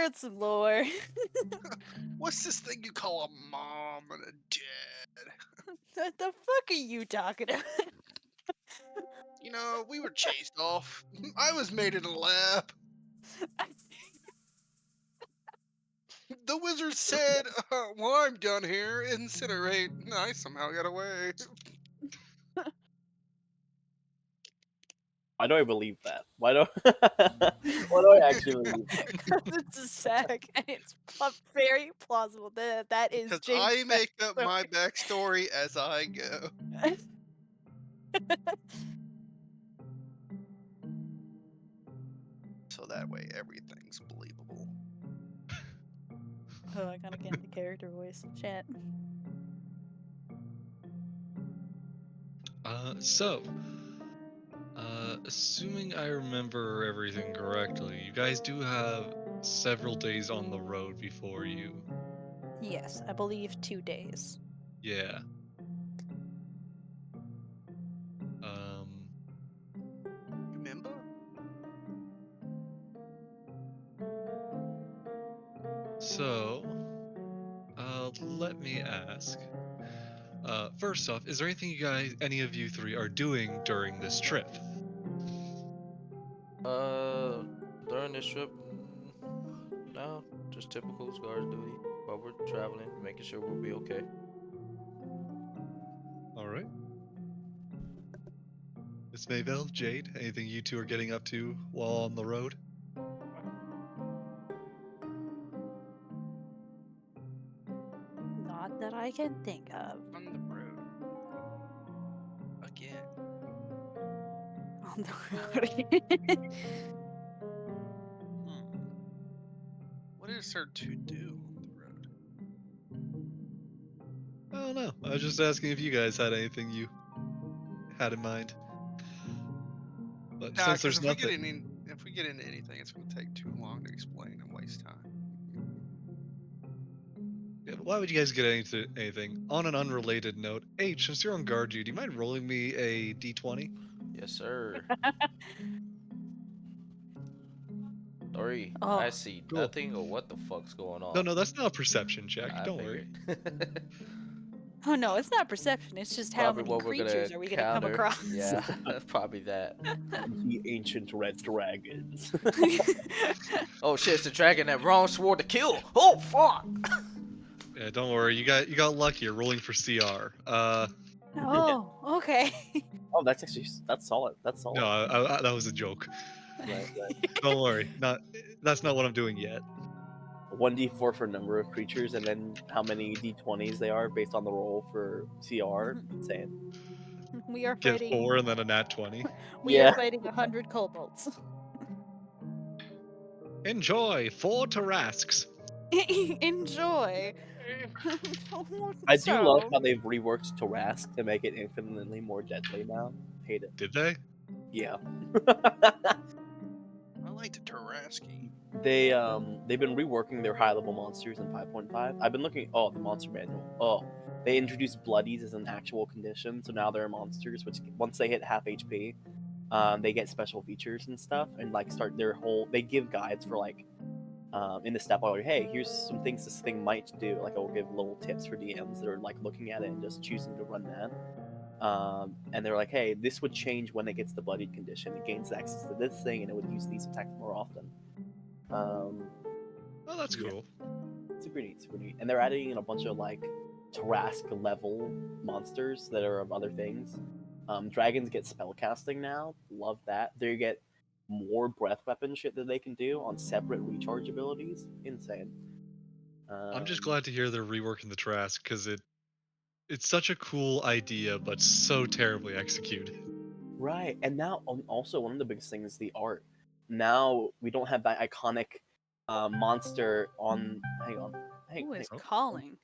heard some lore. What's this thing you call a mom and a dad? What the fuck are you talking about? You know, we were chased off. I was made in a lab. The wizard said, well, I'm done here. Incinerate. And I somehow got away. Why do I believe that? Why do I actually believe that? Because it's a sack, and it's very plausible that is Because James' I make up backstory. my backstory as I go. So that way everything's believable. Oh, I gotta get into character voice. Chat. Assuming I remember everything correctly, you guys do have several days on the road before you. Yes, I believe 2 days. Yeah. Um, Remember? so, let me ask. First off, is there anything you guys, any of you three, are doing during this trip? During this trip, no, just typical guard duty while we're traveling, making sure we'll be okay. All right. Miss Maybell, Jade, anything you two are getting up to while on the road? Not that I can think of. On the road. Again. On the road. What is there to do on the road? I don't know. I was just asking if you guys had anything you had in mind. But Nah, since because there's nothing, if we get into anything, it's going to take too long to explain and waste time. yeah, why would you guys get into anything? On an unrelated note, H, since you're on guard duty, do you mind rolling me a d20? Yes, sir. 3. Oh. I see Cool. nothing, or what the fuck's going on? No, that's not a perception check. I Don't worry. figured. Oh no, it's not perception. It's just how Probably many what we're creatures gonna are we gonna come counter. across? Yeah, probably that. The ancient red dragons. Oh shit, it's the dragon that Ron swore to kill. Oh fuck! Yeah, don't worry. You got lucky. You're rolling for CR. Oh, okay. Oh, that's solid. That's solid. No, that was a joke. Right. Don't worry. That's not what I'm doing yet. 1d4 for number of creatures, and then how many d20s they are based on the roll for CR. Insane. We are Get fighting. 4 and then a nat 20. We are fighting 100 kobolds. Enjoy 4 Tarasks. Enjoy. I do love how they've reworked Tarask to make it infinitely more deadly now. Hate it. Did they? Yeah. I like the Taraski. They've been reworking their high level monsters in 5.5. I've been looking. Oh, the monster manual. Oh, they introduced bloodies as an actual condition, so now they're monsters. Which once they hit half HP, they get special features and stuff, and like start their whole. They give guides for like, in the step order. Hey, here's some things this thing might do. Like, I'll give little tips for DMs that are like looking at it and just choosing to run that. And they're like, hey, this would change when it gets the bloodied condition. It gains access to this thing, and it would use these attacks more often. Oh, that's cool. Super neat, super neat. And they're adding in a bunch of like Tarask level monsters that are of other things. Dragons get spellcasting now. Love that. They get more breath weapon shit that they can do on separate recharge abilities. Insane. I'm just glad to hear they're reworking the Trask because it's such a cool idea, but so terribly executed. Right, and now also one of the biggest things is the art. Now we don't have that iconic monster on. Who is calling?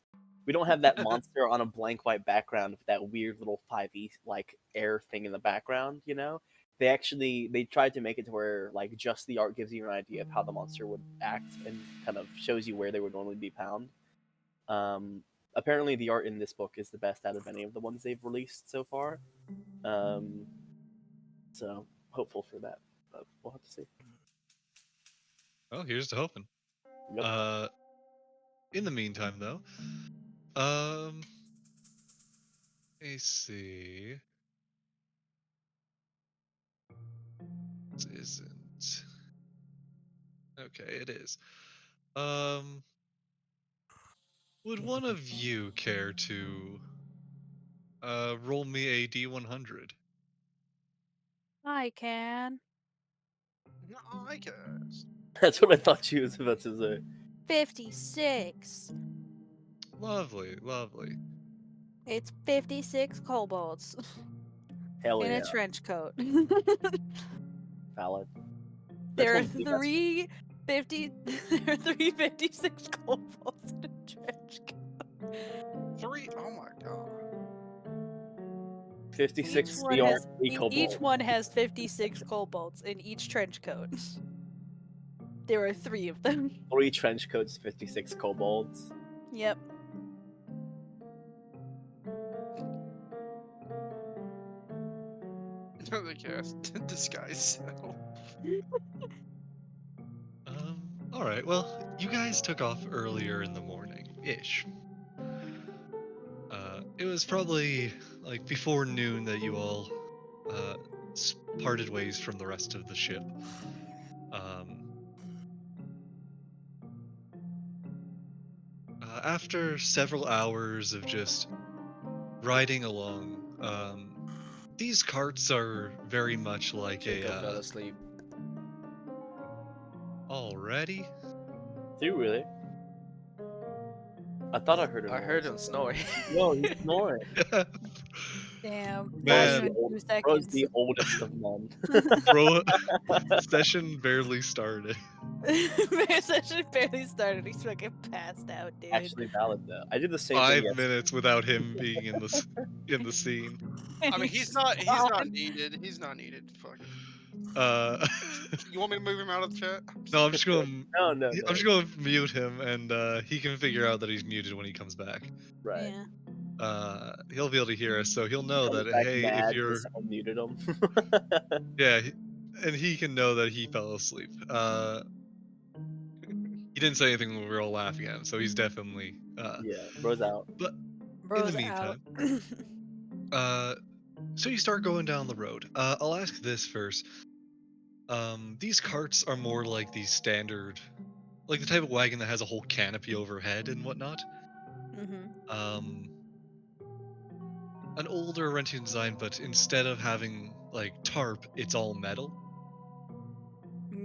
We don't have that monster on a blank white background with that weird little 5e like air thing in the background. You know, they tried to make it to where like just the art gives you an idea of how the monster would act and kind of shows you where they would normally be found. Apparently, the art in this book is the best out of any of the ones they've released so far. So hopeful for that, but we'll have to see. Oh, here's to hoping. Yep. In the meantime, though, let me see. This isn't. Okay, it is. Um, would one of you care to roll me a D100? I can. No, I guess. That's what I thought she was about to say. 56. Lovely, lovely. It's 56 kobolds Hell in a yeah, trench coat. valid. That's there are one thing. That's 350. There are 356 kobolds in a trench coat. 3. Oh my god. 56 Each one CR, has 3 each kobolds. one has 56 kobolds in each trench coat. There are 3 of them. 3 trench coats, 56 kobolds. Yep. The cast disguise self. All right. Well, you guys took off earlier in the morning, ish. It was probably like before noon that you all uh parted ways from the rest of the ship. Um, After several hours of just riding along, these carts are very much like a Jacob fell asleep. already. Do you really? I thought I heard a I noise. heard him snoring. No, he's snoring. Damn. Bro's Man, the, In old, 2 bro's seconds. the oldest of men. bro, session barely started. Man, session barely started. He's fucking passed out, dude. Actually valid though. I did the same thing 5 minutes without him being in the scene. And I mean, he's he's not gone. needed. He's not needed. Fuck it. Uh, You want me to move him out of the chat? no, I'm just yesterday. going. No, no, I'm no. just going to mute him, and he can figure out that he's muted when he comes back. Right. Yeah. He'll be able to hear us, so he'll know Comes that back hey, if mad you're because someone muted him. yeah, and he can know that he fell asleep. He didn't say anything when we were all laughing at him, so he's definitely. Yeah, bro's out. But in the Bro's out. meantime, so you start going down the road. I'll ask this first. These carts are more like the standard, like the type of wagon that has a whole canopy overhead and whatnot. hmm Um, an older renting design, but instead of having like tarp, it's all metal.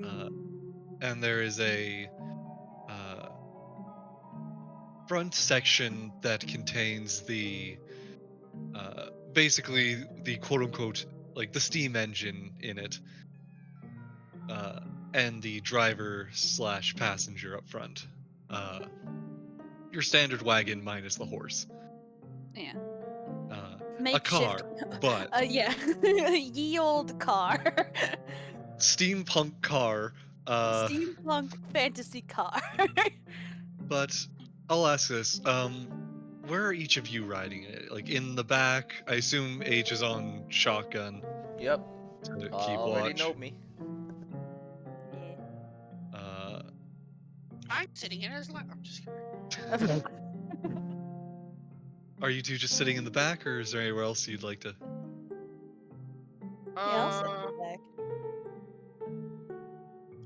Uh, and there is a uh, front section that contains the basically the quote unquote like the steam engine in it, uh, and the driver slash passenger up front. Uh, your standard wagon minus the horse. Yeah. Uh, a Makeshift. car, but Yeah. Ye old car. steampunk car. Steampunk fantasy car. But I'll ask this. Where are each of you riding it? Like in the back? I assume H is on shotgun Yep. to keep Already know watch. me. yeah. Uh, I'm sitting in his lap. I'm just kidding. are you two just sitting in the back, or is there anywhere else you'd like to? Yeah, I'll sit in Uh, the back.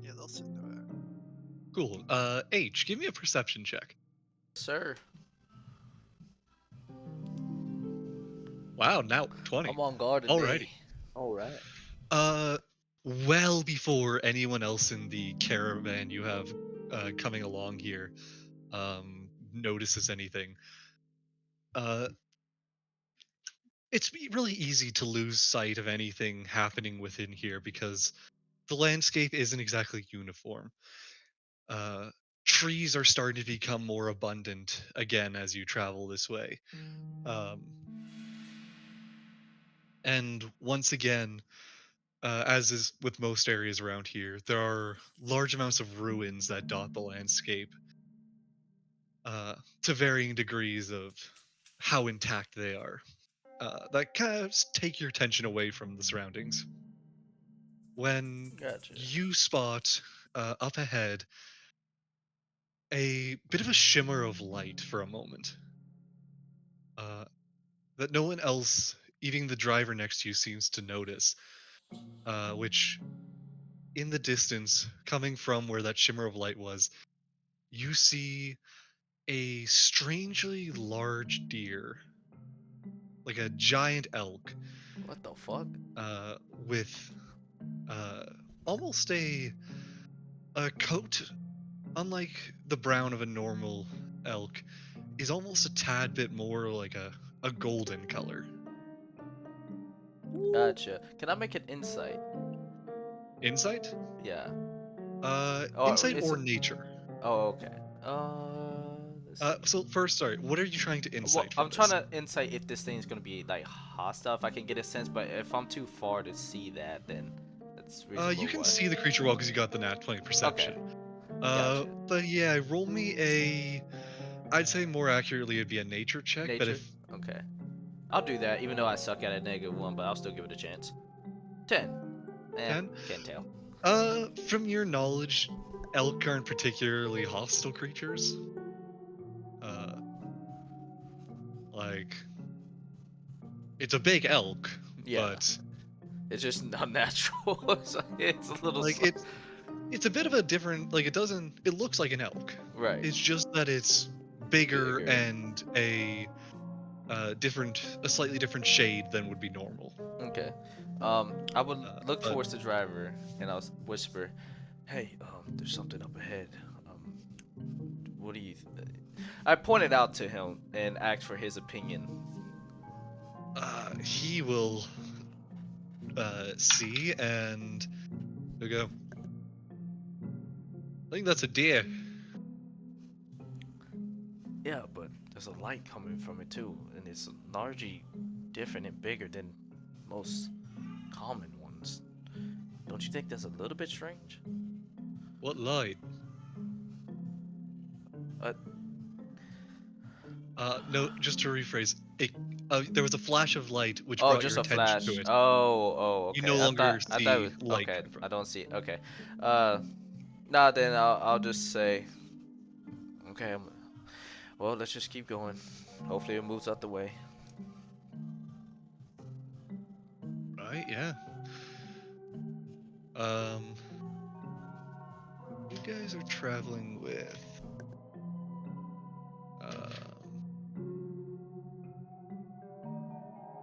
yeah, they'll sit in the back. Cool. H, give me a perception check. Sir, Wow, now 20. I'm on guard Alrighty. today. All right. Uh, well before anyone else in the caravan you have coming along here notices anything. Uh, really easy to lose sight of anything happening within here because the landscape isn't exactly uniform. Uh, Trees are starting to become more abundant again as you travel this way. Um, and once again, as is with most areas around here, there are large amounts of ruins that dot the landscape to varying degrees of how intact they are. That kind of take your attention away from the surroundings. When Gotcha. you spot up ahead a bit of a shimmer of light for a moment. That no one else, even the driver next to you, seems to notice. Which, in the distance, coming from where that shimmer of light was, you see a strangely large deer, like a giant elk, What the fuck? with uh, almost a coat, unlike the brown of a normal elk, is almost a tad bit more like a golden color. Ooh. Gotcha. Can I make an insight? Insight? Yeah. Or Insight is or it? nature? Oh, okay. Let's see. So first, sorry, what are you trying to Well, insight I'm from trying this? to insight if this thing's gonna be like hostile, if I can get a sense. But if I'm too far to see that, then that's You reasonable. can What? see the creature well because you got the nat 20 Okay. perception. Gotcha. But yeah, roll me I'd say more accurately it'd be a nature check, but Nature. if Okay. I'll do that, even though I suck at a -1, but I'll still give it a chance. 10. 10, Can't tell. from your knowledge, elk aren't particularly hostile creatures. Uh, like it's a big elk, Yeah. but It's just unnatural. It's a little like it's a bit of a different it looks like an elk. right. It's just that it's bigger Bigger. and a slightly different shade than would be normal. Okay. I would look But towards the driver and I'll whisper, "Hey, there's something up ahead. Um, what do you?" I pointed out to him and asked for his opinion. he will see and he'll go, I think that's a deer. Yeah, but there's a light coming from it too, and it's largely different and bigger than most common ones. Don't you think that's a little bit strange? What light? Uh, No, just to rephrase, there was a flash of light which oh, brought your just a attention to flash. it. Oh, You okay. no longer I thought. see light Okay, coming from I it. don't see it. Okay. Uh, nah. Then I'll just say, okay. Well, let's just keep going. Hopefully, it moves out the way. Right? Yeah. Um, you guys are traveling with.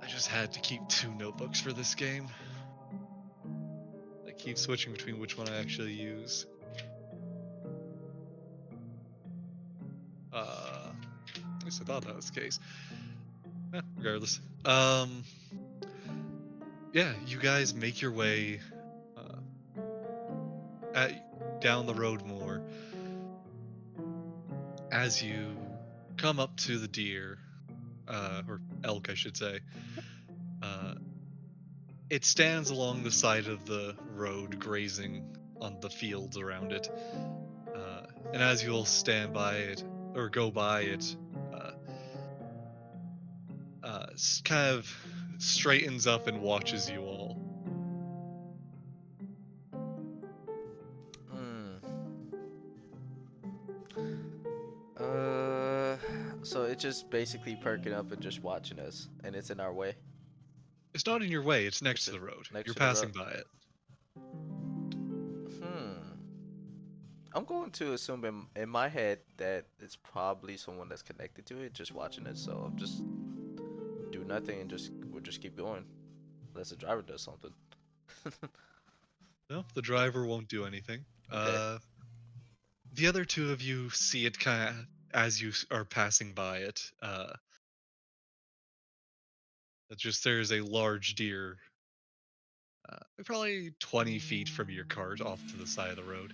I just had to keep two notebooks for this game. I keep switching between which one I actually use. At least I thought that was the case. Regardless. Yeah, you guys make your way down the road more. As you come up to the deer, or elk, I should say, uh, it stands along the side of the road, grazing on the fields around it. And as you'll stand by it or go by it, uh, kind of straightens up and watches you all. Hmm. Uh. So it's just basically perking up and just watching us, and it's in our way. It's not in your way; it's next It's to the road. next You're to the road. passing by it. Hmm. I'm going to assume in my head that it's probably someone that's connected to it, just watching it. So I'll just do nothing and we'll just keep going, unless the driver does something. No, the driver won't do anything. Okay. The other two of you see it kind of as you are passing by it. It's just there's a large deer, probably 20 feet from your cart off to the side of the road.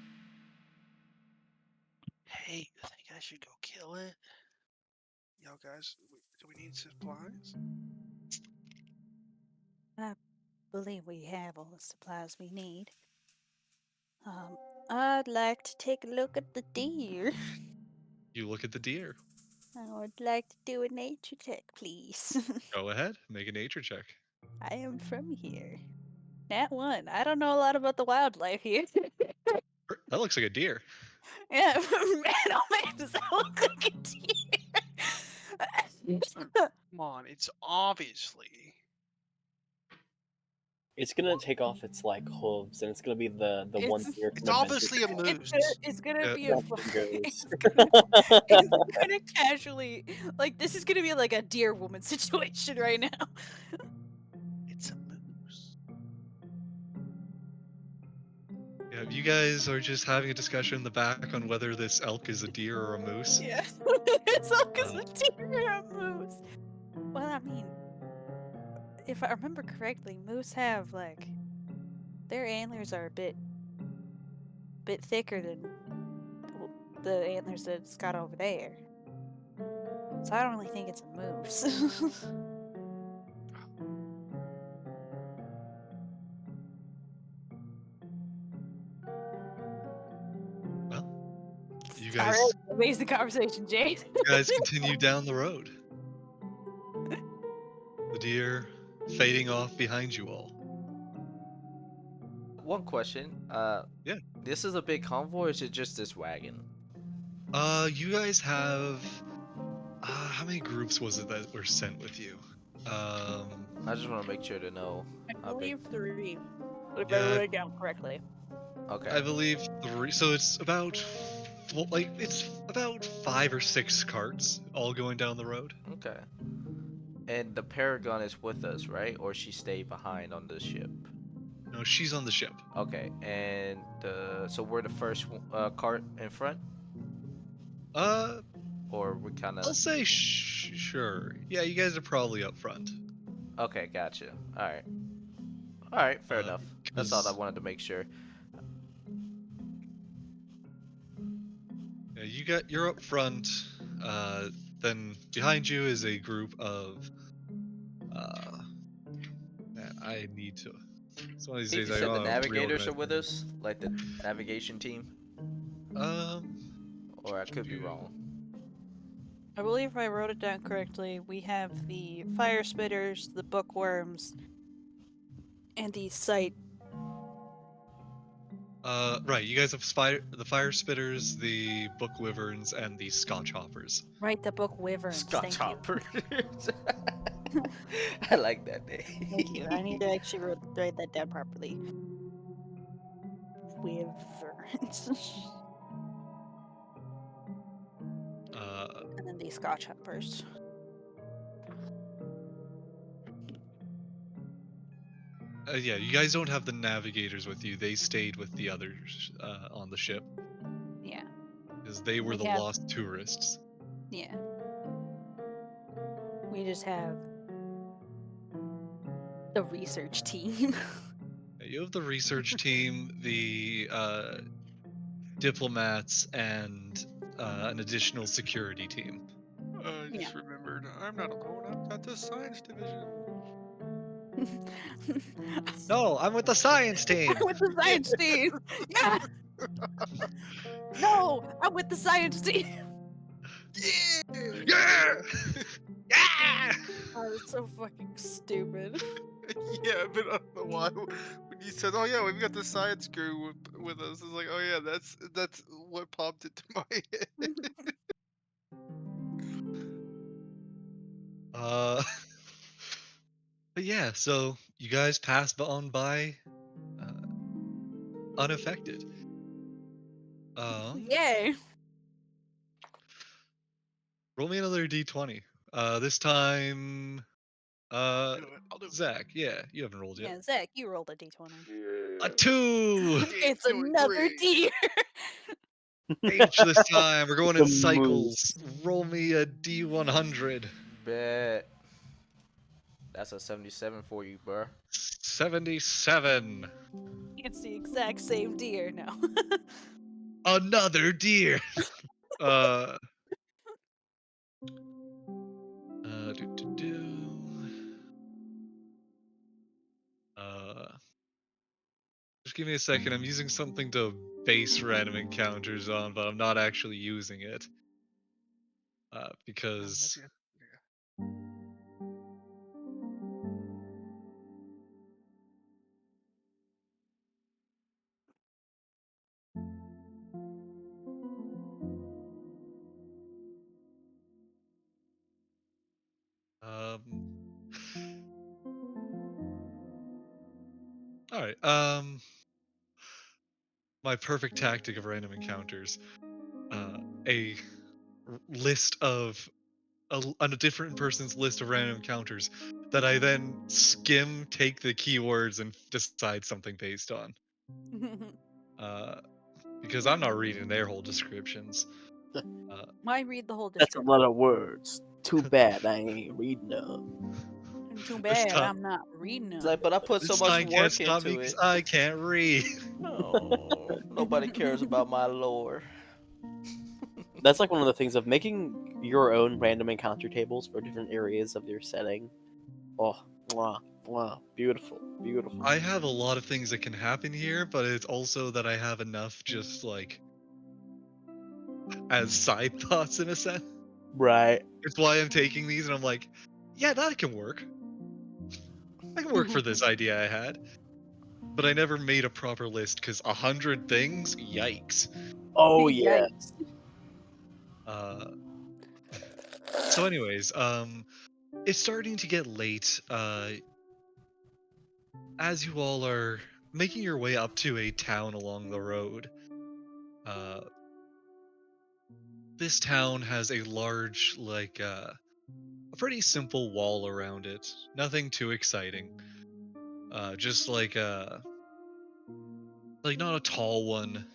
Hey, you think I should go kill it? Yo, guys, do we need supplies? I believe we have all the supplies we need. I'd like to take a look at the deer. You look at the deer. I would like to do a nature check, please. Go ahead, make a nature check. I am from here. Nat 1. I don't know a lot about the wildlife here. That looks like a deer. Yeah, man, oh man, so on. It's obviously. It's gonna take off its like hooves, and it's gonna be the one It's deer It's from obviously a Adventure moose. it's gonna Yeah. be a Time. it's Fingers. gonna casually like this is gonna be like a deer woman situation right now. It's a moose. Yeah, you guys are just having a discussion in the back on whether this elk is a deer or a moose. Yeah, it's all because Uh, the deer and a moose. Well, I mean, if I remember correctly, moose have like their antlers are a bit thicker than the antlers that it's got over there. So I don't really think it's a moose. Well, you All right, guys amazing conversation, Jade. continue down the road. The deer fading off behind you all. One question. Yeah. This is a big convoy, or is it just this wagon? You guys have how many groups was it that were sent with you? I just want to make sure to know I how big. believe 3, if I Yeah, wrote it down correctly. Okay. I believe 3. So it's about it's about 5 or 6 carts all going down the road. Okay. And the Paragon is with us, right? Or she stayed behind on the ship? No, she's on the ship. Okay. And so we're the first cart in front, Uh, or we kind I'll of. say sure. Yeah, you guys are probably up front. Okay, gotcha. All right. All right, fair enough. That's all I Because wanted to make sure. yeah, you're up front. Then behind you is a group of man, I need to. It's one of these I think days you I said the want to navigators reorganize are with us, like the navigation team, Um, or I could be wrong. I believe if I wrote it down correctly, we have the fire spitters, the bookworms, and the sight. right. You guys have the fire spitters, the book wyverns, and the scotch hoppers. Right, the book wyverns. Scotch Thank you. Hopper. I like that name. Thank you. I need to actually write that down properly. Wyverns. And then the Scotch hoppers. Yeah. You guys don't have the navigators with you. They stayed with the others on the ship Yeah. because they were We the have- lost tourists. Yeah. We just have the research team. You have the research team, the diplomats, and an additional security team. I just remembered. I'm not alone. I've got the science division. No, I'm with the science team. I'm with the science team. Yeah. No, I'm with the science team. Yeah. Yeah, yeah. Oh, that's so fucking stupid. Yeah, but I don't know why. When you said, "Oh yeah, we've got the science crew with us," it's like, "Oh yeah, that's what popped into my head." Uh, but yeah, so you guys passed on by unaffected. Yay. Roll me another d20. This time, I'll do it. I'll do it. Zach. Yeah, you haven't rolled yet. Yeah, Zach, you rolled a d20. A 2. It's Doing another great. deer. H this time. We're going in The cycles. moose. Roll me a d100. Bet. That's a 77 for you, bruh. 77. It's the exact same deer now. Another deer. uh. Do, do, do. Just give me a second. I'm using something to base random encounters on, but I'm not actually using it. Because All right. My perfect tactic of random encounters. A list of on a different person's list of random encounters that I then skim, take the keywords, and decide something based on. Uh, because I'm not reading their whole descriptions. Uh, Why read the whole That's a description? lot of words. Too bad I ain't reading them. Too this bad time, I'm not reading It's them. like, but I put so this much sign can't work stop me into because it. I can't read. Oh, nobody cares about my lore. That's like one of the things of making your own random encounter tables for different areas of your setting. Oh, mwah, mwah, beautiful, beautiful. I have a lot of things that can happen here, but it's also that I have enough just like as side thoughts in a sense. Right. It's why I'm taking these and I'm like, yeah, that can work. I can work for this idea I had. But I never made a proper list because 100 things, yikes. Oh Yikes. yes. Uh, so, anyways, it's starting to get late. As you all are making your way up to a town along the road, uh, this town has a large, a pretty simple wall around it. Nothing too exciting. Just like not a tall one,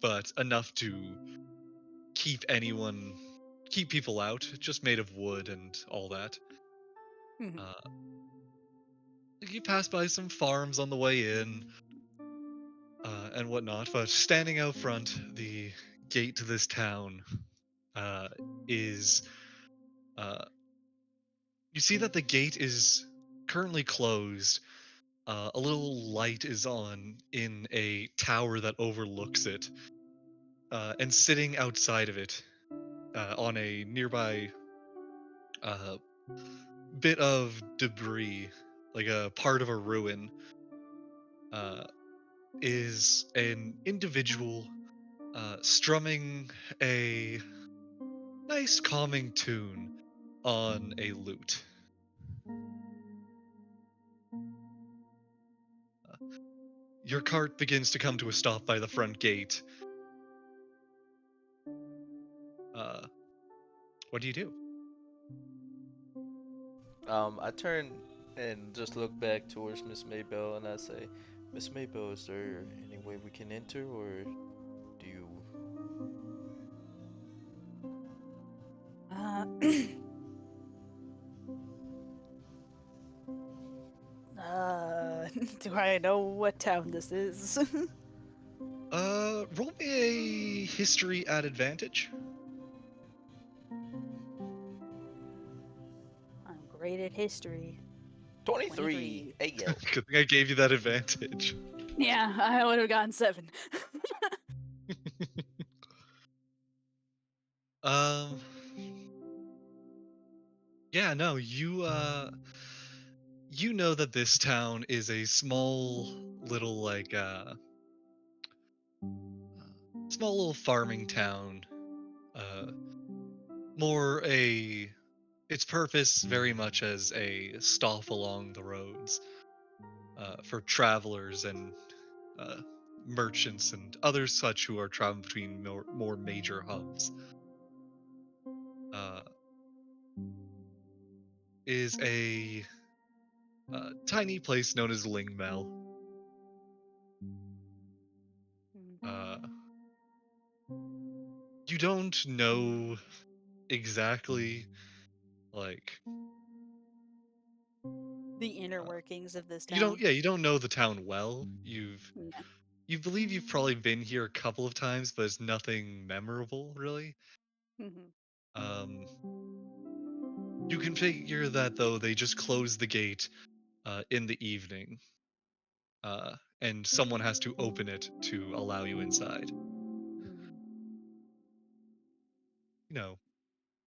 but enough to keep anyone, keep people out. Just made of wood and all that. Mhm. Uh, you pass by some farms on the way in, and whatnot, but standing out front, the gate to this town uh, is. Uh, you see that the gate is currently closed. A little light is on in a tower that overlooks it, and sitting outside of it, on a nearby uh, bit of debris, like a part of a ruin, uh, is an individual strumming a nice calming tune on a lute. Your cart begins to come to a stop by the front gate. Uh, what do you do? I turn and just look back towards Miss Maybell and I say, Miss Maybell, is there any way we can enter, or do you? Uh, do I know what town this is? Roll me a history at advantage. I'm great at history. 23. 23. Hey yo. Good thing I gave you that advantage. Yeah, I would have gotten 7. Um, yeah, no, you know that this town is a small little small little farming town. Uh, more a its purpose very much as a stop along the roads for travelers and uh, merchants and others such who are traveling between more major hubs. Uh, is a tiny place known as Lingmel. Uh, you don't know exactly like The inner uh, workings of this you don't town. yeah you don't know the town well. Yeah. You believe you've probably been here a couple of times, but it's nothing memorable really. Mhm. Um, you can figure that though they just close the gate in the evening, and someone has to open it to allow you inside. Mhm. You know,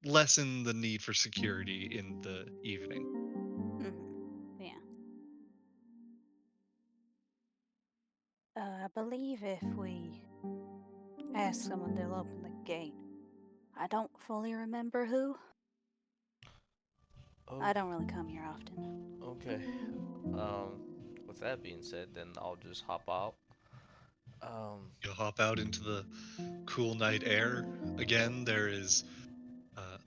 lessen the need for security in the evening. Mhm. Yeah. I believe if we ask someone, they'll open the gate. I don't fully remember who. Oh, I don't really come here often. okay. Um, with that being said, then I'll just hop out. Um, You hop out into the cool night air. Again, there is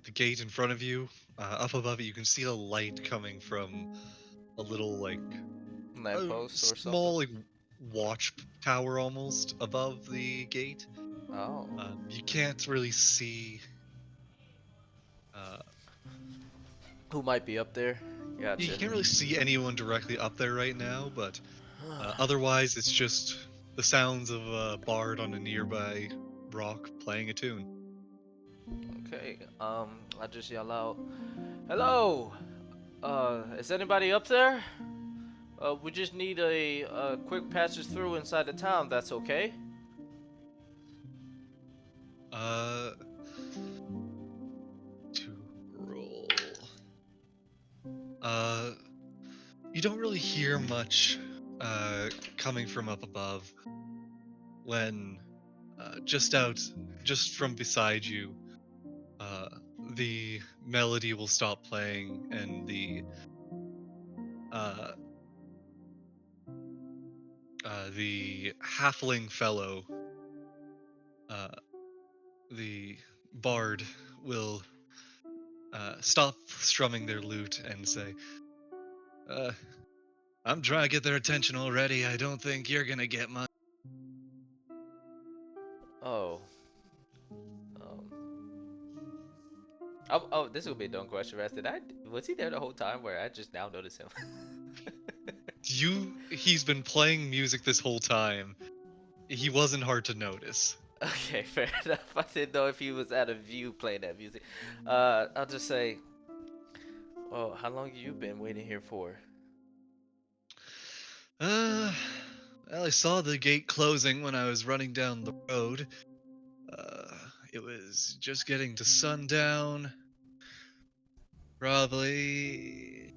the gate in front of you. Up above it, you can see a light coming from a little, like, a lamppost or something. small, like, watch tower almost above the gate. Oh, You can't really see. Uh, who might be up there? you Gotcha. can't really see anyone directly up there right now, but otherwise, it's just the sounds of a bard on a nearby rock playing a tune. Okay. I just yell out, "Hello! Is anybody up there? We just need a quick passage through inside the town. That's okay." Uh, to roll. Uh, you don't really hear much coming from up above when just from beside you, uh, the melody will stop playing and uh, the halfling fellow, uh, the bard, will stop strumming their lute and say, uh, I'm trying to get their attention already. I don't think you're gonna get much. Oh. Um. Oh, this will be a dumb question, Rest. Was he there the whole time, where I just now noticed him? He's been playing music this whole time. He wasn't hard to notice. Okay, fair enough. I didn't know if he was out of view playing that music. I'll just say, well, how long have you been waiting here for? Uh, well, I saw the gate closing when I was running down the road. Uh, it was just getting to sundown. Probably.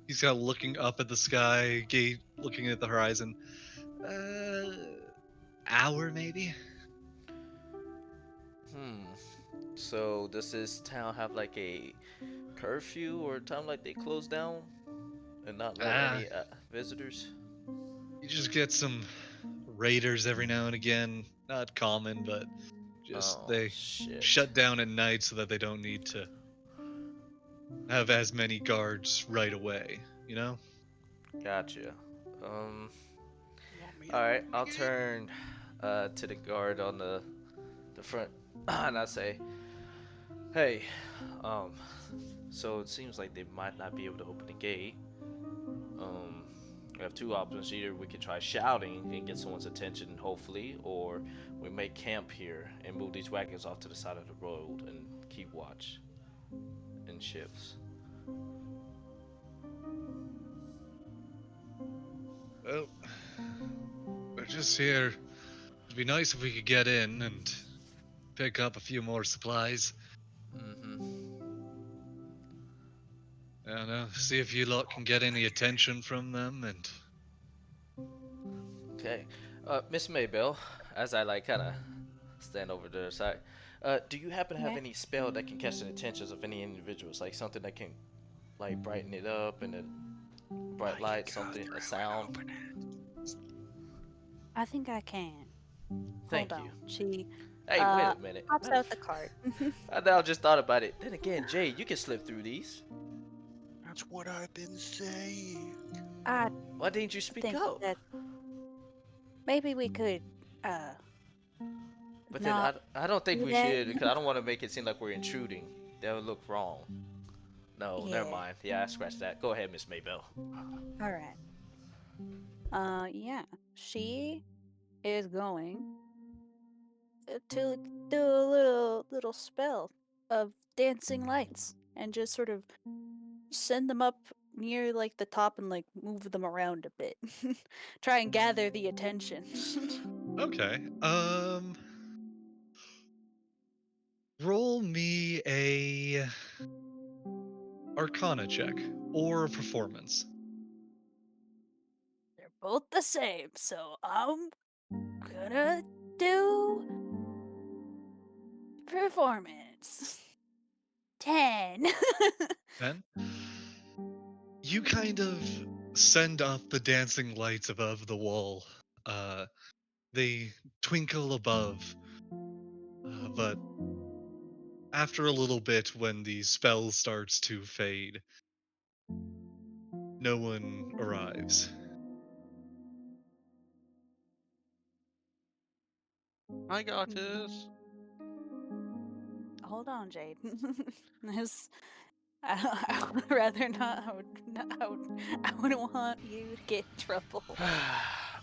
He's kind of looking up at the sky, gate looking at the horizon. Uh, hour maybe. Hmm. So does this town have like a curfew or a time like they close down and not let Ah, any visitors? you just get some raiders every now and again. Not common, but just Oh they shit. shut down at night so that they don't need to have as many guards right away, you know? Gotcha. Um. Want me to All right. open the I'll gate? turn to the guard on the front, and I say, "Hey, um, so it seems like they might not be able to open the gate. Um, we have two options. Either we could try shouting and get someone's attention, hopefully, or we make camp here and move these wagons off to the side of the road and keep watch in shifts." Well, we're just here. It'd be nice if we could get in and pick up a few more supplies. Mm-hmm. I don't know, see if you lot can get any attention from them and Okay. Miss Maybell, as I like kind of stand over to the side, do you happen to have Yeah. any spell that can catch the attentions of any individuals? Like something that can like brighten it up and a bright I can light, go something, a through and sound? open it. I think I can. Hold Thank you. on. She Hey, wait a minute. pops out the card. I now just thought about it. Then again, Jay, you can slip through these. That's what I've been saying. I Why didn't you speak think up? that maybe we could uh But then not I don't think do we that. should because I don't want to make it seem like we're intruding. That would look wrong. No, never Yeah. mind. Yeah, I scratched that. Go ahead, Miss Maybell. All right. Yeah. She is going to do a little spell of dancing lights and just sort of send them up near like the top and like move them around a bit. Try and gather the attention. okay. Roll me a Arcana check or a performance. They're both the same, so I'm gonna do performance. 10. Then you kind of send up the dancing lights above the wall. They twinkle above, but after a little bit, when the spell starts to fade, no one arrives. I got Mm, this. Hold on, Jade. this, I would rather not. I wouldn't want you to get in trouble.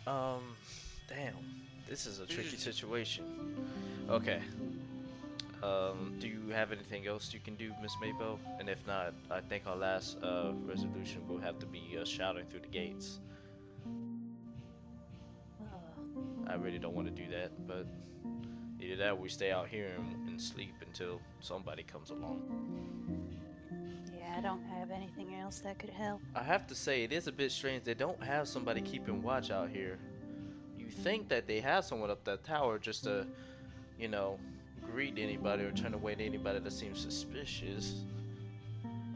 um, damn, this is a You tricky just situation. Okay. Do you have anything else you can do, Miss Maybell? And if not, I think our last resolution will have to be shouting through the gates. I really don't want to do that, but either that or we stay out here and sleep until somebody comes along. Yeah, I don't have anything else that could help. I have to say, it is a bit strange they don't have somebody keeping watch out here. You think that they have someone up that tower just to, you know, greet anybody or turn away to anybody that seems suspicious.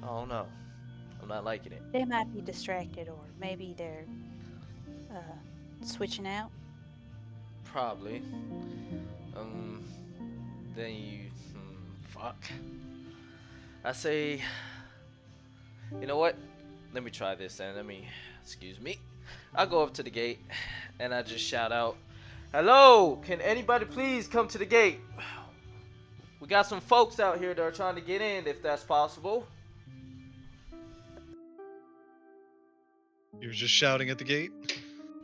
I don't know. I'm not liking it. They might be distracted, or maybe they're uh switching out. Probably. Um, then you, fuck. I say, you know what? Let me try this and excuse me. I go up to the gate and I just shout out, "Hello, can anybody please come to the gate? We got some folks out here that are trying to get in if that's possible." You're just shouting at the gate?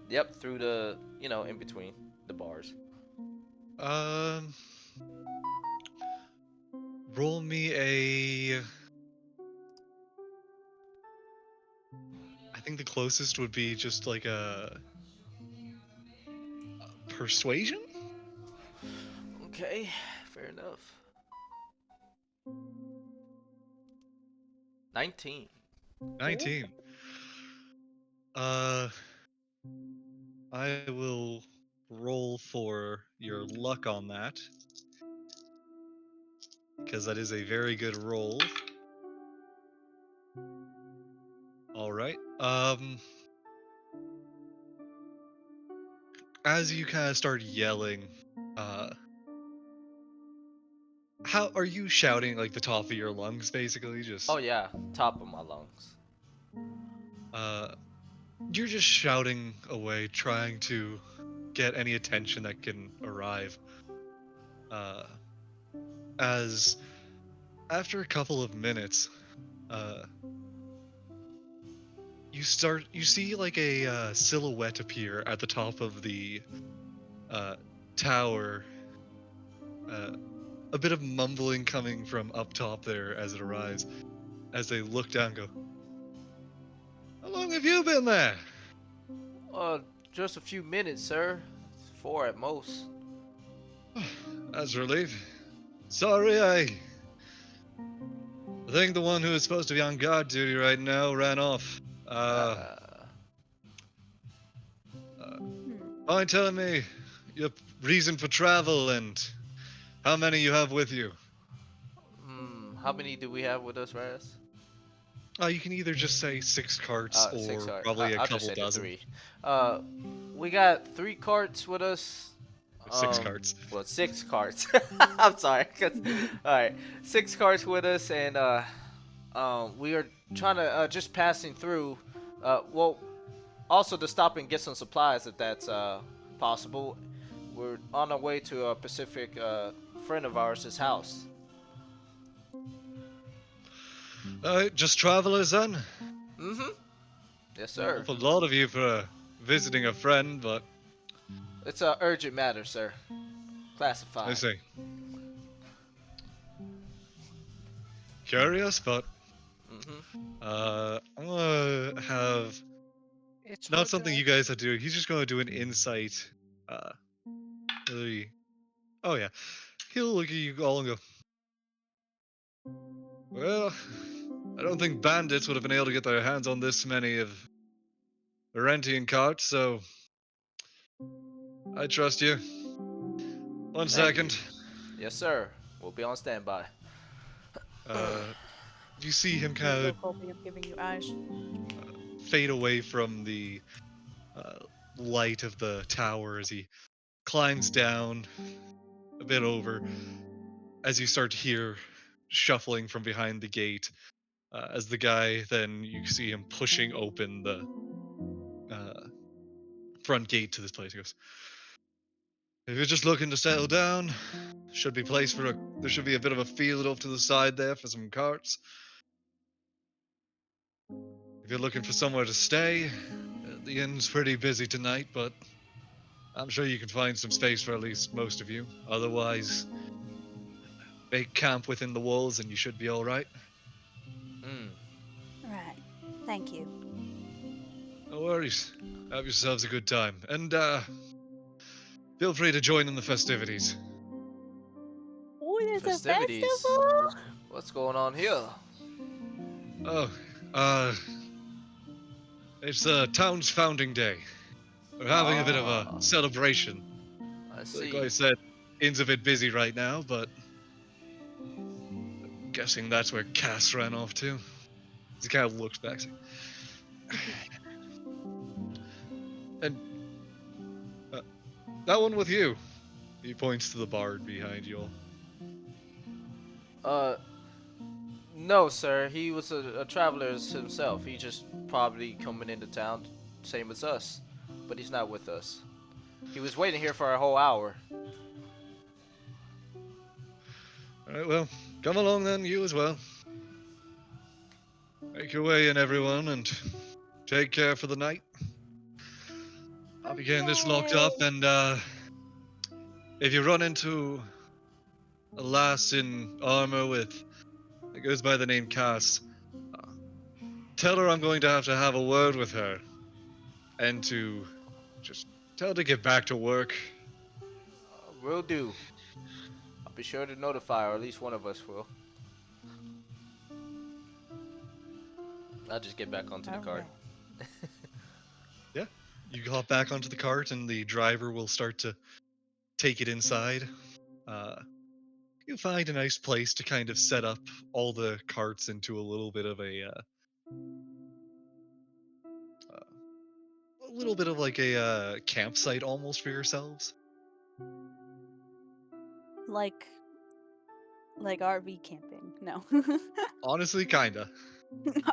Yep, through the, in between the bars. Um, roll me a. I think the closest would be just like a persuasion? Okay, fair enough. 19. 19. Uh, I will roll for your luck on that because that is a very good roll. All right. As you kind of start yelling, uh, how are you shouting like the top of your lungs, basically? Oh Just, yeah, top of my lungs. uh, you're just shouting away, trying to get any attention that can arrive. Uh, as after a couple of minutes, uh, you see like a silhouette appear at the top of the uh, tower. Uh, a bit of mumbling coming from up top there as it arrives. As they look down, and go, "How long have you been there?" Uh, just a few minutes, sir. 4 at most. That's relief. Sorry, I think the one who is supposed to be on guard duty right now ran off. Uh, Uh, Hmm. mind telling me your reason for travel and how many you have with you? how many do we have with us, Raz? You can either just say 6 carts Six. or All right. probably a I'll just couple say the dozen. 3. Uh, we got 3 carts with us. Six carts. Well, 6 carts. I'm sorry. All right, 6 carts with us, and we are trying to just passing through. Well, also to stop and get some supplies if that's possible. We're on our way to a Pacific friend of ours' house. Just travelers then? Mm-hmm. Yes, Well, sir. for a lot of you for visiting a friend, but It's a urgent matter, sir. I Classified. see. Curious, but Mm-hmm. I'm gonna have it's not hard to something you guys have to do. He's just gonna do an insight. Uh, really- oh yeah, he'll look at you all and go, "Well, I don't think bandits would have been able to get their hands on this many of the Rentian carts, so I trust you." One Thank you. second. Yes, sir. We'll be on standby. Uh, you see him Here you kind go, of Colby. I'm giving you eyes. fade away from the uh, light of the tower as he climbs down a bit over. As you start to hear shuffling from behind the gate, as the guy then you see him pushing open the uh, front gate to this place. He goes, "If you're just looking to settle down, should be place for a. There should be a bit of a field off to the side there for some carts. If you're looking for somewhere to stay, the inn's pretty busy tonight, but I'm sure you can find some space for at least most of you. Otherwise, make camp within the walls and you should be all right. Mm. Right. Thank you. No worries. Have yourselves a good time, and feel free to join in the festivities." Oh, there's a Festivities. festival? What's going on here? Oh, uh, it's the town's founding day. We're having a bit of a Ah, celebration. I Like I see. said, inn's a bit busy right now, but guessing that's where Cass ran off to. He kind of looks back. And uh, that one with you. He points to the bard behind you all. Uh, no, sir. He was a traveler himself. He just probably coming into town, same as us, but he's not with us. He was waiting here for a whole hour. All right, well, come along then, you as well. Make your way in, everyone, and take care for the night. I'll be getting this locked up, Yay! and if you run into a lass in armor with that goes by the name Cass, uh, tell her I'm going to have a word with her, and to just tell her to get back to work. Will do. I'll be sure to notify, or at least one of us will. I'll just get back onto the All cart. right. Yeah, you hop back onto the cart, and the driver will start to take it inside. Uh, you find a nice place to kind of set up all the carts into a little bit of a little bit of like a campsite almost for yourselves. Like RV camping. No. Honestly, kinda.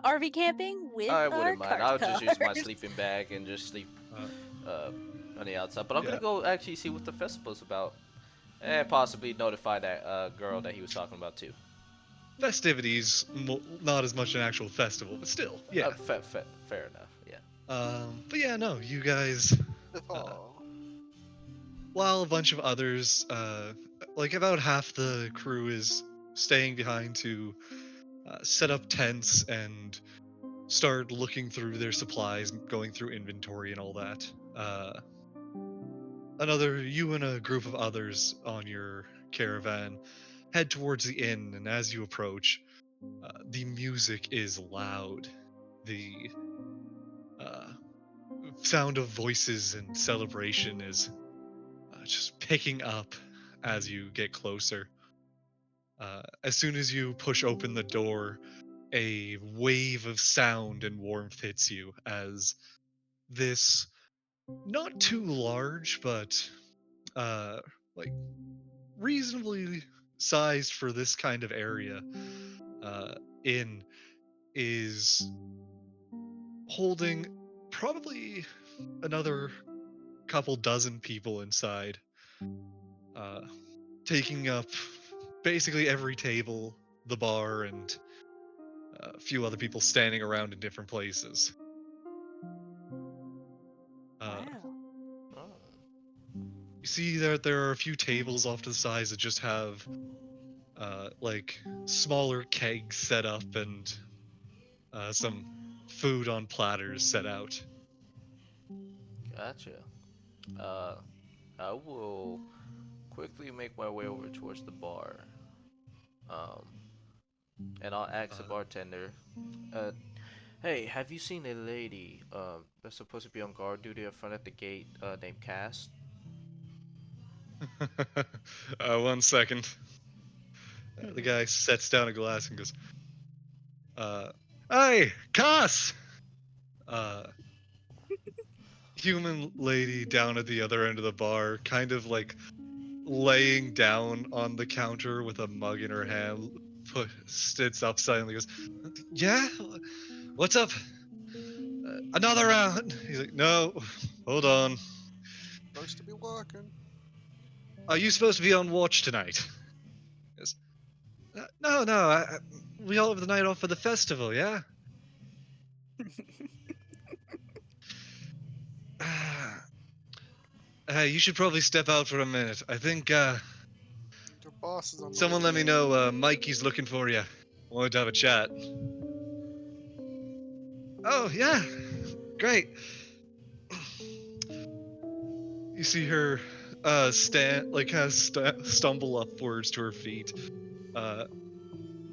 RV camping with I our wouldn't mind. cart I'll just use my cars. sleeping bag and just sleep Uh, uh, on the outside. But I'm yeah, gonna go actually see what the festival's about, and possibly notify that girl that he was talking about too. festivities, not as much an actual festival, but still, yeah. Fair enough. Yeah. But yeah, no, you guys. Uh, Aw. while a bunch of others, like about half the crew is staying behind to set up tents and start looking through their supplies, going through inventory and all that. You and a group of others on your caravan head towards the inn, and as you approach, the music is loud. The uh, sound of voices and celebration is just picking up as you get closer. As soon as you push open the door, a wave of sound and warmth hits you as this not too large, but uh, like reasonably sized for this kind of area uh, inn is holding probably another couple dozen people inside, uh, taking up basically every table, the bar, and a few other people standing around in different places. Uh, Wow. Oh, you see that there are a few tables off to the sides that just have like smaller kegs set up and some food on platters set out. gotcha. Uh, I will quickly make my way over towards the bar. Um, and I'll ask the Uh, bartender. Uh, hey, have you seen a lady that's supposed to be on guard duty up front at the gate named Cass? 1 second. The guy sets down a glass and goes, "Hey, Cass! uh, human lady down at the other end of the bar, kind of like laying down on the counter with a mug in her hand, sits up suddenly, goes, "Yeah, what's up? Another round?" He's like, "No, hold on. Nice to be working. Are you supposed to be on watch tonight?" He goes, No, no. We all have the night off for the festival, yeah." You should probably step out for a minute. I think Your boss is on the someone way. let me know Mikey's looking for you. Wanted to have a chat. Oh, yeah. Great. You see her stumble upwards to her feet. Uh,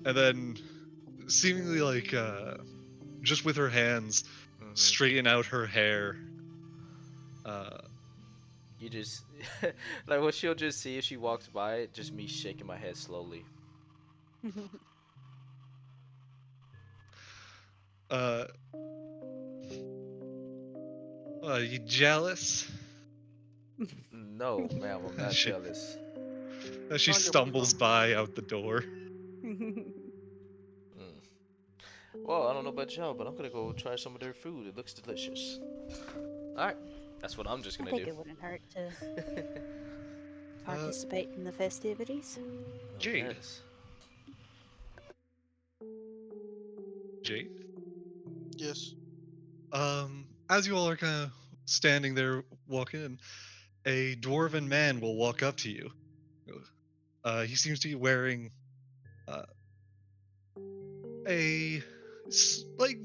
and then seemingly just with her hands Mm-hmm. straighten out her hair. You just like what she'll just see if she walks by it, just me shaking my head slowly. Uh, you jealous? No, ma'am, I'm As not she jealous. as she On your way, stumbles by out the door. Mm. Well, I don't know about y'all, but I'm gonna go try some of their food. It looks delicious. Alright, that's what I'm just I gonna think do. it wouldn't hurt to Uh, participate in the festivities. Oh, Jade, yes. Jade. yes. As you all are kind of standing there walking in, a dwarven man will walk up to you. He seems to be wearing uh, a like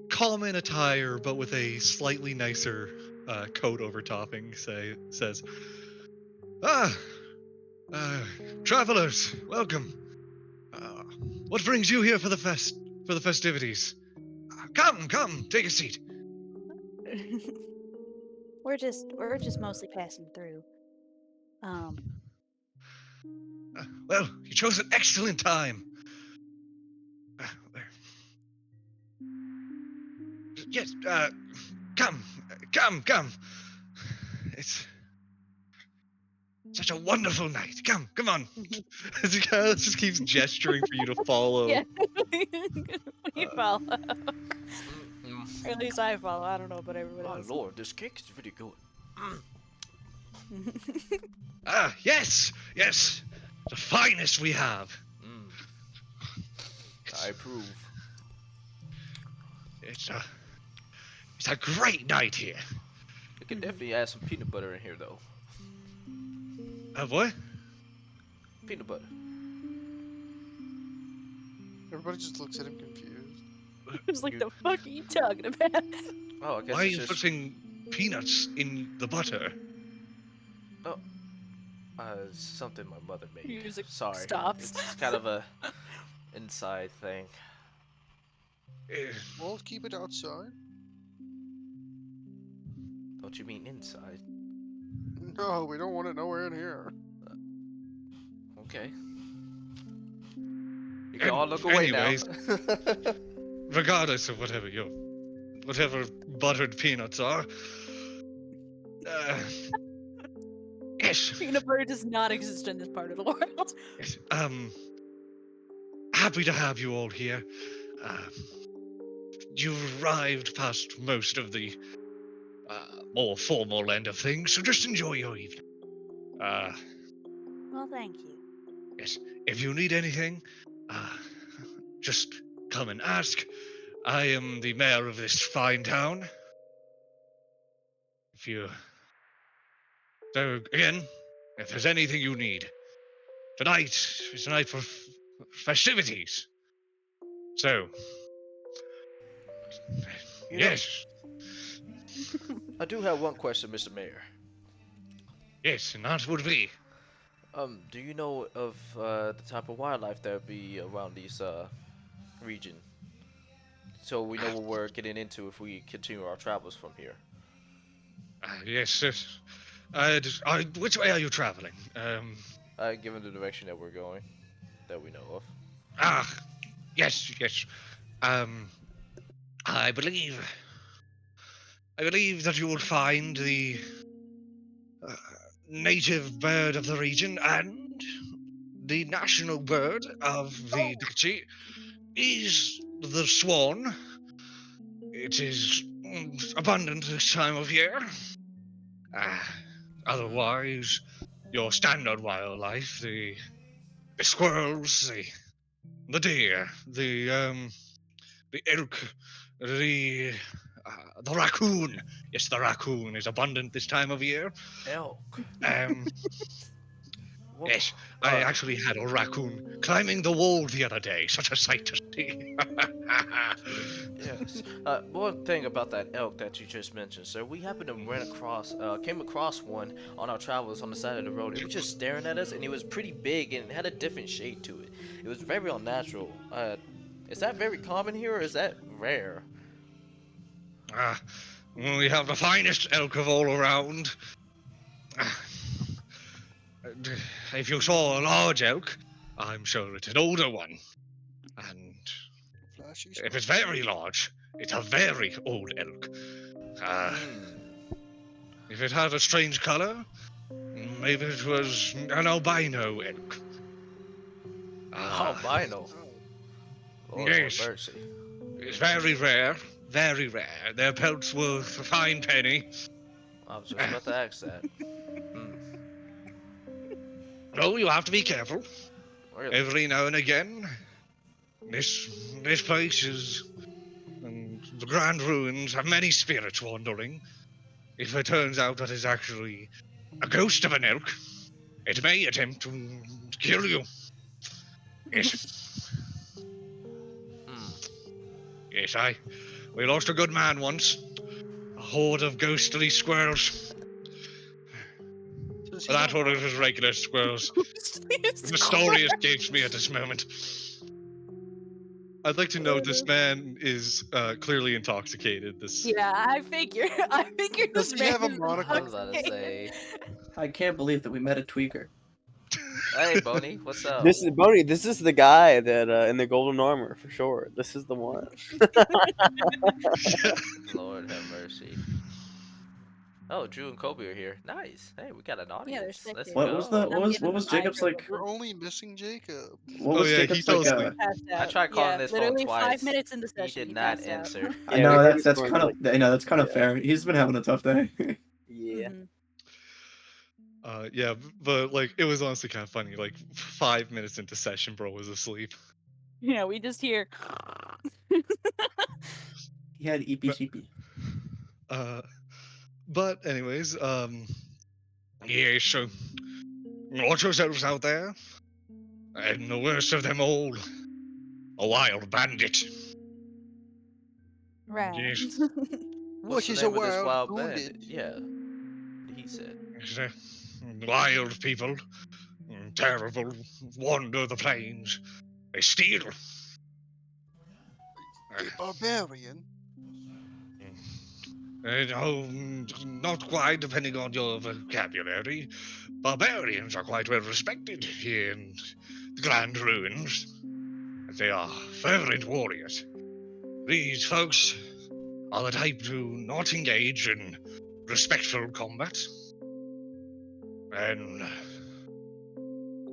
common attire, but with a slightly nicer coat over topping. Says, "Ah, uh, travelers, welcome. Uh, what brings you here for the festivities? Come, come, take a seat." we're just mostly passing through. Well, you chose an excellent time. Uh, yes, come, come. It's such a wonderful night. Come on. As he kind of just keeps gesturing for you to follow. Yeah. We Uh, follow. Mm. Or at least I follow. I don't know about everyone My else. lord, this cake is really good. yes, the finest we have. Mm. It's I approve. it's a it's a great night here. We could definitely add some peanut butter in here, though. What? Peanut butter. Everybody just looks at him confused. It's like, You. the fuck are you talking about? Oh, I Why guess are it's you just. putting peanuts in the butter? Oh, something my mother made. Music Sorry, stops. it's kind of a inside thing. Uh, Well, keep it outside. Don't you mean inside? No, we don't want it nowhere in here. Okay. You can all look away now. anyways, regardless of whatever buttered peanuts are, uh, yes, Peanut butter does not exist in this part of the world. yes, happy to have you all here. Uh, you've arrived past most of the more formal end of things, so just enjoy your evening. Uh, Well, thank you. yes, if you need anything, just come and ask. I am the mayor of this fine town. If you So again, if there's anything you need, tonight is a night for festivities. So, You know, yes, I do have one question, Mr. Mayor. yes, and that would be. Do you know of the type of wildlife that would be around these region? So we know what we're getting into if we continue our travels from here. Yes, yes. Which way are you traveling? Given the direction that we're going, that we know of. Ah, yes, yes. Um, I believe that you will find the uh, native bird of the region and the national bird of the duchy is the swan. It is abundant this time of year. Otherwise, your standard wildlife, the squirrels, the deer, the elk, the raccoon. Yes, the raccoon is abundant this time of year. Elk. Um, What? yes, I actually had a raccoon climbing the wall the other day. Such a sight to see. Yes. One thing about that elk that you just mentioned, sir, we happened to came across one on our travels on the side of the road. It was just staring at us, and it was pretty big and it had a different shade to it. It was very unnatural. Is that very common here, or is that rare? Uh, we have the finest elk of all around. If you saw a large elk, I'm sure it's an older one. And Flashy if it's stuff. very large, it's a very old elk. Uh, Hmm. if it had a strange color, maybe it was an albino elk. Uh, Albino. Oh, Lord have yes, mercy. it's very rare, very rare. Their pelt's worth a fine penny. I was just about to ask that. Hmm. No, you have to be careful. Really? Every now and again, this place is, and the grand ruins have many spirits wandering. If it turns out that it's actually a ghost of an elk, it may attempt to kill you. Yes, Hmm. yes, we lost a good man once. A horde of ghostly squirrels. Says he But I don't thought it mind. was regular squirrels. The story escapes me at this moment. I'd like to note this man is clearly intoxicated. Yeah, I figure. I figure Does this he man have a is I was monocle? about to intoxicated. say, I can't believe that we met a tweaker. hey, Boney, what's up? This is Boney. This is the guy that in the golden armor for sure. This is the one. Lord have mercy. Oh, Drew and Kobe are here. Nice. Hey, we got an Yeah, they're audience. Let's What spectators. was the go. what I'm was giving what them was eye Jacob's for like? We're approval. only missing Jacob. What Oh was yeah, he Jacob's fell like? asleep. Passed I out. tried calling Yeah, his phone literally twice. 5 minutes into He session, did he not passed out. answer. I Yeah, know we that's scored kind of like that's kind of yeah, fair. He's been having a tough day. yeah. Mhm. Yeah, but like it was honestly kind of funny. Like 5 minutes into session, bro was asleep. Yeah, we just hear. He had eepy But, sheepy. but anyways, yeah. So watch yourselves out there, and the worst of them all, a wild bandit. Right. Yes, What's What the is a name of this wild wild bandit? bandit? Yeah, he said. yes, wild people, terrible, wander the plains. They steal. A barbarian? No, not quite, depending on your vocabulary. Barbarians are quite well respected here in the Grand Ruins. They are fervent warriors. These folks are the type to not engage in respectful combat. And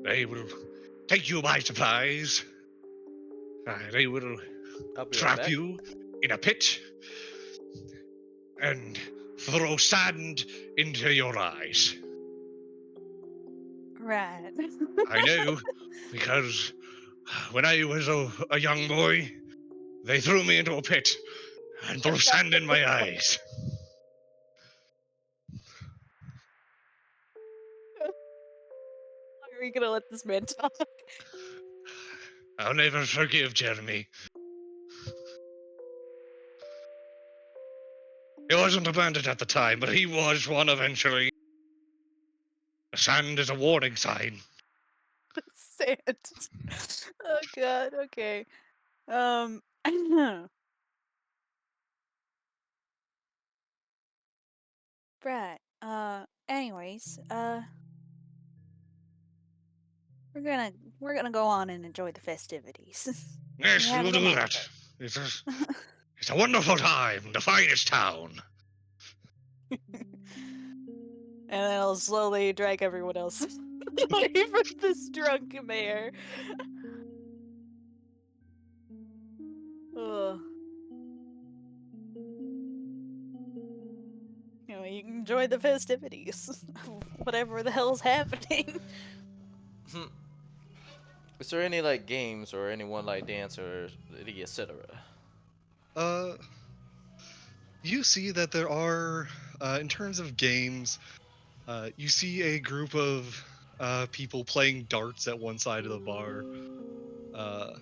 they will take you by surprise. They will I'll be right trap back. you in a pit and throw sand into your eyes. Right. I know, because when I was a young boy, they threw me into a pit and threw sand in my eyes. Are we gonna let this man talk? I'll never forgive Jeremy. He wasn't a bandit at the time, but he was one eventually. The sand is a warning sign. Sand. Oh god. Okay. Um. Right. Anyways. We're gonna go on and enjoy the festivities. Yes, Have a we'll good do night, that. sir. It's It's a wonderful time, the finest town. And then I'll slowly drag everyone else away from this drunk mayor. Ugh. You can enjoy the festivities. Whatever the hell's happening. Is there any like games or any one light dance or etc.? Uh, you see that there are, in terms of games, you see a group of people playing darts at one side of the bar. Uh,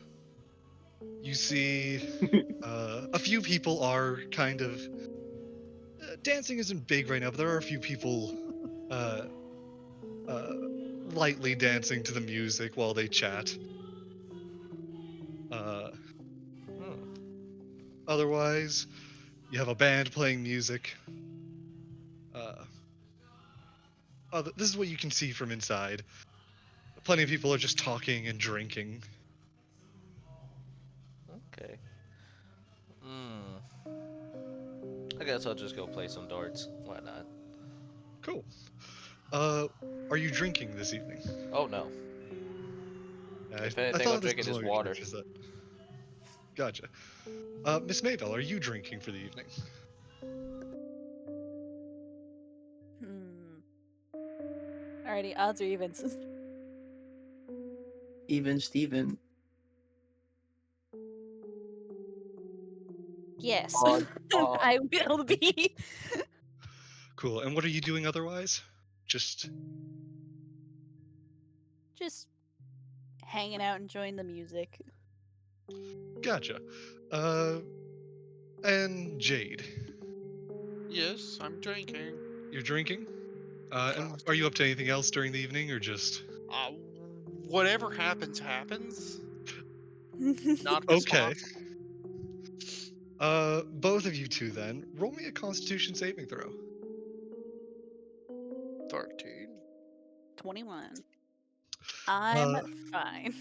you see a few people are kind of dancing isn't big right now, but there are a few people uh, uh, lightly dancing to the music while they chat. Uh, Hmm. otherwise, you have a band playing music. Uh, this is what you can see from inside. Plenty of people are just talking and drinking. Okay. Hmm. I guess I'll just go play some darts. Why not? Cool. Uh, are you drinking this evening? Oh no. If I anything, I'm thought this drinking was one just of your water. choices. That gotcha. Miss Maybell, are you drinking for the evening? Hmm. Alrighty, odds or evens? Even Steven. Yes. Odd. I will be. Cool. And what are you doing otherwise? Just Just hanging out, enjoying the music. gotcha. Uh, and Jade, Yes, I'm drinking. you're drinking. And are Classic. you up to anything else during the evening, or just Uh, whatever happens, happens. Not okay? responsible. Both of you two then roll me a Constitution saving throw. 13. 21. I'm Uh, fine.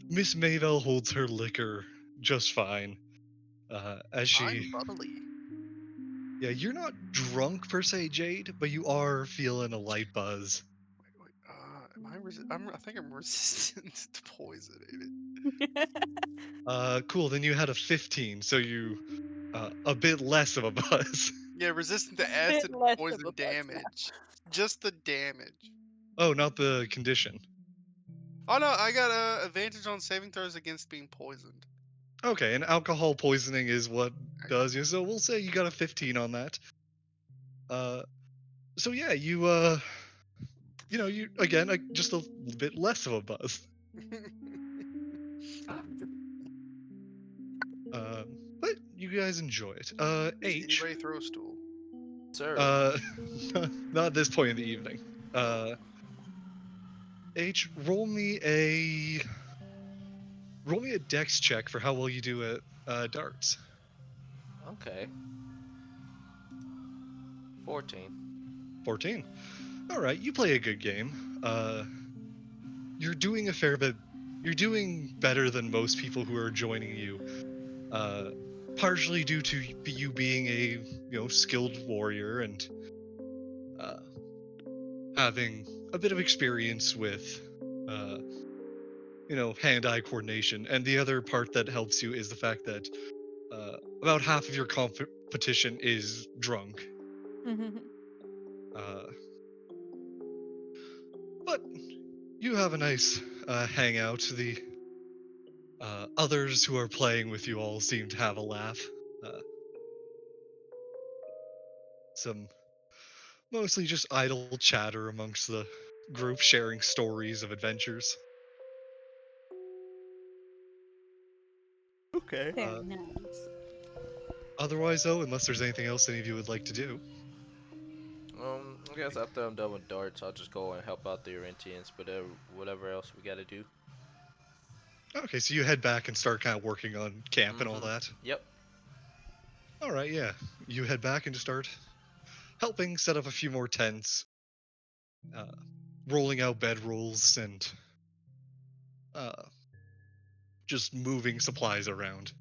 Miss Maybell holds her liquor just fine. As she, I'm bubbly. yeah, you're not drunk per se, Jade, but you are feeling a light buzz. Wait, am I I think I'm resistant to poison. Ain't it? Cool. Then you had a 15, so you a bit less of a buzz. Yeah, resistant to Bit acid and less of a poison buzz. damage. Just the damage. Oh, not the condition. Oh no, I got a advantage on saving throws against being poisoned. Okay, and alcohol poisoning is what does you. So we'll say you got a 15 on that. Uh, so yeah, you again like just a bit less of a buzz. But you guys enjoy it. Did H, anybody throw a stool? Sir. uh, not at this point in the evening. Uh, H, roll me a dex check for how well you do at darts. Okay. 14. 14. All right, you play a good game. You're doing a fair bit. You're doing better than most people who are joining you. Partially due to you being a skilled warrior and uh, having a bit of experience with uh, hand-eye coordination. And the other part that helps you is the fact that about half of your competition is drunk. Uh, but you have a nice hangout. The others who are playing with you all seem to have a laugh. Uh, some mostly just idle chatter amongst the group, sharing stories of adventures. Okay. Uh, Very nice. otherwise, though, unless there's anything else any of you would like to do. I guess after I'm done with darts, I'll just go and help out the Orentians, but whatever else we gotta do. Okay, so you head back and start kind of working on camp and all that. Yep. All right, yeah. You head back and just start helping set up a few more tents, uh, rolling out bedrolls, and uh, just moving supplies around.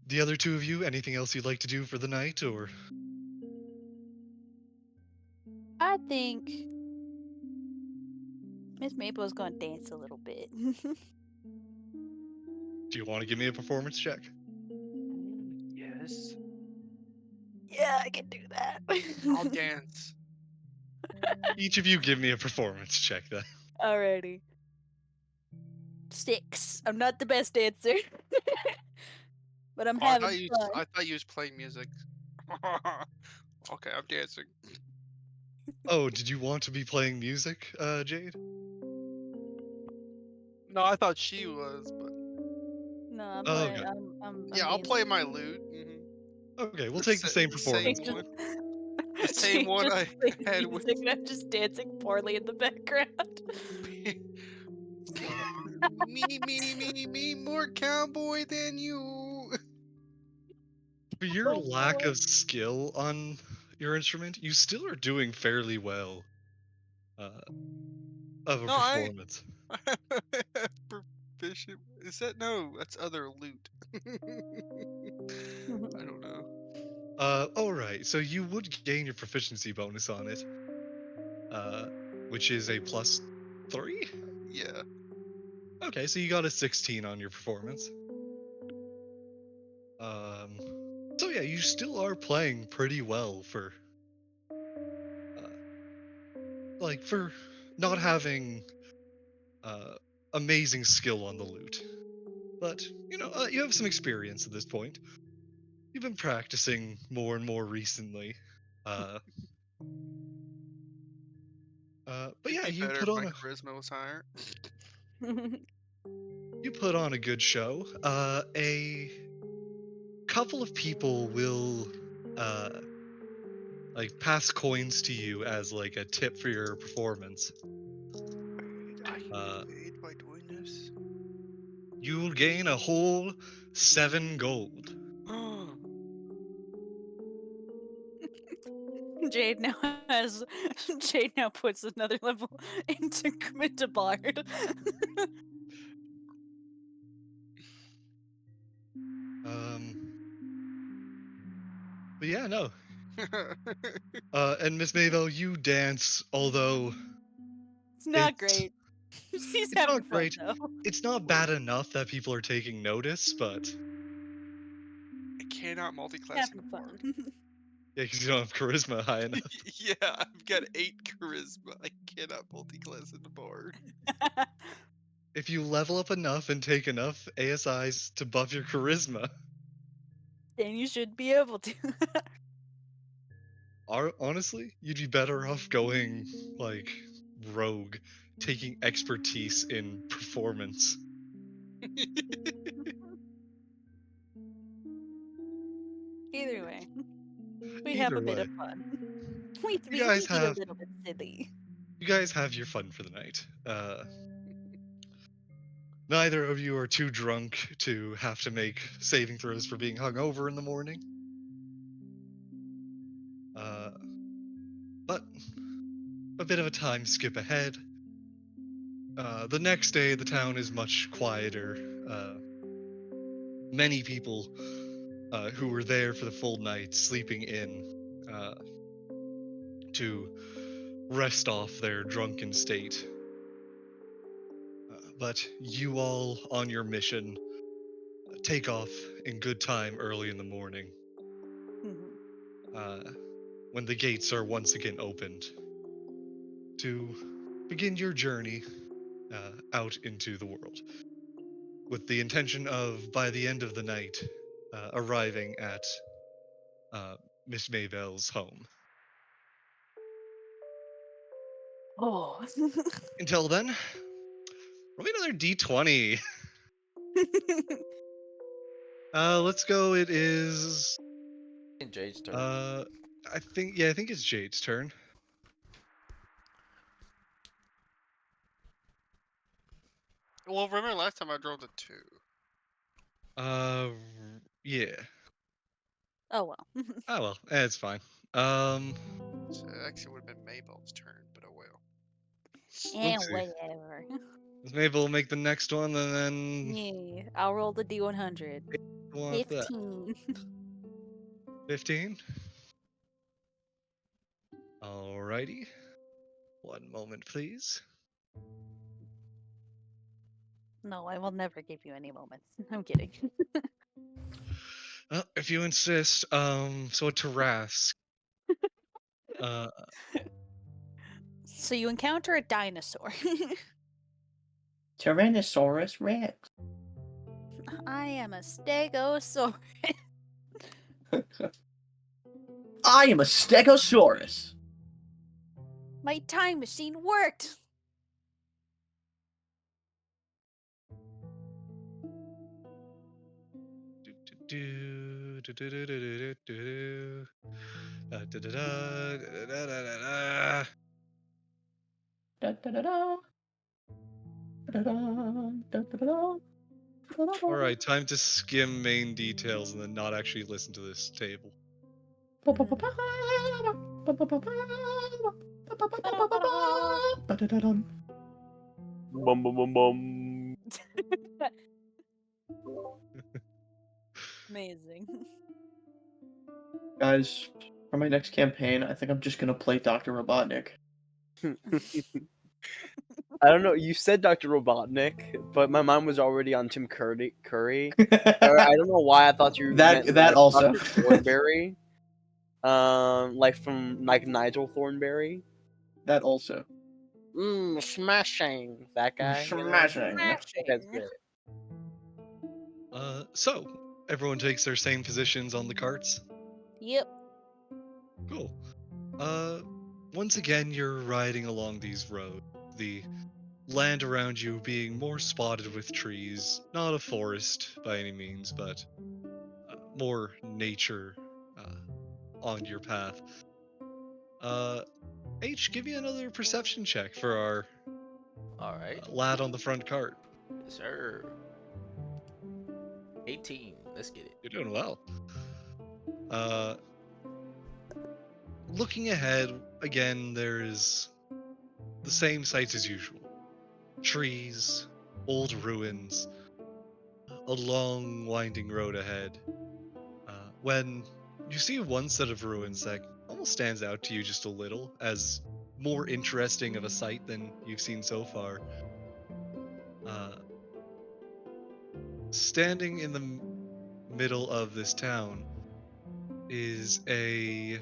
The other two of you, anything else you'd like to do for the night, or I think Miss Maple's gonna dance a little bit. do you want to give me a performance check? Yes. Yeah, I can do that. I'll dance. Each of you give me a performance check then. Alrighty. 6. I'm not the best dancer. But I'm Oh, having fun. I thought you was playing music. Okay, I'm dancing. Oh, did you want to be playing music, Jade? No, I thought she was, but No, I'm Oh, playing. okay. I'm yeah, I'll dancing. play my lute. Okay, we'll The, take the same the Jane same performance. just, one. The same Jane one just I plays had with music and I'm just dancing poorly in the background. Uh, me, more cowboy than you. for your Oh lack boy. of skill on your instrument, you still are doing fairly well uh, of a No, I performance. proficient. Is that no? That's other loot. I don't know. All right. So you would gain your proficiency bonus on it, uh, which is a +3. Yeah. Okay, so you got a 16 on your performance. Um, so yeah, you still are playing pretty well for, uh, for not having uh amazing skill on the lute. But you have some experience at this point. You've been practicing more and more recently. Uh, but It'd yeah, be you better put if on my a charisma was higher. you put on a good show. A couple of people will uh pass coins to you as like a tip for your performance. Wait, I can get Uh, paid by doing this? you'll gain a whole 7 gold. Jade now has Jade now puts another level into Bard. Um, but yeah, no. And Miss Mavel, you dance, although It's not it's great. She's it's having not fun great. though. It's not bad enough that people are taking notice, but I cannot She's multi-class in having a bard. fun. yeah, because you don't have charisma high enough. Yeah, I've got 8 charisma. I cannot multi-class in a bard. If you level up enough and take enough ASIs to buff your charisma, Then you should be able to. honestly, you'd be better off going like rogue, taking expertise in performance. Either way, we have a Either bit of way, fun. We you we guys we get a have little bit silly. you guys have your fun for the night. Neither of you are too drunk to have to make saving throws for being hungover in the morning. Uh, but a bit of a time skip ahead. The next day, the town is much quieter. Many people who were there for the full night sleeping in uh, to rest off their drunken state. But you all on your mission take off in good time early in the morning Mhm. uh, when the gates are once again opened to begin your journey out into the world with the intention of, by the end of the night, arriving at uh, Miss Mayville's home. Oh. Until then, roll me another d20. Let's go. It is. In Jade's turn. Uh, I think it's Jade's turn. Well, remember last time I drove the 2. Uh, yeah. Oh well. Oh well, it's fine. So it actually would have been Mabel's turn, but oh well. And Oopsie. whatever. Maybe we'll make the next one, and then Yeah, I'll roll the D100. Go on with that. 15. 15. Alrighty. One moment, please. No, I will never give you any moments. I'm kidding. Well, if you insist. So to Rask. Uh, So you encounter a dinosaur. Tyrannosaurus Rex. I am a stegosaurus. I am a Stegosaurus. My time machine worked. do, do, do, do, do, do, do, do. Da, da, da, da, da, da, da, da, da. Da, da, da, da. Da, da, da, da, da, da. All right, time to skim main details and then not actually listen to this table. Bum bum bum bum. Amazing. Guys, for my next campaign, I think I'm just gonna play Dr. Robotnik. I don't know. You said Dr. Robotnik, but my mind was already on Tim Curry. Or I don't know why I thought you meant that like also. Dr. Thornberry. Like from like Nigel Thornberry. That also. Smashing that guy. You know? Smashing. Okay, that's great. So everyone takes their same positions on the carts. Yep. Cool. Once again, you're riding along these roads. The land around you being more spotted with trees, not a forest by any means, but more nature on your path. H, give me another perception check for our All right. lad on the front cart. Yes, sir. 18. Let's get it. You're doing well. Looking ahead, again, there's the same sights as usual. Trees, old ruins, a long winding road ahead. When you see one set of ruins that almost stands out to you just a little as more interesting of a sight than you've seen so far. Standing in the middle of this town is in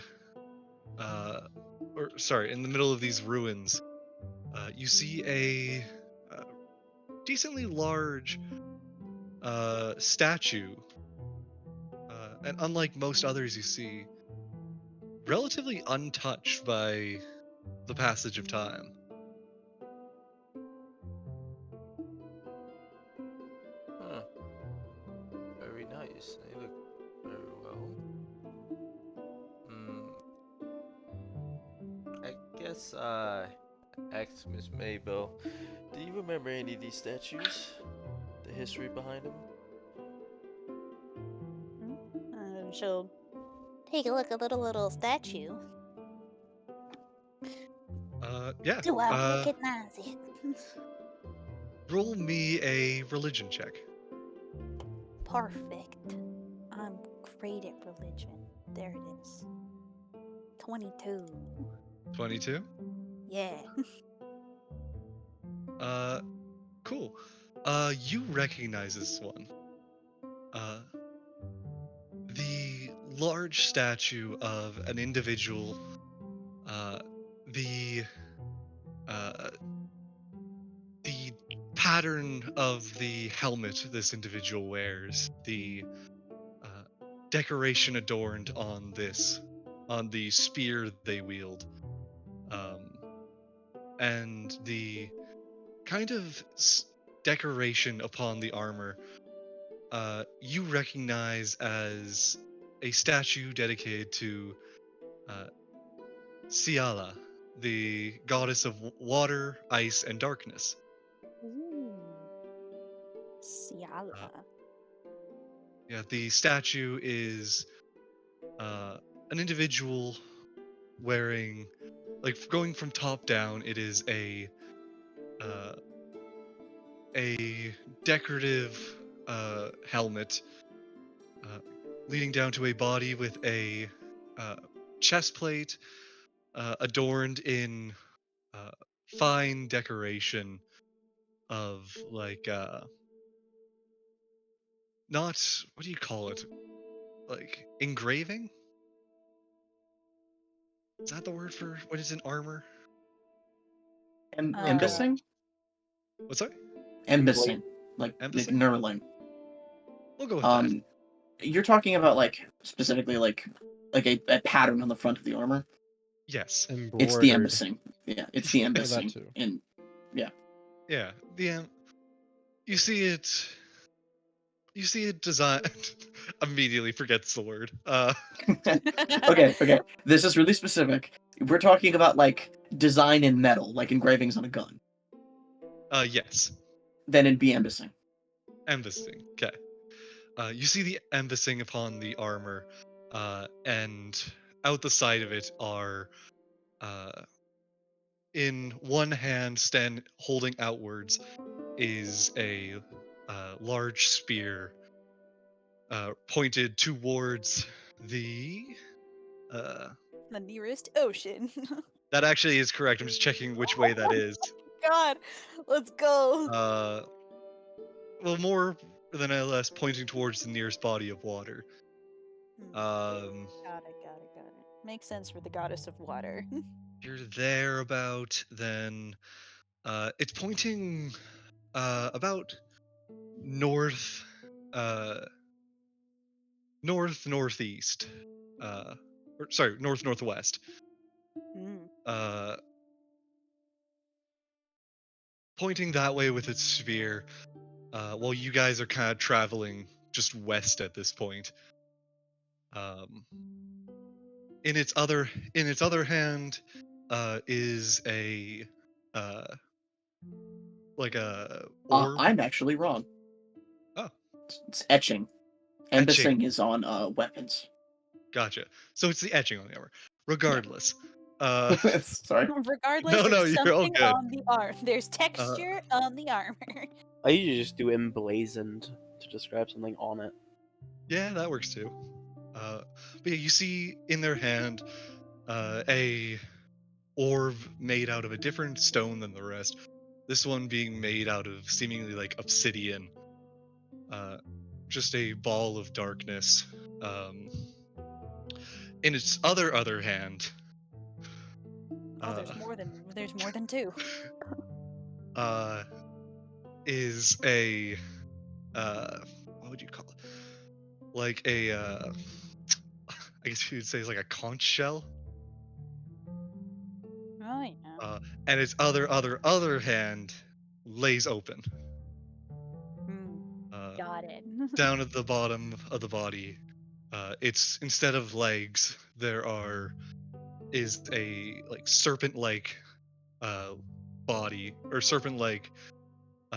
the middle of these ruins, you see a decently large statue, and unlike most others you see, relatively untouched by the passage of time. Huh. Very nice. They look very well. Hmm. I guess ask Miss Maybell. Do you remember any of these statues? The history behind them? She'll take a look at the little statue. Yeah. Do I recognize it? Roll me a religion check. Perfect. I'm great at religion. There it is. 22. 22. Yeah. Cool. You recognize this one. The large statue of an individual, the the pattern of the helmet this individual wears, the decoration adorned on the spear they wield, and the kind of decoration upon the armor, you recognize as a statue dedicated to Ciala, the goddess of water, ice, and darkness. Ooh. Ciala. Yeah, the statue is an individual wearing, like, going from top down, it is a decorative helmet leading down to a body with a chest plate adorned in uh, fine decoration of like not what do you call it? Like engraving? Is that the word for what is in armor? We'll go Embassing? What's that? Embassing. Like Embassing? knurling. We'll go with that. You're talking about like specifically like a pattern on the front of the armor. Yes. It's the Embroidered. embassing. Yeah, it's the That embassing. too. And Yeah. You see it. You see it designed. Immediately forgets the word. okay. This is really specific. We're talking about like design in metal, like engravings on a gun. Yes. Then it'd be embassing. Embassing. Okay. You see the embassing upon the armor, and out the side of it are, in one hand, holding outwards, is a large spear, pointed towards the. The nearest ocean. That actually is correct. I'm just checking which way that is. God, let's go. Well, more than less, pointing towards the nearest body of water. Um, Got it. Makes sense for the goddess of water. you're there about then. It's pointing about north, northeast. Or, sorry, northwest. Mm. Uh, pointing that way with its sphere. While you guys are kind of traveling just west at this point. Um, in its other hand, is a uh, like a orb. I'm actually wrong. Oh, It's etching. etching. Embassing is on weapons. Gotcha. So it's the etching on the armor. Regardless. Sorry. Regardless, No, it's you're all something good. on the arm. There's Uh, texture on the armor. I usually just do emblazoned to describe something on it. yeah, that works too. But yeah, you see in their hand a orb made out of a different stone than the rest. This one being made out of seemingly like obsidian. Just a ball of darkness. Um, in its other hand, Oh, uh, there's more than two. uh, is a what would you call it? Like a I guess you would say it's like a conch shell. Oh yeah. And its other hand lays open. Got it. Down at the bottom of the body, it's instead of legs, is a like serpent-like body or serpent-like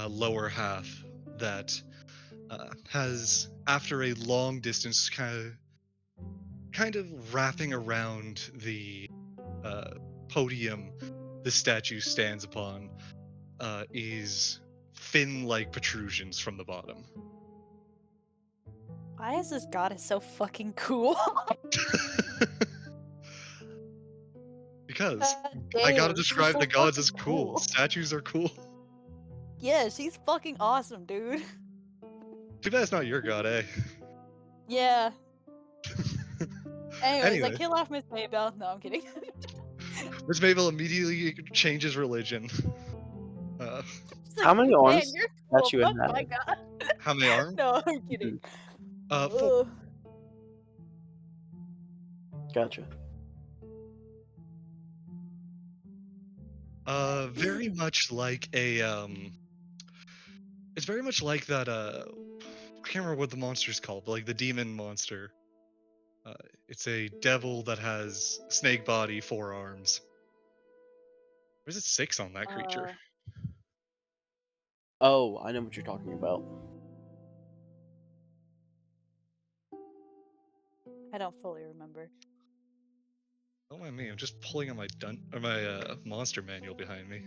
lower half that has, after a long distance, kind of wrapping around the podium the statue stands upon, is fin-like protrusions from the bottom. Why is this goddess so fucking cool? Because I gotta Damn, she's describe so the gods as fucking cool. Statues are cool. Yeah, she's fucking awesome, dude. Too bad it's not your god, eh? Yeah. Anyways, I Anyway, kill off Miss Maybell. No, I'm kidding. Miss Mabel immediately changes religion. She's like, How many man, arms you're that cool. you Fuck have? my god. How many arms? No, I'm kidding. Four. Ugh. Gotcha. Very much like a it's very much like that I can't remember what the monster's called, but like the demon monster. It's a devil that has snake body, 4 arms. Or is it 6 on that creature? Oh, I know what you're talking about. I don't fully remember. Don't mind me. I'm just pulling on my monster manual behind me.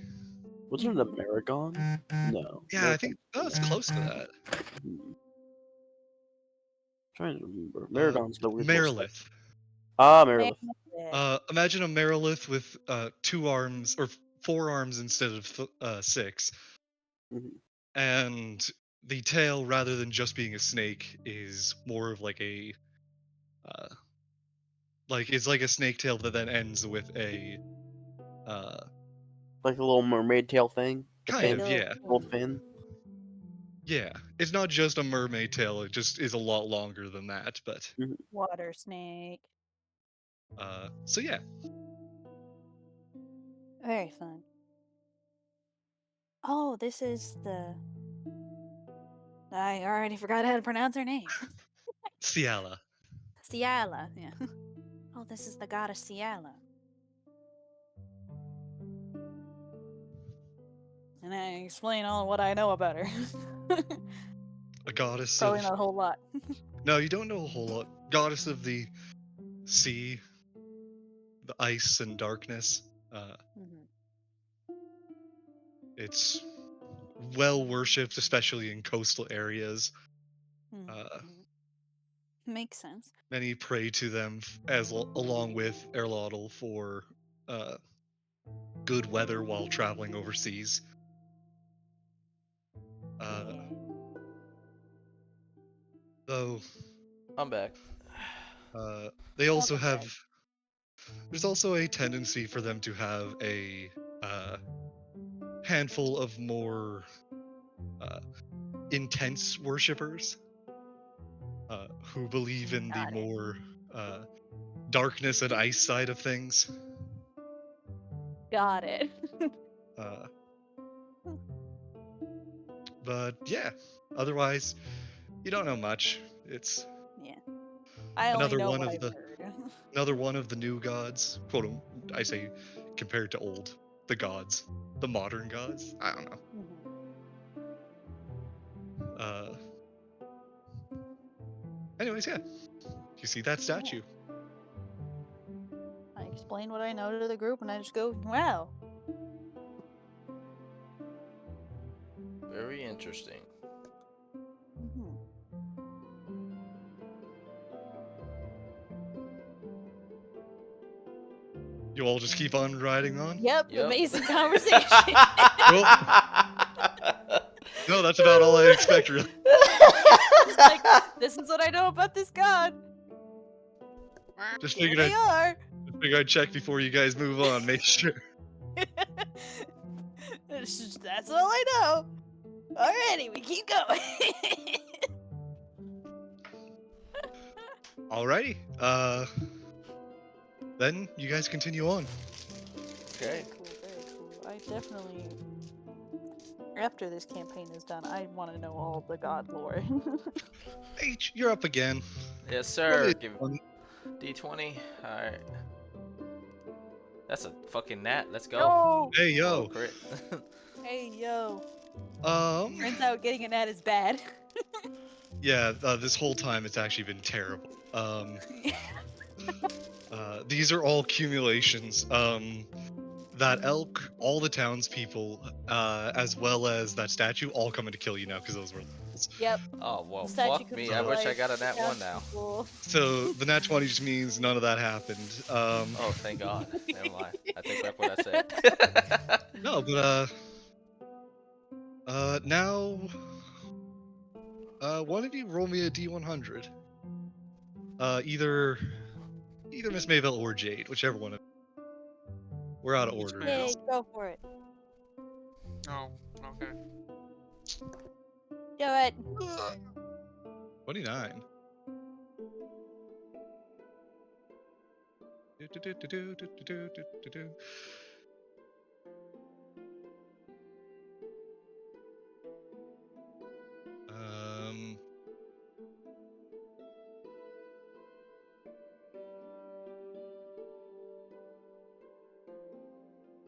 Wasn't it a Maragon? No. Yeah, I think it's close to that. Trying trying to remember. Uh, Maragon's the weird little stuff. Merilith. Ah, Merilith. Imagine a Merilith with 2 arms or 4 arms instead of 6, Mhm. and the tail, rather than just being a snake, is more of like a it's like a snake tail that then ends with a Like a little mermaid tail thing. The kind fin, of, yeah. little fin. Yeah, it's not just a mermaid tail, it just is a lot longer than that, but Water snake. so yeah. Very fun. Oh, this is the. I already forgot how to pronounce her name. Ciala. Ciala. Yeah. Oh, this is the goddess Ciala. And I explain all what I know about her. A goddess Probably of not a whole lot. No, you don't know a whole lot. Goddess of the sea, the ice and darkness. Mhm. It's well worshipped, especially in coastal areas. Mhm. Makes sense. Many pray to them along with Erlotl for uh, good weather while traveling overseas. Yeah. Though I'm back. they also Welcome have, back. there's also a tendency for them to have a handful of more intense worshippers who believe in the Got it. more darkness and ice side of things. Got it. Uh, but yeah, otherwise, you don't know much. It's Yeah. I only another know one what of I've the heard. another one of the new gods. I say compared to the gods, the modern gods. I don't know. Uh, anyways, yeah, you see that statue. I explain what I know to the group, and I just go, "Wow." Very interesting. Mhm. You all just keep on riding on. Yep. Yep. Amazing conversation. Well, no, that's about all I expect, really. Just like, this is what I know about this god. Just Here figured they are. I'd check before you guys move on. Make sure. That's all I know. Alrighty, we keep going. Alrighty. Then you guys continue on. Okay. Very cool. Very cool. I definitely, after this campaign is done, I want to know all the god lore. H, you're up again. Yes, Roll me sir. a Give d20. D20. Alright. That's a fucking gnat. Let's go. No. Hey Oh, yo. crit. Hey yo. Um. Turns out getting an ad is bad. Yeah. This whole time it's actually been terrible. These are all accumulations. That elk, all the townspeople, as well as that statue, all coming to kill you now because those were levels. Yep. Oh, well, The statue fuck comes me. to I wish I life. got a The nat 1 now. townspeople. So the nat 20 just means none of that happened. Oh, thank God. Never mind. I take back what I said. No, but now, one of you roll me a d100. Either Miss Mayville or Jade, whichever one. We're out of Miss order now. Mayville? Yay, go for it. Oh, okay. Do it. 29. Do-do-do-do-do-do-do-do-do. Um.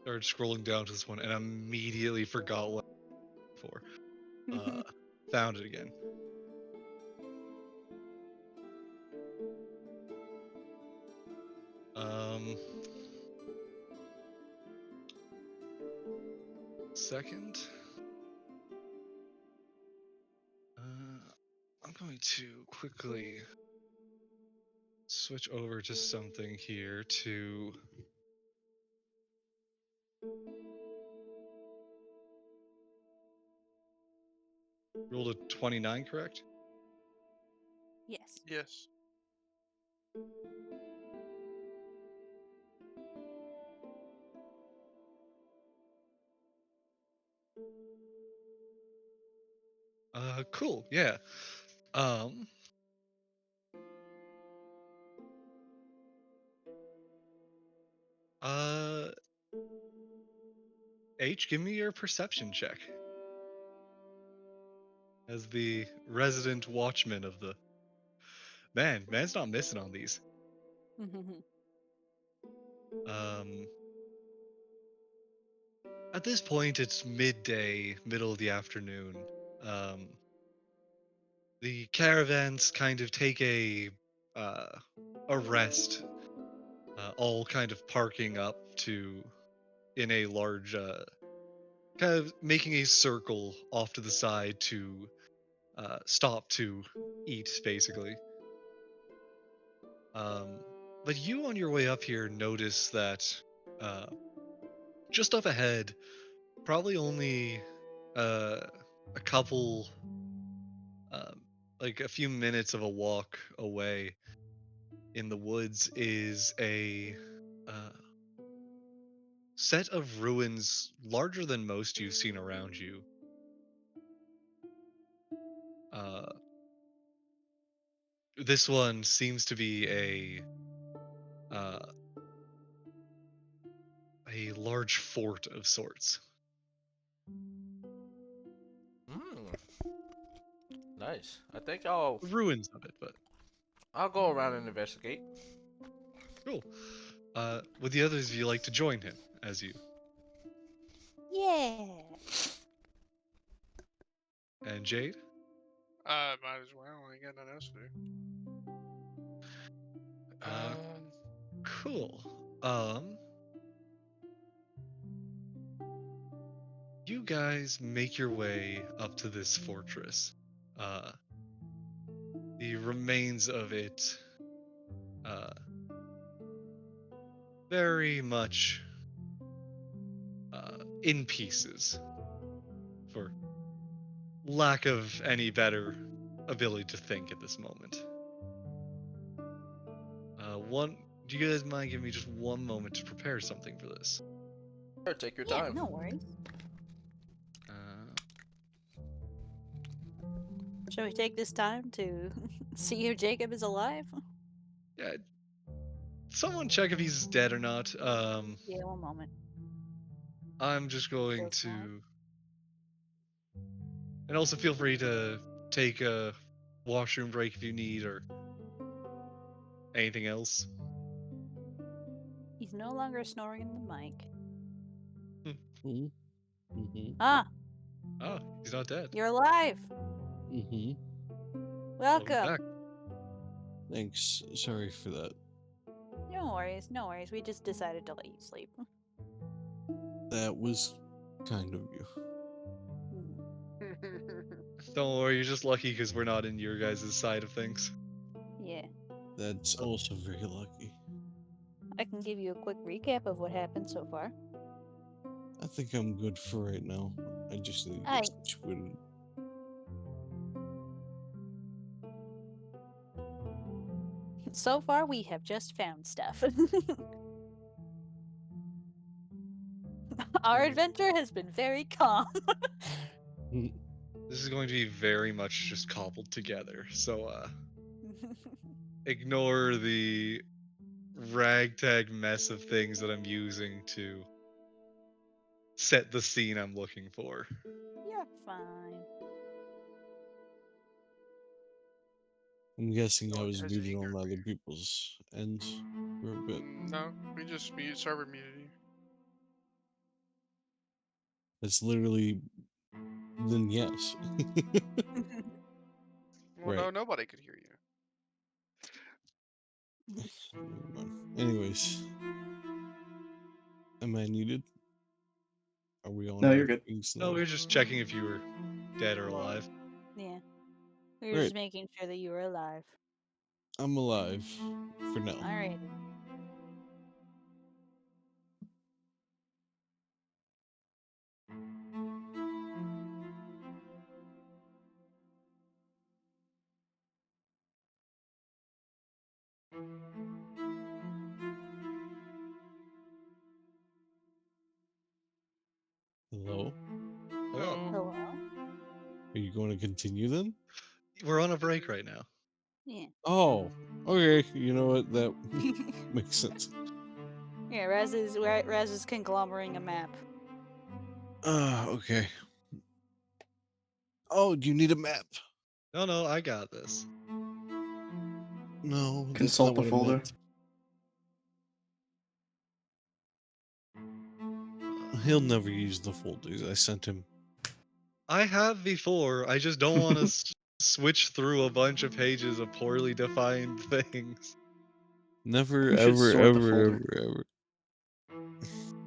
Started scrolling down to this one and immediately forgot what for. Found it again. Second. going to quickly switch over to something here to roll a 29, correct? Yes. Yes. Cool. Yeah. Um, uh, H, give me your perception check as the resident watchman of the man's not missing on these. Um, at this point, it's midday, middle of the afternoon. Um, the caravans kind of take uh, a rest, all kind of parking up to in a large, kind of making a circle off to the side to stop to eat, basically. Um, but you on your way up here notice that uh, just up ahead, probably only uh, a couple, um, like a few minutes of a walk away in the woods, is a uh, set of ruins larger than most you've seen around you. Uh, this one seems to be uh, a large fort of sorts. Mm, nice. I think The ruins of it, but I'll go around and investigate. cool. Would the others of you like to join him as you Yeah. and Jade? Might as well. I ain't got nothing else to do. Uh, cool. You guys make your way up to this fortress. Uh, the remains of it, uh, very much in pieces, for lack of any better ability to think at this moment. One, do you guys mind giving me just one moment to prepare something for this? Sure, take your Yeah, time. no worries. Uh, Shall we take this time to see if Jacob is alive? yeah, someone check if he's dead or not. Yeah, one moment. I'm just going Still snoring? to, and also feel free to take a washroom break if you need or anything else. He's no longer snoring in the mic. Mm-hmm. Mm-hmm. Ah, Oh, he's not dead. you're alive. Mm-hmm. Oh, he's Welcome. back. Thanks. Sorry for that. No worries, no worries. We just decided to let you sleep. That was kind of you. Don't worry, you're just lucky because we're not in your guys' side of things. Yeah. That's also very lucky. I can give you a quick recap of what happened so far. I think I'm good for right now. I just need to Aye. get situated. So far, we have just found stuff. Our adventure has been very calm. This is going to be very much just cobbled together, so ignore the ragtag mess of things that I'm using to set the scene I'm looking for. You're fine. I'm guessing I Dog was has muted anger. on other people's ends for a bit. No, we just mute server immunity. That's literally then yes. Well, no, Right. nobody could hear you. Never mind. Anyways, am I needed? Are we all No, needed you're good. things No, now? we were just checking if you were dead or alive. Yeah. We were Right. just making sure that you were alive. I'm alive for now. Alrighty. Hello? Hello. Hello? Are you going to continue then? We're on a break right now. Yeah. Oh, okay. You know what? That makes sense. Yeah, Raz is conglomerating a map. Okay. Oh, do you need a map? No, I got this. No, that's Consult not the what I folder. meant. He'll never use the folders I sent him. I have before. I just don't want to switch through a bunch of pages of poorly defined things. Never, You should ever, sort the ever, folder. ever,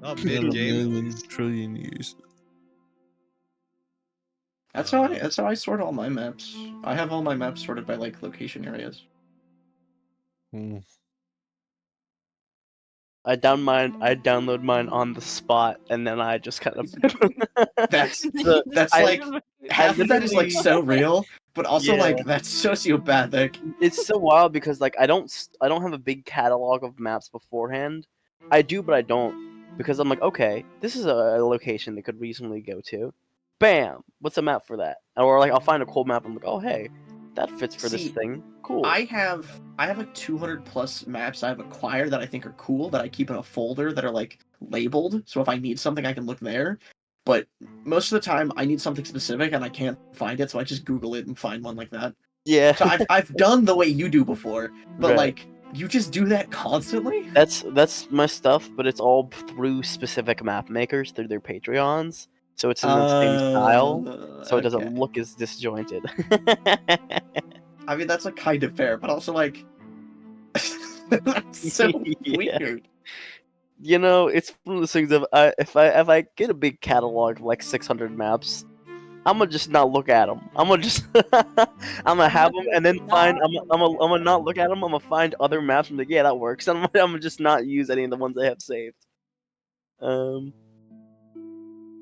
Not ever. In a mid-game at million least. trillion years. That's how I sort all my maps. I have all my maps sorted by like location areas. Hmm. I download mine on the spot, and then I just kind of. That's the, that's I, like I half of that is like literally- so real, but also Yeah. like that's sociopathic. It's so wild because like I don't have a big catalog of maps beforehand. I do, but I don't because I'm like, okay, this is a location they could reasonably go to. Bam! What's a map for that? Or like I'll find a cool map. I'm like, oh hey, that fits for this See, thing. Cool. I have like 200 plus maps I've acquired that I think are cool that I keep in a folder that are like labeled. So if I need something, I can look there. But most of the time, I need something specific and I can't find it, so I just Google it and find one like that. Yeah. So I've done the way you do before, but Right. like you just do that constantly. That's my stuff, but it's all through specific map makers through their Patreons. So it's in the same style, so it doesn't Okay. look as disjointed. I mean, that's like kind of fair, but also like that's so Yeah. weird. You know, it's one of those things of if I get a big catalog of like 600 maps, I'm gonna just not look at them. I'm gonna just I'm gonna have them and then find I'm gonna not look at them. I'm gonna find other maps and be like, yeah, that works. I'm gonna just not use any of the ones I have saved.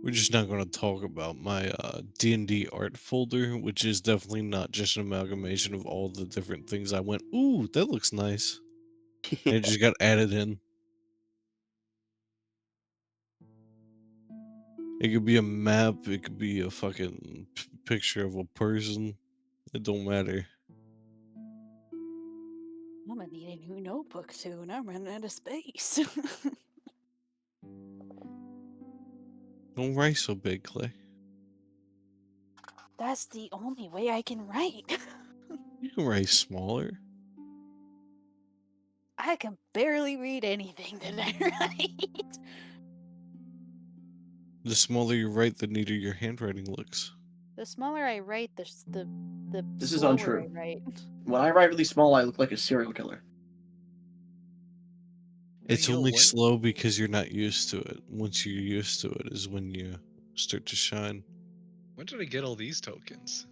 We're just not going to talk about my D&D art folder, which is definitely not just an amalgamation of all the different things I went, ooh, that looks nice. And it just got added in. It could be a map, it could be a fucking picture of a person. It don't matter. I'm gonna need a new notebook soon. I'm running out of space. Don't write so big, Clay. That's the only way I can write. You can write smaller. I can barely read anything that I write. The smaller you write, the neater your handwriting looks. The smaller I write, the This is slower untrue. I write. When I write really small, I look like a serial killer. It's Yo, only when- slow because you're not used to it. Once you're used to it is when you start to shine. When did I get all these tokens?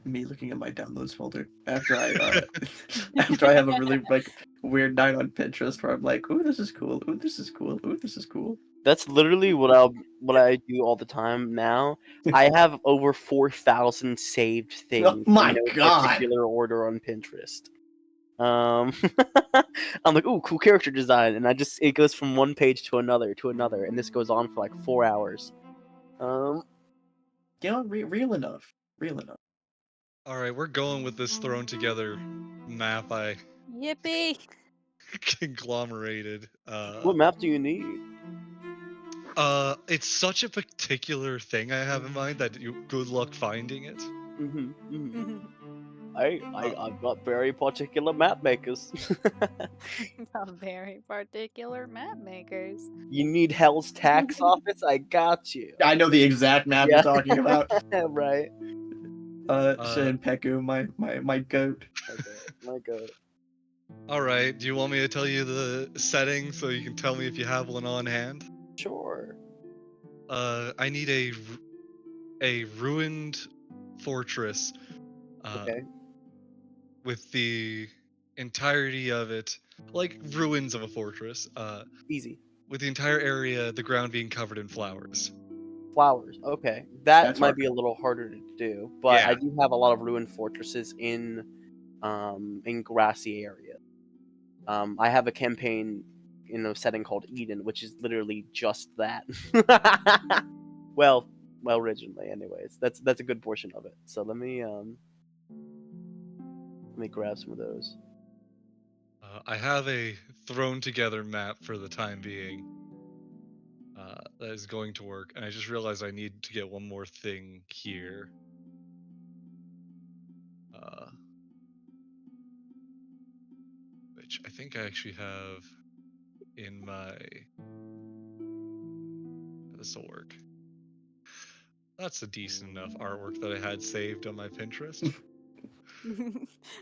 Me looking at my downloads folder after I after I have a really like weird night on Pinterest where I'm like, ooh, this is cool. Ooh, this is cool. Ooh, this is cool. That's literally what I do all the time now. I have over 4,000 saved things Oh my in no God. particular order on Pinterest. I'm like, ooh, cool character design, and it goes from one page to another, and this goes on for like 4 hours. You know, real enough. Real enough. All right, we're going with this thrown together map I Yippee! conglomerated. What map do you need? It's such a particular thing I have in mind that good luck finding it. I've got very particular map makers. Not very particular map makers. You need Hell's Tax Office? I got you. I know the exact map you're talking about. Right. Shinpeku, my goat. My God. All right, do you want me to tell you the settings so you can tell me if you have one on hand? Sure. I need a ruined fortress Okay, with the entirety of it, like ruins of a fortress, easy. with the entire area, the ground being covered in flowers. Flowers. Okay, that That's might hard. be a little harder to do, but Yeah. I do have a lot of ruined fortresses in grassy areas. I have a campaign in a setting called Eden, which is literally just that. well, originally, anyways. That's a good portion of it. So let me grab some of those. I have a thrown together map for the time being that is going to work, and I just realized I need to get one more thing here. Which I think I actually have in my. This will work. That's a decent enough artwork that I had saved on my Pinterest.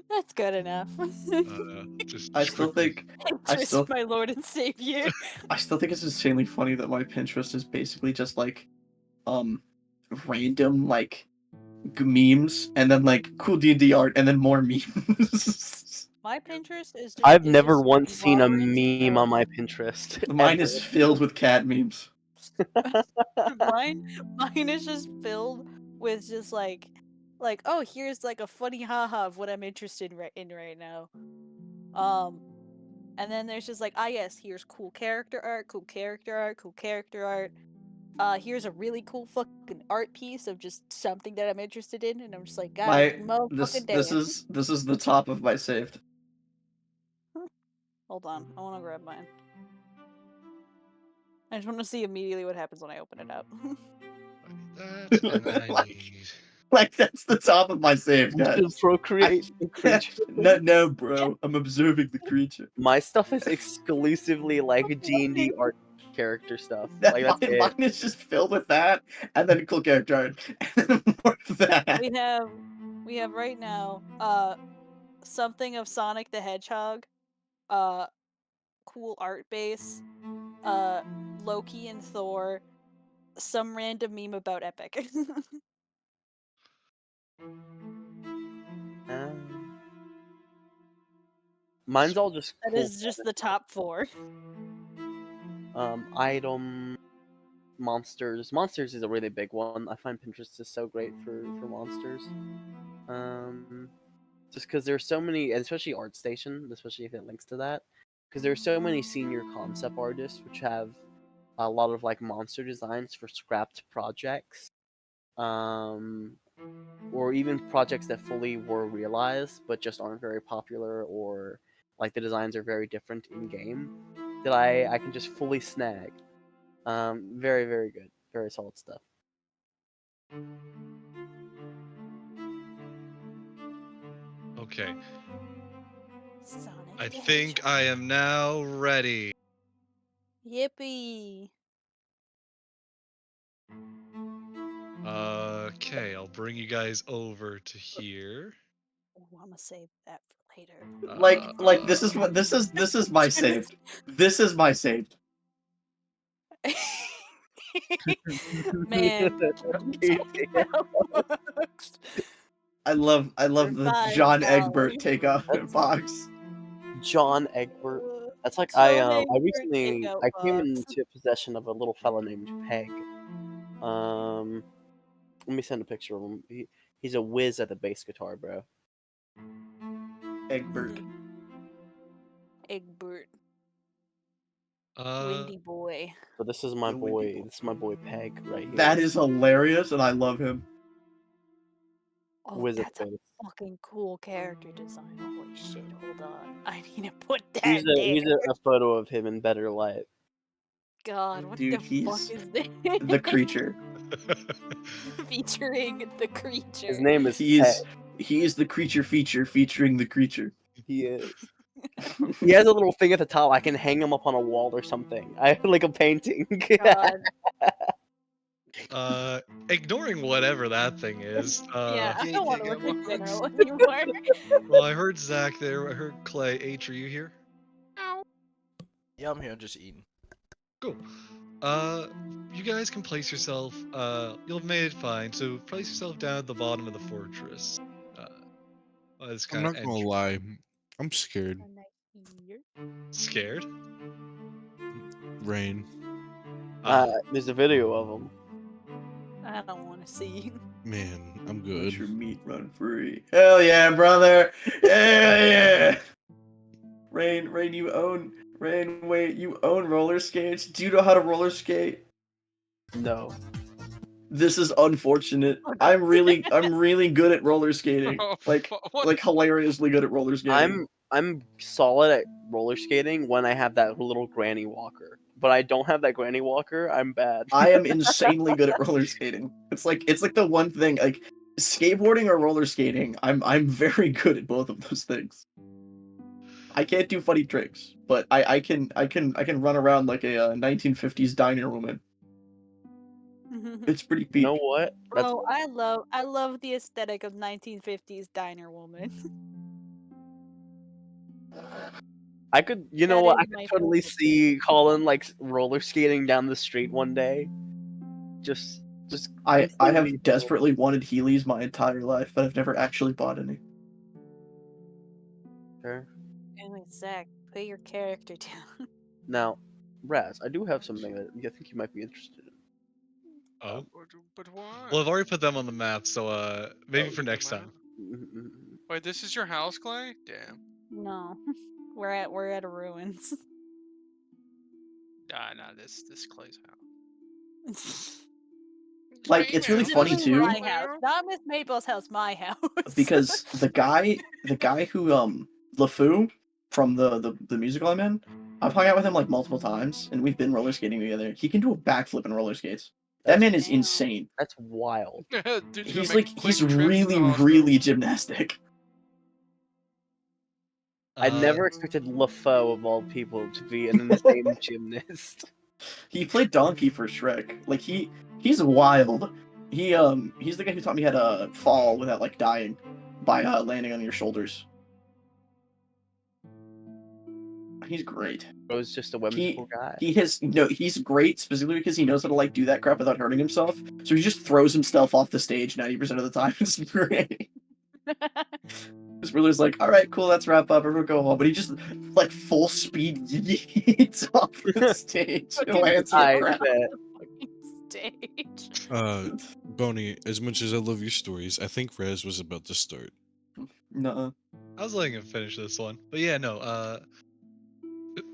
That's good enough. I still quickly. think Just my lord and savior. I still think it's insanely funny that my Pinterest is basically just like random like memes and then like cool D&D art and then more memes. My Pinterest is just I've never once seen a moderate meme on of my Pinterest. Mine Ever. is filled with cat memes. mine is just filled with just like oh, here's like a funny haha of what I'm interested in right now. And then there's just like, yes, here's cool character art, cool character art, cool character art. Here's a really cool fucking art piece of just something that I'm interested in, and I'm just like, God This motherfucking damn. this is the top of my saved. Hold on, I want to grab mine. I just want to see immediately what happens when I open it up. That and I need. Like that's the top of my save, You should guys. procreate the creature. No, bro. I'm observing the creature. My stuff is exclusively like D&D art character stuff. Like that's it. Mine is just filled with that, and then cool character art, and then more of that. We have right now something of Sonic the Hedgehog, cool art base, Loki and Thor, some random meme about Epic. Mine's all just That cool. is just the top 4. Item monsters. Monsters is a really big one. I find Pinterest is so great for monsters. Just because there's so many, especially ArtStation, especially if it links to that, because there's so many senior concept artists which have a lot of like monster designs for scrapped projects, or even projects that fully were realized but just aren't very popular, or like the designs are very different in game, that I can just fully snag. Very, very good, very solid stuff. Okay. Sonic I the think Hedgehog. I am now ready. Yippee! Okay, I'll bring you guys over to here. Oh, I'm gonna save that for later. Like this is what this is my saved. This is my saved. Man, I love for the John Egbert $5. takeoff That's- box. John Egbert. That's like John I Egbert recently takeout I came box. into possession of a little fella named Peg. Let me send a picture of him. He's a whiz at the bass guitar, bro. Egbert. Egbert. Uh, Windy boy. So this is my The windy boy. boy. This is my boy Peg right here. That is hilarious, and I love him. Oh, whiz at that's a the bass. fucking cool character design. Holy shit, hold on. I need to put that Here's there. a photo of him in better light. God, what Dude, the he's fuck is this? the creature. Featuring the creature. His name is He Peg. is the creature feature featuring the creature. He is. He has a little thing at the top. I can hang him up on a wall or something. I like a painting. God. Ignoring whatever that thing is. Yeah, I don't want to Painting look at box. general anymore. Well, I heard Zach there. I heard Clay. H, are you here? Yeah, I'm here. I'm just eating. Cool. you guys can place yourself. You'll have made it fine. So place yourself down at the bottom of the fortress. This I'm kind of not gonna entry. lie. I'm scared. And I hear. Scared? Rain. There's a video of them. I don't want to see. Man, I'm Let good. your meat run free. Hell yeah, brother. Hell yeah. Rain, you own. Rain, wait, you own roller skates? Do you know how to roller skate? No. This is unfortunate. Oh, no. I'm really good at roller skating. Oh, Like what? like hilariously good at roller skating. I'm solid at roller skating when I have that little granny walker. But I don't have that granny walker, I'm bad. I am insanely good at roller skating. It's like the one thing, like skateboarding or roller skating. I'm very good at both of those things. I can't do funny tricks, but I can run around like a 1950s diner woman. It's pretty You know peak. what? That's Bro, I love the aesthetic of 1950s diner woman. I could, you know That what? is I could my totally favorite see Colin like roller skating down the street one day. Just I completely. have desperately wanted Heelys my entire life, but I've never actually bought any. Sure. Anyway, Zach, put your character down. Now, Raz, I do have something that I think you might be interested in. Oh. But why? Well, I've already put them on the map, so maybe Oh, for next time. Mhm. Wait, this is your house, Clay? Damn. No, we're at a ruins. No, this Clay's house. Like, it's really funny, Specifically too. my house, not Miss Maple's house. My house. Because the guy who LeFou from the musical I'm in, I've hung out with him like multiple times, and we've been roller skating together. He can do a backflip in roller skates. That That's man is Damn. insane. that's wild. Dude, you He's make like quick he's trips in the really hospital. gymnastic. I never expected LeFou of all people to be an insane gymnast. He played Donkey for Shrek. Like he's wild. He's the guy who taught me how to fall without like dying by landing on your shoulders. He's great. I was just a whimsical guy. He's great specifically because he knows how to like do that crap without hurting himself. So he just throws himself off the stage 90% of the time. It's great. His ruler's like, all right, cool, let's wrap up. Everyone go home. But he just like full speed yeets off the stage and lands in the I crowd. bet. Stage. Boney, as much as I love your stories, I think Raz was about to start. Nuh-uh. I was letting him finish this one, but yeah, no.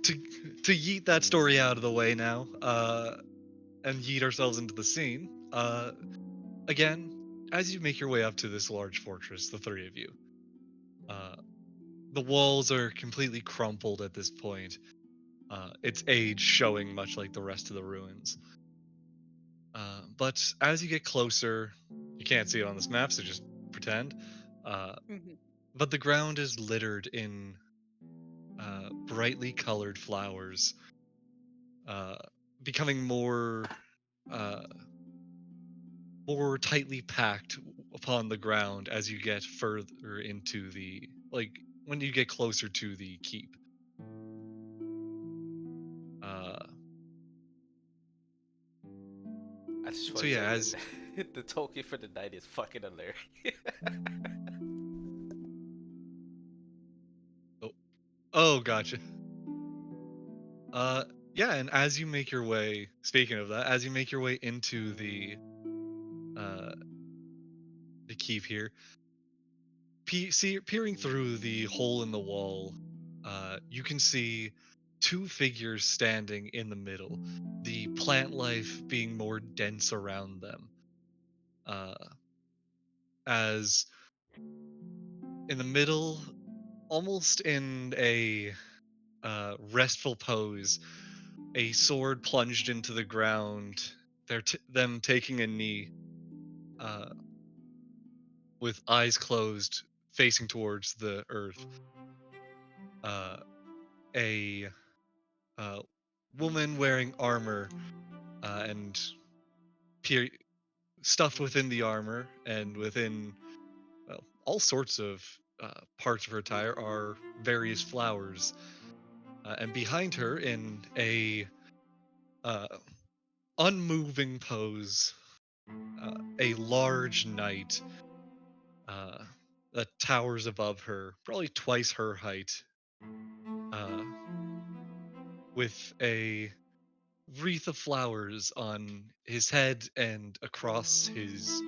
To yeet that story out of the way now, and yeet ourselves into the scene. Again, as you make your way up to this large fortress, the three of you, the walls are completely crumpled at this point. Its age showing much like the rest of the ruins. But as you get closer, you can't see it on this map, so just pretend. But the ground is littered in brightly colored flowers, becoming more tightly packed upon the ground as you get further into the when you get closer to the keep. I just So want to yeah, say as that the token for the night is fucking hilarious. oh gotcha. Yeah, and as you make your way, speaking of that, as you make your way into uh the keep here, peering through the hole in the wall, you can see two figures standing in the middle, the plant life being more dense around them. Uh, as in the middle, almost in a restful pose, a sword plunged into the ground. Them taking a knee, uh, with eyes closed, facing towards the earth. A woman wearing armor, and pe- stuffed within the armor and within, well, all sorts of parts of her attire are various flowers. And behind her, in a uh, unmoving pose, a large knight that towers above her, probably twice her height, uh, with a wreath of flowers on his head and across his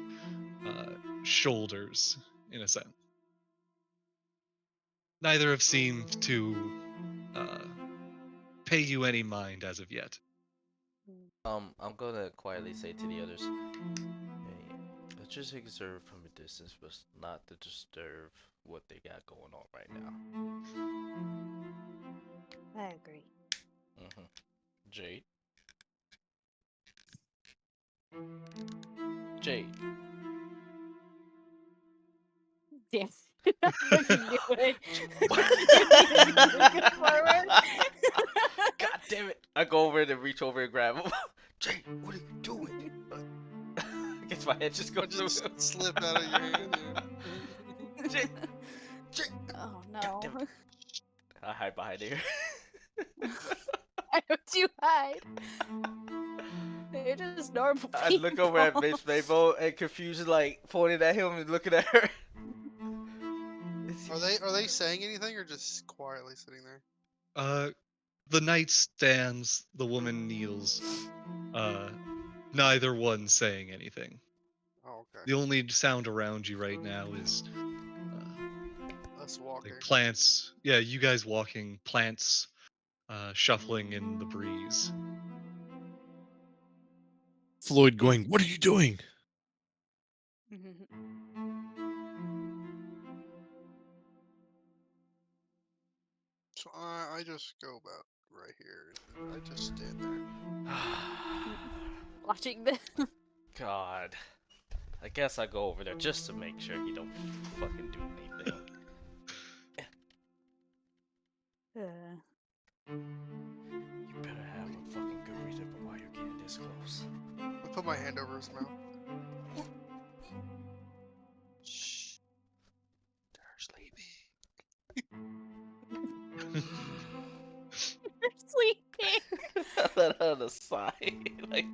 shoulders, in a sense. Neither have seemed to uh, pay you any mind as of yet. I'm gonna quietly say to the others, hey, let's just observe from a distance, but not to disturb what they got going on right now. I agree. Mm-hmm. Jade? Jade. Yes. What are you doing? You need to move forward. God damn it! I go over and reach over and grab him. Jade, what are you doing? I guess my head just I goes through just him. slip out of your hand. Jade, Jade. Oh God no. damn it. I hide behind here. Why would you hide? They're just normal I people. look over at Miss Mabel and confusion, like pointing at him and looking at her. Are they saying anything or just quietly sitting there? The knight stands, the woman kneels, neither one saying anything. Oh, okay. The only sound around you right now is Us walking. like plants. Yeah, you guys walking, plants shuffling in the breeze. Floyd going, "What are you doing?" So I just go about right here. And I just stand there. Watching this. God. I guess I go over there just to make sure he don't fucking do anything. You better have a fucking good reason for why you're getting this close. I put my hand over his mouth. Shh. They're sleeping. You're sleeping. Let out a sigh. Like.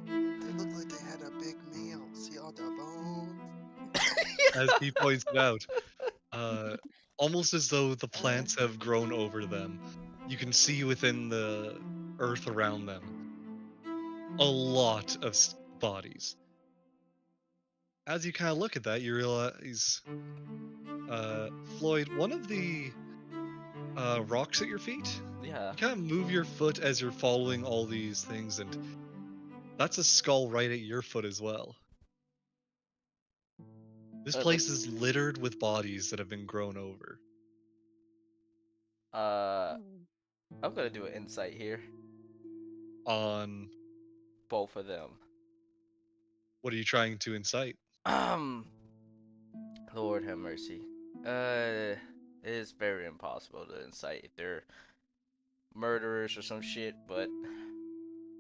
They look like they had a big meal. See all the bones? As he points it out, almost as though the plants have grown over them. You can see within the earth around them a lot of bodies. As you kind of look at that, you realize, Floyd, one of the rocks at your feet, Yeah. you kind of move your foot as you're following all these things, and that's a skull right at your foot as well. This place is littered with bodies that have been grown over. I'm gonna do an insight here. On both of them. What are you trying to incite? Lord have mercy. It is very impossible to incite if they're murderers or some shit, but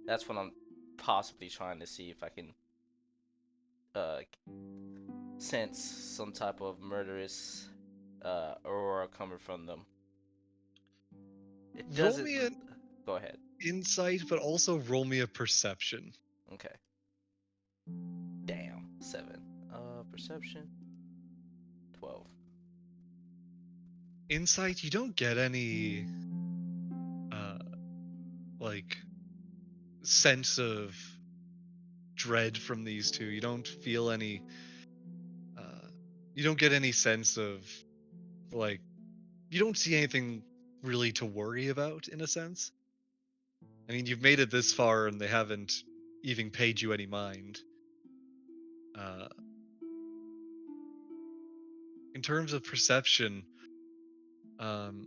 that's what I'm possibly trying to see if I can sense some type of murderous aurora coming from them. It doesn't. Roll me an Go ahead. insight, but also roll me a perception. Okay. Damn. 7. Perception. 12. Insight, you don't get any like sense of dread from these two. You don't feel any you don't get any sense of like you don't see anything really to worry about in a sense. I mean, you've made it this far and they haven't even paid you any mind. In terms of perception, you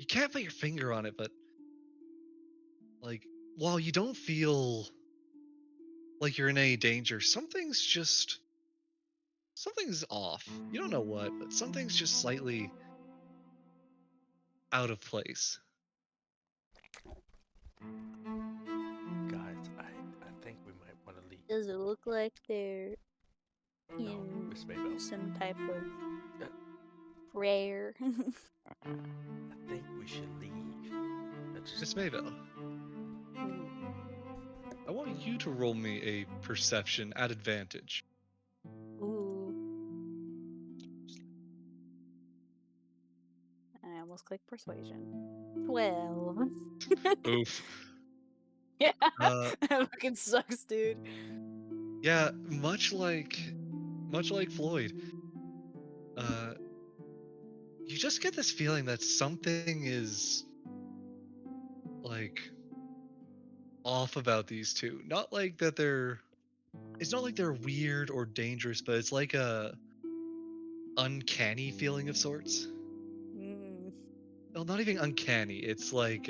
can't put your finger on it, but like while you don't feel like you're in any danger, something's off. You don't know what, but something's just slightly out of place. Guys, I think we might want to leave. Does it look like they're No, in Miss Maybell. some type of prayer? I think we should leave. Miss Maybell, Hmm. I want you to roll me a perception at advantage. Ooh. I almost clicked persuasion. 12. Oof. Yeah. Uh, That fucking sucks, dude. yeah, much like Floyd, uh, you just get this feeling that something is like off about these two. Not like that they're. It's not like they're weird or dangerous, but it's like a uncanny feeling of sorts. Mm. Well, not even uncanny. It's like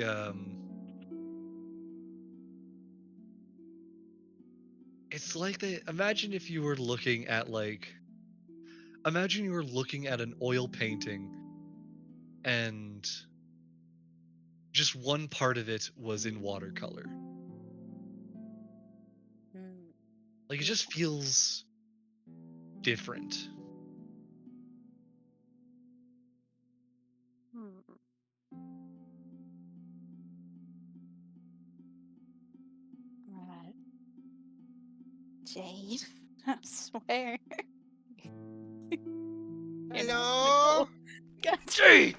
it's like they imagine if you were looking at like imagine you were looking at an oil painting and just one part of it was in watercolor. Mm. Like it Yeah. just feels different. Hmm. Right. Jade. I swear. And I'm gonna Hello? go. God, Gee!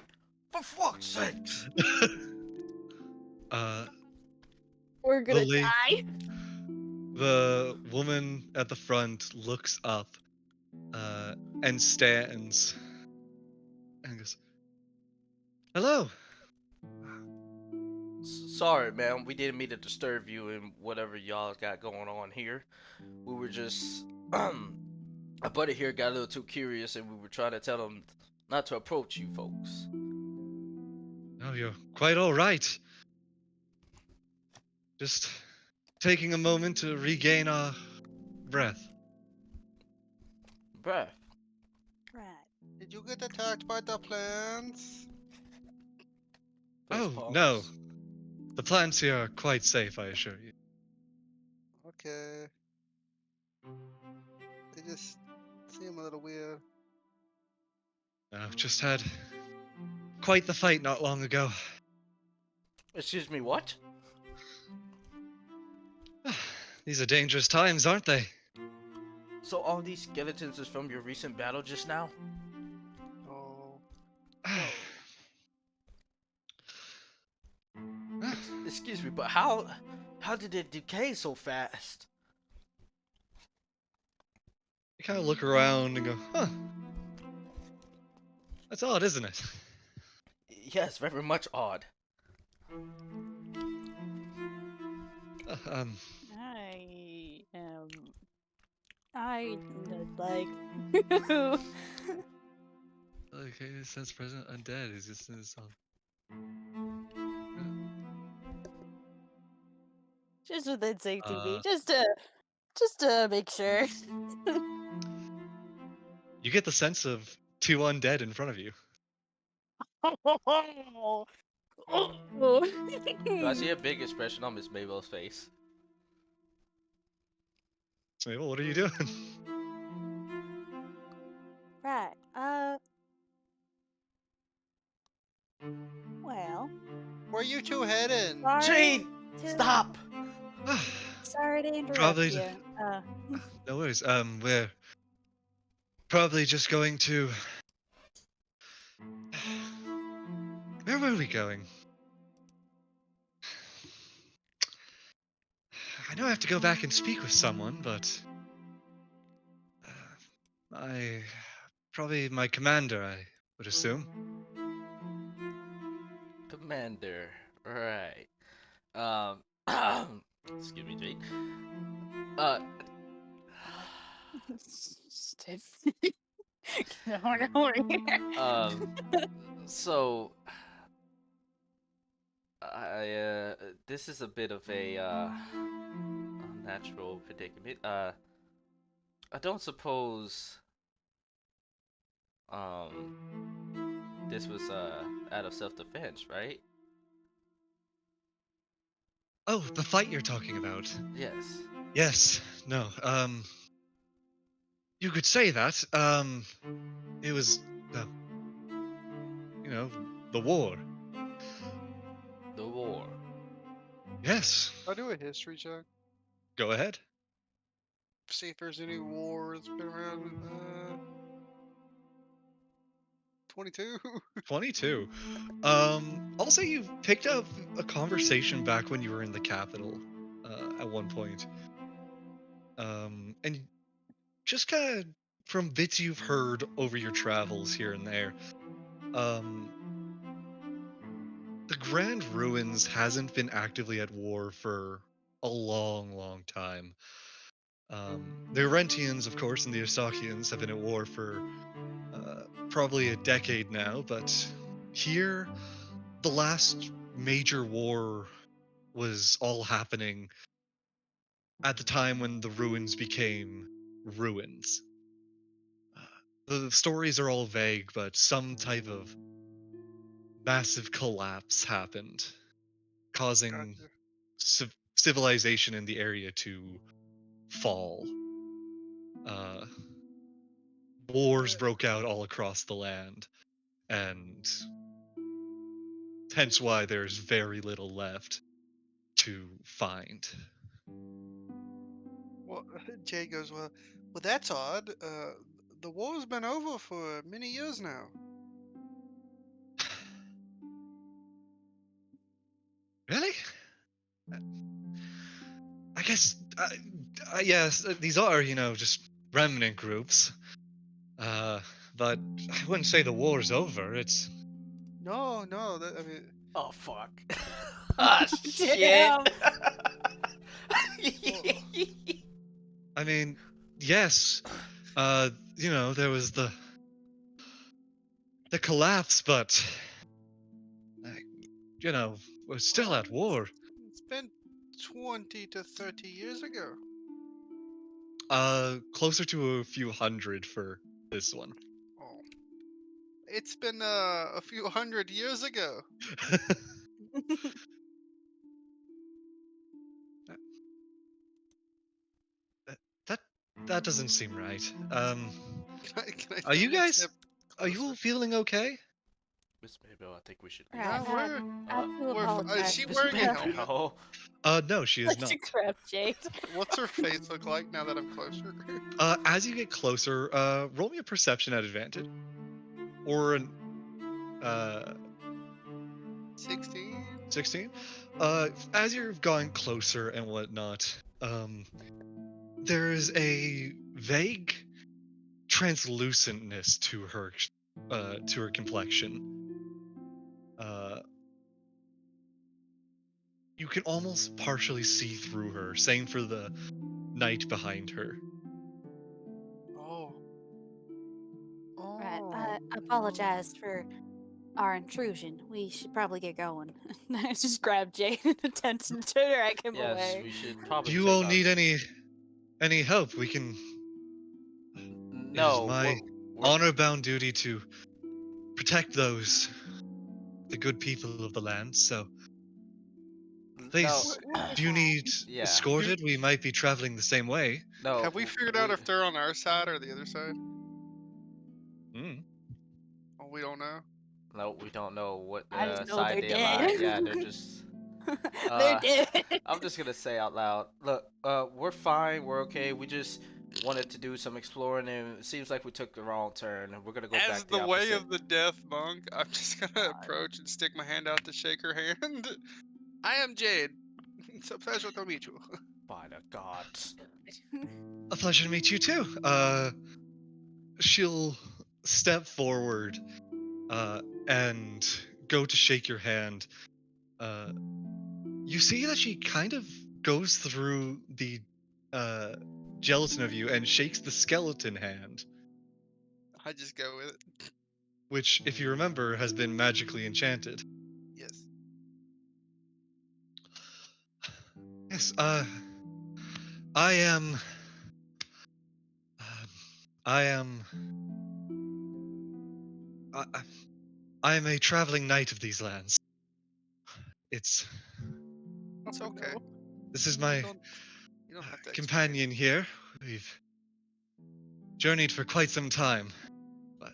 For fuck's sakes! Uh we're the gonna die. the woman at the front looks up uh and stands and goes, "Hello." Sorry, man. We didn't mean to disturb you in whatever y'all got going on here. We were just, my buddy here got a little too curious, and we were trying to tell him not to approach you folks. "Oh, you're quite all right. Just taking a moment to regain our breath." Bruh. Right. Did you get attacked by the plants? Please "Oh, no. pause. The plants here are quite safe, I assure you." Okay. They just seem a little weird. "I've just had quite the fight not long ago." Excuse me, what? "These are dangerous times, aren't they?" So all these skeletons is from your recent battle just now? Oh. Whoa. Excuse me, but how did it decay so fast? You kind of look around and go, "Huh, that's odd, isn't it?" Yes, very much odd. Uh, um, I am. I like. okay, since President Undead is just in this song. Just within safety Uh, beat. Just to make sure. you get the sense of two undead in front of you. Oh. Do I see a big expression on Miss Mabel's face? So, well, what are you doing? Right. Well. Where you two heading? Sorry Jade! to Stop! sorry to interrupt Probably, you. no worries. We're probably just going to. Where were we going? I know I have to go back and speak with someone, but I probably my commander, I would assume. Commander. Right. Excuse me, Jade. Uh, Stiff. Get on over here. um, so, this is a bit of a, unnatural predicament. I don't suppose, um, this was, out of self-defense, right? Oh, the fight you're talking about. Yes. Yes. No. You could say that. It was you know, the war. The war. Yes. I'll do a history check. Go ahead. See if there's any war that's been around. 22. 22. I'll say you've picked up a conversation back when you were in the capital at one point. And just kind of from bits you've heard over your travels here and there, um, the Grand Ruins hasn't been actively at war for a long, long time. The Arentians, of course, and the Isakians have been at war for probably a decade now, but here, the last major war was all happening at the time when the ruins became ruins. The stories are all vague, but some type of massive collapse happened, causing Gotcha. civilization in the area to fall. Uh, Wars broke out all across the land, and hence why there's very little left to find. Well, Jay goes, well, that's odd. The war's been over for many years now. Really? I guess, yes, these are, just remnant groups. But I wouldn't say the war's over. It's. No, I mean, Oh fuck. Ah shit. Damn. well, I mean, yes, there was the collapse, but, uh, we're still well, at war. it's been 20 to 30 years ago. Closer to a few hundred for this one. Oh, it's been a few hundred years ago. that that doesn't seem right. Can I Are take you one guys? step Are you all closer? feeling okay? Miss Maybell, I think we should leave. Right, No, we're I do is apologize she for Miss wearing a stuff. helmet? Maybell. No, she is Such not. a crap, Jade. What's her face look like now that I'm closer? As you get closer, roll me a perception at advantage, or an 16. 16. As you're going closer and whatnot, there's a vague translucentness to her complexion. Uh, you can almost partially see through her. Same for the knight behind her. Oh. Right, Oh. I apologize for our intrusion. We should probably get going. I just grabbed Jade and attempted to drag him Yes, away. we should Do probably you take all our need leave. any help? We can. It is No, my we're honor-bound duty to protect the good people of the land. So no. please, do you need Yeah. You, escorted? We might be traveling the same way. No, have we figured out if they're on our side or the other side? Hmm. Oh, we don't know. no, we don't know what I just know side they're they lie. dead. Yeah, they're just. They're Uh, dead. I'm just gonna say out loud. Look, we're fine. We're okay. We just wanted to do some exploring, and it seems like we took the wrong turn, and we're gonna go As back the the way opposite. of the death monk, I'm just gonna approach and stick my hand out to shake her hand. I am Jade. It's a pleasure to meet you. By the gods. A pleasure to meet you too. She'll step forward, and go to shake your hand. Uh, you see that she kind of goes through the uh gelatin of you and shakes the skeleton hand, I just go with it. which, if you remember, has been magically enchanted. Yes. Yes. I am. Uh, I am. I, I I am a traveling knight of these lands. It's. It's Oh okay. no. This is You my don't you don't have to explain. companion here. We've journeyed for quite some time. But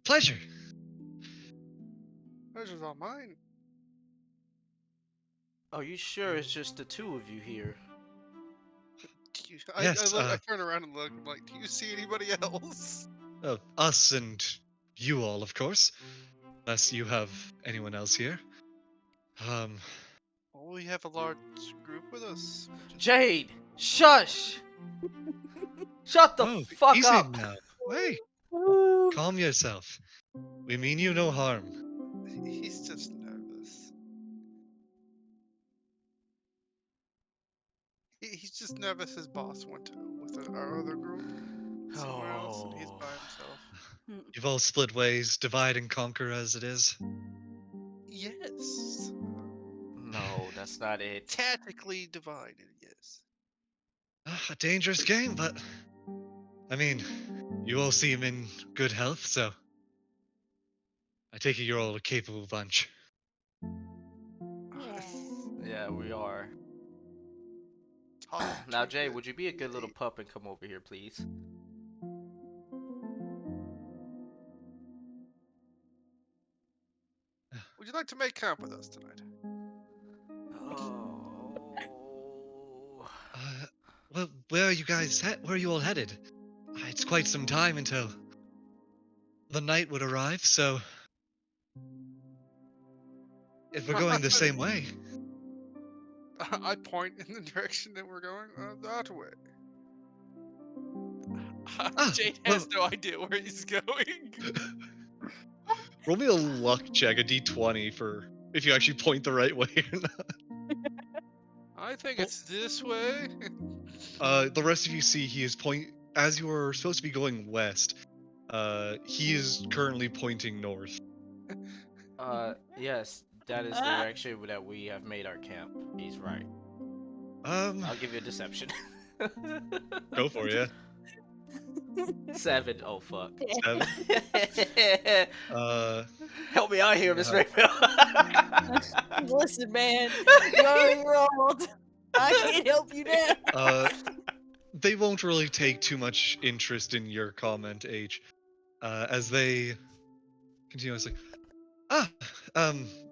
pleasure. Pleasure's all mine. Are you sure it's just the two of you here? Yes, I turn around and look. I'm like, do you see anybody else? us and you all, of course. Unless you have anyone else here. Um, Well, we have a large group with us. Jade, shush! Shut the oh, fuck easy up! now. Hey, Ooh. calm yourself. We mean you no harm. He's just nervous. He's just nervous. His boss went with our other group somewhere else, and he's by Oh. himself. You've all split ways, divide and conquer as it is. Yes. No, that's not it. Tactically divided, yes. A dangerous game, but I mean, you all seem in good health, so I take it you're all a capable bunch. Yeah. Yeah, we are. Talk Now, to Jay, you. would you be a good little pup and come over here, please? Would you like to make camp with us tonight? Oh. Uh, well, where are you guys where are you all headed? It's quite some time until the night would arrive, so if we're going the same way. I point in the direction that we're going. That way. Ah, Jade well, has no idea where he's going. roll me a luck check, a d20 for if you actually point the right way or not. I think Well, it's this way. The rest of you see he is as you were supposed to be going west. He is currently pointing north. Yes, that is the Ah. direction that we have made our camp. He's right. Um, I'll give you a deception. go for it. 7. Oh, fuck. Yeah. 7. Help me out here, Miss Yeah. Mayfield. Listen, man, you already rolled. I can't help you now. They won't really take too much interest in your comment, H, as they continuously.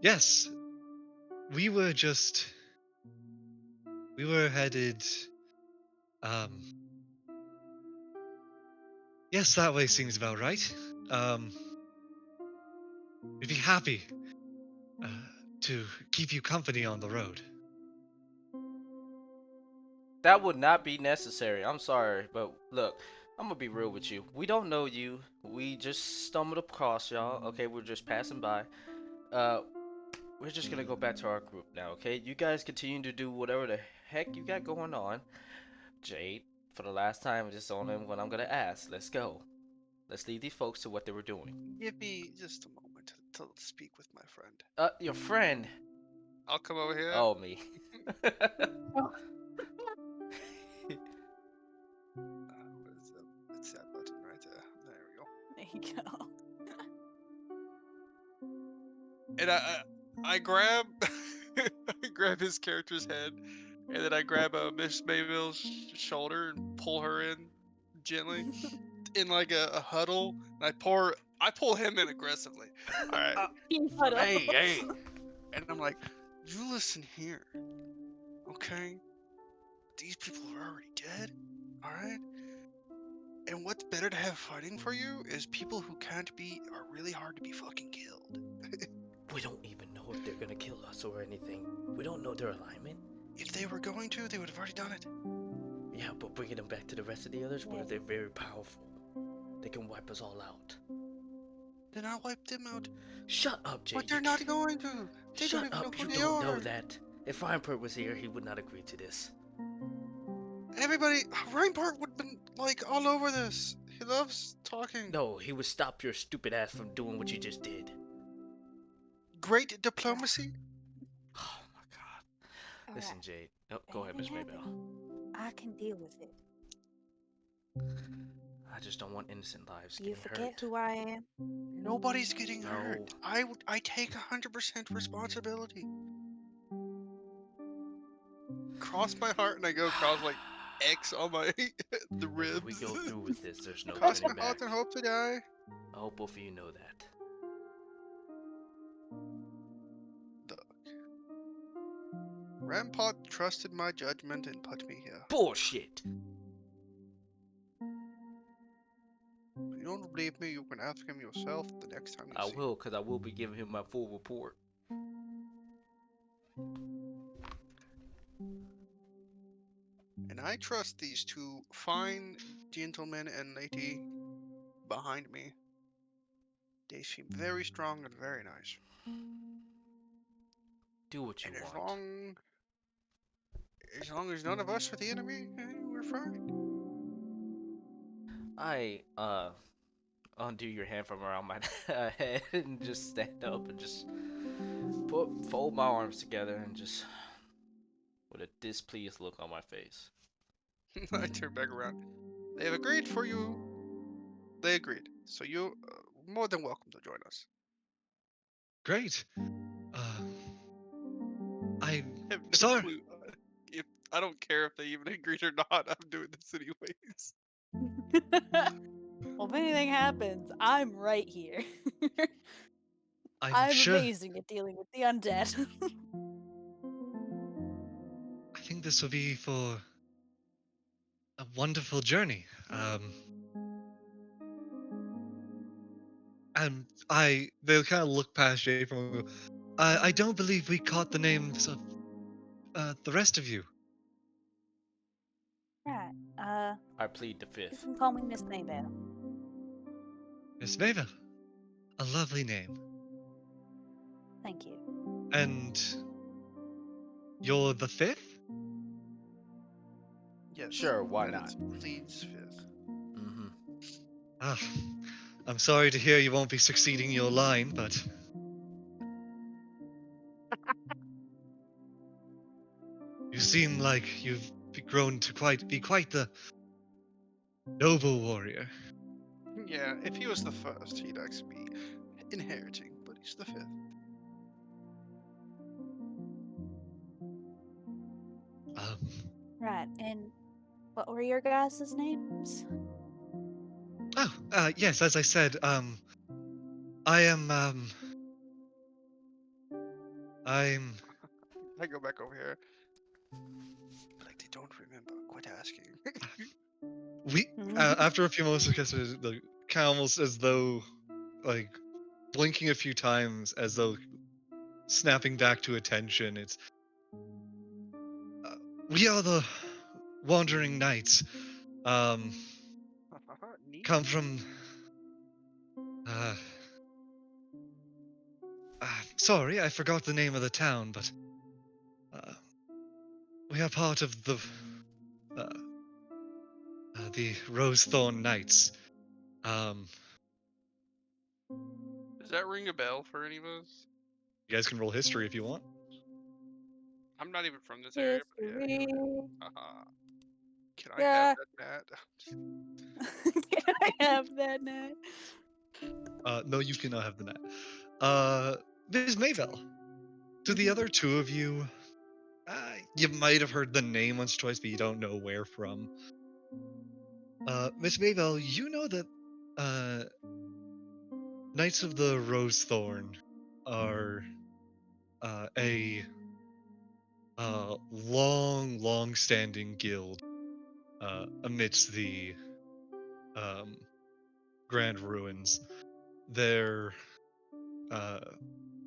Yes, we were headed. Um, yes, that way seems about right. We'd be happy uh, to keep you company on the road. That would not be necessary. I'm sorry, but look, I'm gonna be real with you. We don't know you. We just stumbled across y'all. Okay, we're just passing by. Uh, we're just gonna go back to our group now. Okay, you guys continue to do whatever the heck you got going on. Jade, for the last time, this is only what I'm gonna ask. Let's go. Let's leave these folks to what they were doing. Give me just a moment to speak with my friend. Your friend. I'll come over here. Oh, me. What is that? It's that button right there. There we go. There you go. And I grab I grab his character's head, and then I grab Miss Mayville's shoulder and pull her in gently in like a huddle. And I pull him in aggressively. All right. Hey. And I'm like, you listen here, okay? These people are already dead, all right? And what's better to have fighting for you is people who can't be are really hard to be fucking killed. We don't even know if they're gonna kill us or anything. We don't know their alignment. If they were going to, they would have already done it. Yeah, but bringing them back to the rest of the others, what if they're very powerful? They can wipe us all out. Then I'll wipe them out. Shut up, Jay. But they're not going to. They Shut don't even know up, who you they don't are. know that. If Reinpert was here, he would not agree to this. Everybody, Reinhardt would have been like all over this. He loves talking. No, he would stop your stupid ass from doing what you just did. Great diplomacy. Oh my god. Listen, Jade. Oh, go ahead, Miss Maybell. I can deal with it. I just don't want innocent lives Do you getting forget hurt. who I am? Nobody's getting No. hurt. I take 100% responsibility. Cross my heart and I go across like X on my the ribs. If we go through with this, there's no Cross turning my heart back. and hope to die. I hope both of you know that. Grandpa trusted my judgment and put me here. Bullshit. If you don't believe me, you can ask him yourself the next time you I see him. will, because I will be giving him my full report. And I trust these two fine gentlemen and lady behind me. They seem very strong and very nice. Do what you And want. as long as none of us are the enemy, we're fine. I undo your hand from around my head and just stand up and just fold my arms together and just with a displeased look on my face. I turn back around. They have agreed for you. They agreed. So you're more than welcome to join us. Great. I'm I have no sorry. clue. If I don't care if they even agreed or not, I'm doing this anyways. Well, if anything happens, I'm right here. I'm I'm sure. amazing at dealing with the undead. I think this will be for a wonderful journey. And they'll kind of look past Jay from and go, I don't believe we caught the names of the rest of you. Right. I plead the You fifth. can call me Miss Maybell. Miss Maeve, a lovely name. Thank you. And you're the fifth? Yes. Sure, why that not? is pleads fifth. Mm-hmm. Ah, I'm sorry to hear you won't be succeeding your line, but you seem like you've grown to be quite the noble warrior. Yeah, if he was the first, he'd actually be inheriting, but he's the fifth. Um, Right. And what were your guys' names? yes, as I said, I am, I'm, I go back over here. Like they don't remember. Quit asking. after a few moments, because the kind of almost as though, like, blinking a few times, as though snapping back to attention, it's, we are the Wandering Knights, Neat. come from, uh, sorry, I forgot the name of the town, but, we are part of uh, the Rosethorn Knights. Um, Does that ring a bell for any of us? you guys can roll history if you want. I'm not even from this area, but yeah, History. haha. Can I have Yeah. that, Can I have that now? No, you cannot have the net. Ms. Maybell, to the Mhm. other two of you, you might have heard the name once or twice, but you don't know where from. Miss Maybell, you know that uh, Knights of the Rosethorn are a long-standing guild amidst the um, Grand Ruins. Their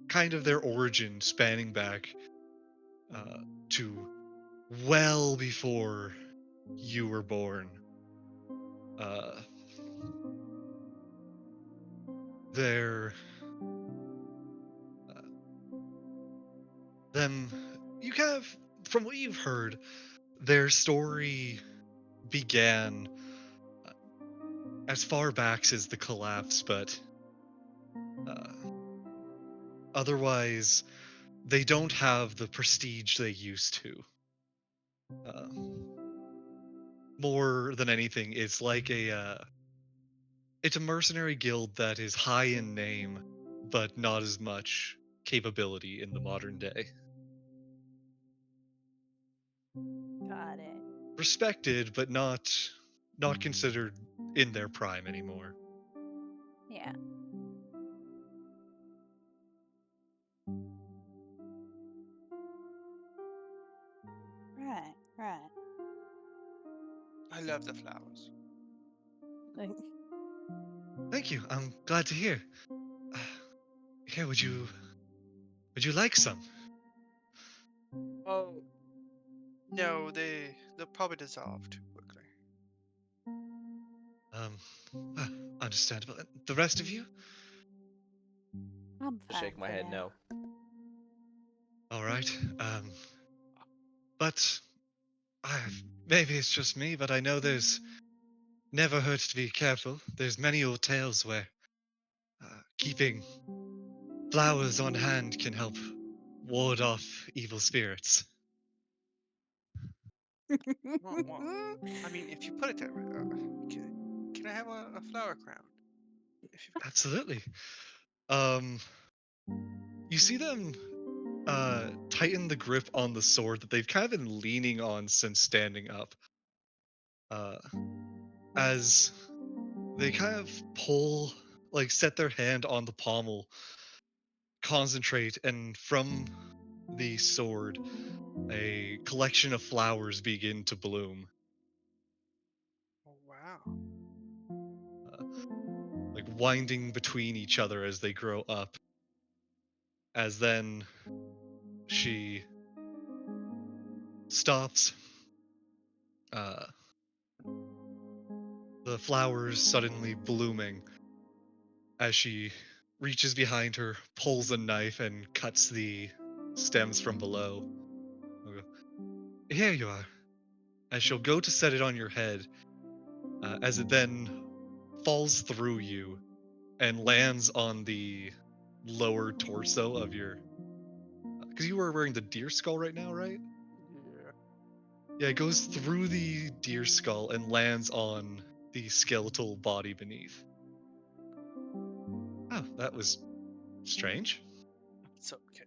kind of their origin spanning back to well before you were born. Uh, they're uh, them. You kind of, from what you've heard, their story began uh, as far back as the collapse, but uh, otherwise, they don't have the prestige they used to. Uh, More than anything, it's a mercenary guild that is high in name, but not as much capability in the modern day. Got it. Respected, but not considered in their prime anymore. Yeah. I love the flowers. Like, Thank you. I'm glad to hear. Uh, Here, would you like some? Oh no, they'll probably dissolve too quickly. Um, well, understandable. And the rest of you? I'm Just fine shake my for head now. no. All right. But I maybe it's just me, but I know there's never hurts to be careful. There's many old tales where keeping flowers on hand can help ward off evil spirits. Well, I mean, if you put it that way, can I have a flower crown? If you, Absolutely. Um, you see them tighten the grip on the sword that they've kind of been leaning on since standing up. Uh, as they kind of pull, like, set their hand on the pommel, concentrate, and from the sword, a collection of flowers begin to bloom, oh wow. uh, like winding between each other as they grow up. As then she stops, uh, the flowers suddenly blooming as she reaches behind her, pulls a knife, and cuts the stems from below. Here you are. As she'll go to set it on your head, as it then falls through you and lands on the lower torso of your. Because you were wearing the deer skull right now, right? Yeah. Yeah, it goes through the deer skull and lands on the skeletal body beneath. Oh, that was strange. It's okay.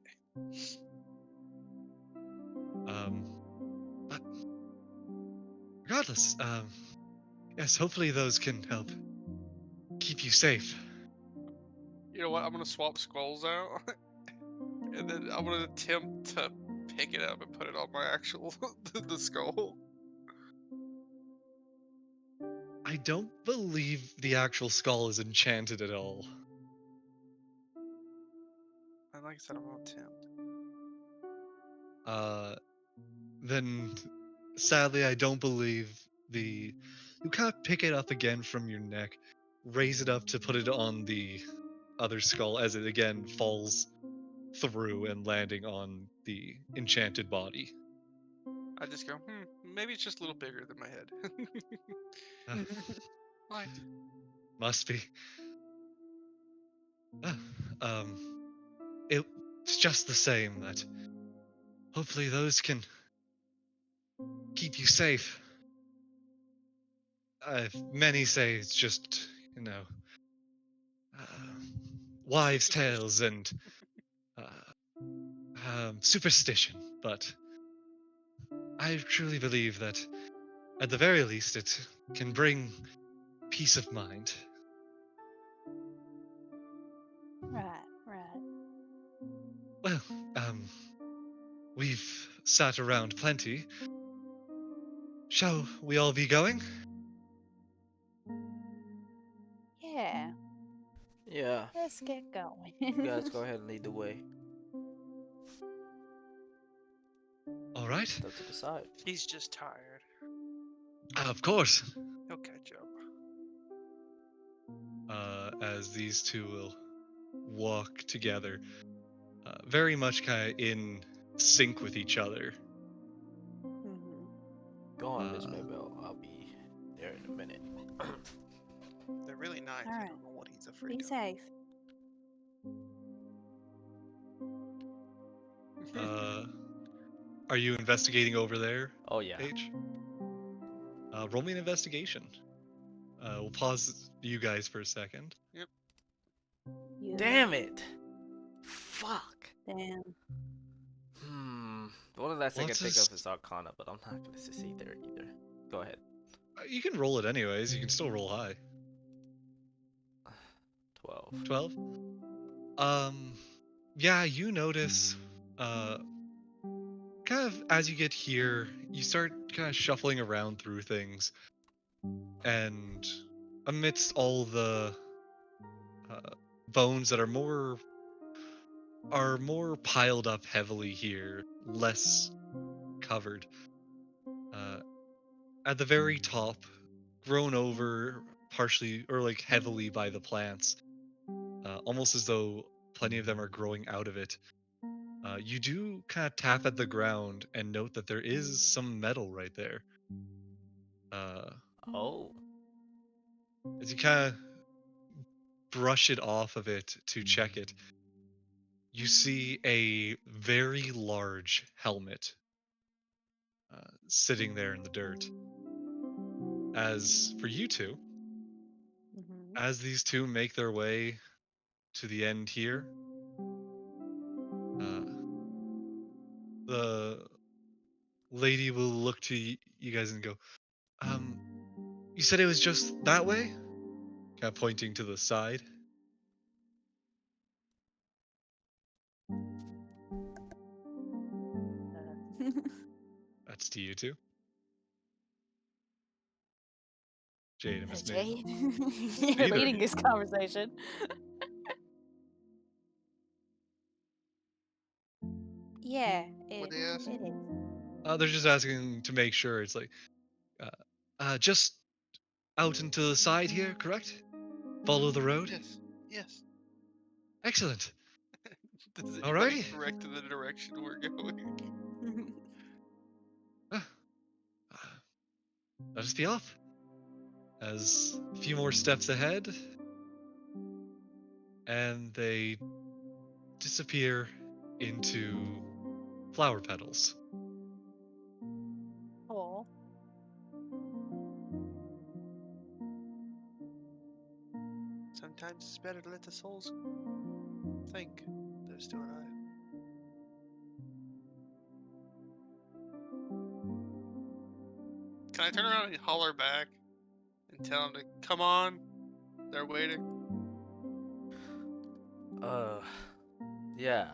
Um, but regardless, yes, hopefully those can help keep you safe. You know what? I'm gonna swap skulls out, and then I'm gonna attempt to pick it up and put it on my actual the skull. I don't believe the actual skull is enchanted at all. And like I said, I'm gonna attempt. Uh, then sadly, I don't believe the. You kind of pick it up again from your neck, raise it up to put it on the other skull as it again falls through and landing on the enchanted body. I just go, maybe it's just a little bigger than my head. Uh, What? must be. Uh, um, it's just the same that hopefully those can keep you safe. Many say it's just, you know, uh, wives' Superstition. tales and uh, superstition, but I truly believe that at the very least it can bring peace of mind. right, right. Well, um, we've sat around plenty. Shall we all be going? Yeah, Yeah, let's get going. you guys go ahead and lead the way. All right. Step to the side. He's just tired. Of course. He'll catch up. As these two will walk together, very much kind of in sync with each other. Mhm. Go on, Miss Uh, Maybell. I'll be there in a minute. They're really nice. All I right. don't know what he's afraid Be of. safe. uh, are you investigating over there, Oh yeah. Paige? Roll me an investigation. We'll pause you guys for a second. Yep. You. Damn it. Fuck. Damn. The one that I can What's think his? of is Arcana, but I'm not gonna succeed there either. Go ahead. You can roll it anyways. You can still roll high. 12. 12. Yeah, you notice. Uh, kind of as you get here, you start kind of shuffling around through things. And amidst all the uh, bones that are more piled up heavily here, less covered. Uh, at the very top, grown over partially or like heavily by the plants, almost as though plenty of them are growing out of it. You do kind of tap at the ground and note that there is some metal right there. Uh, Oh. as you kind of brush it off of it to check it, you see a very large helmet sitting there in the dirt. As for you two, Mhm. as these two make their way to the end here, uh, the lady will look to you guys and go, um, you said it was just that way? Kind of pointing to the side. Uh, That's to you two. Jade and Miss Maeve. Jade, you're Either of leading you. this conversation. Yeah, What it they ask? it is. They're just asking to make sure it's like, uh, just out and to the side here, correct? Follow the road? Yes. Yes. Excellent. Does anybody Alrighty. correct in the direction we're going? Uh, let us be off. As a few more steps ahead, and they disappear into flower petals. Oh, Sometimes it's better to let the souls think they're still alive. Can I turn around and holler back and tell them to come on? They're waiting. Uh, yeah.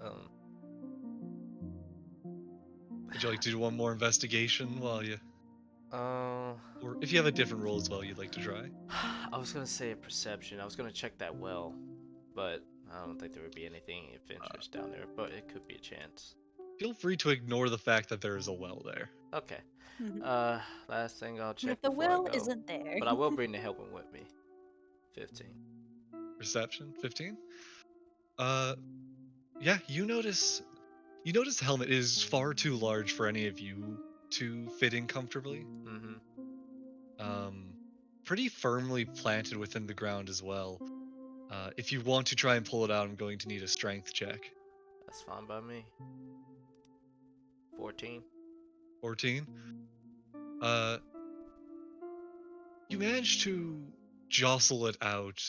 Um, Would you like to do one more investigation while you, uh, or if you have a different role as well you'd like to try? I was gonna say perception. I was gonna check that well, but I don't think there would be anything of interest down there. But it could be a chance. Feel free to ignore the fact that there is a well there. Okay. mhm. Last thing I'll check But the before I will go. isn't there. But I will bring the helping with me. 15. Perception, 15. Uh, yeah, you notice the helmet is far too large for any of you to fit in comfortably. Mm-hmm. Um, pretty firmly planted within the ground as well. If you want to try and pull it out, I'm going to need a strength check. That's fine by me. 14. 14. Uh, you manage to jostle it out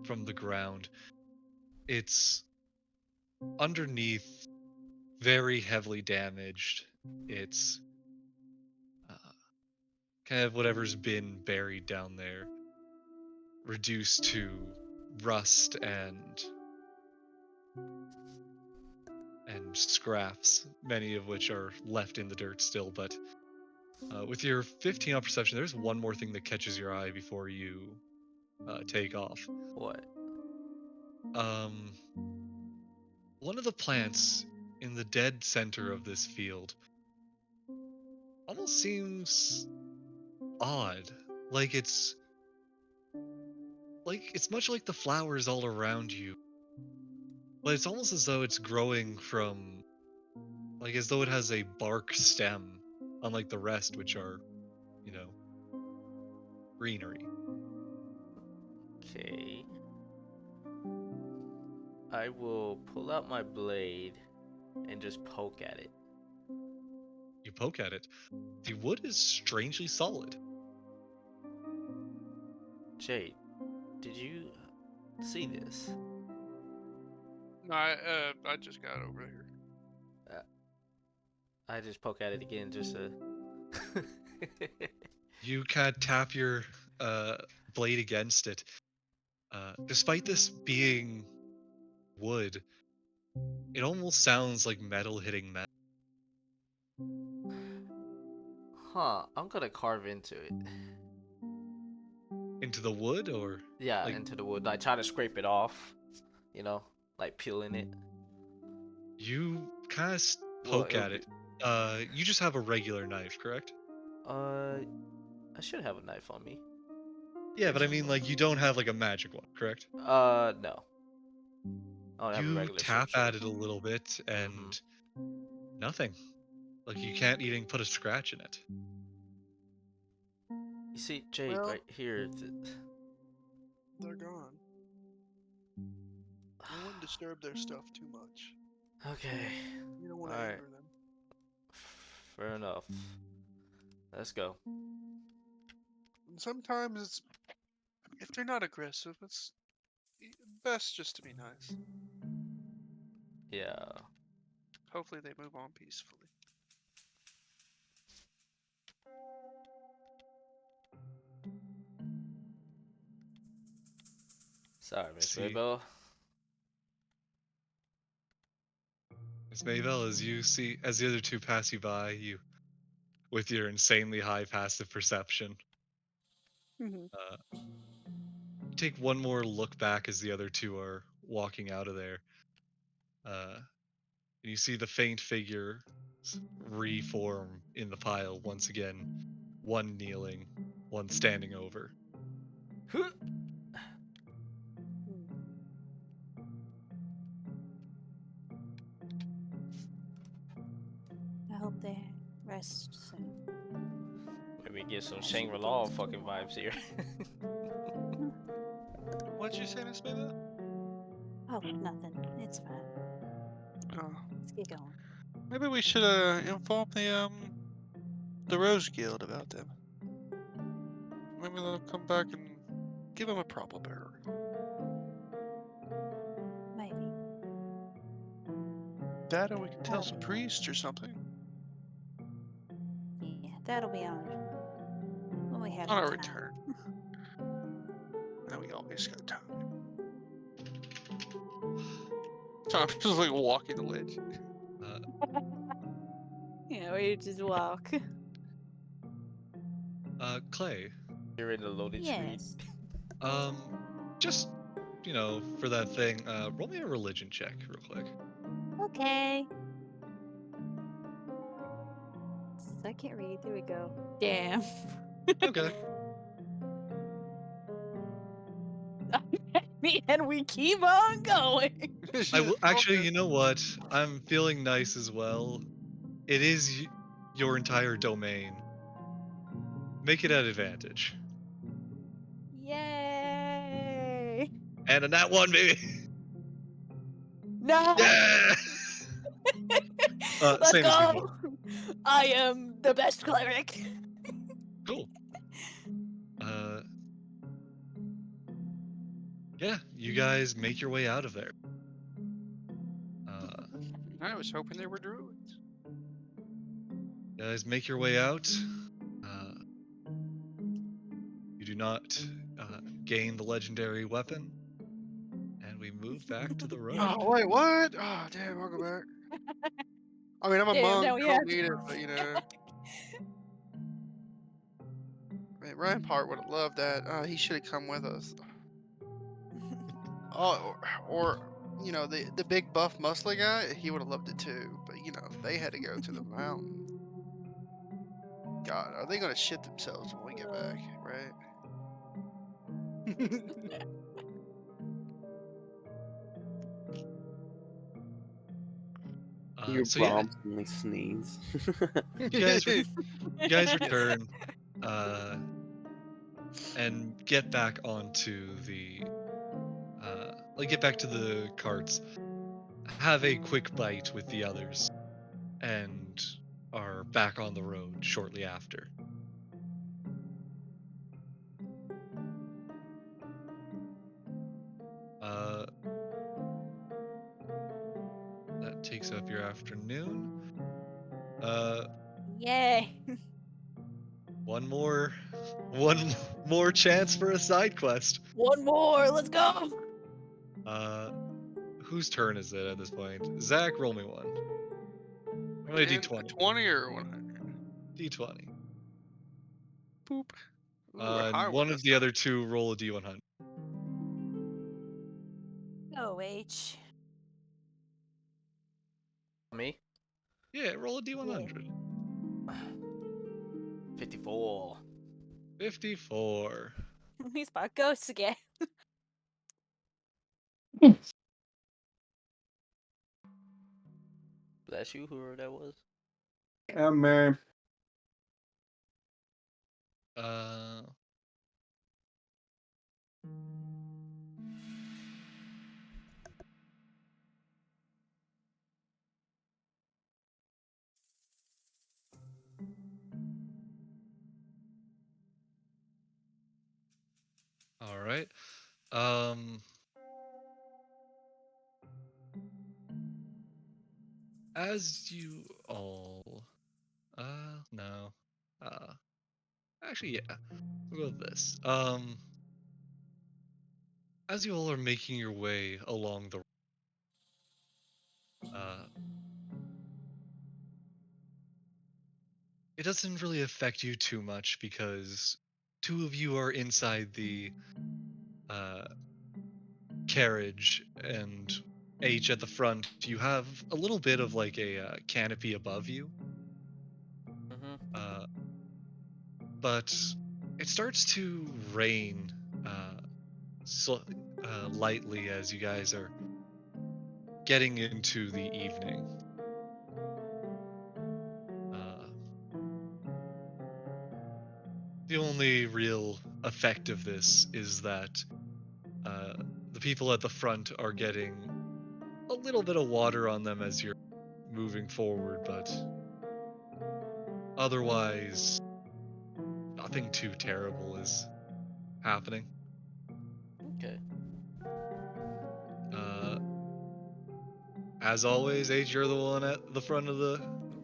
from the ground. It's underneath, very heavily damaged. It's uh, kind of whatever's been buried down there, reduced to rust and scraps, many of which are left in the dirt still. But with your 15 on perception, there's one more thing that catches your eye before you take off. What? Um, one of the plants in the dead center of this field almost seems odd. Like it's much like the flowers all around you, but it's almost as though it's growing from, like, as though it has a bark stem, unlike the rest, which are, you know, greenery. Okay. I will pull out my blade and just poke at it. You poke at it. The wood is strangely solid. Jade, did you see this? No, I just got over here. I just poke at it again just to. You kind of tap your uh, blade against it. Despite this being wood, it almost sounds like metal hitting metal. Huh, I'm gonna carve into it. Into the wood, or Yeah, like into the wood. Like try to scrape it off, you know, like peeling it. you kind of Well, poke it'll at be. it. You just have a regular knife, correct? Uh, I should have a knife on me. Yeah, but I mean, like, you don't have like a magic one, correct? No. I don't have a You regular tap sharpshooter. at it a little bit, Mm-hmm. and nothing. Like, you can't even put a scratch in it. You see, Jake, Well, right here. they're gone. I wouldn't disturb their stuff too much. Okay. You don't want to Alright. anger them. Fair enough. Let's go. And sometimes it's if they're not aggressive, it's best just to be nice. Yeah. Hopefully they move on peacefully. Sorry, Miss See, Maybell. Miss Maybell, as the other two pass you by, you, with your insanely high passive perception, Mhm. uh, take one more look back as the other two are walking out of there. And you see the faint figure reform in the pile once again. One kneeling, one standing over. I hope they rest soon. Maybe get some I should be Shangri-La getting some fucking vibes here. What'd you say, Miss Mabel? Oh, nothing. It's fine. Oh, Let's get going. maybe we should inform the Rose Guild about them. Maybe they'll come back and give them a proper burial. Maybe. That, or we can tell That'll some be priest or something. yeah, that'll be on when we have On the our time. return. Now we always got time. Tom's just like walking the ledge. Uh, Yeah, we just walk. Clay, You're in the loaded screen. Yes. um, just, for that thing, roll me a religion check real quick. Okay. I can't read. There we go. Damn. Okay. And we keep on going. I will actually, Okay. you know what? I'm feeling nice as well. It is your entire domain. Make it at advantage. Yay! And a nat one, baby. No! Yeah. Let's Same as before. go! I am the best cleric. Cool. Uh, yeah, you guys make your way out of there. I was hoping they were druids. You guys make your way out. You do not gain the legendary weapon, and we move back to the road. Oh, wait, what? Oh, damn, I'll go back. I mean, I'm a Damn, monk, now we I don't have need it, but Man, Ryan Part would have loved that. He should have come with us. Oh, or the big buff muscly guy, he would have loved it too. But they had to go to the mountain. God, are they gonna shit themselves when we get back, right? Your So yeah, Brom suddenly sneeze. you guys return and get back onto the get back to the carts. Have a quick bite with the others, and are back on the road shortly after. Uh, that takes up your afternoon. Yay! One more chance for a side quest. One more. Let's go. Whose turn is it at this point? Zach, roll me one. Roll me a And d20. 20 or 100? D20. Boop. Ooh, a high And one one of this the time. other two roll a d100. Oh, H. Me? Yeah, roll a Yeah. d100. 54. 54. We spot ghosts again. Bless you, whoever that was. Uh, all right. Um, as you all, no, actually, yeah, we'll go with this. As you all are making your way along the, uh, it doesn't really affect you too much because two of you are inside the uh, carriage and H at the front. You have a little bit of like a canopy above you, Mm-hmm. uh, but it starts to rain uh, so, lightly as you guys are getting into the evening. Uh, the only real effect of this is that uh, the people at the front are getting a little bit of water on them as you're moving forward, but otherwise, nothing too terrible is happening. Okay. Uh, as always, H, you're the one at the front of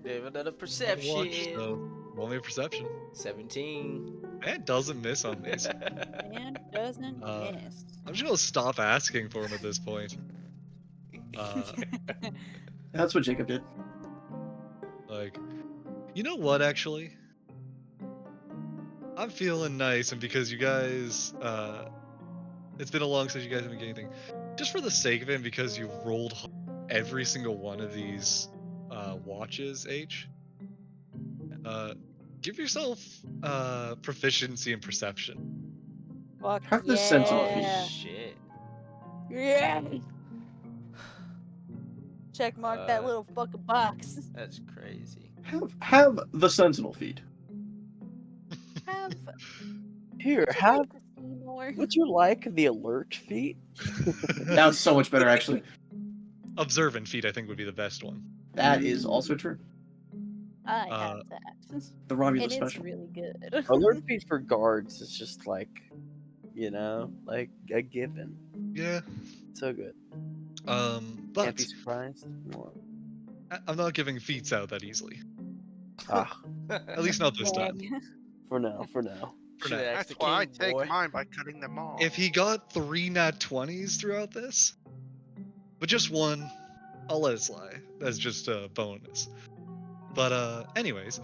David, another the watch, perception. so roll me a perception. 17. Man doesn't miss on these. Man doesn't Uh, miss. I'm just gonna stop asking for him at this point. Uh, That's what Jacob did. like, you know what? Actually, I'm feeling nice, and because you guys, it's been a long since you guys have been getting anything. Just for the sake of it, and because you've rolled every single one of these watches, H. Uh, give yourself proficiency in perception. Fuck Have the sentinel Oh feed. yeah. shit. Yeah. Check mark that Uh, little fucking box. that's crazy. Have the sentinel feed. Have Here, would you have. like to see more? Would you like the alert feat? That was so much better, actually. Observant feat, I think, would be the best one. That is also true. I Uh, have that. The Romulus And it's special. really good. Alert feat for guards is just like, like a given. yeah. So good. Can't But be surprised. Mwah. I'm not giving feats out that easily. Ah, At least not this time. Dang. for now, for now. For Should have now. asked the That's why I king, take boy. mine by cutting them off. If he got 3 nat 20s throughout this, but just one, I'll let it slide. That's just a bonus. But anyways,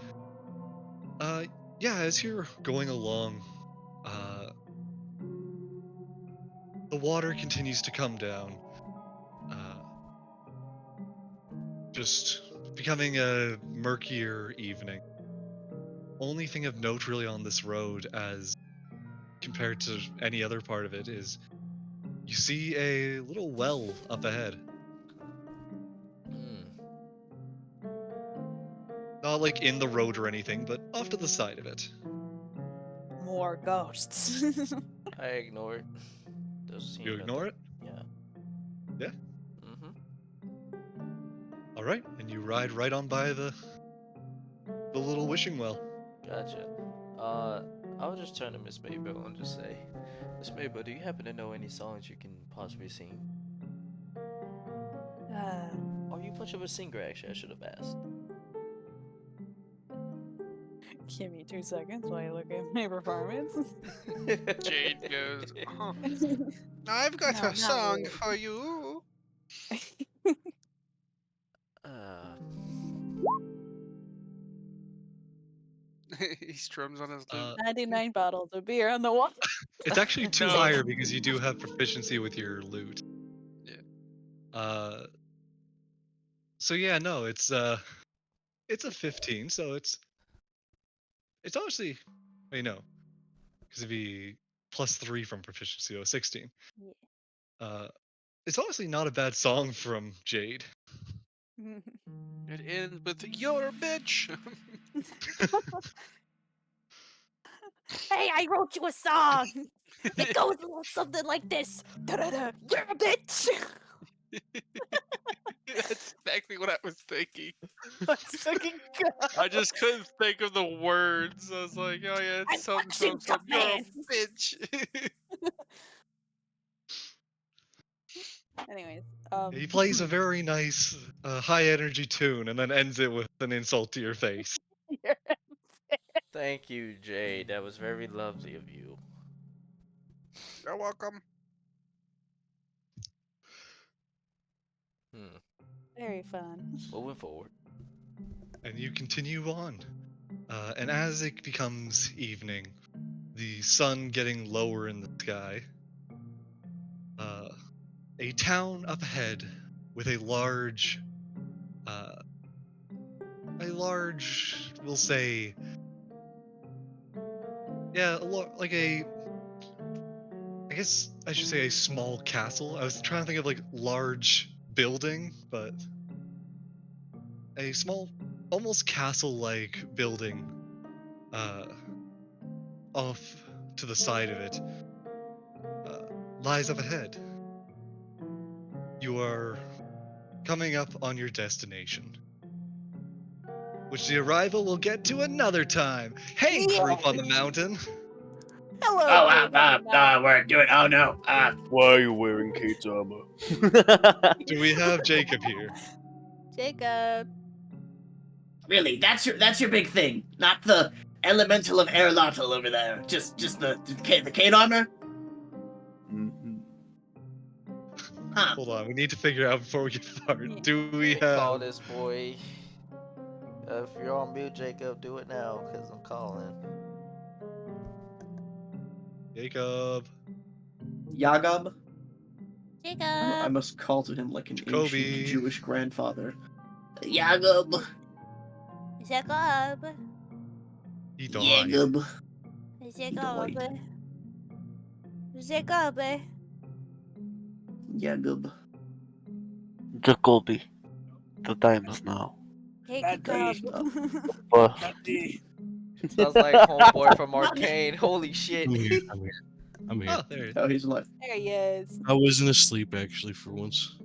uh, yeah, as you're going along, uh, the water continues to come down, uh, just becoming a murkier evening. Only thing of note really on this road, as compared to any other part of it, is you see a little well up ahead. Hmm. Not like in the road or anything, but off to the side of it. More ghosts. I ignore it. Doesn't seem You ignore nothing. it? Yeah. Yeah. Mm-hmm. All right, and you ride right on by the little wishing well. Gotcha. I'll just turn to Miss Maybell and just say, Miss Maybell, do you happen to know any songs you can possibly sing? Are you much of a singer? Actually, I should have asked. Give me 2 seconds while I look at my performance. Jade goes, huh, I've got No, a not song really. for you. uh, He strums on his lute. 99 bottles of beer on the wall. It's actually two No. higher because you do have proficiency with your loot. Yeah. So yeah, no, it's a 15, so it's honestly, wait, no, because it'd be +3 from proficiency, so 16. Yeah. Uh, it's honestly not a bad song from Jade. It ends with "You're a bitch." Hey, I wrote you a song. It goes a little something like this. Da-da-da, you're a bitch. That's exactly what I was thinking. Let's fucking go. I just couldn't think of the words. I was like, oh yeah, it's I'm something, watching something, something. You're a Jumpman. bitch. Anyways, He plays a very nice, high energy tune and then ends it with an insult to your face. you're- Thank you, Jade. That was very lovely of you. You're welcome. Hmm. very fun. Moving forward. And you continue on. And as it becomes evening, the sun getting lower in the sky, uh, a town up ahead with uh, we'll say, yeah, like I guess I should say a small castle. I was trying to think of like large building, but a small, almost castle-like building, uh, off to the side of it, uh, lies up ahead. You are coming up on your destination, which the arrival will get to another time. Hey, Yeah. group on the mountain. Hello, group on the mountain. we're doing. Oh no. Why are you wearing Kate's armor? Do we have Jacob here? Jacob. Really, that's your big thing, not the elemental of Aerlotl over there. Just the Kate armor. Mhm. Huh. Hold on, we need to figure out before we get Yeah. started. Do we Call have this boy. If you're on mute, Jacob, do it now, cause I'm calling. Jacob? Yagab. I Jacob. must call to him like an ancient Jacoby. Jewish grandfather. Yagab. Jacob. He died. Yagab. Jacob. died. Jacob. Yagab. Jacoby, the time is now. Jacob. But Sounds like homeboy from Arcane. Holy shit. I'm here. I'm here. I'm here. Oh, there he is. Oh, he's alive. There he is. I wasn't asleep actually for once.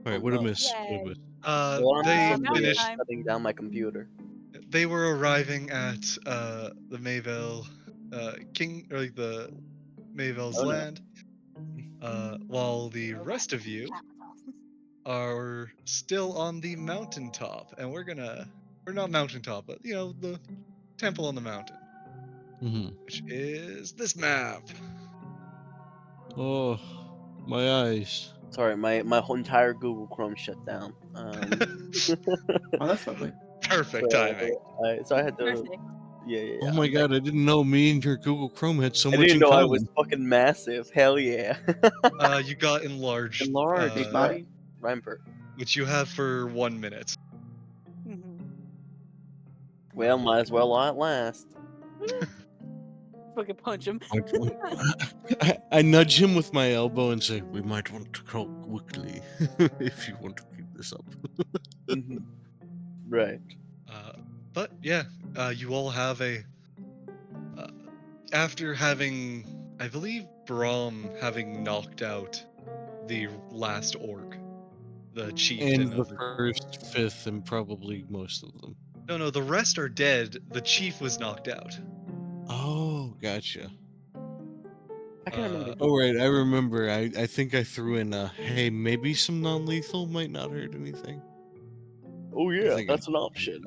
All right, what I no. miss? What I Yay. miss? Well, I'm They mountain finished. time. shutting down my computer. They were arriving at the Mayville King, or like the Mayville's Oh no. land, while the rest of you are still on the mountaintop, and we're not mountaintop, but you know, the temple on the mountain, Mm-hmm. which is this map. Oh, my eyes. Sorry, my whole entire Google Chrome shut down. Oh, that's lovely. Perfect timing. So I had to. Perfect. Yeah. Oh my god, I didn't know me and your Google Chrome had so I much didn't in know I common. was fucking massive. Hell yeah. You got enlarged, Enlarged, Big buddy. Rhymer. which you have for 1 minute. Mhm. Well, might as well at last. Fucking punch him. I nudge him with my elbow and say, "We might want to talk quickly if you want to keep this up." Mhm. Right. But yeah, you all have uh, after having, I believe, Brahm having knocked out the last orc, the chieftain And the of the. first, fifth, and probably most of them. No, the rest are dead. The chief was knocked out. Oh, gotcha. I can remember. Oh, right, I remember. I think I threw in a, hey, maybe some non-lethal might not hurt anything. Oh I yeah, think that's an option.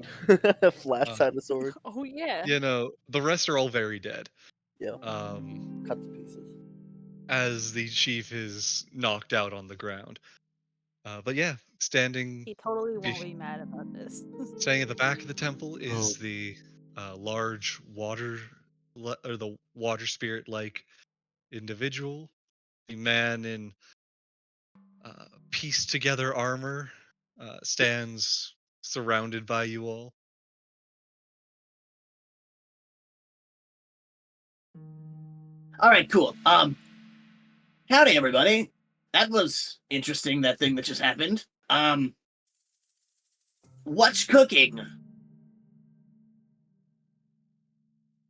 Flat Uh, sided sword. Oh yeah. You know, the rest are all very dead. Yeah. Um, Cut to pieces. as the chief is knocked out on the ground. But yeah, He totally won't be- be mad about this. standing at the back of the temple Oh, is the large water or the water spirit like individual. The man in pieced together armor stands surrounded by you all. All right, cool. Howdy, everybody. That was interesting. That thing that just happened. What's cooking?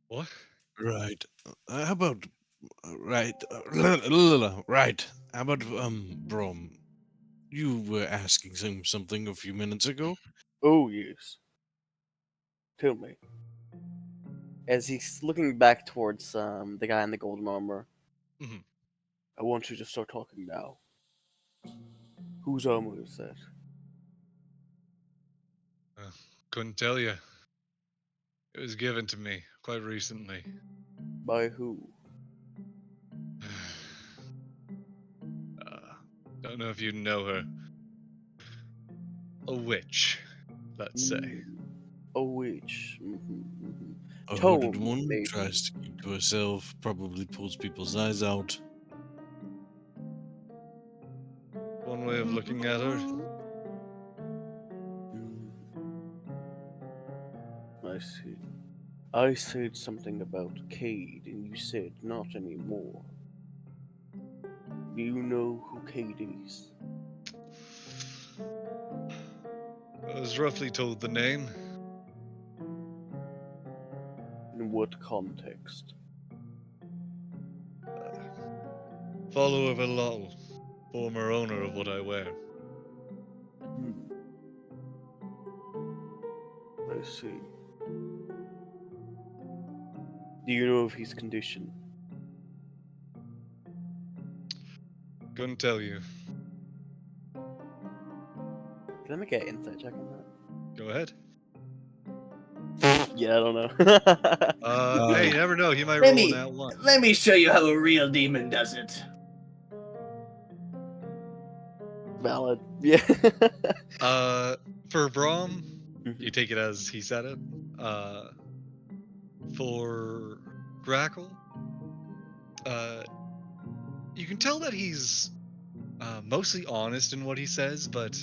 What? Right. How about right? Right. How about Brom? You were asking something a few minutes ago. Oh yes. Tell me. As he's looking back towards the guy in the golden armor, Mhm. I want you to start talking now. Whose armor is that? Uh, couldn't tell you. It was given to me quite recently. By who? uh, don't know if you know her. A witch, let's say. A witch. A hooded Tone, one maybe. tries to keep to herself, probably pulls people's eyes out. One way of looking at her. Mm, I see. I said something about Cade, and you said not anymore. Do you know who Cade is? I was roughly told the name. In what context? Follower of Elal, former owner of what I wear. Hmm, I see. Do you know of his condition? Couldn't tell you. Can I make an insight check on that? Go ahead. Yeah, I don't know. Hey, Uh, you never know. He might Let roll me that one. let me show you how a real demon does it. Valid. Yeah. Uh, for Brahm, you Mhm. take it as he said it. Uh, for Grackle, uh, you can tell that he's mostly honest in what he says, but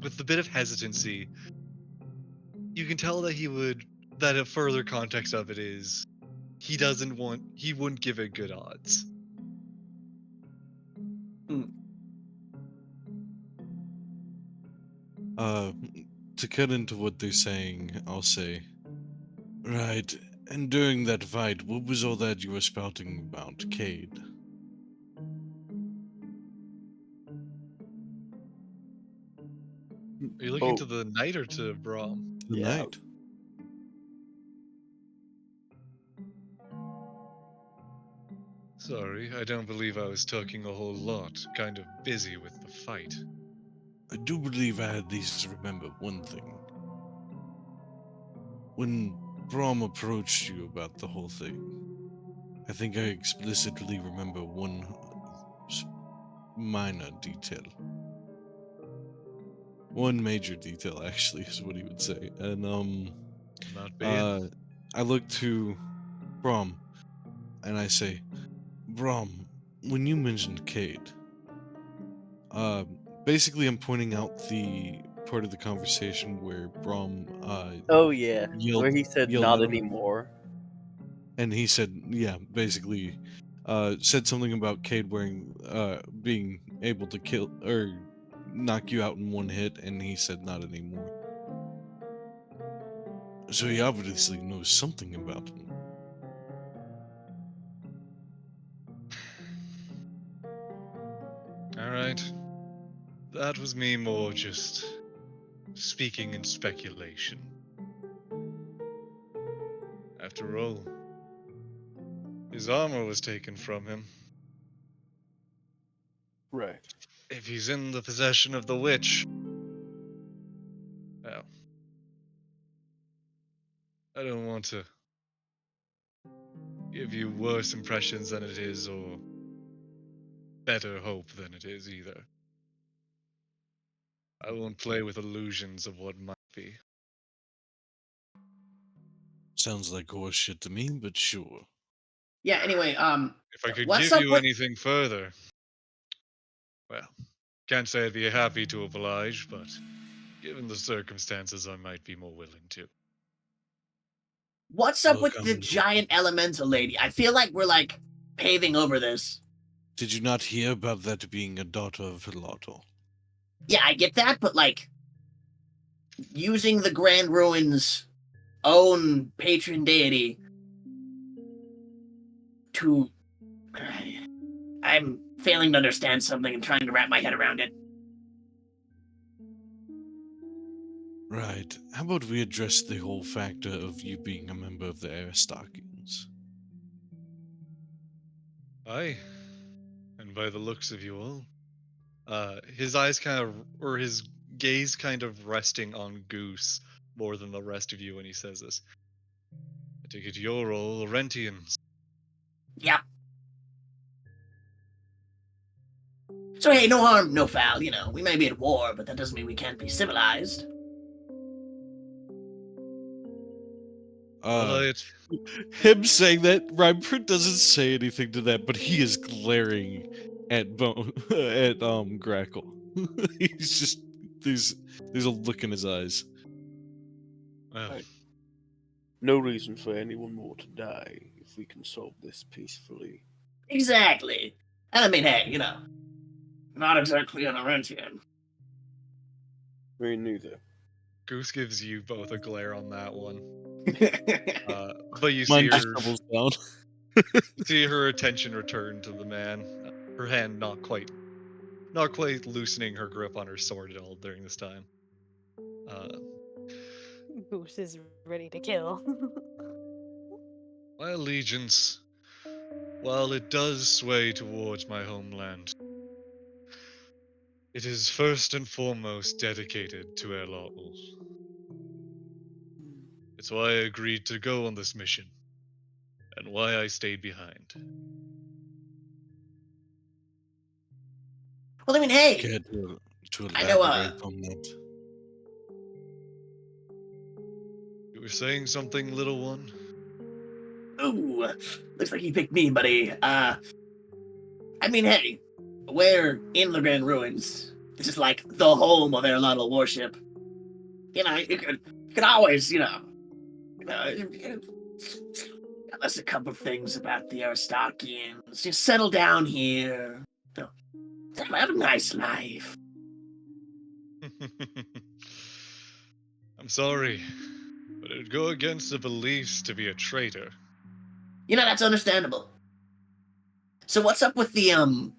with a bit of hesitancy, you can tell that that a further context of it is he wouldn't give it good odds. uh, to cut into what they're saying, I'll say, right. And during that fight, what was all that you were spouting about, Cade? Are you looking to Oh, the knight or to Brahm? The yeah. night. Sorry, I don't believe I was talking a whole lot. Kind of busy with the fight. I do believe I at least remember one thing. When Brom approached you about the whole thing, I think I explicitly remember one s- minor detail. One major detail, actually, is what he would say. And, Not being. uh, I look to Brom and I say, Brom, when you mentioned Cade, basically I'm pointing out the part of the conversation where Brom, Oh, yeah. Where yelled, he said yelled not at him. anymore. And he said, yeah, basically, said something about Cade wearing, being able to kill or knock you out in one hit, and he said not anymore. So he obviously knows something about him. Alright. That was me more just speaking in speculation. After all, his armor was taken from him. Right. If he's in the possession of the witch, well, I don't want to give you worse impressions than it is or better hope than it is either. I won't play with illusions of what might be. Sounds like horseshit to me, but sure. Yeah. Anyway, If I could what's give up you with? anything further, well, can't say I'd be happy to oblige, but given the circumstances, I might be more willing to. What's up Look, with the I'm. giant elemental lady? I feel like we're like paving over this. Did you not hear about that being a daughter of Hilato? Yeah, I get that, but like using the Grand Ruins' own patron deity to. I'm failing to understand something and trying to wrap my head around it. Right. How about we address the whole factor of you being a member of the Aristokians? Aye, and by the looks of you all, his eyes kind of, or his gaze kind of resting on Goose more than the rest of you when he says this. I take it you're all Laurentians. Yep. So hey, no harm, no foul, you know. We may be at war, but that doesn't mean we can't be civilized. Well, I Him saying that, Rhymeprint doesn't say anything to that, but he is glaring at at Grackle. He's just there's a look in his eyes. well, Right. No reason for anyone more to die if we can solve this peacefully. Exactly. And I mean, hey, you know, not exactly an Laurentian. Me neither. Goose gives you both a glare on that one. But you Mine just doubles down. see her attention return to the man. Her hand not quite loosening her grip on her sword at all during this time. Goose is ready to kill. My allegiance, while it does sway towards my homeland, it is first and foremost dedicated to Erlotl. It's why I agreed to go on this mission, and why I stayed behind. Well, I mean, hey, Care to I know, elaborate on that? You were saying something, little one? ooh, looks like you picked me, buddy. I mean, hey, we're in the Grand Ruins. This is like the home of Erlotl worship. You know, you could always, tell us a couple of things about the Aristokians. Just settle down here. You know, have a nice life. I'm sorry, but it would go against the beliefs to be a traitor. You know, that's understandable. So what's up with the,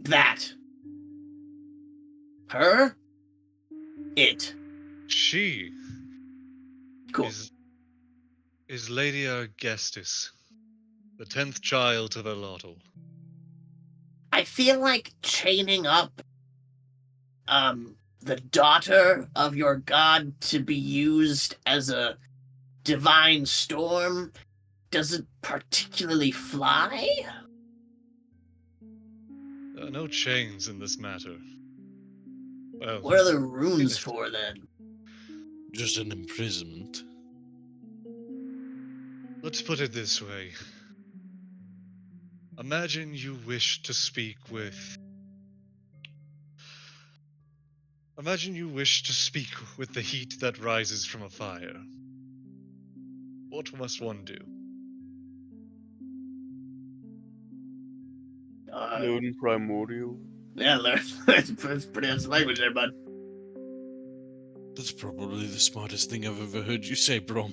that? Her? It. She Cool. is Lady Argestis, the 10th child of Erlotl. I feel like chaining up, the daughter of your god to be used as a divine storm doesn't particularly fly? There are no chains in this matter. Well, What are the runes it- for then? Just an imprisonment. let's put it this way. Imagine you wish to speak with. Imagine you wish to speak with the heat that rises from a fire. What must one do? Learn primordial. Yeah, that's pretty nice language there, bud. That's probably the smartest thing I've ever heard you say, Brom.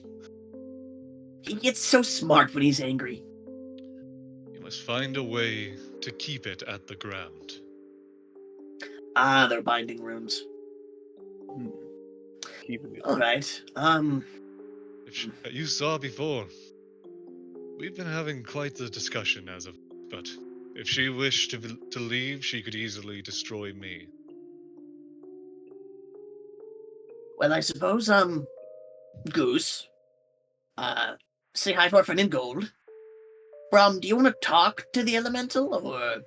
He gets so smart when he's angry. You must find a way to keep it at the ground. Ah, they're binding runes. Keeping it. Alright, You saw before, we've been having quite the discussion as of, but if she wished to leave, she could easily destroy me. well, I suppose, Goose, say hi to our friend in gold. Brom, do you want to talk to the elemental, or?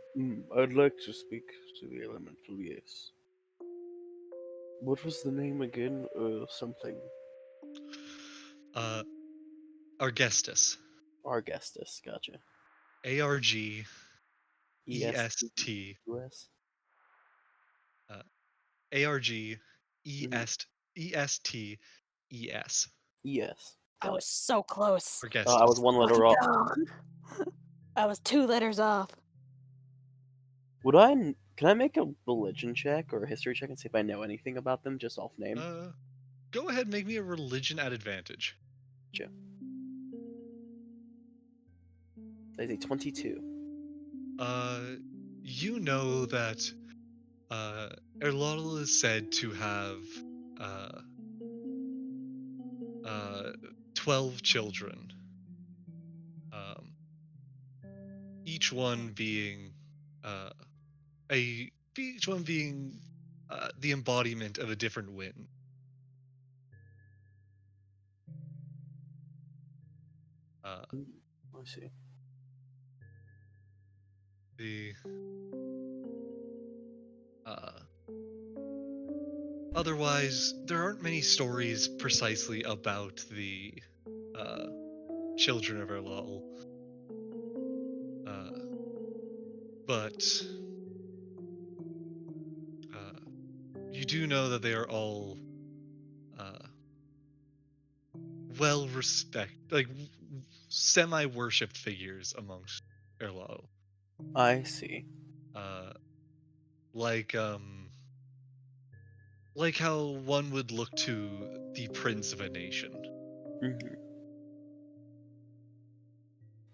I'd like to speak to the elemental, yes. What was the name again? Something. Uh, Argestus. Argestus, gotcha. ARG EST EST. US. Uh, ARG Mhm. ESTES. ES. I Got was it. so close. I was Argestus. one Let's letter off. go. I was 2 letters off. Can I make a religion check or a history check and see if I know anything about them just off name? Go ahead, make me a religion at advantage. Gotcha. That is a 22. You know that Erlotl is said to have uh, uh, 12 children, um, each one being uh, each one being the embodiment of a different wind. Mm, I see. The uh, Otherwise, there aren't many stories precisely about the uh, children of Erlotl, uh, but uh, you do know that they are all uh, well respected, like semi worshipped figures amongst Erlotl. I see. Uh, like like how one would look to the prince of a nation. Hmm.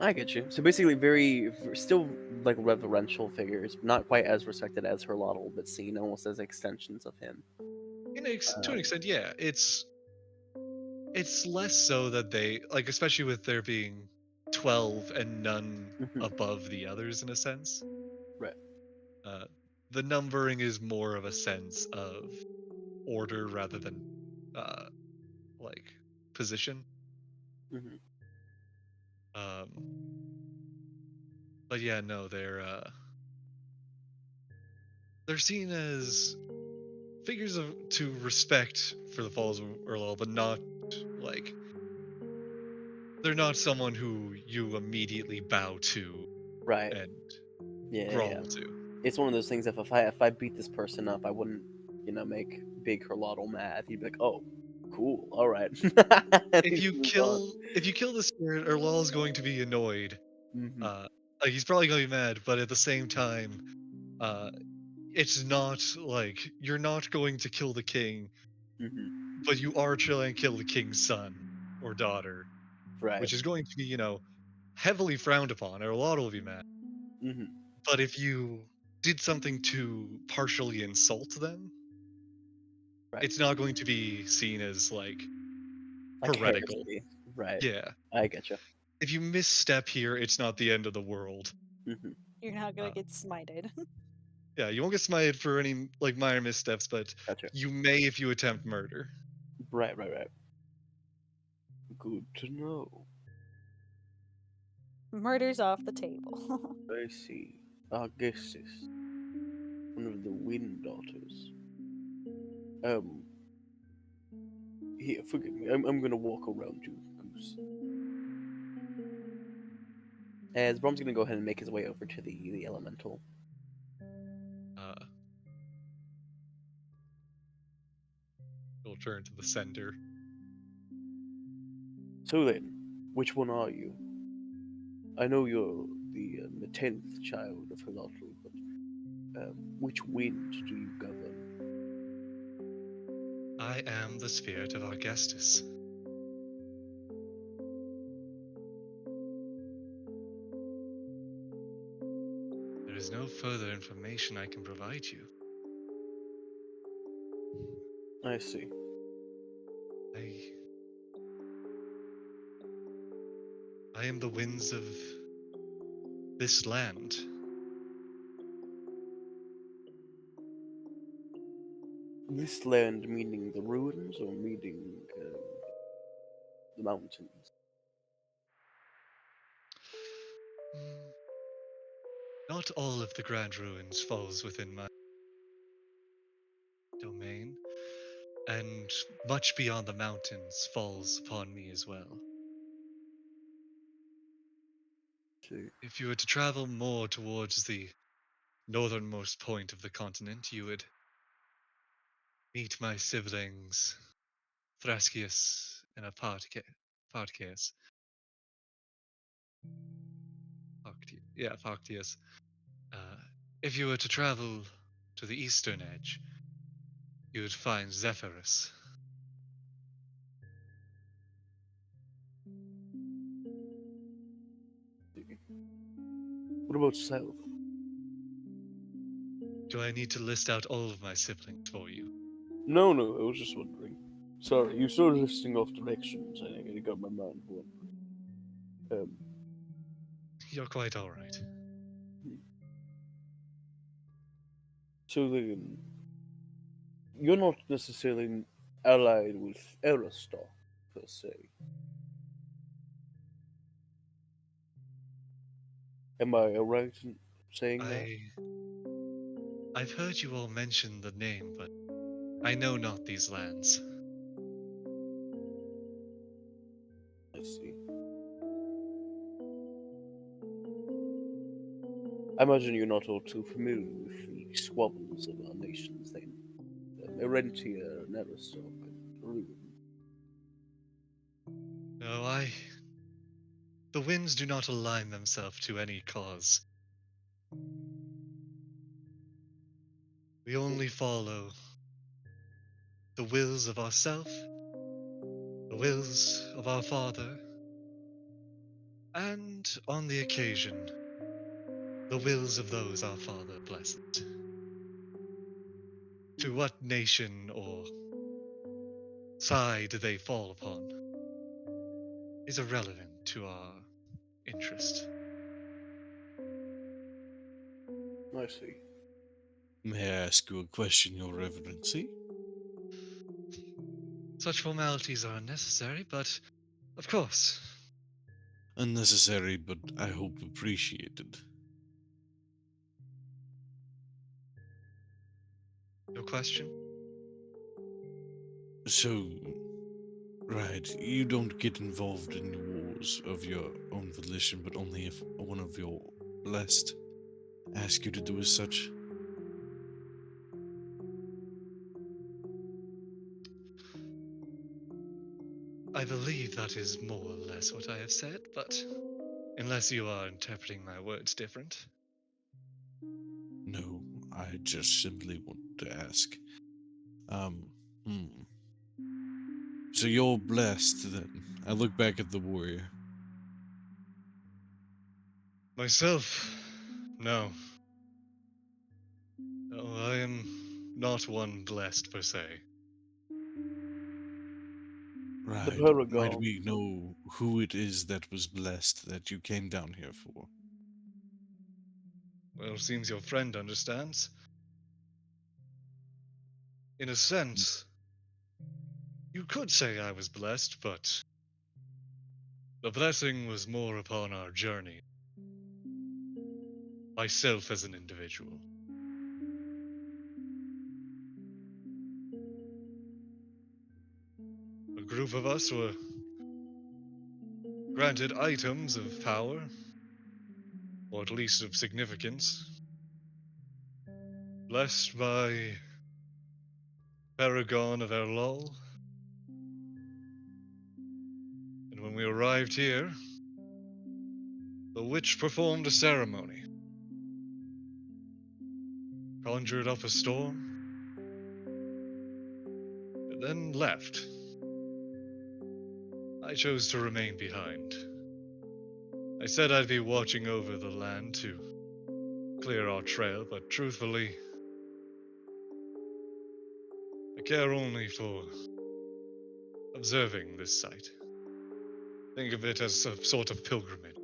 I get you. So basically, still like reverential figures, not quite as respected as Herlotl, but seen almost as extensions of him. To an extent, yeah, it's less so that they like, especially with there being 12 and none Mhm. above the others in a sense. Right. Uh, the numbering is more of a sense of order rather than uh, like position. Hmm. Um, but yeah, no, they're seen as figures of to respect for the falls of Erlal, but not like they're not someone who you immediately bow to Right. and Yeah, yeah, yeah. grovel to. It's one of those things. If I beat this person up, I wouldn't, make big Herlotl mad. He'd be like, "Oh, cool, all right." And he'd move on. If you kill the spirit, Erlal is going to be annoyed. Hmm. Uh, like he's probably going to be mad, but at the same time, uh, it's not like you're not going to kill the king, Hmm. but you are trying to kill the king's son or daughter, Right. which is going to be, heavily frowned upon, or a lot will be mad. Hmm. But if you did something to partially insult them, Right. it's not going to be seen as like Like heretical. heresy. Right. Yeah. I getcha. If you misstep here, it's not the end of the world. Hmm. You're not gonna Uh, get smited. yeah, you won't get smited for any like minor missteps, but Gotcha. you may if you attempt murder. Right. Right. Right. Good to know. Murder's off the table. I see. Augustus, one of the Wind Daughters. Um, Here, forgive me. I'm gonna walk around you, Goose. As Brom's gonna go ahead and make his way over to the elemental. Uh, You'll turn to the sender. So then, which one are you? I know you're the 10th child of Hilotl, but which wind do you govern? I am the spirit of Argestus. There is no further information I can provide you. I see. I I am the winds of this land. This land meaning the ruins or meaning the mountains? Mm, Not all of the Grand Ruins falls within my domain, and much beyond the mountains falls upon me as well. See. If you were to travel more towards the northernmost point of the continent, you would meet my siblings, Thraskius and Parthius. Yeah, Parthius. Uh, if you were to travel to the eastern edge, you would find Zephyrus. What about south? Do I need to list out all of my siblings for you? No, I was just wondering. Sorry, you started listing off directions, and it got my mind wandering. You're quite all right. So then, you're not necessarily allied with Aristar, per se. Am I right in saying that? I've heard you all mention the name, but I know not these lands. I see. I imagine you're not all too familiar with the squabbles of our nations, then. Erentia and Aristar and Ruin. No, the winds do not align themselves to any cause. We only follow the wills of ourself, the wills of our father, and, on the occasion, the wills of those our father blesses. To what nation or side they fall upon is irrelevant to our interest. I see. May I ask you a question, Your Reverency? Such formalities are unnecessary, but of course. Unnecessary, but I hope appreciated. Your question? So, right, you don't get involved in the wars of your own volition, but only if one of your blessed ask you to do as such. I believe that is more or less what I have said, but unless you are interpreting my words different. No, I just simply want to ask. Um, hmm. So you're blessed then. I look back at the warrior. Myself? No. No, I am not one blessed per se. The Right. Might Paragon. we know who it is that was blessed that you came down here for? Well, seems your friend understands. In a sense, you could say I was blessed, but the blessing was more upon our journey. Myself as an individual. A group of us were granted items of power, or at least of significance, blessed by Paragon of Erlol. And when we arrived here, the witch performed a ceremony, conjured up a storm, and then left. I chose to remain behind. I said I'd be watching over the land to clear our trail, but truthfully, I care only for observing this site. Think of it as a sort of pilgrimage.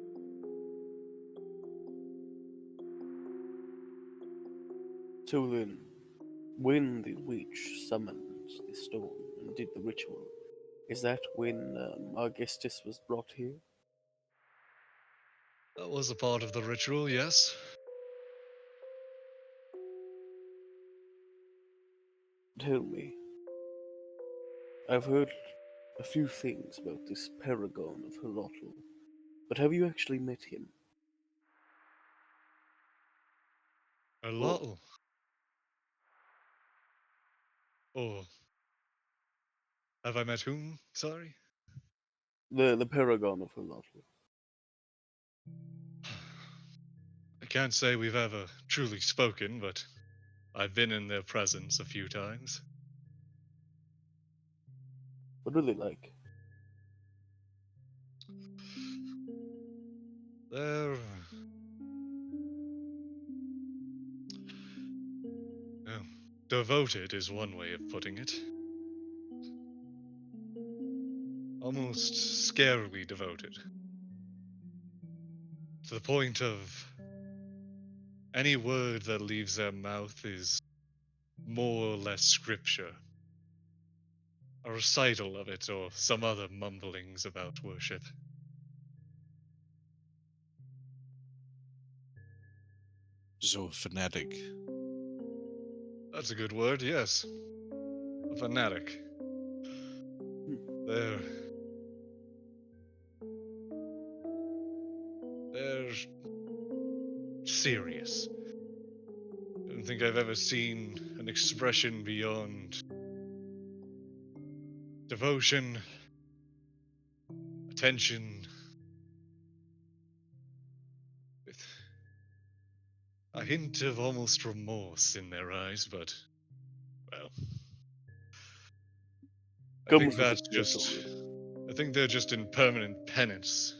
So then, when the witch summoned the storm and did the ritual, is that when Argestis was brought here? That was a part of the ritual, yes. Tell me, I've heard a few things about this paragon of Herotl, but have you actually met him? A Oh, lot. Oh, have I met whom? Sorry? the paragon of Herotl. I can't say we've ever truly spoken, but I've been in their presence a few times. What are they like? They're. Oh, devoted is one way of putting it. Almost scarily devoted. To the point of any word that leaves their mouth is more or less scripture, a recital of it, or some other mumblings about worship. So a fanatic. That's a good word, yes. A fanatic. They're. They're serious. Don't think I've ever seen an expression beyond devotion, attention, with a hint of almost remorse in their eyes, but, well, I think Comes with the that's just. territory. I think they're just in permanent penance,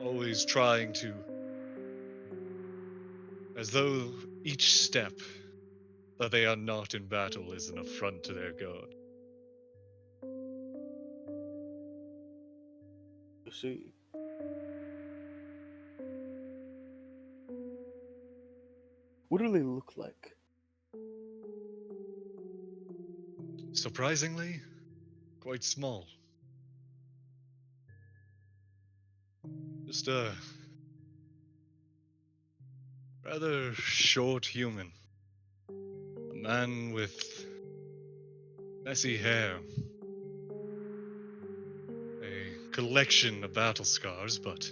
always trying to, as though each step that they are not in battle is an affront to their god. You see, what do they look like? Surprisingly, quite small. Just a rather short human. A man with messy hair. A collection of battle scars, but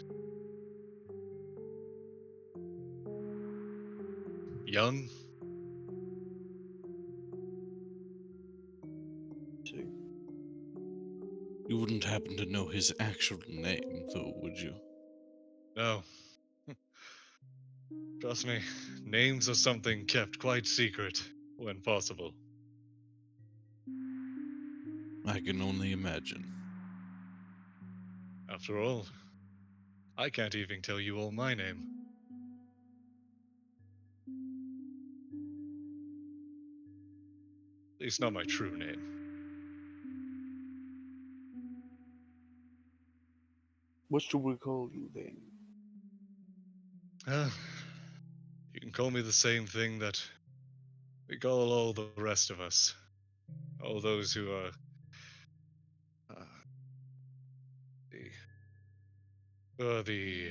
young. See, You wouldn't happen to know his actual name, though, would you? No, trust me, names are something kept quite secret when possible. I can only imagine. After all, I can't even tell you all my name. At least not my true name. what should we call you then? Uh, you can call me the same thing that we call all the rest of us. All those who are uh, the, the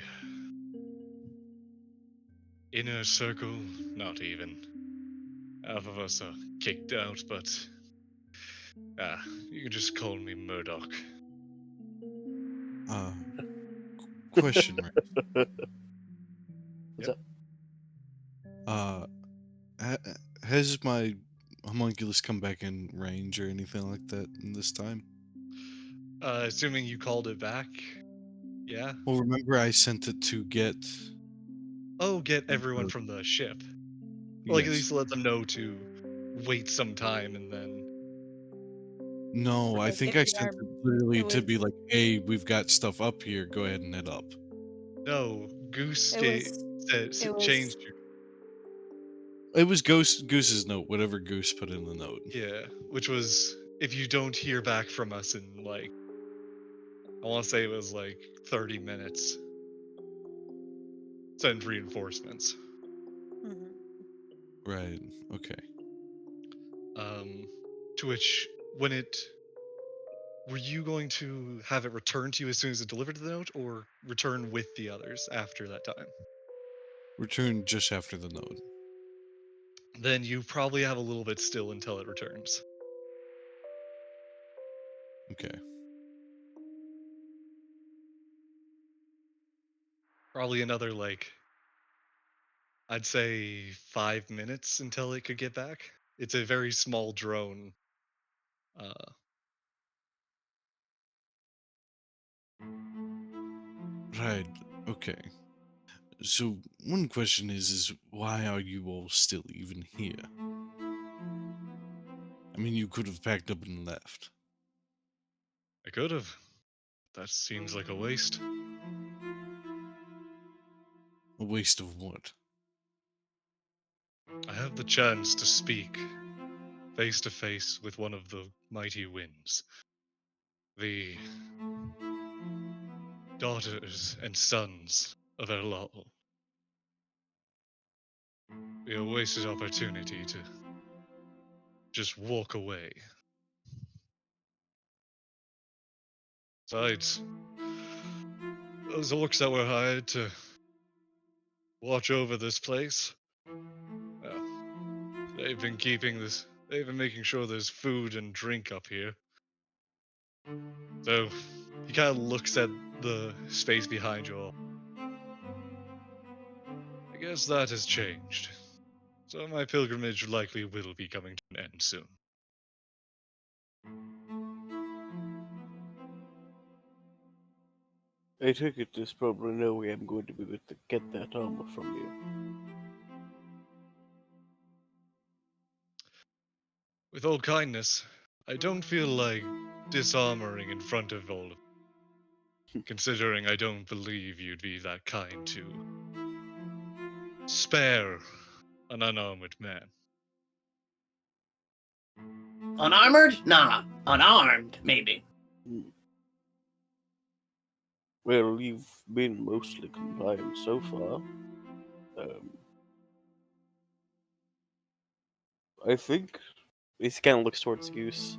inner circle. Not even. Half of us are kicked out, but you can just call me Murdoch. Uh, question, right? What's Yep. up? Uh, has my homunculus come back in range or anything like that in this time? Assuming you called it back. Yeah. Well, remember I sent it to get. Oh, get everyone from the ship. Or like at Yes. least let them know to wait some time and then. No, I Like think if I the sent arm, it literally it to be was, like, "Hey, we've got stuff up here. Go ahead and head up." No, Goose it was, said it changed was. you. It was Goose's note, whatever Goose put in the note. Yeah, which was if you don't hear back from us in like I want to say it was like 30 minutes, send reinforcements. Mhm. Right. Okay. Um, to which when it were you going to have it returned to you as soon as it delivered the note, or return with the others after that time? Return just after the note. Then you probably have a little bit still until it returns. Okay. Probably another like I'd say 5 minutes until it could get back. It's a very small drone. Uh, Right. Okay. So one question is why are you all still even here? I mean, you could have packed up and left. I could have. That seems like a waste. A waste of what? I have the chance to speak face to face with one of the mighty winds, the daughters and sons of Erlal. Be a wasted opportunity to just walk away. Besides, those orcs that were hired to watch over this place, well, they've been keeping this. They've been making sure there's food and drink up here. So he kind of looks at the space behind you all. I guess that has changed. So my pilgrimage likely will be coming to an end soon. I take it there's probably no way I'm going to be able to get that armor from you. With all kindness, I don't feel like disarmoring in front of all of considering I don't believe you'd be that kind to spare an unarmored man. Unarmored? Nah. Unarmed, maybe. Hmm. Well, you've been mostly compliant so far. I think this kind of looks towards Goose.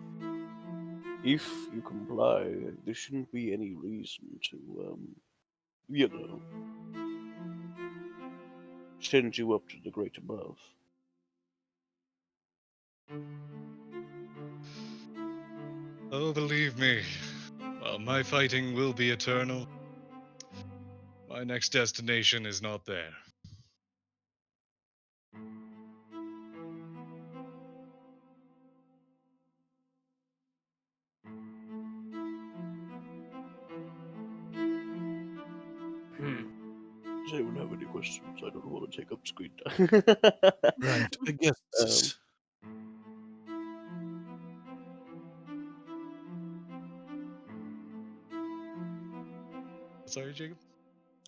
If you comply, there shouldn't be any reason to, you know, send you up to the great above. Oh, believe me, while my fighting will be eternal, my next destination is not there. Hmm. Does anyone have any questions? I don't want to take up screen time. Right. I guess um, this. Sorry, Jacob?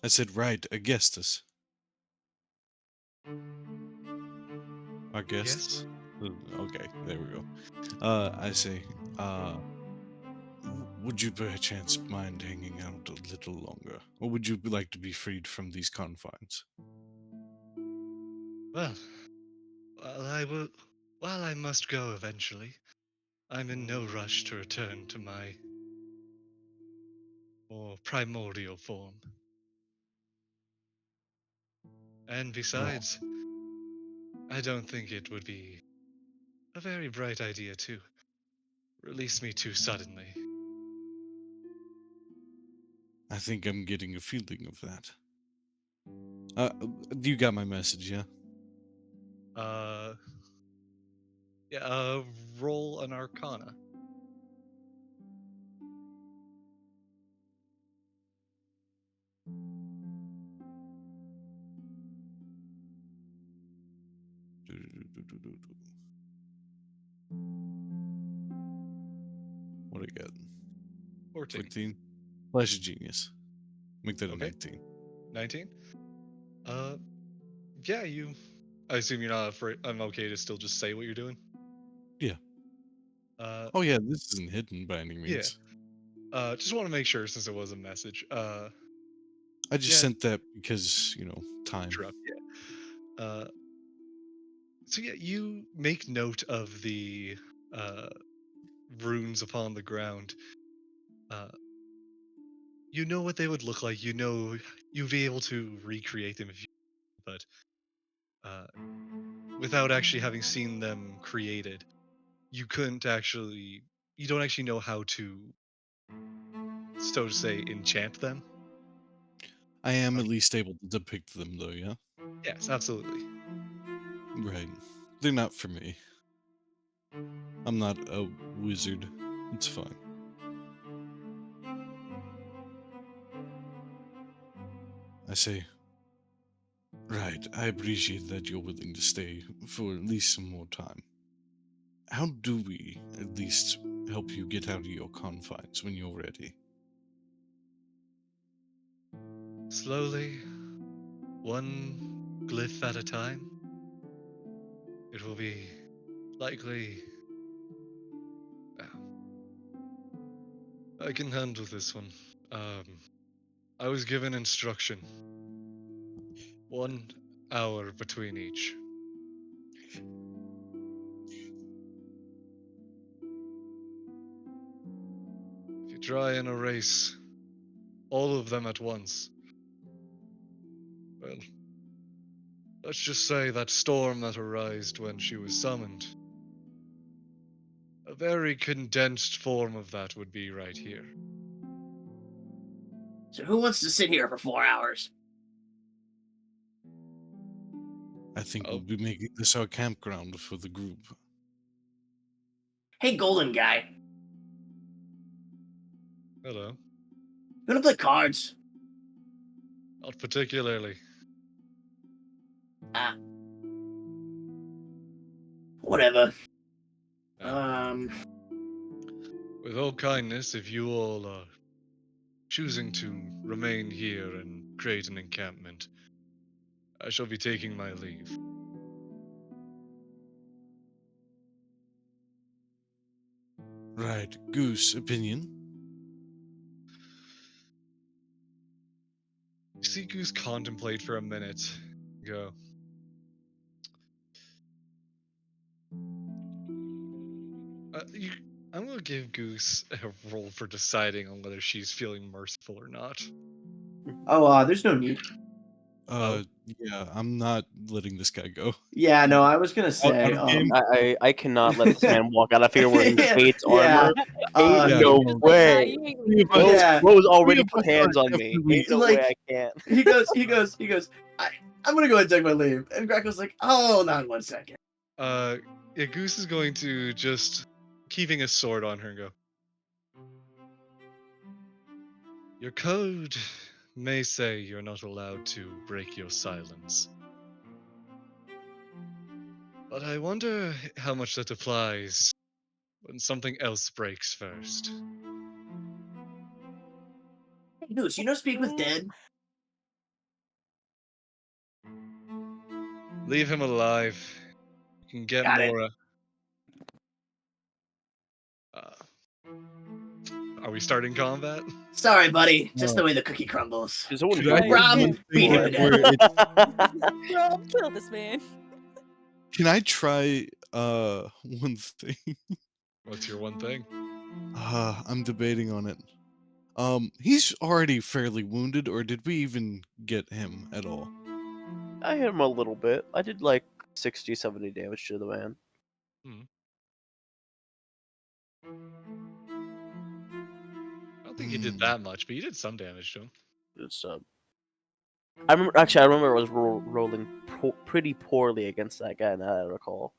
I said right. Augustus. Yes? Augustus. Okay, there we go. I say, would you perchance mind hanging out a little longer, or would you like to be freed from these confines? Well, while I will. While I must go eventually, I'm in no rush to return to my more primordial form. And Oh, besides, I don't think it would be a very bright idea to release me too suddenly. I think I'm getting a feeling of that. Uh, you got my message, yeah? Uh, yeah, roll an arcana. What I got? 14. 14. Flash of genius. Make that a Okay, 19. 19. Uh, yeah, you. I assume you're not afraid. I'm okay to still just say what you're doing. Yeah. Uh, Oh yeah, this isn't hidden by any yeah. means. Just want to make sure since it was a message. I just Yeah, sent that because, time. interrupt. Yeah. So yeah, you make note of the uh runes upon the ground. Uh, you know what they would look like. You know you'd be able to recreate them if you, but uh, without actually having seen them created, you couldn't actually you don't actually know how to, so to say, enchant them. I am at Like, least able to depict them, though, yeah? yes, absolutely. Right. They're not for me. I'm not a wizard. It's fine. I say, right, I appreciate that you're willing to stay for at least some more time. How do we at least help you get out of your confines when you're ready? Slowly, one glyph at a time. It will be likely. uh, I can handle this one. I was given instruction. 1 hour between each. If you try and erase all of them at once, well, let's just say that storm that arose when she was summoned. A very condensed form of that would be right here. So who wants to sit here for 4 hours? I think we'll Oh, be making this our campground for the group. Hey, golden guy. hello. You wanna play cards? Not particularly. Ah. Whatever. Uh, Um. with all kindness, if you all are choosing to remain here and create an encampment, I shall be taking my leave. Right. Goose, opinion? You see Goose contemplate for a minute. Go. You, I'm gonna give Goose a roll for deciding on whether she's feeling merciful or not. Oh, there's no need. Oh, Yeah, I'm not letting this guy go. Yeah, no, I was gonna Out say, of game? I cannot let this man walk out of here wearing yeah, Kate's yeah, armor. Ain't Yeah, no no. way. Three of Rose, us, yeah. Rose three already of put us are hands on me. definitely. Ain't no Like, way I can't. he goes. I'm gonna go ahead and take my leave. And Grackles like, hold on 1 second. Yeah, Goose is going to just keeping a sword on her and go. Your code may say you're not allowed to break your silence. But I wonder how much that applies when something else breaks first. Hey, Goose, you know speak with dead? Leave him alive. You can get Got it. more. Are we starting combat? Sorry, buddy. Just No. the way the cookie crumbles. There's someone Should I who do would Rom, one beat thing him to death. where it's Bro, kill this man. Can I try one thing? What's your one thing? I'm debating on it. He's already fairly wounded, or did we even get him at all? I hit him a little bit. I did like 60, 70 damage to the man. I don't think you did that much, but you did some damage to him. It's I remember I was rolling pretty poorly against that guy. Now that I recall.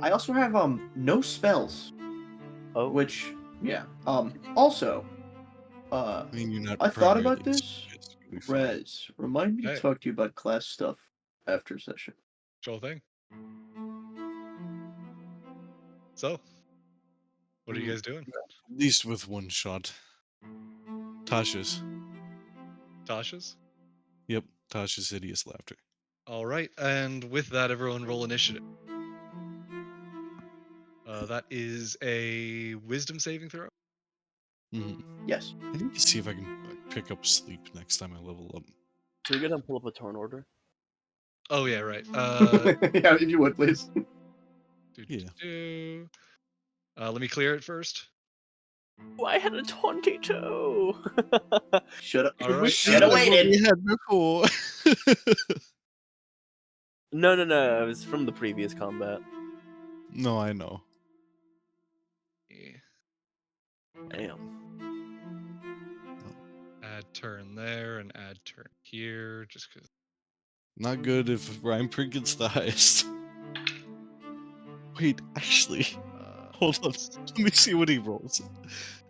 I also have no spells, Oh, which yeah. Also, I mean, you're not I thought primarily about this. yes, it'll be fine. Rez, remind me to Hey. talk to you about class stuff after session. Sure thing. So, what are you guys doing? At least with one shot. Tasha's. Tasha's? Yep, Tasha's hideous laughter. All right, and with that, everyone roll initiative. That is a wisdom saving throw. Yes. I need to see if I can pick up sleep next time I level up. so you're gonna pull up a turn order. Oh yeah, right. Yeah, if you would, please. Yeah. Let me clear it first. Oh, I had a 22. Should have. All right. Should have waited. We had before. No. It was from the previous combat. No, I know. Damn. Add turn there and add turn here, just because. Not good if Ryan Prick gets the highest. Wait, actually, hold on. Let me see what he rolls.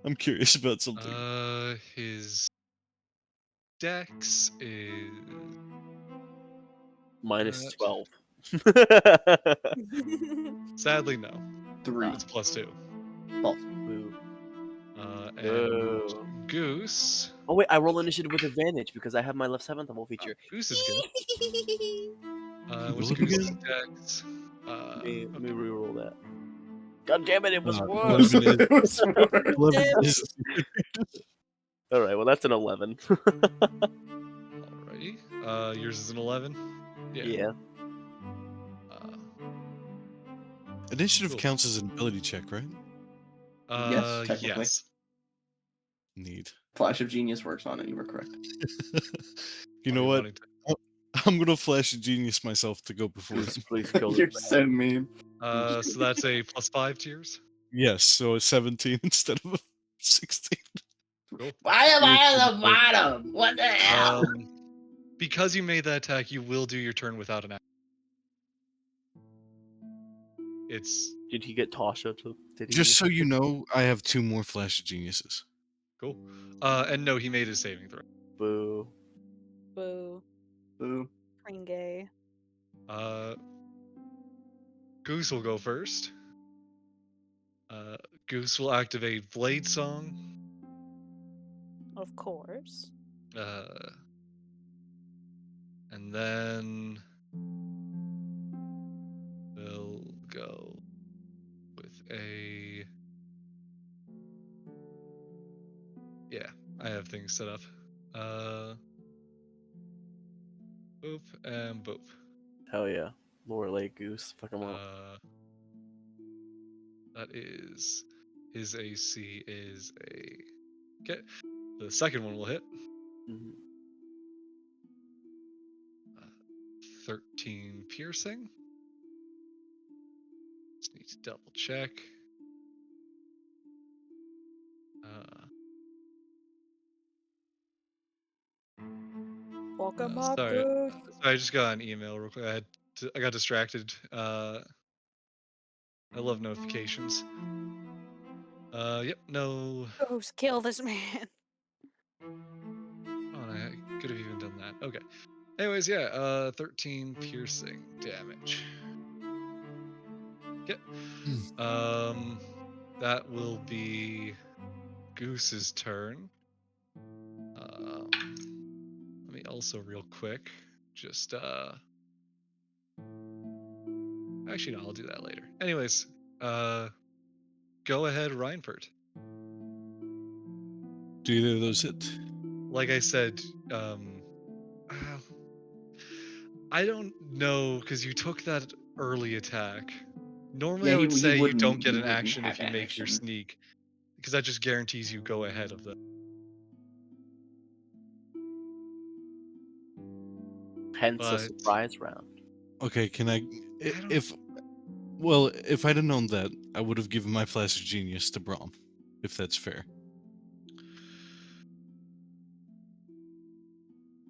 I'm curious about something. His dex is Minus uh, 12. sadly no. 3. It's +2. Boo. And Boo. Goose. Oh wait, I roll initiative with advantage because I have my left 7th level feature. Goose is good. What's Roll it Goose's again? dex? Let me Okay. reroll that. God damn it, it was worse. 11 is It was worse. 11 Damn is All right, well that's an 11. Alrighty. Yours is an 11. Yeah. Uh, initiative Cool. counts as an ability check, right? Yes, technically. Yes. Neat. Flash of Genius works on it. You were correct. You Are know you what? wanting to- I'm gonna flash a genius myself to go before Please, him. please kill You're this so mean. So that's a +5 to yours. Yes, so a 17 instead of a 16. Cool. Why am You're I so at the close. bottom? What the hell? Because you made that attack, you will do your turn without an action. It's Did he get Tasha to? Did he? Just so you know, I have 2 more flash of geniuses. cool. And no, he made his saving throw. Boo. Boo. Boo. Gay. Uh, Goose will go first. Goose will activate Blade Song. Of course. And then we'll go with a. Yeah, I have things set up. Boop and boop. Hell yeah. Lower Lake Goose. Fuck him up. That is his AC is a. Okay, the second one will hit. Mhm. 13 piercing. Just need to double check. Welcome Sorry, Goose. I just got an email real quick. I got distracted. I love notifications. Yep, no. Goose, kill this man. Oh, I could have even done that. Okay. Anyways, yeah, 13 piercing damage. Okay. That will be Goose's turn. Let me also real quick just actually no, I'll do that later. Anyways, go ahead, Reinford. Do either of those hit? Like I said, I don't know because you took that early attack. Normally, Yeah, I would he say you wouldn't. don't He get an wouldn't action have if you make your action. sneak, because that just guarantees you go ahead of them. Hence a But surprise round. Okay, can I? don't- If well, if I'd have known that, I would have given my flash of genius to Brom, if that's fair.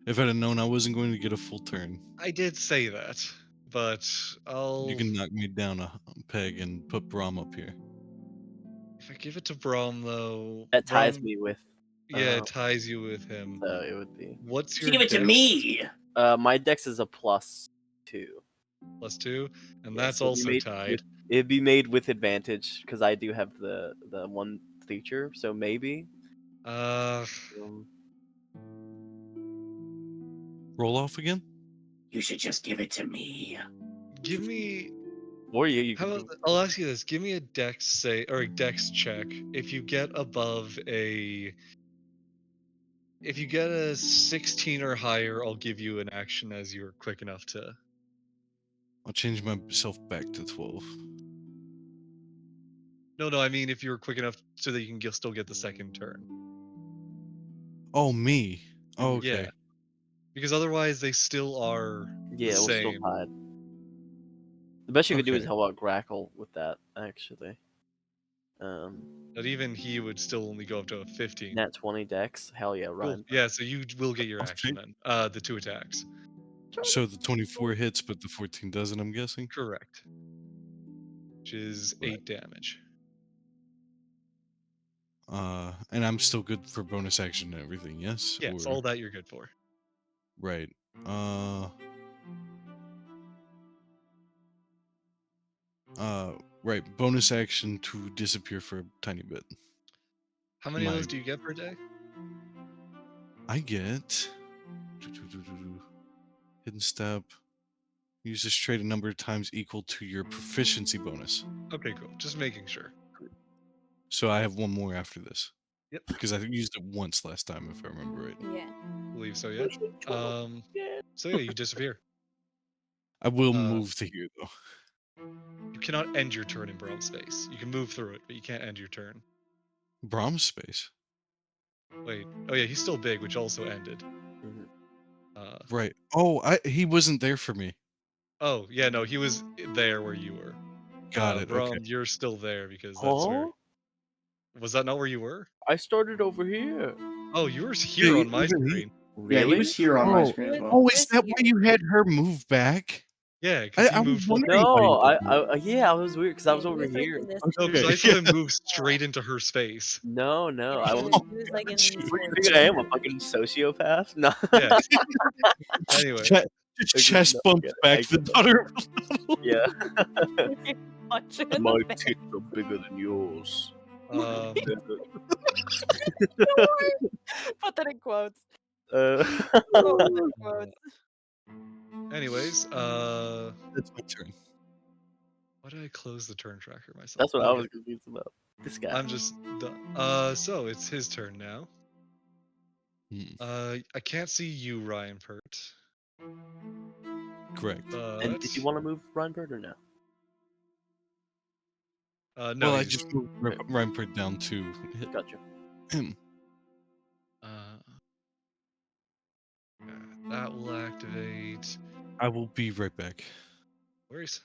If I'd have known I wasn't going to get a full turn, I did say that, but you can knock me down a peg and put Brom up here. if I give it to Brom though, That ties Brom, me with. yeah, it ties you with him. So it would be. What's You your give it to dex? me. My dex is a +2. +2, and Yeah, that's so also tied. it'd be made with advantage because I do have the one feature. So maybe. Um, Roll off again. You should just give it to me. Give me. or you How can about, do. I'll ask you this. Give me a dex or a dex check. If you get above a. If you get a 16 or higher, I'll give you an action as you're quick enough to. I'll change myself back to 12. No, I mean if you're quick enough so that you can still get the second turn. Oh, me. Oh, Mhm. okay. Yeah, because otherwise they still are the Yeah, we're still same. tied. The best you could do is Okay. help out Grackle with that, actually. But even he would still only go up to a 15. Nat 20 dex. Hell yeah, Cool. Ryan. Yeah, so you will get your Okay. action then. The 2 attacks. So the 24 hits, but the 14 doesn't, I'm guessing? Correct. Which is Right. 8 damage. And I'm still good for bonus action and everything, yes? Yes, Or... all that you're good for. Right. Right. Bonus action to disappear for a tiny bit. How many of My- those do you get per day? I get hidden step. Use this trait a number of times equal to your proficiency bonus. Okay, cool. Just making sure. So I have one more after this. Yep. Because I used it once last time, if I remember right. Yeah. Believe so, yeah. So yeah, you disappear. I will Uh, move to here though. You cannot end your turn in Braum space. You can move through it, but you can't end your turn. Brahms space. Wait. Oh yeah, he's still big, which also ended. Right. Oh, he wasn't there for me. Oh yeah, no, he was there where you were. Got it. Braum, Okay. you're still there because that's where. Huh? Was that not where you were? I started over here. Oh, you were here on my even he- screen. Yeah, Really? he was here on my Oh. screen as well. Oh, is that why you had her move back? Yeah, because he I was moved. wondering No, why you did yeah, I was weird because I was He over was, like, here. in this- No, because I Okay. saw him move straight into her space. No, Yeah, I he was. was, he was like in What these What do you corners. think I am? A fucking sociopath? No. Yeah. Anyway, Chest no, bumped yeah, back I the get daughter. Yeah. Punch him in My the face. tits are bigger than yours. Put that in quotes. Put that in quotes. anyways, That's my turn. why did I close the turn tracker myself? That's what I Okay. was confused about. This guy. I'm just done. So it's his turn now. Hmm. I can't see you, Ryan Pert. Correct. And But did you want to move Ryan Bird or no? no, Well, I he's, just moved Reinford down to hit Gotcha. him. yeah, that will activate. I will be right back. Worries.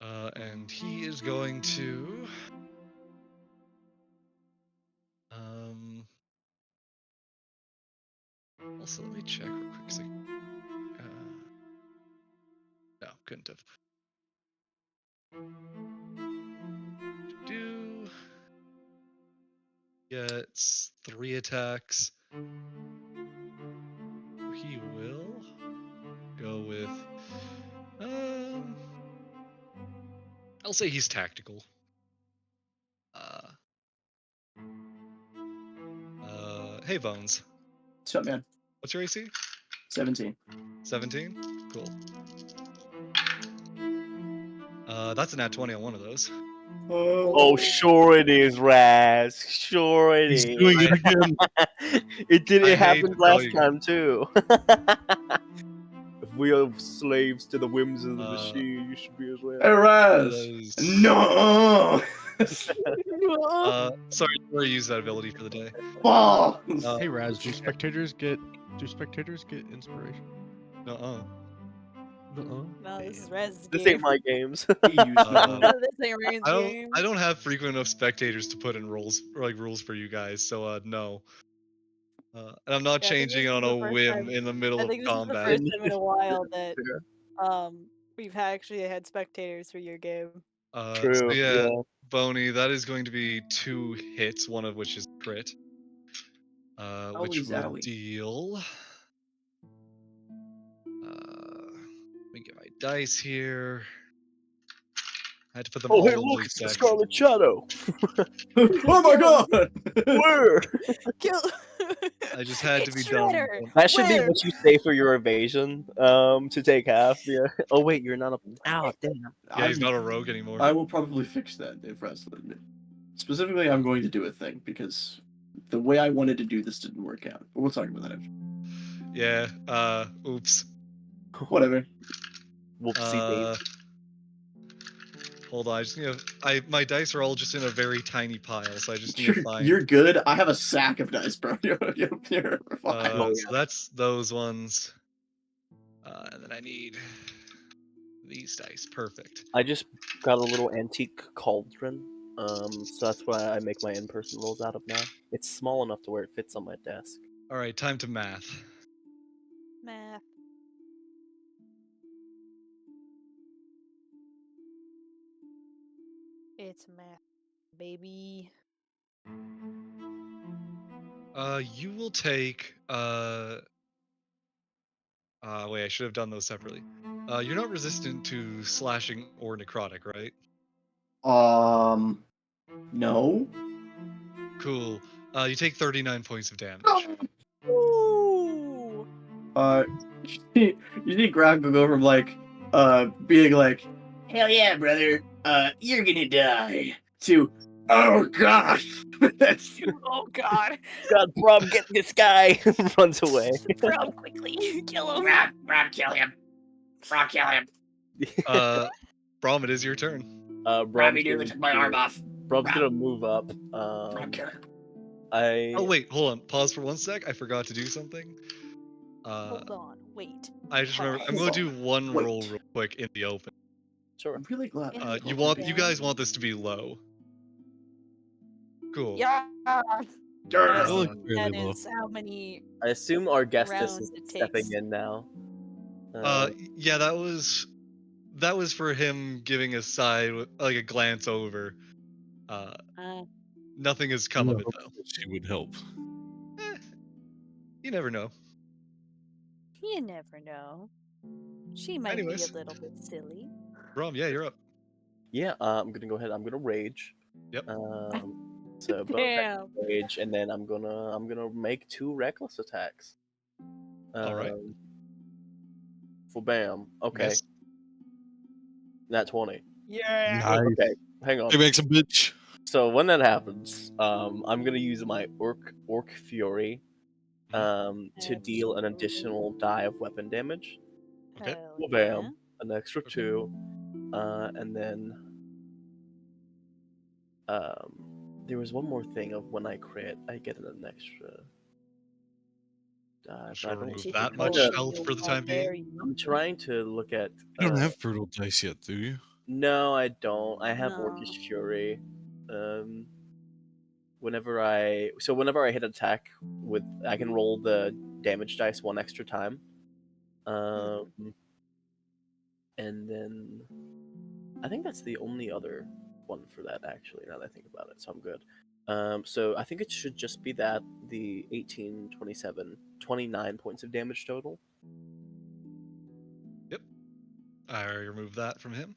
And he is going to. Also, let me check real quick. No, couldn't have. Gets 3 attacks. He will go with. I'll say he's tactical. Hey Bones. What's up, man? What's your AC? 17. 17? Cool. That's a nat 20 on one of those. Oh, sure it is, Raz. Sure it He's is. doing it again. It did. I It hate happened to tell last you. time too. If we are slaves to the whims of the machine, you should be as well. Hey, Raz! Those- No! Sorry, you already used that ability for the day. Balls! Hey Raz, do spectators get inspiration? Uh-uh. Uh-uh. No, this is Rez's This game. ain't my games. He used Uh, This ain't Ryan's I game. don't have frequent enough spectators to put in rules for you guys, so no. And I'm not Yeah, I think changing this on is a the first whim time- in the middle I of think this is the combat. first time in a while that Fair. we've actually had spectators for your game. So True. yeah, Yeah. Boney, that is going to be 2 hits, one of which is crit. Which will zowie. deal. Let me get my dice here. I had to put them Oh, all hey, in look, the it's the exact Scarlet Shadow. Oh my god! Where? Kill. I just had to It's be dumb. Shredder! That should be Where? what you say for your evasion. To take half. Yeah. Oh wait, you're not a. Ow, damn. Yeah, he's not a rogue anymore. I will probably fix that if Raz let me. Specifically, I'm going to do a thing because the way I wanted to do this didn't work out. But we'll talk about that after. Yeah, oops. Whatever. Whoopsie daisy. Hold on, I just need to. My dice are all just in a very tiny pile, so I just need to find. You're good. I have a sack of dice, bro. You're fine. So that's those ones. And then I need these dice. Perfect. I just got a little antique cauldron, so that's what I make my in-person rolls out of now. It's small enough to where it fits on my desk. All right, time to math. Math. It's math, baby. You will take wait, I should have done those separately. You're not resistant to slashing or necrotic, right? No. Cool. You take 39 points of damage. Ooh. You see Grackle go from like, being like, hell yeah, brother, you're gonna die, to, oh gosh, that's Oh God. God, Brom, get this guy! Runs away. Bro, quickly kill him. Rob, kill him. Rob, kill him. Brom, it is your turn. Rob, Brom's you nearly going took my arm to- off. Brom's Rob. gonna move up. Rob, kill him. Oh wait, hold on. Pause for 1 sec. I forgot to do something. Hold on. Wait. I just remember. I'm Hold gonna do on. one roll Wait. real quick in the open. Sure. I'm really glad. In I the You guys want this to be low. Cool. Yeah. I That Durr. looks assume really that low. is how many I assume our guestess rounds is it stepping takes. in now. Yeah, that was for him giving a side, like a glance over. Uh, Uh, nothing has come You of it hope though. that she would help. Eh, you never know. you never know. She might be a Anyways, little bit silly. Brom, yeah, you're up. Yeah, I'm gonna go ahead. I'm gonna rage. Yep. So both Damn. rage, and then I'm gonna make 2 reckless attacks. All right. For bam. Okay, Miss. not 20. Yeah. Nice. Okay, hang on. Hey, makes a bitch. So when that happens, I'm gonna use my orc fury, to deal an additional die of weapon damage. Okay. Hell Well, yeah. bam, an extra 2, and then there was one more thing of when I crit, I get an extra die, but I Sure, don't. remove She that could I'm much trying, totally to, health do for the how time dare being. you. I'm trying to look at. You don't have brutal dice yet, do you? No, I don't. I have No. Orcish Fury. Whenever I hit attack with, I can roll the damage dice 1 extra time. And then I think that's the only other one for that actually. Now that I think about it, so I'm good. So I think it should just be that the 18, 27, 29 points of damage total. Yep. I remove that from him.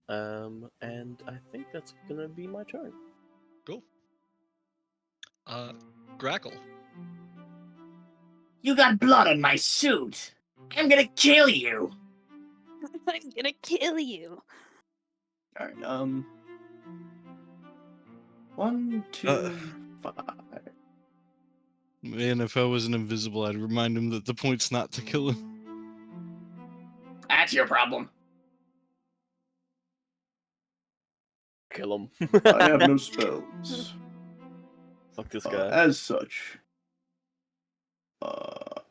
And I think that's gonna be my turn. Cool. Grackle. You got blood on my suit. I'm gonna kill you. I'm gonna kill you. Alright, 1, 2, 5. Man, if I wasn't invisible, I'd remind him that the point's not to kill him. That's your problem. Kill him. I have no spells. Fuck this guy. As such.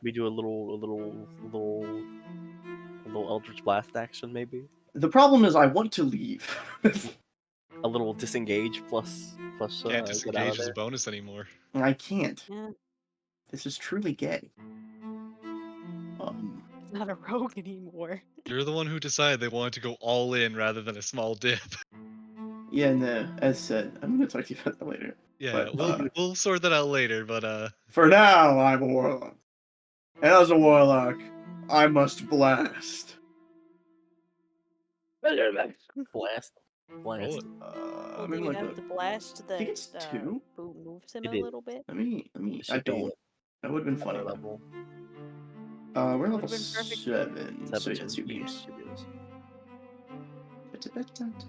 We do a little Eldritch Blast action, maybe. The problem is I want to leave. A little disengage plus Can't get out disengage of as a there. bonus anymore. I can't. Yeah. This is truly gay. Not a rogue anymore. You're the one who decided they wanted to go all in rather than a small dip. Yeah, no, as said, I'm gonna talk to you about that later. Yeah, But, we'll sort that out later, but for now, I'm a warlock. And as a warlock, I must blast. Blast. roll it. Well, I'm do in you like have to blast I think that it's 2. moves him It a is. little bit? Let me, It I should be don't. That would have been funny higher though. level. We're level Would've been perfect. 7, so 7, yeah, 2 yeah, beams. 2 beams. Hell yeah.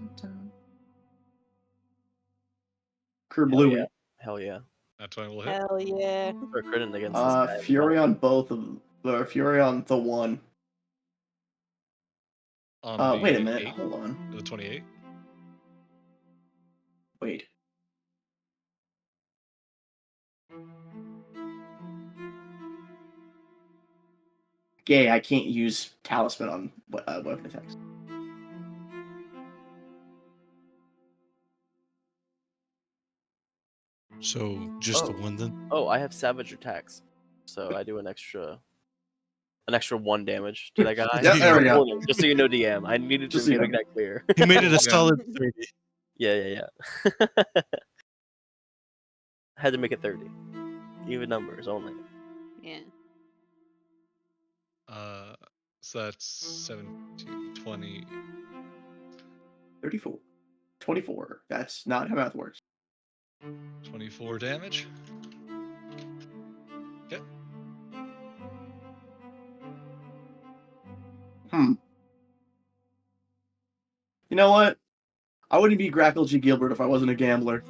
Kerbluey. Hell yeah. That's why we'll hit. Hell yeah. We're critting against this guy. Fury on both of Fury on the one. On the Wait a minute, 8, hold on. the 28. Wait. gay, I can't use talisman on weapon attacks. So just the Oh. one then? Oh, I have savage attacks, so I do an extra 1 damage to that guy. Yeah, there we go. Just so you know, DM. I needed Just to so you make know. that clear. He made it a Yeah. solid 30. Yeah. Had to make it 30. Even numbers only. Yeah. So that's 17, 20. 34. 24. That's not how math works. 24 damage. Okay. You know what? I wouldn't be Grackle G. Gilbert if I wasn't a gambler.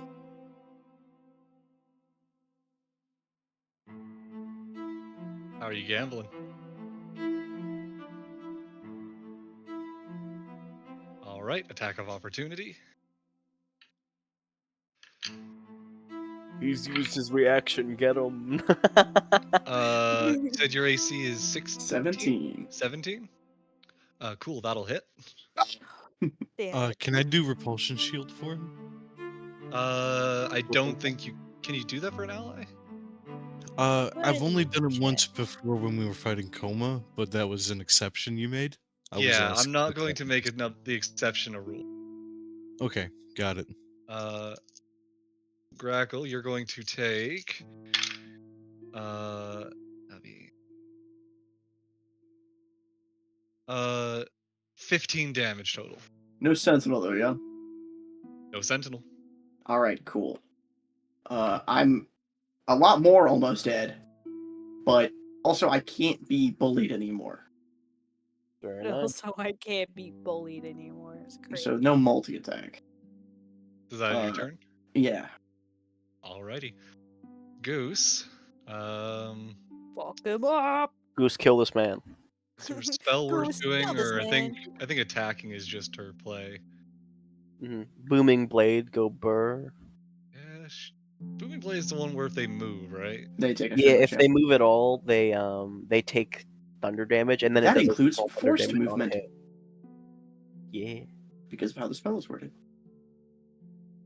How are you gambling? All right, attack of opportunity. He's used his reaction. Get him. You said your AC is 16? 17. 17? Cool, that'll hit. Damn it. Can I do repulsion shield for him? I don't think you can. You do that for an ally? I've only done it Check. once before when we were fighting Coma, but that was an exception you made. I was Yeah, I'm asking not if going that- to make the exception a rule. Okay, got it. Grackle, you're going to take that'd be 15 damage total. No sentinel though, yeah? No sentinel. Alright, cool. I'm a lot more almost dead, but also I can't be bullied anymore. Very But nice. also, I can't be bullied anymore. It's crazy. So no multi-attack. Is that your turn? Yeah. Alrighty. Goose. Fuck them up. Goose, kill this man. Is there a spell worth Goose, doing, kill this or I think man. attacking is just her play. Booming blade, go burr. Yeah, Booming Blade is the one where if they move, right? They take a Yeah, damage, if they move at all, they take thunder damage, and then That it does includes additional thunder forced damage on movement. hit. Yeah. because of how the spell is worded.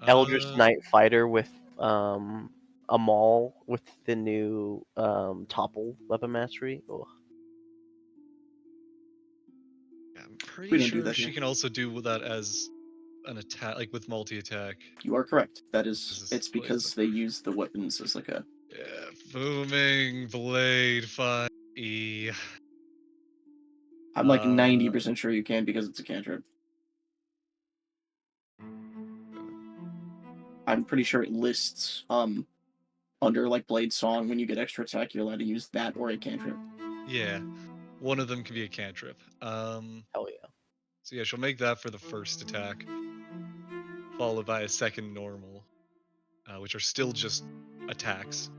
Eldritch Uh, Knight Fighter with a maul with the new topple weapon mastery. Ugh. yeah, I'm We pretty don't do sure that she here. can also do that as an attack, like with multi-attack. You are correct. That This is, is it's what because they use the weapons as like a. Yeah, Booming Blade 5e. I'm like 90% sure you can because it's a cantrip. I'm pretty sure it lists under like Blade Song when you get extra attack, you're allowed to use that or a cantrip. Yeah, one of them can be a cantrip. Hell yeah. So yeah, she'll make that for the first attack, followed by a second normal, which are still just attacks.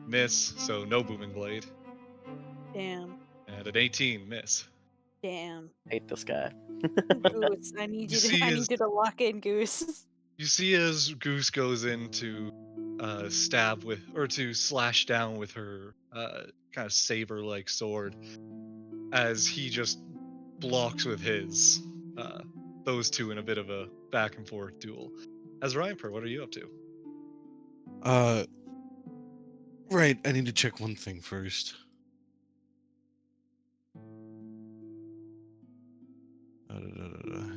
Miss, so no Booming Blade, Damn. and an 18 miss. Damn. Hate this guy. Goose, I need you to. see I his- need you to lock in, Goose. You see as Goose goes in to stab with, or to slash down with her kind of saber-like sword, as he just blocks with his. Those two in a bit of a back and forth duel. As Ryanper, what are you up to? Right, I need to check one thing first.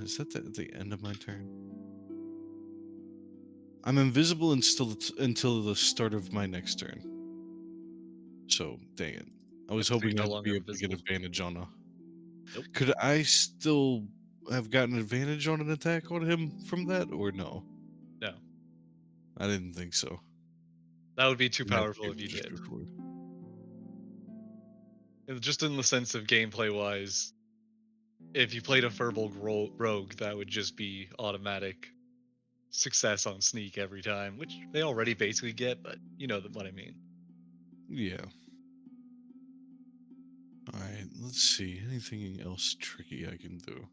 Is that the end of my turn? I'm invisible until the start of my next turn. So, dang it. I was So you're hoping no I'd longer be able to get invisible. advantage on a... Nope. Could I still have gotten advantage on an attack on him from that, or no? No. I didn't think so. That would be too Didn't have powerful if you advantage did. before. Just in the sense of gameplay wise, if you played a Furbolg rogue, that would just be automatic success on sneak every time, which they already basically get, but you know what I mean. Yeah. Alright, let's see. Anything else tricky I can do?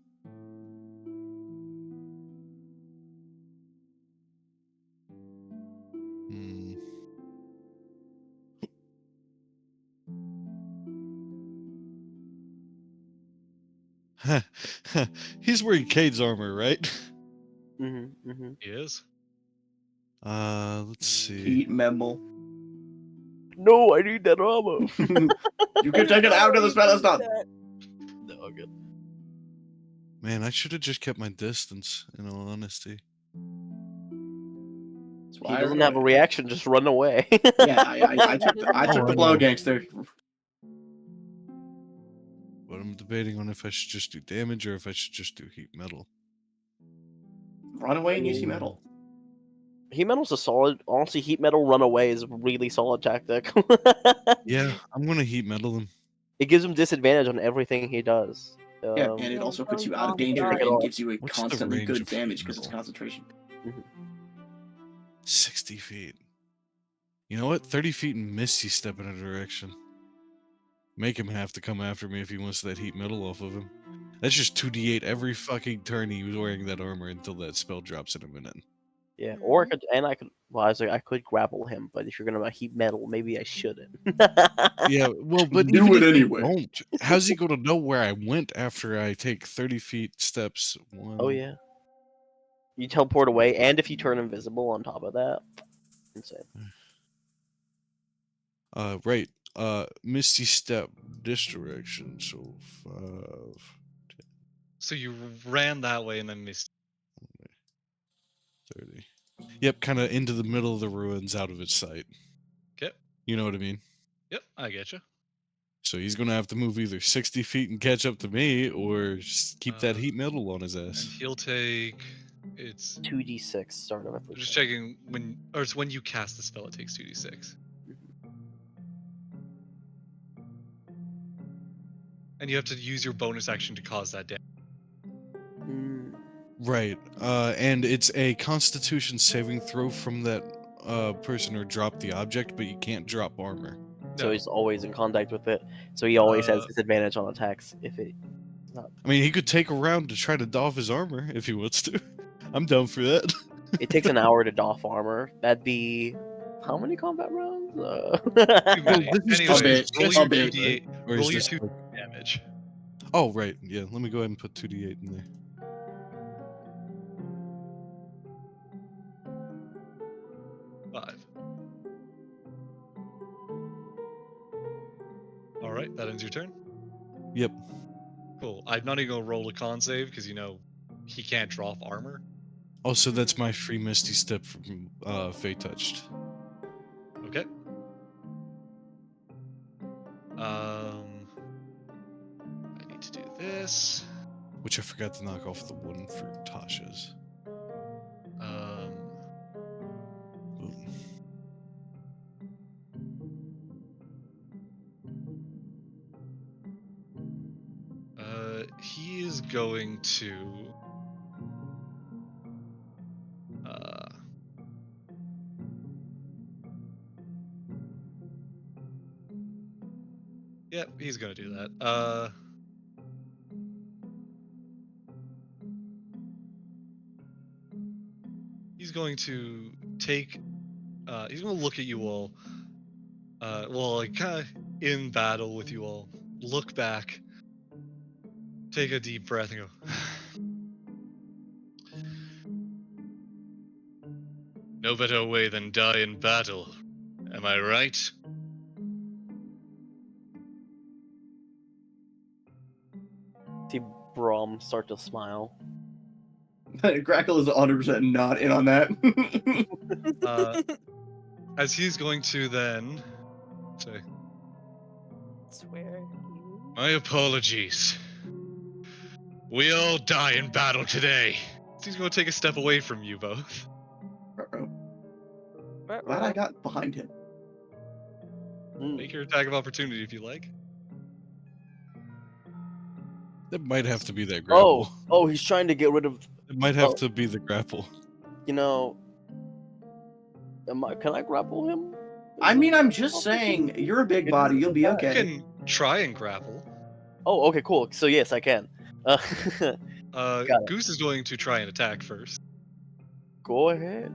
He's wearing Cade's armor, right? Mm-hmm. He is. Let's see. Heat memo. No, I need that armor. You can take it after the spell is done. No, good. Man, I should have just kept my distance, in all honesty. That's He why I doesn't ran have a away. reaction. Just run away. Yeah, I took the Oh, blow, I know. gangster. But I'm debating on if I should just do damage or if I should just do heat metal. Run away and use heat metal. Heat metal's a solid. Honestly, heat metal run away is a really solid tactic. Yeah, I'm gonna heat metal him. It gives him disadvantage on everything he does. Yeah, and it Yeah, also puts really you out of long danger Take it and off. gives you a What's the constantly range good of heat damage because it's metal? concentration. 60 feet. You know what? 30 feet and Misty step in a direction. Make him have to come after me if he wants that heat metal off of him. That's just 2d8 every fucking turn he was wearing that armor until that spell drops in a minute. Yeah, or I could. Well, I was like, I could grapple him, but if you're gonna heat metal, maybe I shouldn't. Yeah, well, but Do even it if anyway. I don't, how's he gonna know where I went after I take 30 feet steps? Oh yeah. You teleport away, and if you turn invisible on top of that, insane. Right. Misty step this direction, so 5, So you ran that way and then missed. 30. Yep, kind of into the middle of the ruins, out of its sight. Okay. You know what I mean? Yep, I get you. So he's gonna have to move either 60 feet and catch up to me, or just keep that heat metal on his And ass. he'll take. It's 2d6 start of every. just checking when, or it's when you cast the spell. It takes 2d6. And you have to use your bonus action to cause that damage. Right. And it's a Constitution saving throw from that person or drop the object, but you can't drop armor. So No. he's always in contact with it. So he always has Uh, disadvantage on attacks if it. I mean, he could take a round to try to doff his armor if he wants to. I'm down for that. It takes an hour to doff armor. That'd be how many combat rounds? Too many. this is Anyways, just roll your bit, 2d8. right? Or Roll is your this 2 like... damage. Oh, right. Yeah, let me go ahead and put 2d8 in there. Five. All right, that ends your turn. Yep. Cool. I'm not even gonna roll a con save because you know he can't drop armor. Also, that's my free Misty Step from Fey Touched. Okay. I need to do this. Which I forgot to knock off the one for Tasha's. Boom. He is going to. Yep, he's gonna do that. He's going to take. He's gonna look at you all. Well, like kind of in battle with you all. Look back. Take a deep breath and go. No better way than die in battle. Am I right? See Brom start to smile. Grackle is 100% not in on that. As he's going to then say, Swear you. my apologies. We all die in battle today. He's going to take a step away from you both. Glad I got behind him. Make your attack of opportunity if you like. That might have to be that grapple. Oh, he's trying to get rid of. It might have to be the grapple. You know, can I grapple him? I mean, I'm just saying, you're a big body, you'll be You okay. can try and grapple. Oh, okay, cool. So yes, I can. Got it. Goose is going to try and attack first. Go ahead.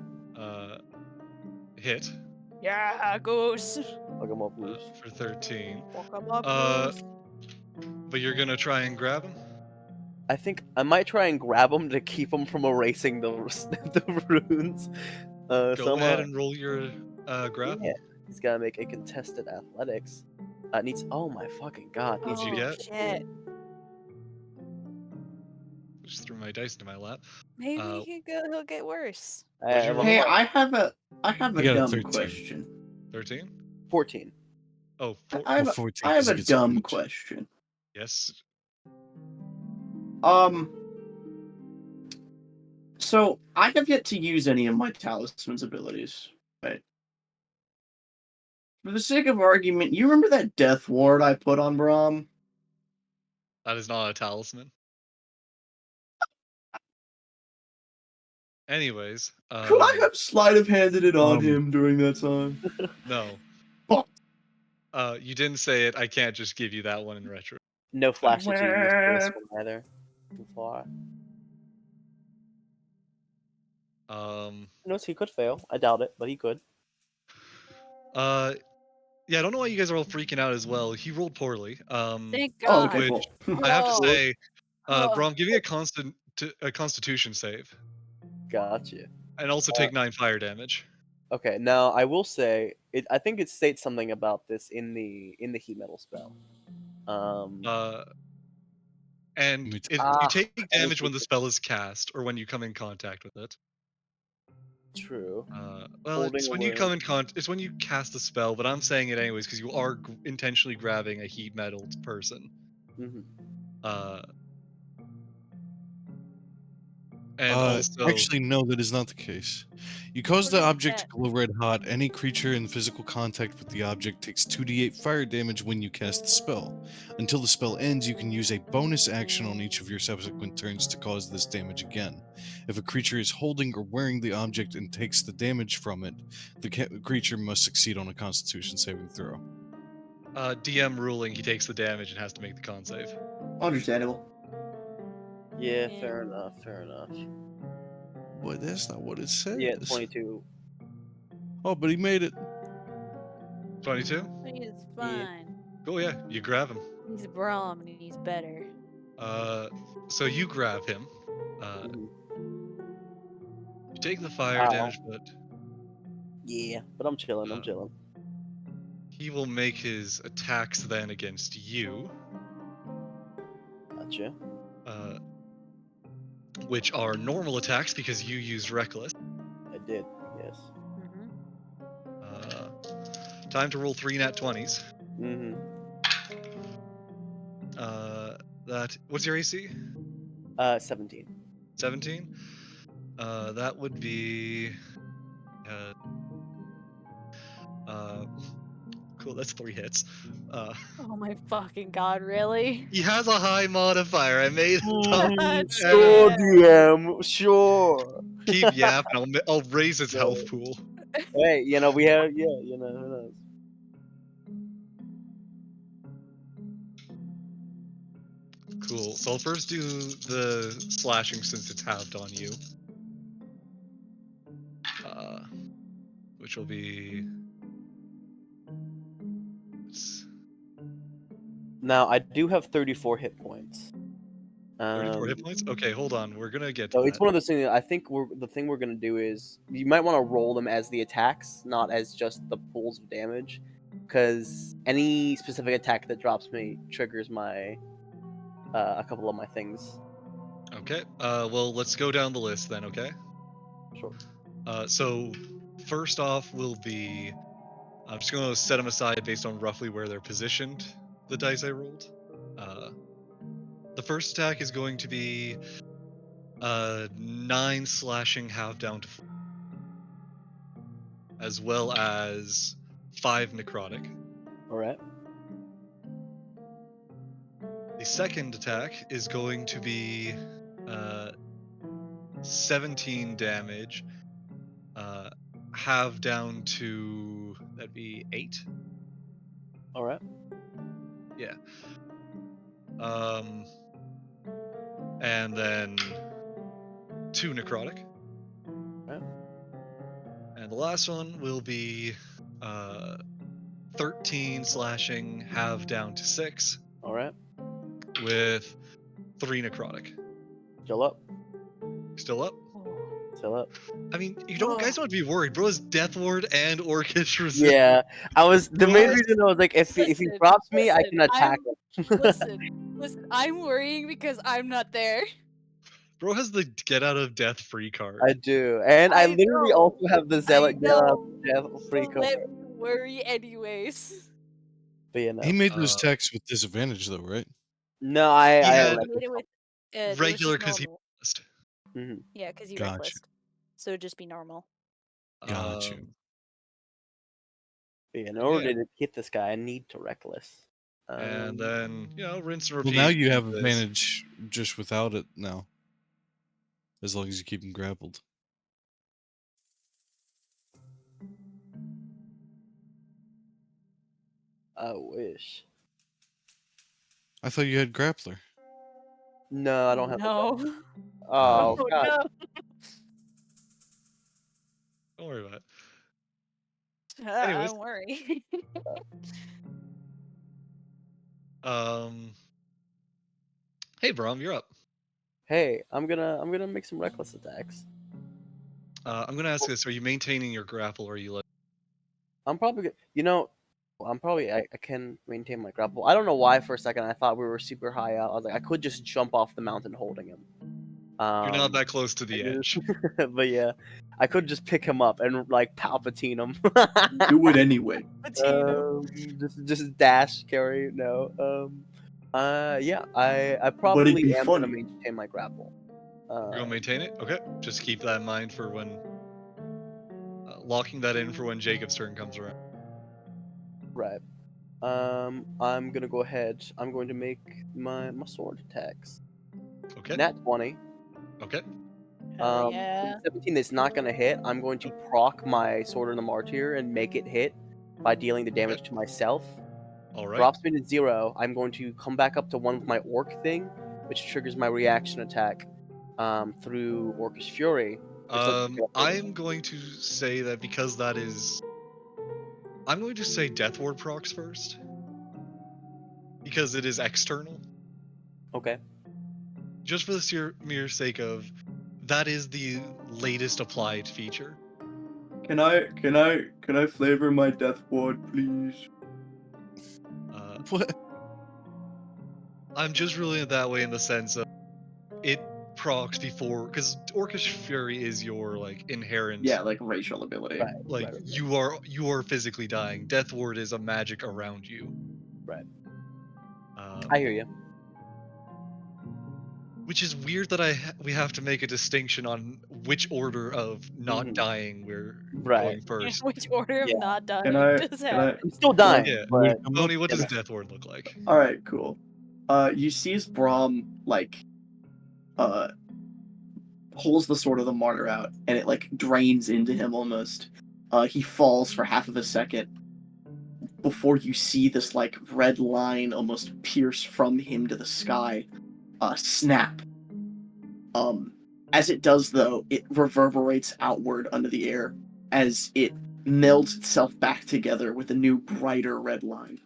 Hit. Yeah, goose. Fuck him up, Bruce. For 13. Fuck 'em up, Uh, goose. But you're gonna try and grab him? I think I might try and grab him to keep him from erasing the the runes. Go ahead and roll your grab. Yeah, he's gotta make a contested athletics. Needs. Oh my fucking god! Needs What'd you to Oh get? shit. Just threw my dice into my lap. Maybe he'll get worse. What'd you well, roll? Hey, hold on. I have You a got a dumb 13. question. 13? 14. Oh, Well, 14 I have because a he gets dumb damage. question. yes. So I have yet to use any of my talisman's abilities. Right. For the sake of argument, you remember that death ward I put on Braum? That is not a talisman. Anyways, Could I have sleight of handed it on Um, him during that time? no. Fuck. You didn't say it. I can't just give you that one in retro. No flash to genius for this Wah. one either. Too far. Notice he could fail. I doubt it, but he could. Yeah, I don't know why you guys are all freaking out as well. He rolled poorly. Thank Oh, God. okay, Which cool. I have to Oh. say, Oh. Brom, give me a Constitution save, Gotcha. and also take 9 fire damage. Okay, now I will say it. I think it states something about this in the heat metal spell. And Let me you take any damage when the creature- spell is cast or when you come in contact with it. True. Well, Holding it's when you away. come in it's when you cast a spell, but I'm saying it anyways because you are intentionally grabbing a heat metal person. Mm-hmm. And also, Actually, no, that is not the case. You cause What the is object to that? glow red hot. Any creature in physical contact with the object takes 2d8 fire damage when you cast the spell. Until the spell ends, you can use a bonus action on each of your subsequent turns to cause this damage again. If a creature is holding or wearing the object and takes the damage from it, the creature must succeed on a Constitution saving throw. DM ruling, he takes the damage and has to make the con save. Understandable. Yeah, Yeah. fair enough. Fair enough. But that's not what it says. Yeah, 22. Oh, but he made it. 22? He is Yeah. fine. Oh yeah, you grab him. He's Braum and he's better. So you grab him. Mhm. You take the fire Ow. damage, but Yeah, but I'm chilling. I'm Uh, chilling. he will make his attacks then against you, Gotcha. which are normal attacks because you used reckless. I did. Yes. Mm-hmm. Time to roll 3 nat 20s. Mm-hmm. What's your AC? 17. 17. That would be. Cool. That's 3 hits. Oh my fucking God, really? He has a high modifier. I made it up. God Sure, damn. DM. Sure. Keep yapping. I'll raise his health No. pool. Hey, we have. Yeah, who knows? Cool. So I'll first do the slashing since it's halved on you. Which will be. Now I do have 34 hit points. 34 hit points? Okay, hold on. We're gonna get to So it's that. one of those things. I think the thing we're gonna do is you might want to roll them as the attacks, not as just the pools of damage, because any specific attack that drops me triggers my a couple of my things. Okay. Well, let's go down the list then. Okay. Sure. So first off will be. I'm just gonna set them aside based on roughly where they're positioned. The dice I rolled. The first attack is going to be 9 slashing, half down to 4, as well as 5 necrotic. All right. The second attack is going to be 17 damage, half down to that'd be 8. All right. Yeah. And then 2 necrotic. Right. And the last one will be 13 slashing, half down to 6, All right. with 3 necrotic. Still up. Still up? Still up. I mean, you don't guys don't have to be worried. Bro has Death Ward and Orcish Resist. Yeah, I was the main What? reason I was like, if he Listen, drops me, I listen, can attack him. Listen, I'm worrying because I'm not there. Bro has the get out of death free card. I do, and I I literally know, also have the Zealot get out know, of death free but card. let me worry anyways. But you know, He made those attacks with disadvantage, though, right? no, I He had I made it with it was regular just because he normal. missed. Yeah, because he Gotcha. reckless. So it'd just be normal. Got you. In order yeah. to hit this guy, I need to reckless. And then, you know, rinse and Well, repeat. now you have this. advantage just without it now. As long as you keep him grappled. I wish. I thought you had grappler. No, I don't have. No. Oh Oh god. no. Don't worry about it. Anyways. I'm worried. Hey, Brom, you're up. Hey, I'm gonna make some reckless attacks. I'm gonna ask this: are you maintaining your grapple, or are you like? I'm probably you know, I'm probably I can maintain my grapple. I don't know why for a second I thought we were super high up. I was like I could just jump off the mountain holding him. You're not that close to the edge. But yeah, I could just pick him up and like Palpatine him. Do it anyway. Just dash carry. No. Yeah, I probably be am gonna funny. maintain my grapple. You're gonna maintain it? Okay. Just keep that in mind for when locking that in for when Jacob's turn comes around. Right. I'm gonna go ahead. I'm going to make my sword attacks. Okay. Nat 20. Okay. Hell yeah. 17 is not gonna hit. I'm going to proc my sword in the martyr and make it hit by dealing the damage to myself. All right. Drops me to 0. I'm going to come back up to 1 with my orc thing, which triggers my reaction attack through Orcish Fury. I'm going to say that because that is. I'm going to say Death Ward procs first. Because it is external. Okay. Just for the mere sake of. That is the latest applied feature. Can I flavor my death ward, please? What? I'm just ruling it that way in the sense of it procs before, because Orcish Fury is your like inherent. Yeah, like racial ability. Right. Like right. you are physically dying. Death Ward is a magic around you. Right. I hear you. Which is weird that we have to make a distinction on which order of not dying we're going first. Which order of Yeah. not dying Can I? does Can I? happen? I'm still dying, Yeah. but Tony, what does Death Ward look like? All right, cool. You see as Braum like, pulls the sword of the martyr out, and it like drains into him almost. He falls for half of a second before you see this like red line almost pierce from him to the sky. Snap. As it does though, it reverberates outward under the air as it melds itself back together with a new brighter red line.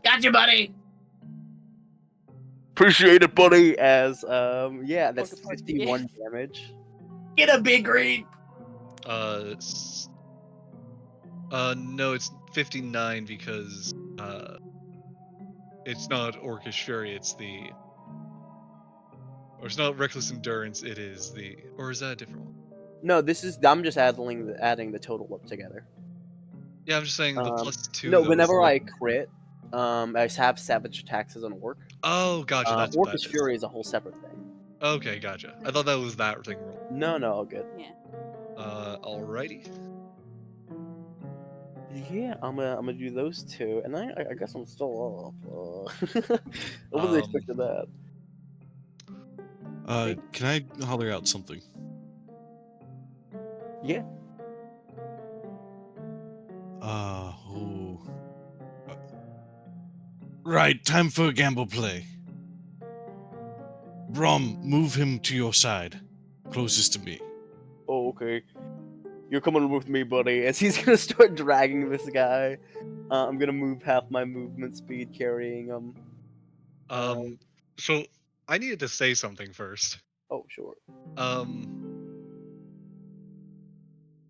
Gotcha, buddy! appreciate it, buddy. As yeah, that's Fucking buddy. 51 damage. Get a big green! No, it's 59 because it's not Orcish Fury, it's the. Or it's not Reckless Endurance, it is the. Or is that a different one? No, this is. I'm just adding the total up together. Yeah, I'm just saying the +2. No, though, whenever is I like... crit, I have savage attacks as an orc. Oh, gotcha. That's what that Orcish is. Fury is a whole separate thing. Okay, gotcha. I thought that was that thing wrong. No, all good. Yeah. Alrighty. Yeah, I'm gonna do those two, and I guess I'm still up. I wasn't expecting that. Can I holler out something? Yeah. Oh. Right, time for a gamble play. Brom, move him to your side. Closest to me. Oh, okay. You're coming with me, buddy. As he's gonna start dragging this guy, I'm gonna move half my movement speed carrying him. So I needed to say something first. Oh, sure.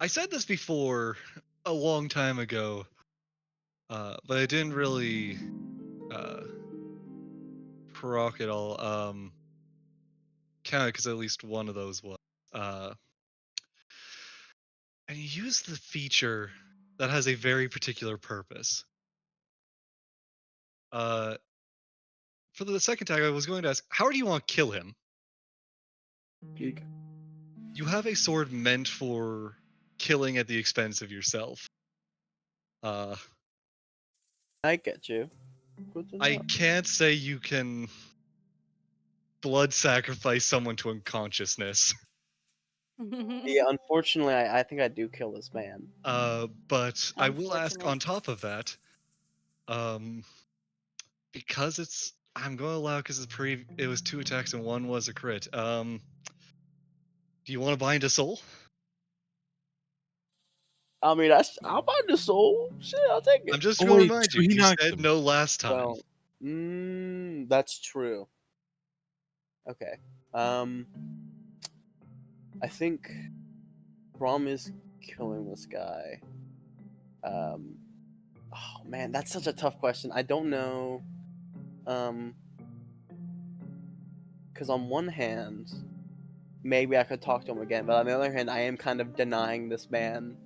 I said this before a long time ago, but I didn't really proc it all. Kind of because at least one of those was. And you use the feature that has a very particular purpose. For the second tag, I was going to ask, how do you want to kill him? Geek. You have a sword meant for killing at the expense of yourself. I get you. Good to I know. can't say you can blood sacrifice someone to unconsciousness. Yeah, unfortunately, I think I do kill this man. But I will ask Unfortunate. on top of that, because I'm going to allow because it was 2 attacks and 1 was a crit. Do you want to bind a soul? I mean, I'll buy the soul. Shit, I'll take it. I'm just Oh going to wait, remind so you. he You knocked said him. no last time. Well, that's true. Okay. I think Brom is killing this guy. Oh man, that's such a tough question. I don't know. Because on one hand, maybe I could talk to him again, but on the other hand, I am kind of denying this man,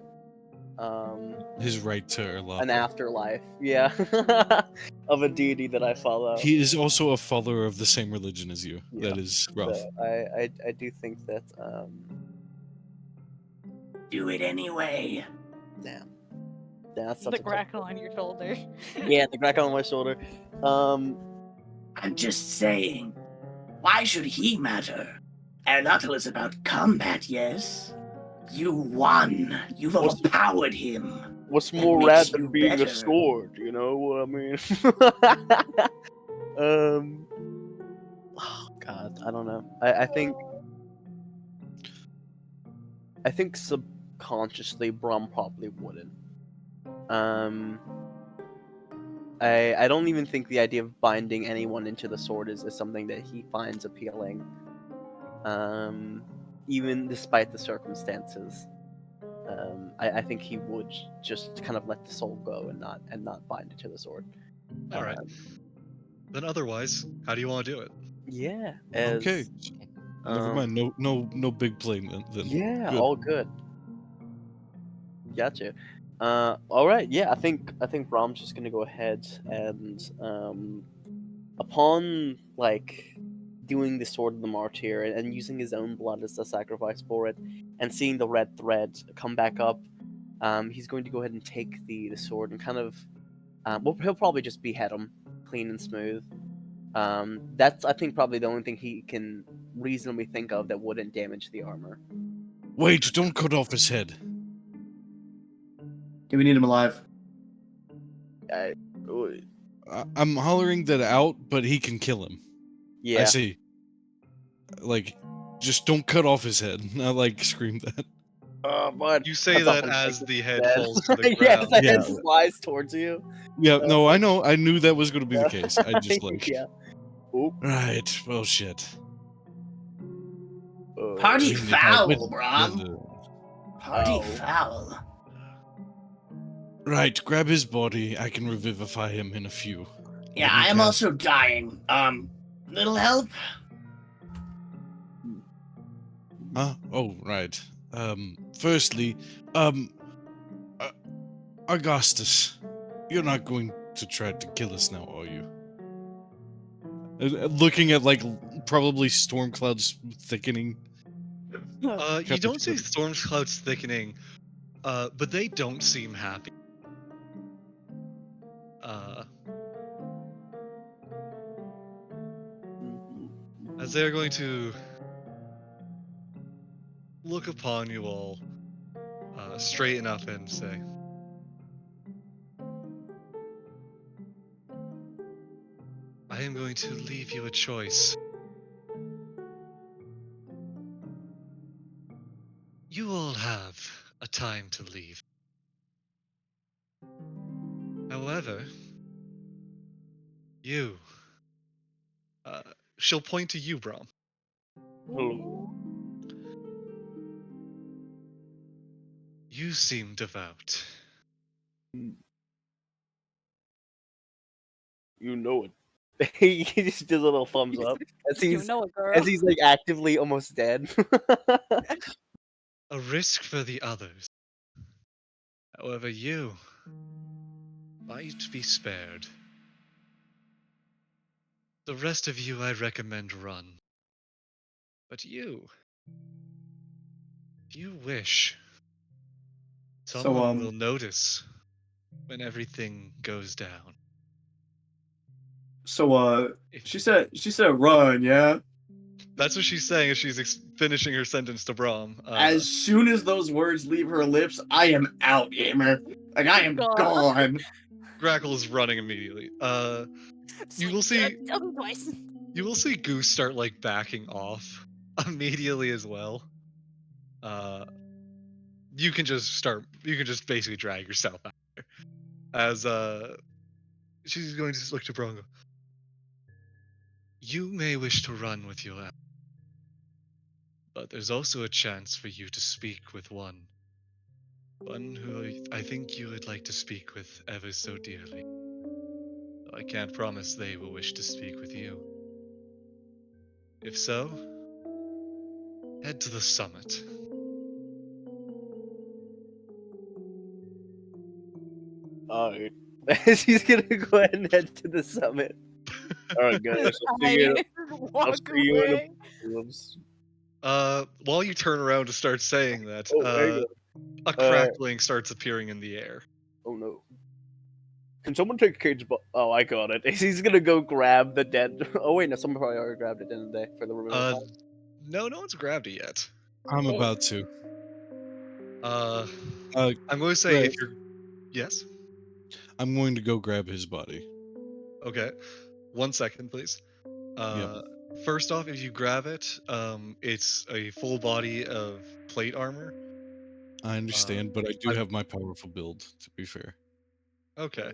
His right to Allah. an afterlife. Yeah, of a deity that I follow. He is also a follower of the same religion as you. Yeah. That is rough. So I do think that Do it anyway. damn, that's such The a tough. grackle on your shoulder. Yeah, the crack on my shoulder. I'm just saying. Why should he matter? Aristotle is about combat, yes? You won. You've What's- overpowered him. What's That more makes rad you than being better. a sword? You know what I mean? Oh God, I don't know. I think subconsciously Brum probably wouldn't. I don't even think the idea of binding anyone into the sword is something that he finds appealing. Even despite the circumstances. I think he would just kind of let the soul go and not bind it to the sword. All right. Um, Then otherwise, how do you want to do it? Yeah. Okay. Never um, mind. No big play then. Yeah, Good. all good. Gotcha. All right. Yeah, I think Brahm's just gonna go ahead and upon like doing the sword of the martyr and using his own blood as the sacrifice for it, and seeing the red thread come back up, he's going to go ahead and take the sword and kind of, well, he'll probably just behead him, clean and smooth. That's I think probably the only thing he can reasonably think of that wouldn't damage the armor. Wait! Don't cut off his head. Do we need him alive? I'm hollering that out, but he can kill him. I Yeah. see. Like, just don't cut off his head. I like scream that. But You say cuts off that and as takes the it head dead. falls to the Yes, ground. the Yeah. head flies towards you. Yeah, no, I know. I knew that was going to be the case. I just like. Yeah. Oop. Right. Well, shit. Party Clean it out with foul, Brom. the- Party Oh. foul. Right. Grab his body. I can revivify him in a few. Yeah, Let me I am cast- also dying. Little help? Oh, right. Firstly, Augustus, you're not going to try to kill us now, are you? Looking at like probably storm clouds thickening. You don't see storm clouds thickening, but they don't seem happy. As they're going to look upon you all, straighten up and say, I am going to leave you a choice. You all have a time to leave. However, you she'll point to you, Brom. Hello. You seem devout. You know it. He just does a little thumbs up as You he's know it, girl. as he's like actively almost dead. A risk for the others. However, you might be spared. The rest of you I recommend run. But you, if you wish, So someone will notice when everything goes down. If she said run, yeah. that's what she's saying as she's finishing her sentence to Brom. As soon as those words leave her lips, I am out, gamer. Like I am God. gone. Grackle is running immediately. It's You like, will see. Tell me twice. You will see Goose start like backing off immediately as well. You can just start. You can just basically drag yourself out there. As she's going to look to Brom. You may wish to run with your app, but there's also a chance for you to speak with one who I think you would like to speak with ever so dearly. Though I can't promise they will wish to speak with you. If so, head to the summit. Alright. He's gonna go ahead and head to the summit. Alright, guys. I'll Walk see you in a away. whoops. While you turn around to start saying that, Oh, hang on. a crackling starts appearing in the air. Oh no. Can someone take Cage's Oh, I got it. He's gonna go grab the dead. Oh wait, no, someone probably already grabbed it, didn't they? For the remaining time. No one's grabbed it yet. I'm about to. Uh, Uh, I'm going to say right. if you're, yes, I'm going to go grab his body. okay. 1 second, please. Yep. First off, if you grab it, it's a full body of plate armor. I understand, but I do I- have my powerful build, to be fair. Okay.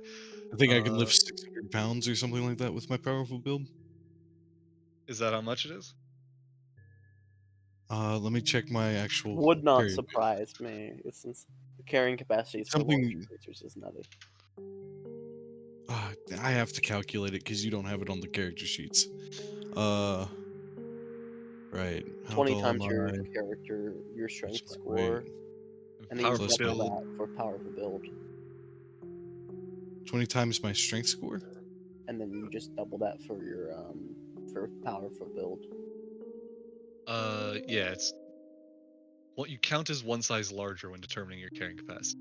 I think I can Uh, lift 600 pounds or something like that with my powerful build. Is that how much it is? Let me check my actual Would not carry weight. surprise me. Since the carrying capacities for large Something creatures is nutty. I have to calculate it because you don't have it on the character sheets. Right. How 20 tall am times your I? character, your What's strength my score, weight? and then you Powerful Plus double my build. that for powerful build, 20 times my strength score? and then you just double that for your for powerful build. Yeah, it's what you count as one size larger when determining your carrying capacity.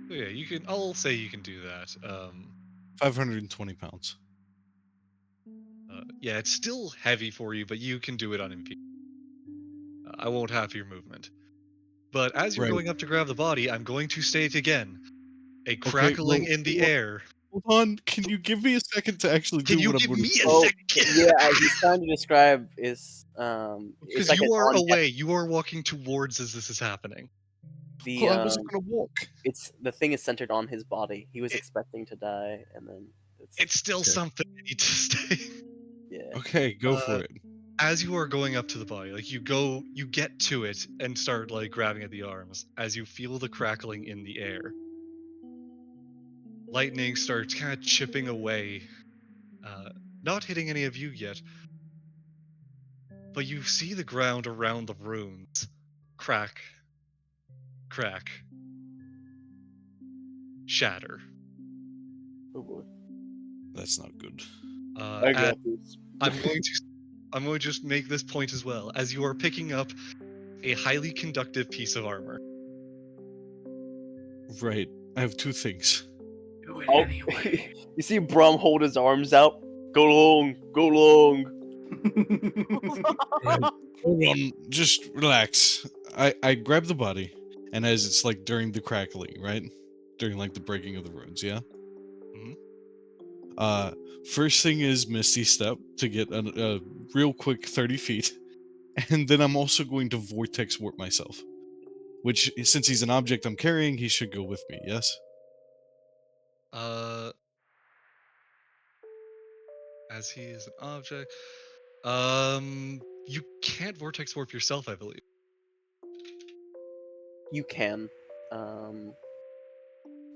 So yeah, you can. I'll say you can do that. 520 pounds. Yeah, it's still heavy for you, but you can do it unimpeded. I won't have your movement. But as you're Right. going up to grab the body, I'm going to state again, a Okay, crackling well, in the air. hold on. Can you give me a second to actually Can do you what I'm give going me to a do? Oh, second? yeah, he's trying to describe is it's Because like an you are on deck. away. You are walking towards as this is happening. The Well, I wasn't going to walk. it's the thing is centered on his body. He was It- expecting to die, and then It's still Okay. something I need to stay. yeah. Okay, go Uh, for it. As you are going up to the body, like you get to it and start like grabbing at the arms as you feel the crackling in the air. Lightning starts kind of chipping away, not hitting any of you yet, but you see the ground around the ruins crack, crack, shatter. Oh boy. That's not good. I And got this. I'm going to just make this point as well, as you are picking up a highly conductive piece of armor. Right. I have two things. Do it Oh, anyway. you see Brum hold his arms out. Go long, go long. Right. Hold on. Just relax. I grab the body, and as it's like during the crackling, right? During like the breaking of the runes, yeah? Mhm. First thing is Misty Step to get a real quick 30 feet. And then I'm also going to Vortex Warp myself. Which, since he's an object I'm carrying, he should go with me, yes? Uh, as he is an object. You can't vortex warp yourself, I believe. You can. Um,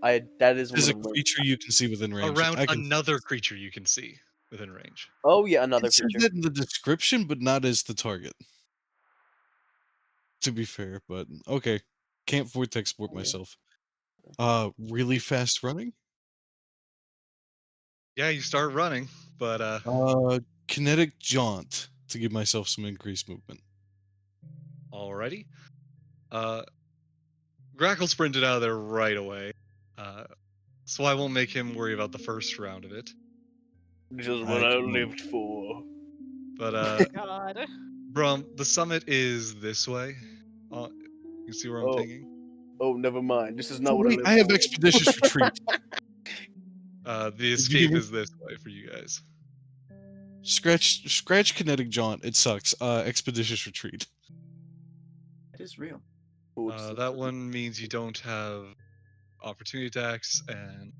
I that is This one is a of the. creature you can see within range. Around I can. another creature you can see within range. Oh yeah, another It says creature. that in the description, but not as the target. To be fair, but okay. Can't vortex warp Yeah. myself. Really fast running? Yeah, you start running, but Kinetic jaunt to give myself some increased movement. already. Uh, Grackle sprinted out of there right away. Uh, so I won't make him worry about the first round of it. Just what I I can lived for. But God. Brum, the summit is this way. You see where I'm Oh, pinging? oh, never mind. This is Oh not what I wait, lived I have for. expeditious retreat. The Did you give escape me is this way for you guys. scratch kinetic jaunt? It sucks. Expeditious retreat. It is real. Oh, it's That one means you don't have opportunity attacks, and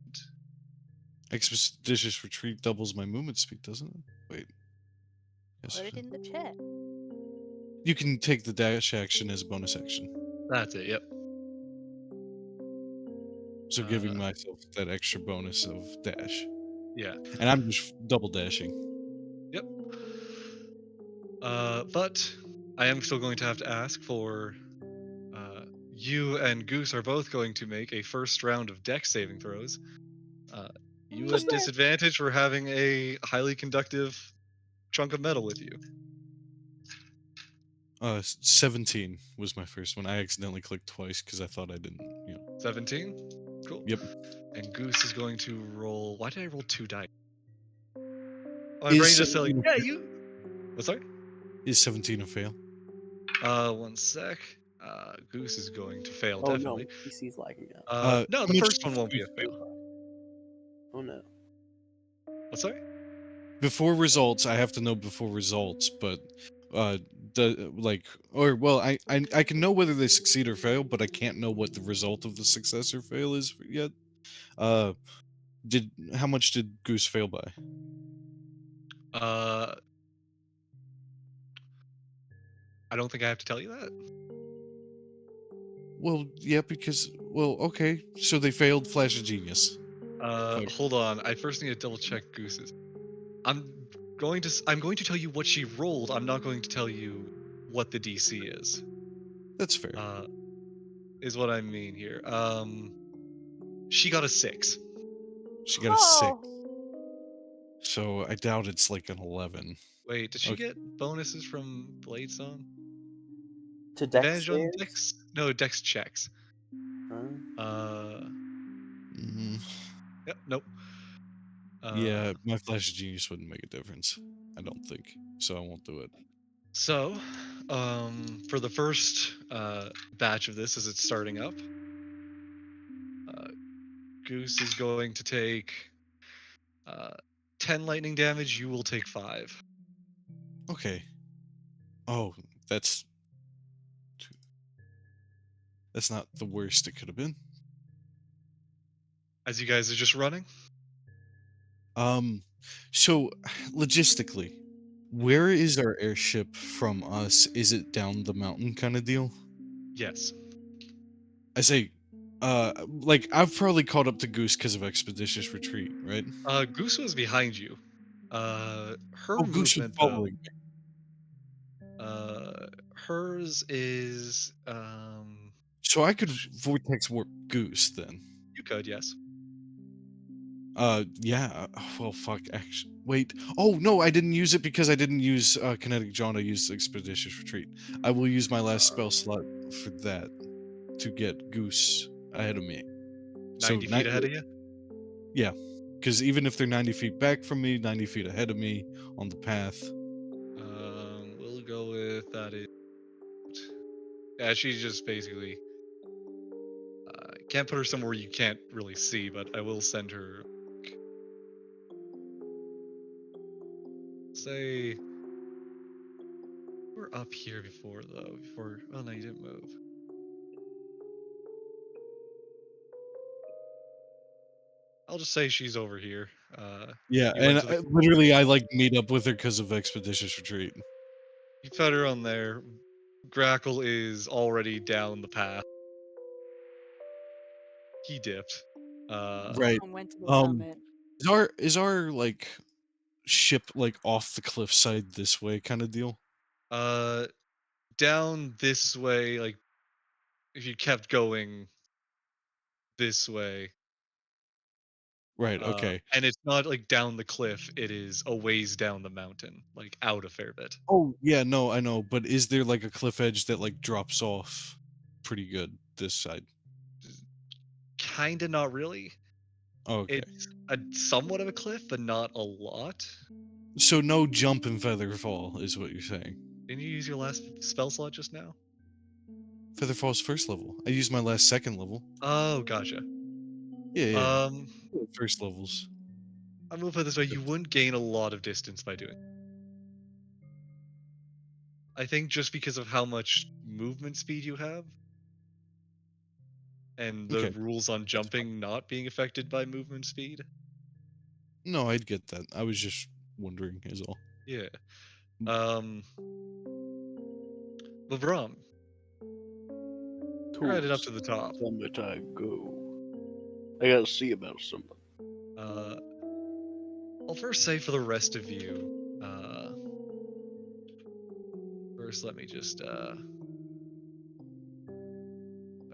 Expeditious retreat doubles my movement speed, doesn't it? Wait. Yes. Put it in the chat. You can take the dash action as a bonus action. that's it. Yep. So giving myself that extra bonus of dash. Yeah. And I'm just double dashing. Yep. But I am still going to have to ask for. You and Goose are both going to make a first round of dex saving throws. Uh, you What's at that? disadvantage for having a highly conductive chunk of metal with you. 17 was my first one. I accidentally clicked twice because I thought I didn't, 17? Cool. Yep. And Goose is going to roll. Why did I roll 2 dice? My Is brain just said, 17 a yeah, fail? you. What's sorry? Is 17 a fail? One sec. Goose is going to fail, Oh no, definitely. PC's lagging now. No, How the much first one won't be a fail. Oh no. What's sorry? Before results, I have to know before results, but the like or well, I can know whether they succeed or fail, but I can't know what the result of the success or fail is yet. Uh, did how much did Goose fail by? Uh, I don't think I have to tell you that. Well, yeah, because okay, so they failed Flash of Genius. Fuck. Hold on. I first need to double check Goose's. I'm I'm going to tell you what she rolled. I'm not going to tell you what the DC is. That's fair. Is what I mean here. She got a 6. She got a 6, Oh, so I doubt it's like an 11. Wait, did she Okay. get bonuses from Blade Song? To dex Advantage on saves? dex? No, dex checks. Huh? Mm, Yep, nope. yeah, my Flash of Genius wouldn't make a difference. I don't think so. I won't do it. So, for the first batch of this, as it's starting up, uh, Goose is going to take uh, 10 lightning damage. You will take 5. Okay. Oh, that's that's not the worst it could have been. As you guys are just running. So logistically, where is our airship from us? Is it down the mountain kind of deal? Yes. I say, like I've probably caught up to Goose because of Expeditious Retreat, right? Goose was behind you. Her Oh, Goose was movement though. following me. Hers is So I could vortex warp Goose then. you could, yes. Yeah. Well, fuck. Actually, wait. Oh no, I didn't use it because I didn't use kinetic jaunt. I used expeditious retreat. I will use my last spell slot for that to get Goose ahead of me. 90 feet ahead of you. Yeah, because even if they're 90 feet back from me, 90 feet ahead of me on the path. We'll go with that is. Yeah, she's just basically. Can't put her somewhere you can't really see, but I will send her. Say. We're up here before though. Before. Oh no, you didn't move. . I'll just say she's over here. Yeah, You and went to the. literally, I like meet up with her because of Expeditious Retreat. You fed her on there. Grackle is already down the path. He dipped. Right. I went to the Um, summit. is our like ship like off the cliffside this way kind of deal? uh, down this way. Like if you kept going this way, Right. Okay. and it's not like down the cliff. It is a ways down the mountain, like out a fair bit. Oh yeah, no, I know, but is there like a cliff edge that like drops off pretty good this side? Kinda, not really. Okay. It's a somewhat of a cliff, but not a lot. So no jump and feather fall is what you're saying. Didn't you use your last spell slot just now? Feather fall's first level. I used my last second level. Oh, gotcha. Yeah, yeah. Um, First levels. I'm gonna put it this way: you wouldn't gain a lot of distance by doing. I think just because of how much movement speed you have, and the Okay. rules on That's fine. jumping not being affected by movement speed. No, I'd get that. I was just wondering is all. Yeah. Um, Lavram, you're headed up to the top. Summit I go. I gotta see about something. Uh, I'll first say for the rest of you, first let me just, if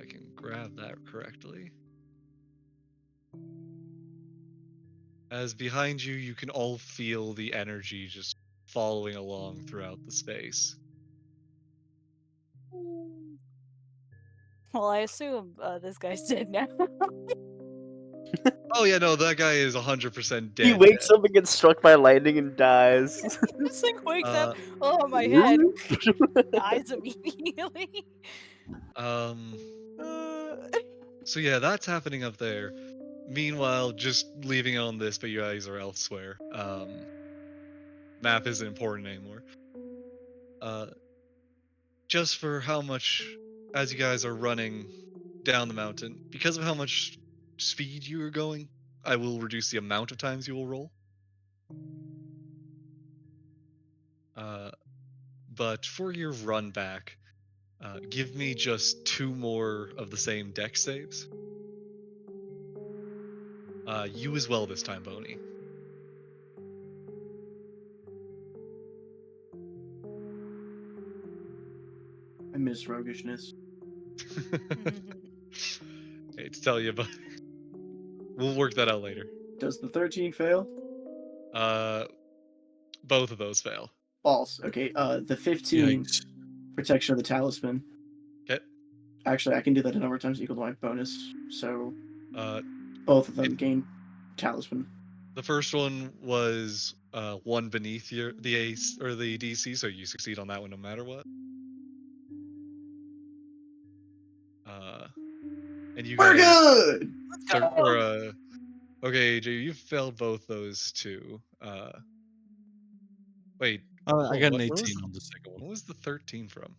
I can grab that correctly. As behind you, you can all feel the energy just following along throughout the space. Well, I assume this guy's dead now. Oh yeah, no, that guy is 100% He dead. wakes up and gets struck by lightning and dies. This thing wakes Uh, up. Oh, my head dies immediately. um, Uh, so yeah, that's happening up there. Meanwhile, just leaving it on this, but you guys are elsewhere. Map isn't important anymore. Uh, just for how much, as you guys are running down the mountain, because of how much speed you are going, I will reduce the amount of times you will roll. Uh, but for your run back, give me just 2 more of the same deck saves. You as well this time, Boney. I miss roguishness. Hate to tell you, but we'll work that out later. Does the 13 fail? Uh, both of those fail. False. Okay. The 15 Yikes. protection of the talisman. Okay. Actually, I can do that a number of times equal to my bonus. So Uh, both of them it, gain talisman. the first one was 1 beneath the ace or the DC, so you succeed on that one no matter what. And you We're guys, good. Let's go. okay, Jay, you failed both those two. Wait, hold I on. got an What was 18 on the second one. what was the 13 from?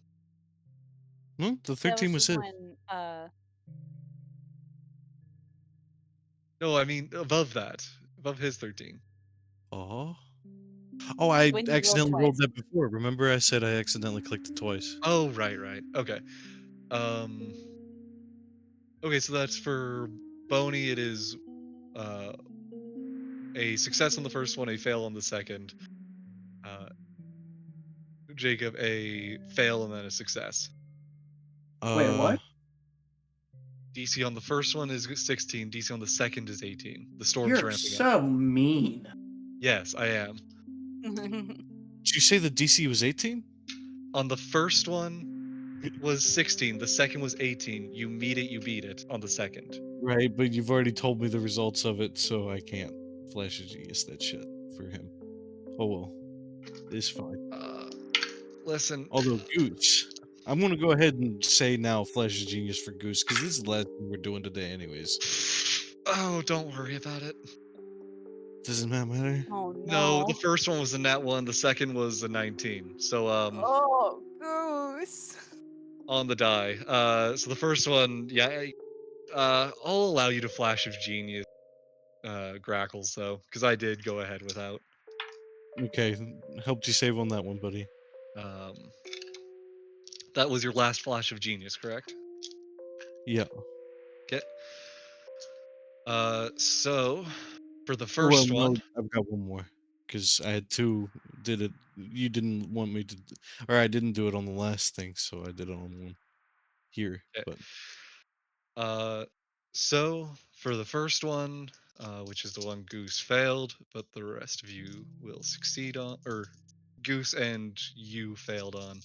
Hmm? The That 13 was was just his. when No, I mean above that, above his 13. Oh. Oh, I when you rolled accidentally rolled twice. that before. Remember I said I accidentally clicked it twice. Oh, right. Okay. Um. Okay, so that's for Boney. It is uh a success on the first one, a fail on the second. Uh, Jacob, a fail and then a success. Wait, Uh, what? DC on the first one is 16. DC on the second is 18. The storm's You're ramping up. so mean. Yes, I am. did you say the DC was 18? On the first one was 16. The second was 18. You meet it, you beat it on the second. Right, but you've already told me the results of it, so I can't flash a genius that shit for him. Oh well, it's fine. Listen. Although Goose, I'm gonna go ahead and say now flash a genius for Goose because this is the last thing we're doing today, anyways. Oh, don't worry about it. Doesn't that matter? Oh No, the no. first one was a nat 1, the second was a 19. So Oh, goose. on the die. So the first one, yeah, I'll allow you to flash of genius. Grackles though, because I did go ahead without. Okay, helped you save on that one, buddy. Um, that was your last flash of genius, correct? Yeah. Okay. So for the Oh, well, first no, one, I've got one more because I had two. Did it? You didn't want me to, or I didn't do it on the last thing, so I did it on one here. okay. But So for the first one, which is the one Goose failed, but the rest of you will succeed on, or Goose and you failed on.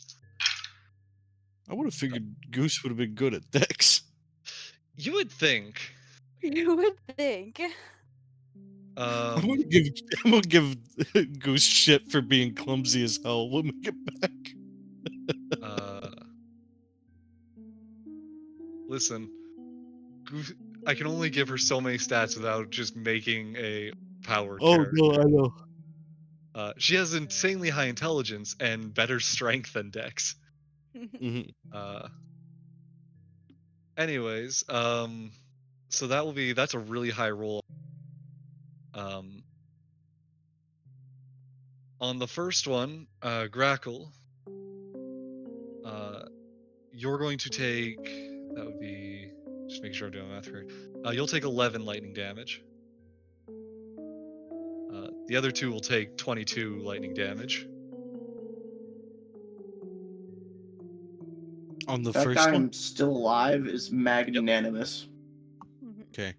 I would have figured Goose would have been good at Dex. You would think. You would think. I'm Um, gonna give I'm gonna give Goose shit for being clumsy as hell. Let me get back. uh, listen, Goose, I can only give her so many stats without just making a power Oh character. no, I know. She has insanely high intelligence and better strength than Dex. Mhm. Uh, anyways, so that's a really high roll. Um, on the first one, Grackle, uh, you're going to take, that would be, just make sure I'm doing math correct. You'll take 11 lightning damage. The other two will take 22 lightning damage. On the The fact first one. I'm still alive is Yep. magnanimous. Okay.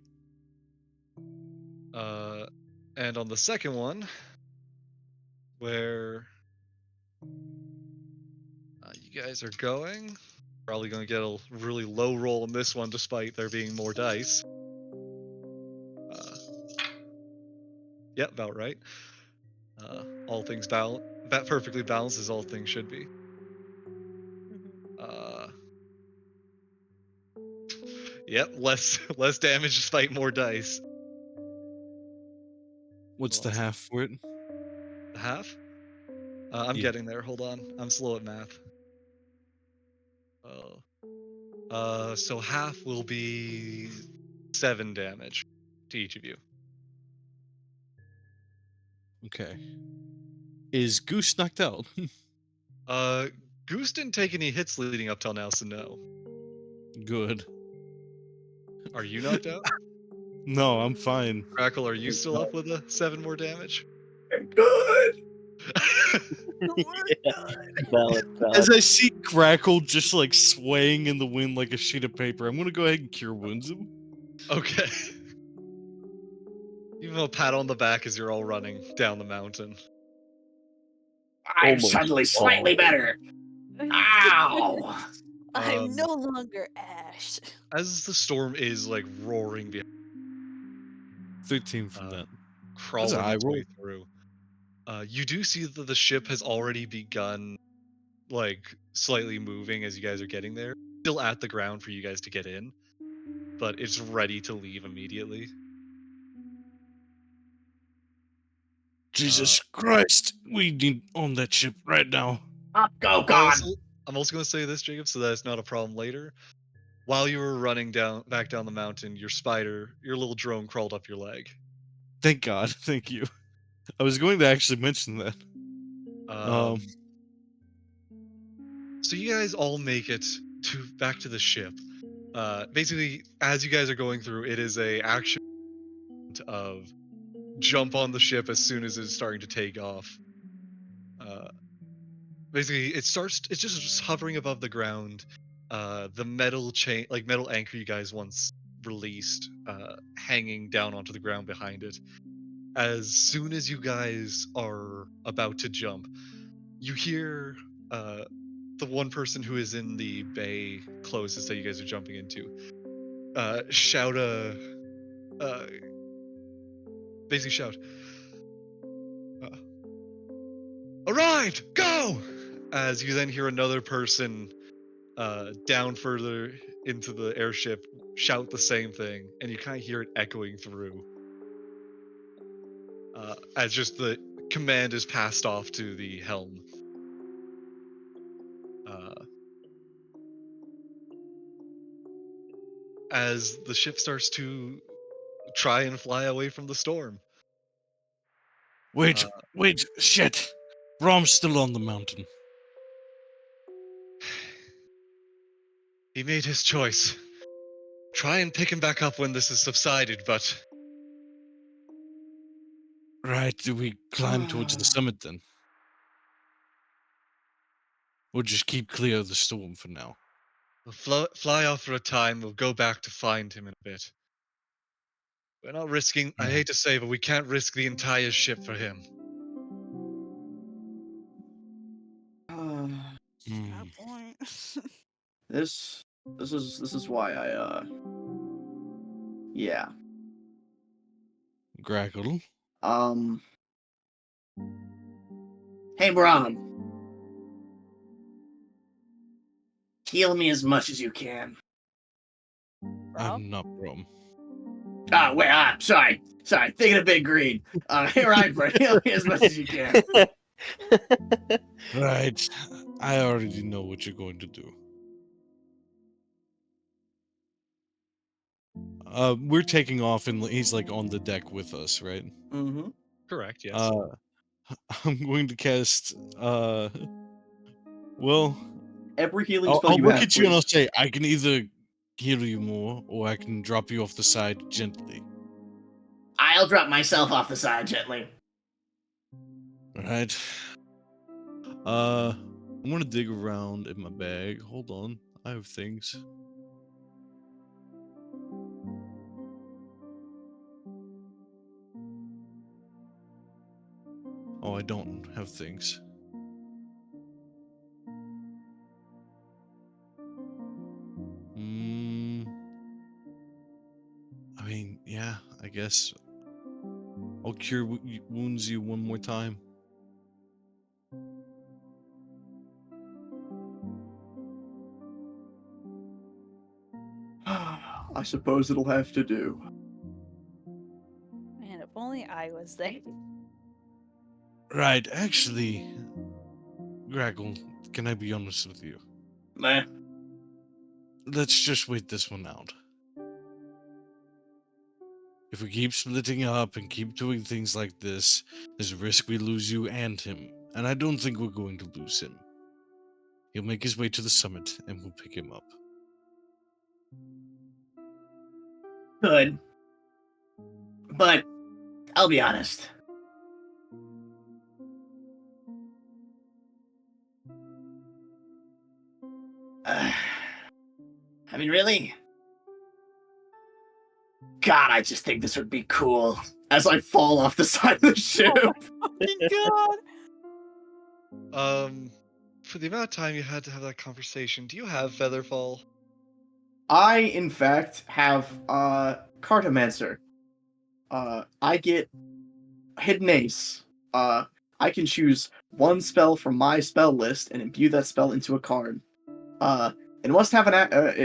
And on the second one, where you guys are going, probably going to get a really low roll on this one, despite there being more dice. Yep, about right. All things balanced. That perfectly balanced as all things should be. Uh, yep, less damage despite more dice. What's Hold the on, half for it? the half. I'm Yeah. getting there. Hold on, I'm slow at math. Oh. So half will be 7 damage to each of you. Okay. Is Goose knocked out? Uh, Goose didn't take any hits leading up till now, so no. Good. Are you knocked out? No, I'm fine. Crackle, are you still up with a 7 more damage? Good. Yeah, valid, As valid. I see Grackle just like swaying in the wind like a sheet of paper, I'm gonna go ahead and cure wounds him. Okay. Give him a pat on the back as you're all running down the mountain. I'm Almost suddenly slightly falling. better. Ow! I'm no Um, longer Ash. as the storm is like roaring behind, 13 from uh, that. That's a crawling high its way roll. through, you do see that the ship has already begun like slightly moving as you guys are getting there. Still at the ground for you guys to get in, but it's ready to leave immediately. Uh, Jesus Christ, we need on that ship right now. Up, go, I'm gone. also I'm also going to say this, Jacob, so that it's not a problem later. While you were running back down the mountain, your little drone crawled up your leg. Thank God, thank you. I was going to actually mention that. Um, so you guys all make it back to the ship. Basically, as you guys are going through, it is a action of jump on the ship as soon as it's starting to take off. Uh, basically, it's just hovering above the ground. The metal chain, like metal anchor you guys once released, hanging down onto the ground behind it. As soon as you guys are about to jump, you hear uh, the one person who is in the bay closest that you guys are jumping into shout uh, basically shout, uh, "Arrived! Go!" As you then hear another person down further into the airship shout the same thing, and you kind of hear it echoing through as just the command is passed off to the helm. Uh, as the ship starts to try and fly away from the storm. Wait, Uh, wait, shit! Brom's still on the mountain. He made his choice. Try and pick him back up when this has subsided, but Right, do we climb towards the summit then? Or just keep clear of the storm for now? we'll fly off for a time. We'll go back to find him in a bit. We're not risking. I Yeah. hate to say, but we can't risk the entire ship for him. Hmm. Got a point. This is why I yeah. Grackle? Hey Brom, heal me as much as you can. Rob? I'm not Brom. Sorry, thinking of Big Green. Hey Ryan, heal me as much as you can. Right, I already know what you're going to do. We're taking off and he's like on the deck with us, right? Mm-hmm. Correct. Yes. I'm going to cast, well, Every healing I'll, spell I'll you look have, at you and I'll please. say, I can either heal you more, or I can drop you off the side gently. I'll drop myself off the side gently. Alright. I'm gonna dig around in my bag. Hold on. I have things. Oh, I don't have things. I mean, yeah, I guess I'll cure wounds you one more time. I suppose it'll have to do. Man, if only I was there. Right, actually, Grackle, can I be honest with you? Meh. Let's just wait this one out. If we keep splitting up and keep doing things like this, there's a risk we lose you and him. And I don't think we're going to lose him. He'll make his way to the summit and we'll pick him up. Good. But I'll be honest. I mean, really? God, I just think this would be cool. As I fall off the side of the ship. Oh my god! For the amount of time you had to have that conversation, do you have Featherfall? I, in fact, have Cartomancer. I get Hidden Ace. I can choose one spell from my spell list and imbue that spell into a card. It must have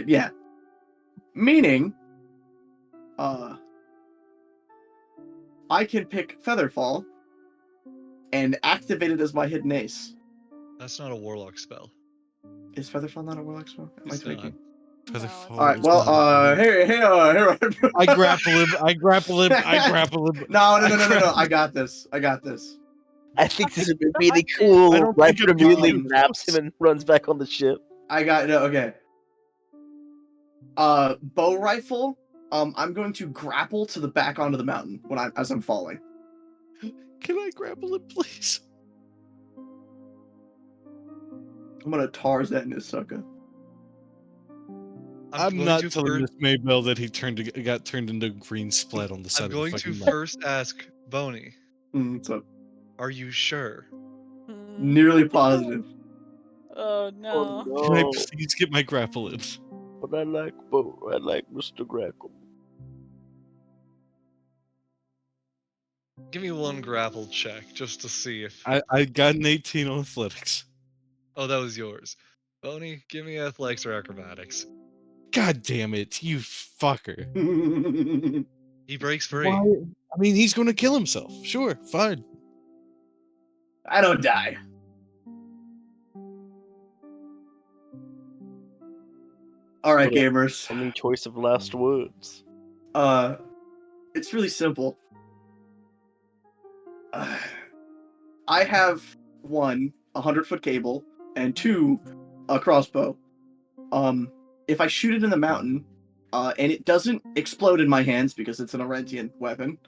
yeah. Meaning, I can pick Featherfall and activate it as my Hidden Ace. That's not a Warlock spell. Is Featherfall not a Warlock spell? Am I It's not. tweaking? Featherfall Alright, is well, not a- here. I grapple him, I grapple him, I grapple him. No. I I got this. I think this would be Fucking really suck it. I cool. don't Right, think I'm immediately getting naps him and runs back on the ship. Okay. Bow rifle. I'm going to grapple to the back onto the mountain as I'm falling. Can I grapple him, please? I'm gonna Tarzan this sucker. I'm going not to telling first, Miss Maybell that he got turned into a green splat on the side I'm of the going to fucking map. first ask Boney, What's up? are you sure? Nearly positive. Oh Oh no. Can I no! please get my grapple in? But I like Mr. Grackle. Give me one grapple check just to see if. I got an 18 on athletics. Oh, that was yours. Boney, give me athletics or acrobatics. God damn it, you fucker. He breaks free. Why? I mean, he's going to kill himself. Sure, fine. I don't die. All right, Yeah. gamers. Only choice of last words. It's really simple. I have one, 100-foot cable, and two, a crossbow. If I shoot it in the mountain, and it doesn't explode in my hands because it's an Arentian weapon,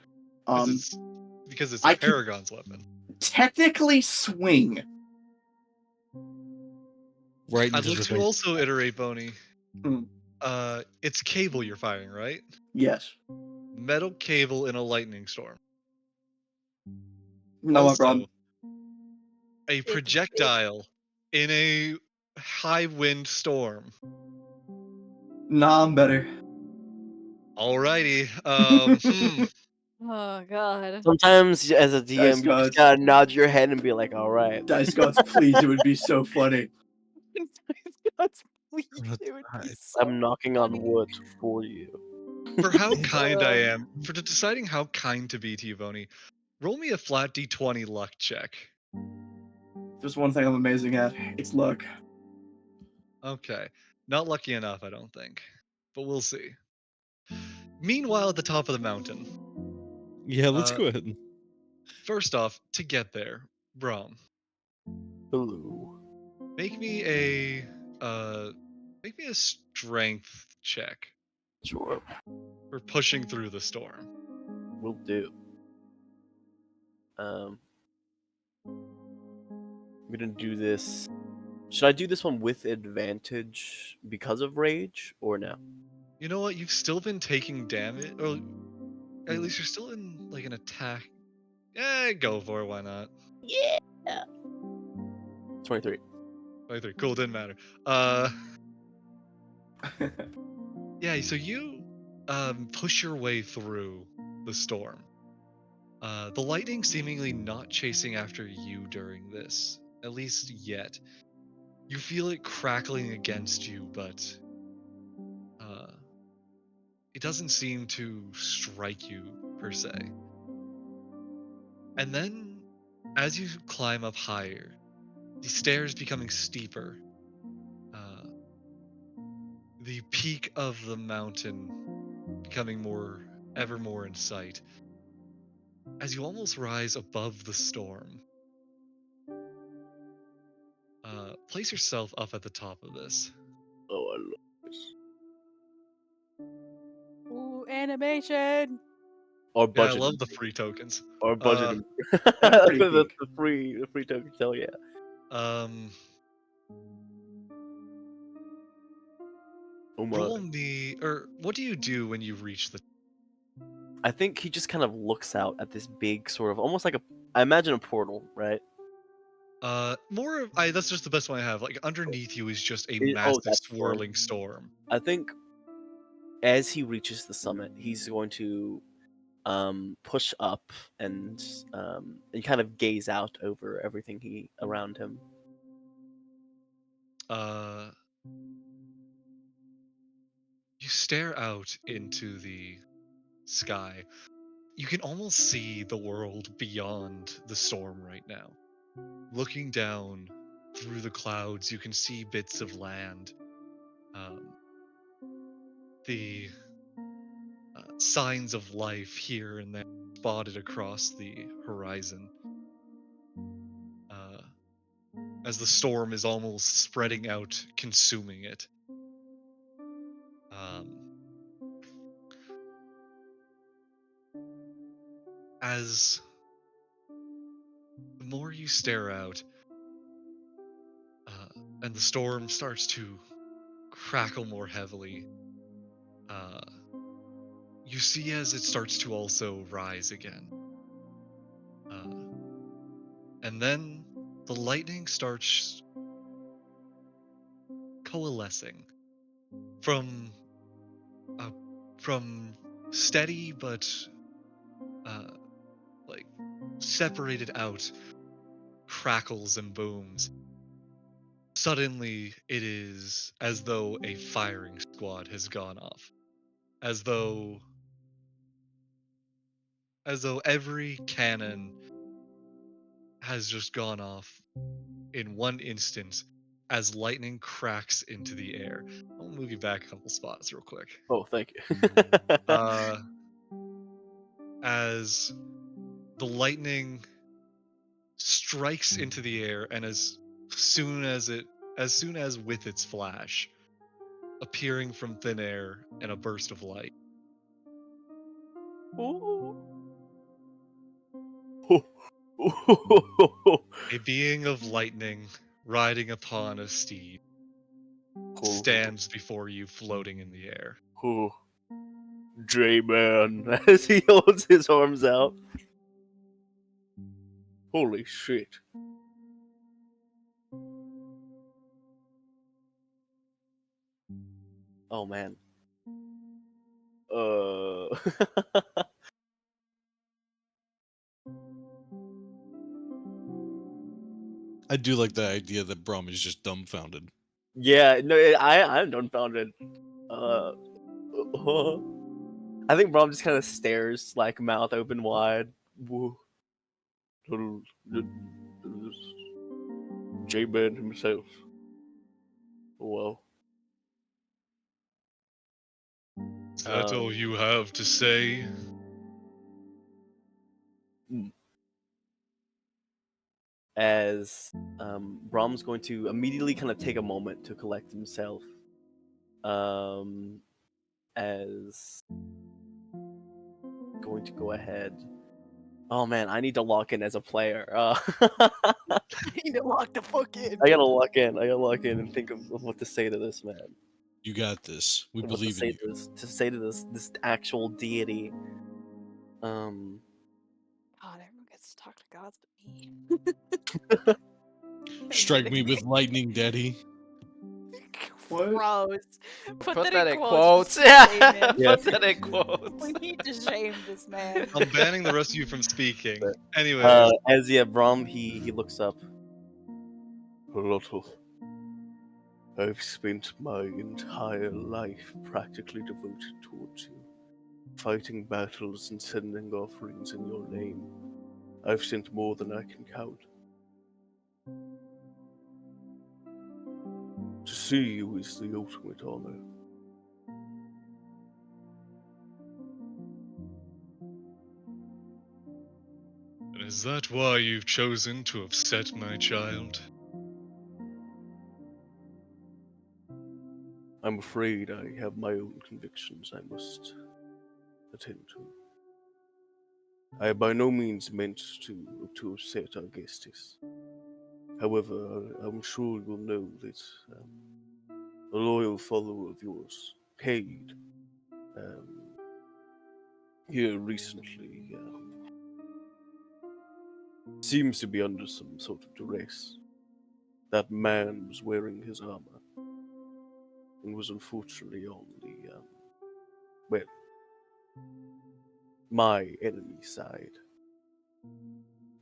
Because it's a I can Paragon's weapon. technically swing. Right I'd into like the to face. also iterate, Boney. Hmm. It's cable you're firing, right? Yes. Metal cable in a lightning storm. No Also, problem. a projectile in a high wind storm. Nah, I'm better. Alrighty. Oh god. Sometimes, as a Dice DM, you just gods. gotta nod your head and be like, "All right." Dice gods, please, it would be so funny. God's please, Gonna it would be die. so I'm knocking on funny. wood for you. For how kind I Uh, am, for deciding how kind to be to you, Boney, roll me a flat d20 luck check. Just one thing I'm amazing at. It's luck. Okay. Not lucky enough, I don't think. But we'll see. Meanwhile, at the top of the mountain, Yeah, let's Uh, go ahead. first off, to get there, Brom, Hello. make me a uh, make me a strength check Sure, for pushing through the storm. will do. I'm gonna do this. Should I do this one with advantage because of rage, or no? You know what? You've still been taking damage, or at least you're still in like an attack. Yeah, go for it. Why not? Yeah. 23. 23. Cool. Didn't matter. Yeah. So you push your way through the storm. The lightning seemingly not chasing after you during this, at least yet. You feel it crackling against you, but uh, it doesn't seem to strike you per se. And then, as you climb up higher, the stairs becoming steeper, uh, the peak of the mountain becoming ever more in sight. As you almost rise above the storm, place yourself up at the top of this. Oh, I love this. ooh, animation. Or Yeah, I budget. love the free tokens. Or budget. And a pretty the, peak. the free token. Hell yeah. Um, Oh my. roll me, or what do you do when you reach the? I think he just kind of looks out at this big sort of almost like I imagine a portal, right? More of that's just the best one I have. Like underneath you is just a Oh, massive that's storm. swirling storm. I think as he reaches the summit, he's going to push up and kind of gaze out over everything around him. Uh, you stare out into the sky. You can almost see the world beyond the storm right now. Looking down through the clouds, you can see bits of land. Um, the signs of life here and there spotted across the horizon. Uh, as the storm is almost spreading out, consuming it. Um, as the more you stare out, and the storm starts to crackle more heavily, uh, you see as it starts to also rise again. And then the lightning starts coalescing from uh, from steady but uh, like separated out crackles and booms. Suddenly, it is as though a firing squad has gone off, as though every cannon has just gone off in one instant as lightning cracks into the air. I'll move you back a couple spots real quick. Oh, thank you. Uh, as the lightning strikes into the air, and soon as with its flash, appearing from thin air in a burst of light, Ooh. a being of lightning riding upon a steed stands before you, floating in the air. J-Man, as he holds his arms out. Holy shit. Oh man. I do like the idea that Brom is just dumbfounded. Yeah, no, I'm dumbfounded. I think Brom just kind of stares, like mouth open wide. J-Man himself. Whoa. Is that all you have to say? As Brom's going to immediately kind of take a moment to collect himself. As going to go ahead. Oh man, I need to lock in as a player. You need to lock the fuck in. I gotta lock in. And think of what to say to this man. You got this. We What to believe say in you. to say to this actual deity. God, everyone gets to talk to gods but me. Strike me with lightning, Daddy. What? Gross. Put that in quotes. quotes. Yeah. Yes. Put that in quotes. We need to shame this man. I'm banning the rest of you from speaking. Anyways, As Brom he looks up. Lotto, I've spent my entire life practically devoted towards you, fighting battles and sending offerings in your name. I've sent more than I can count. To see you is the ultimate honor. and is that why you've chosen to upset my child? I'm afraid I have my own convictions I must attend to. I by no means meant to upset our guests. However, I'm sure you'll know that a loyal follower of yours, Cade, here recently, seems to be under some sort of duress. That man was wearing his armor and was unfortunately on the, well, my enemy side.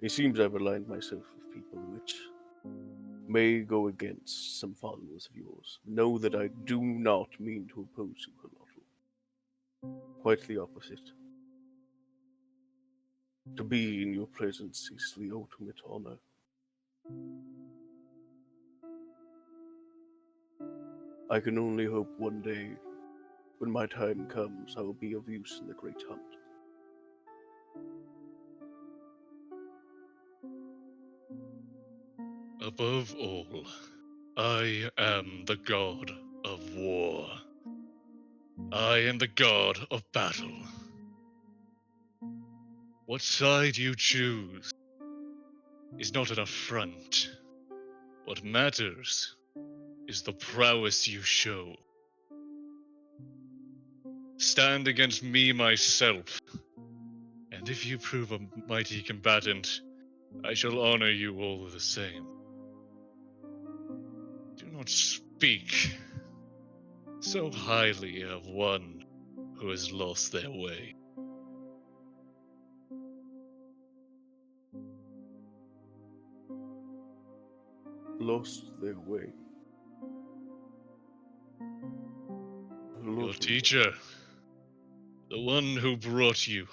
It seems I've aligned myself with people which may go against some followers of yours. Know that I do not mean to oppose you, Halotl. Quite the opposite. To be in your presence is the ultimate honor. I can only hope one day, when my time comes, I will be of use in the Great Hunt. Above all, I am the god of war. I am the god of battle. What side you choose is not an affront. What matters is the prowess you show. Stand against me myself, and if you prove a mighty combatant, I shall honor you all the same. Do not speak so highly of one who has lost their way. Lost their way. Your Halotl. teacher, the one who brought you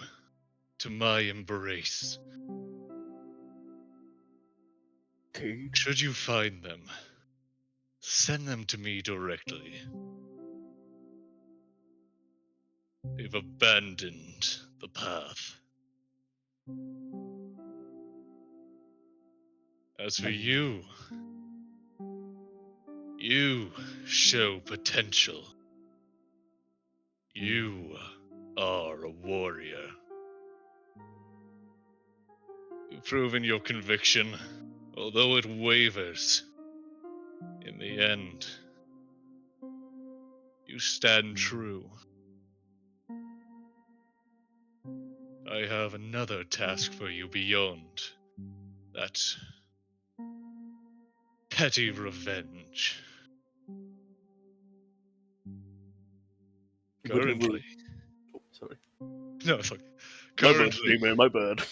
to my embrace. Cade? Should you find them, send them to me directly. They've abandoned the path. As for you, you show potential. You are a warrior. You've proven your conviction, although it wavers. In the end, you stand true. I have another task for you beyond that petty revenge. But it will. Currently, Oh, sorry. no, fuck. My bad, Currently, man. My bad.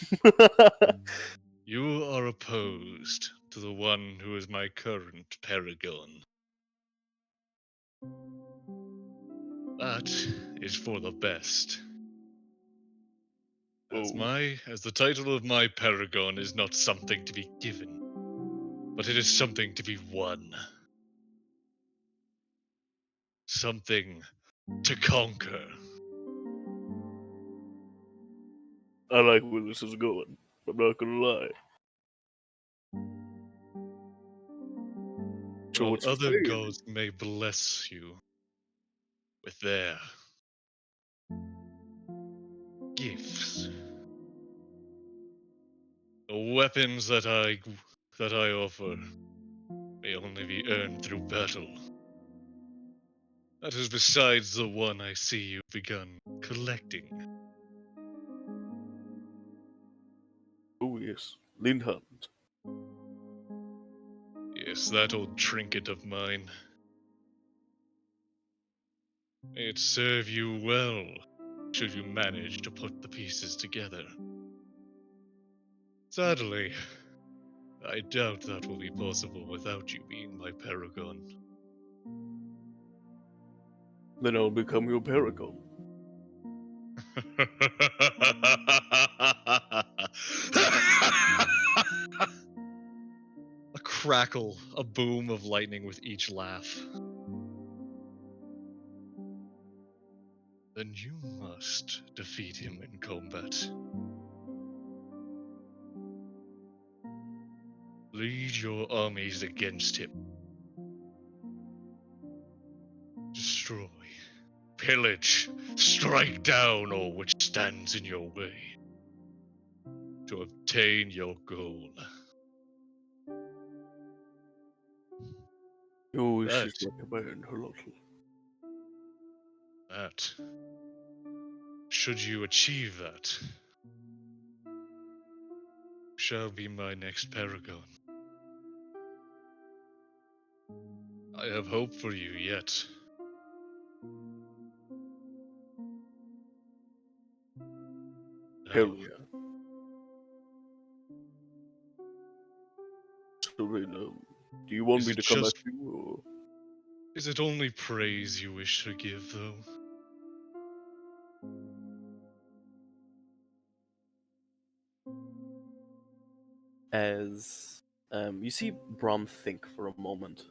you are opposed to the one who is my current paragon. That is for the best. As Oh, as the title of my paragon is not something to be given, but it is something to be won. Something to conquer. I like where this is going. I'm not gonna lie. So While what you other saying? gods may bless you with their gifts, the weapons that I offer may only be earned through battle. That is besides the one I see you've begun collecting. Oh yes, Lindhand. Yes, that old trinket of mine. May it serve you well, should you manage to put the pieces together. Sadly, I doubt that will be possible without you being my paragon. Then I'll become your paragon. A crackle, a boom of lightning with each laugh. Then you must defeat him in combat. Lead your armies against him. Destroy, pillage, strike down all which stands in your way to obtain your goal. Your wish That, is my command, Halotl. that, should you achieve that, shall be my next paragon. I have hope for you yet. Hell Now, yeah. So then, do you want is me it to come at just you, is it only praise you wish to give, though? or as you see Brom think for a moment,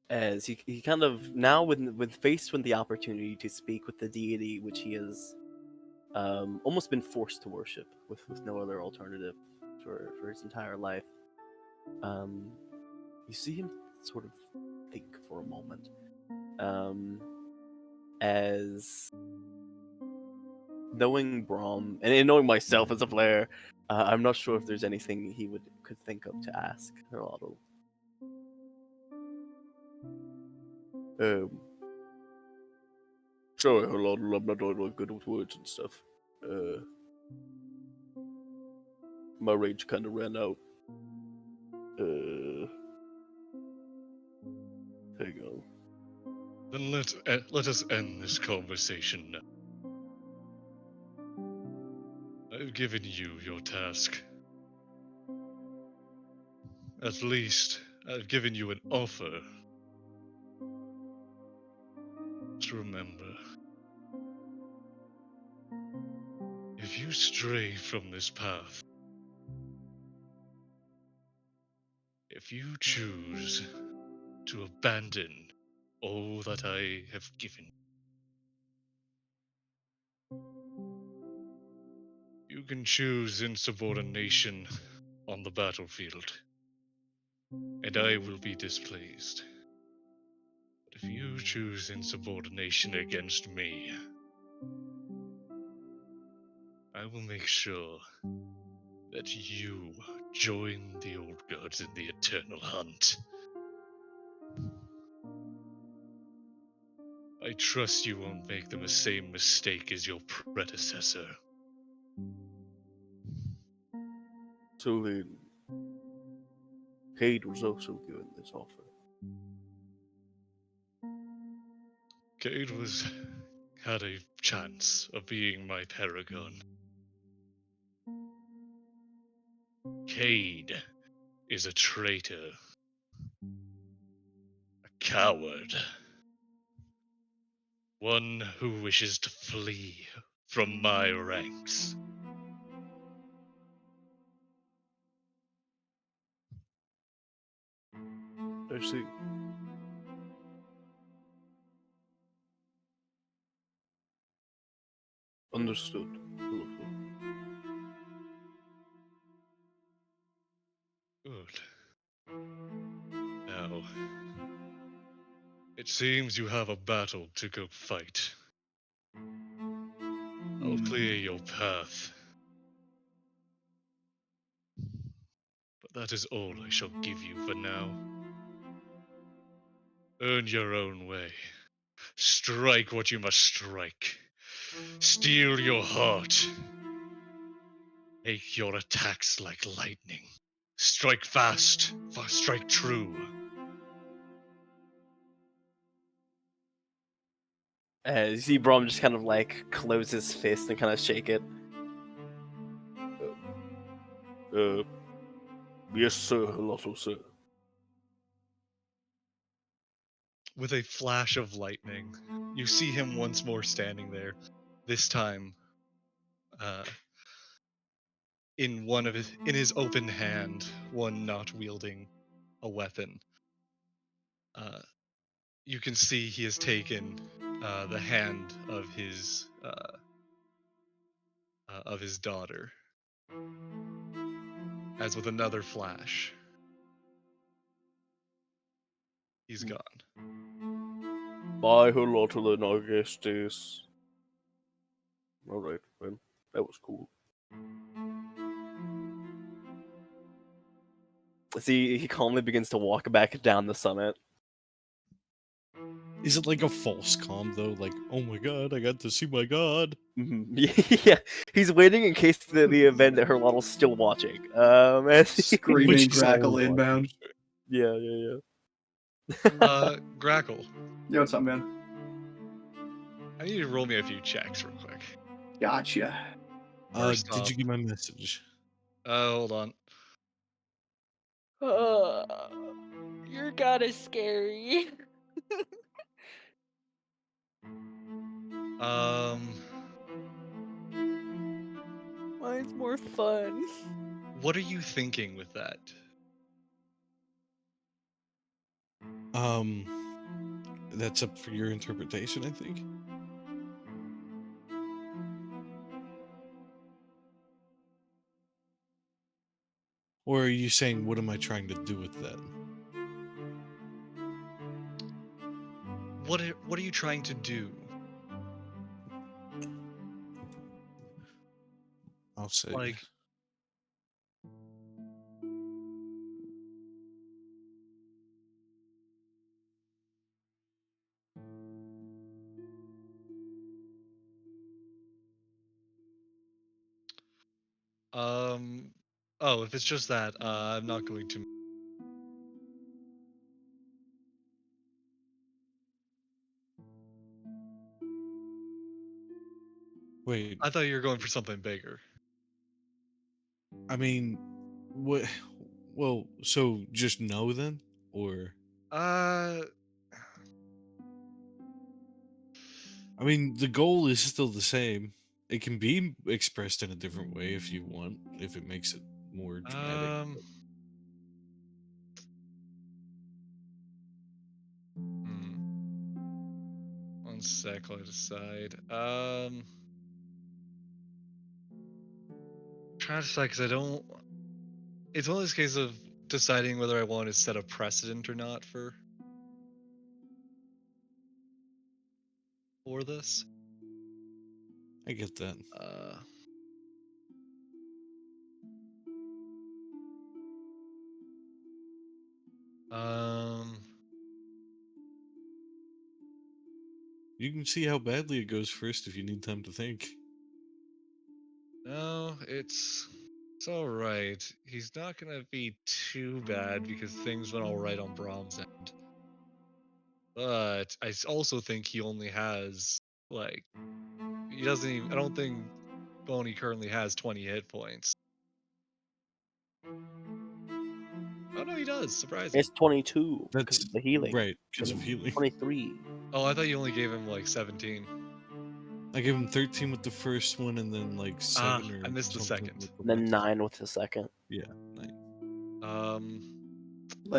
as he kind of now with faced with the opportunity to speak with the deity which he has almost been forced to worship with no other alternative for his entire life. Um, you see him sort of think for a moment, as knowing Brom and knowing myself as a player, I'm not sure if there's anything he could think of to ask Geraldo. Um, sorry, Geraldo, I'm not all good with words and stuff. Uh, my rage kind of ran out. Hang on. Then let us end this conversation now. I've given you your task. At least, I've given you an offer. Just remember, if you stray from this path, if you choose to abandon all that I have given, You can choose insubordination on the battlefield, and I will be displeased. But if you choose insubordination against me, I will make sure that you join the old gods in the eternal hunt. I trust you won't make the same mistake as your predecessor. So then, Cade was also given this offer. Cade had a chance of being my paragon. Cade is a traitor, a coward, one who wishes to flee from my ranks. I see. Understood. Good. Now, it seems you have a battle to go fight. I'll clear your path. But that is all I shall give you for now. Earn your own way. Strike what you must strike. Steal your heart. Make your attacks like lightning. Strike fast, strike true. You see Brom just kind of like close his fist and kind of shake it. Uh, yes, sir, Lotto, sir. With a flash of lightning, you see him once more standing there. This time, in his open hand, one not wielding a weapon. You can see he has taken the hand of his daughter. As with another flash, he's gone. Bye, hello, then I guess this. Alright, well, that was cool. See, he calmly begins to walk back down the summit. Is it like a false calm though? Like, oh my god, I got to see my god. Yeah, he's waiting in case the event that Herlottle's still watching. Which Screaming is Grackle all inbound. Yeah. Grackle, Yo, what's up, man? I need you to roll me a few checks real quick. Gotcha. First Did off, you get my message? hold on. Your god is scary. Mine's more fun. What are you thinking with that? That's up for your interpretation, I think. Or are you saying, what am I trying to do with that? What are you trying to do? I'll say. Like, oh, if it's just that, I'm not going to. Wait, I thought you were going for something bigger. I mean, what? Well, so just no then? Or. Uh, I mean, the goal is still the same. It can be expressed in a different way if you want, if it makes it more dramatic. One sec, I'll decide. trying to decide because I don't. It's one of those cases of deciding whether I want to set a precedent or not for this. I get that. Uh, um, You can see how badly it goes first if you need time to think. no, it's all right. He's not gonna be too bad because things went all right on Brahm's end. But also think he only has like he doesn't even. I don't think Boney currently has 20 hit points. Oh no, he does. Surprising. It's 22 because That's of the healing. right, because of healing. 23. Oh, I thought you only gave him like 17. I gave him 13 with the first one, and then like 7 or I missed the something second. with the And then next 9 with the second. Yeah, 9. Um,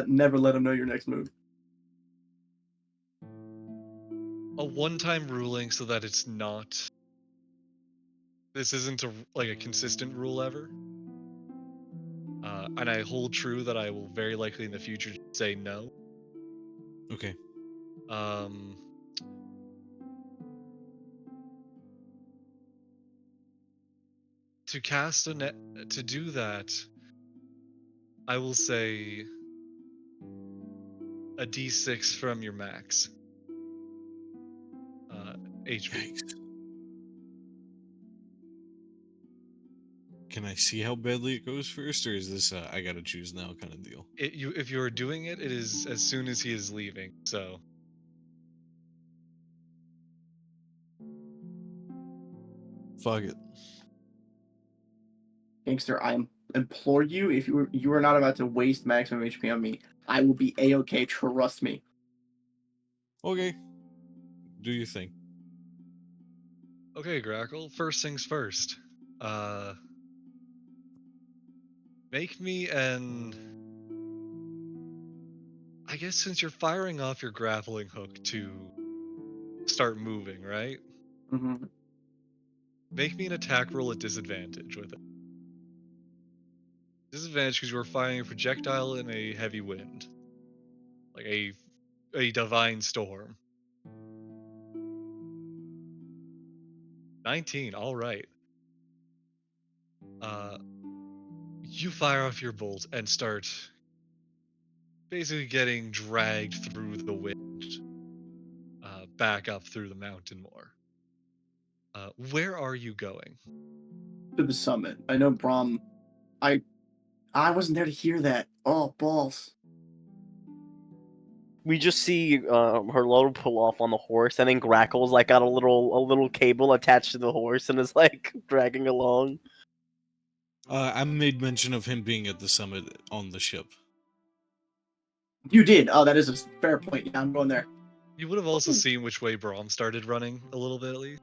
Never let him know your next move. a one-time ruling so that it's not. This isn't a consistent rule ever. And I hold true that I will very likely in the future say no. Okay. Um, to cast a net to do that, I will say a d6 from your max HP. Yikes. Can I see how badly it goes first, or is this I gotta choose now kind of deal? If you are doing it, it is as soon as he is leaving. So Fuck it. Gangster, I implore you, if you are not about to waste maximum HP on me, I will be A-okay, trust me. Okay. Do your thing. okay, Grackle. First things first. Make me an. I guess since you're firing off your grappling hook to start moving, right? Mm-hmm. Make me an attack roll at disadvantage with it. Disadvantage because you are firing a projectile in a heavy wind, like a divine storm. 19. All right. You fire off your bolt and start basically getting dragged through the wind, back up through the mountain more. Where are you going? To the summit. I know Brahm. I wasn't there to hear that. Oh, balls. We just see her load pull off on the horse, and then Grackles like got a little cable attached to the horse and is like dragging along. I made mention of him being at the summit on the ship. You did. Oh, that is a fair point. Yeah, I'm going there. You would have also seen which way Brahm started running a little bit at least.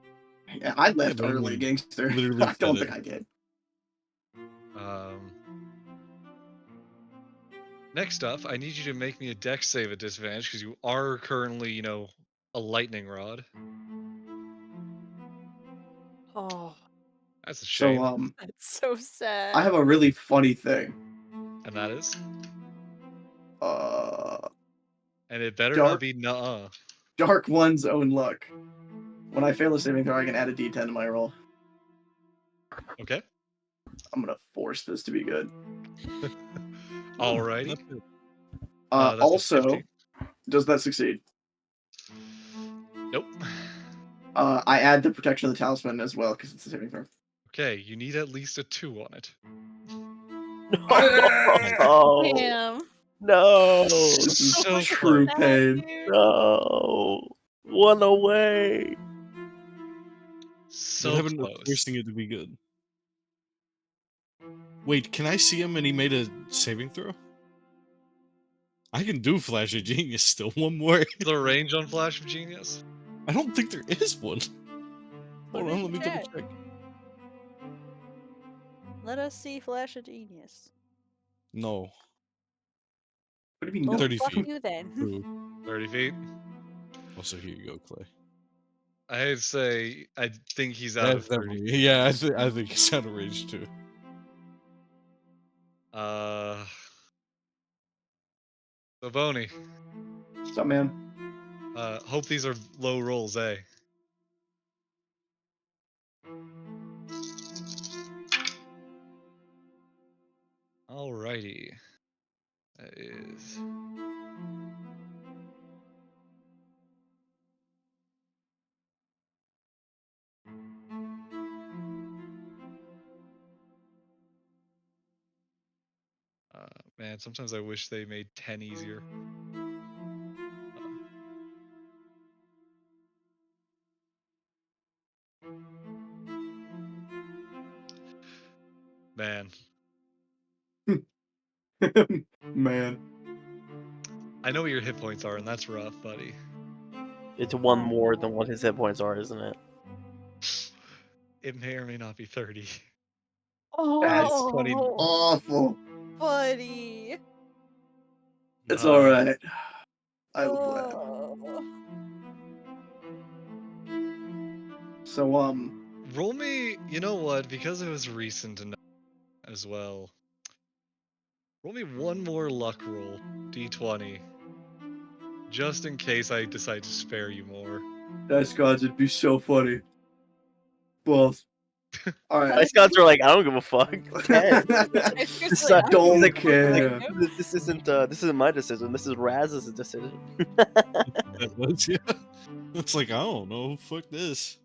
Yeah, I left but I early, mean, Gangster. literally I don't said think it. I did. Next up, I need you to make me a dex save at disadvantage because you are currently, a lightning rod. Oh, That's a So, shame. that's so sad. I have a really funny thing. And that is? Uh, And it better not Dark be nuh-uh. Dark One's own luck. When I fail a saving throw, I can add a D10 to my roll. Okay. I'm gonna force this to be good. Alrighty. Not bad. That's a Also, 50. does that succeed? Nope. I add the protection of the talisman as well because it's a saving throw. Okay, you need at least a 2 on it. Oh, Damn. no, This is So true close. pain. no, one away. What So happened to close. forcing it to be good? Wait, can I see him and he made a saving throw? I can do Flash of Genius still. One more. The range on Flash of Genius? I don't think there is one. Put Hold it on, in let me the double chat. check. Let us see Flash of Genius. No. What do you mean? Well, 30 fuck feet. you then. True. 30 feet? Also, here you go, Clay. I'd say I think he's out That's of 30. definitely. Yeah, I think he's out of range too. So Boney, What's up, man? hope these are low rolls, eh? Alrighty. That is. Man, sometimes I wish they made 10 easier. Man, Man. I know what your hit points are, and that's rough, buddy. It's one more than what his hit points are, isn't it? It may or may not be 30. That's 20. awful. buddy. It's Uh, alright. I will laugh. Oh. So, Roll me, you know what? Because it was recent enough as well. Roll me one more luck roll, d20, just in case I decide to spare you more. Dice gods, it'd be so funny. Both. Alright. Ice gods are like, I don't give a fuck. 10. It's This, just like, I don't he's like, care. This isn't my decision. This is Raz's decision. That was, yeah. It's like, I don't know. Fuck this.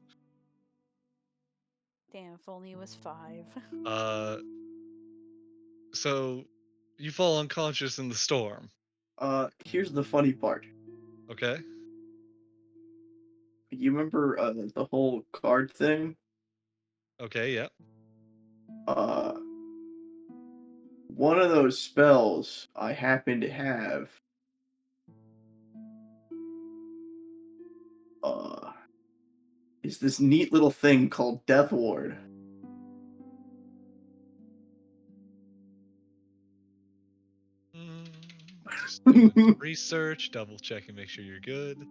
damn, if only it was 5. So you fall unconscious in the storm. Here's the funny part. Okay. You remember the whole card thing? Okay. Yeah. One of those spells I happen to have is this neat little thing called Death Ward. Just doing research, double checking, make sure you're good.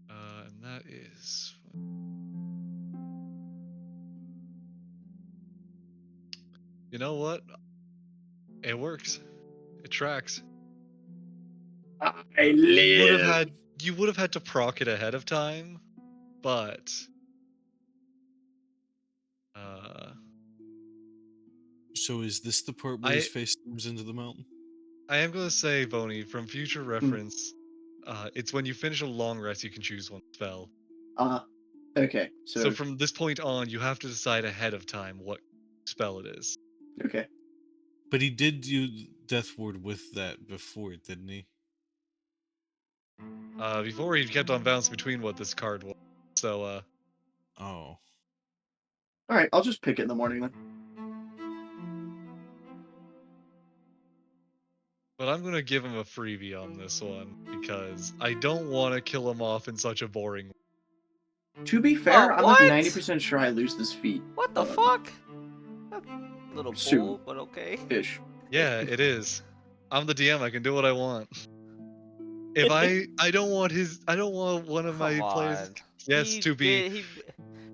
And that is. You know what? It works. It tracks. I live. You would have had to proc it ahead of time, but So is this the part where I- his face zooms into the mountain? I am gonna say, Boney, from future reference, it's when you finish a long rest you can choose one spell. Okay. So from this point on, you have to decide ahead of time what spell it is. Okay. But he did do Death Ward with that before, didn't he? Before he kept on bouncing between what this card was. So Oh. Alright, I'll just pick it in the morning then. but I'm gonna give him a freebie on this one because I don't want to kill him off in such a boring way. To be fair, I'm like what? 90% sure I lose this feat. What the fuck? Little Soon. bull, but okay. Ish. Yeah, it is. I'm the DM. I can do what I want. If I don't want one of my Come players. on. Yes, to be.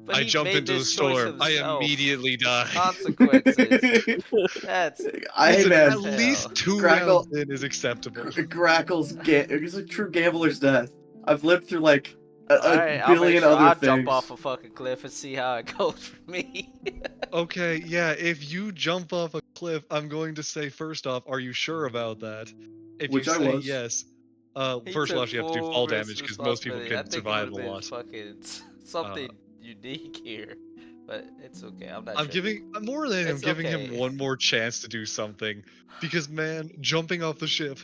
I jump made into the this choice storm. I himself. immediately die. Consequences. That's Listen, man. at least 2 Grackle- rounds in is acceptable. Grackles, it's a true gambler's death. I've lived through like a alright. billion I'll other things. jump off a fucking cliff and see how it goes for me. Okay, yeah, if you jump off a cliff, I'm going to say first off, are you sure about that? If Which you I say was. yes, He first of all, took you have to do full fall damage because most people responsibility. I can think it would survive a have been lot. fucking something unique here, but it's okay. I'm not. I'm more than I'm It's giving okay. him one more chance to do something because man, jumping off the ship,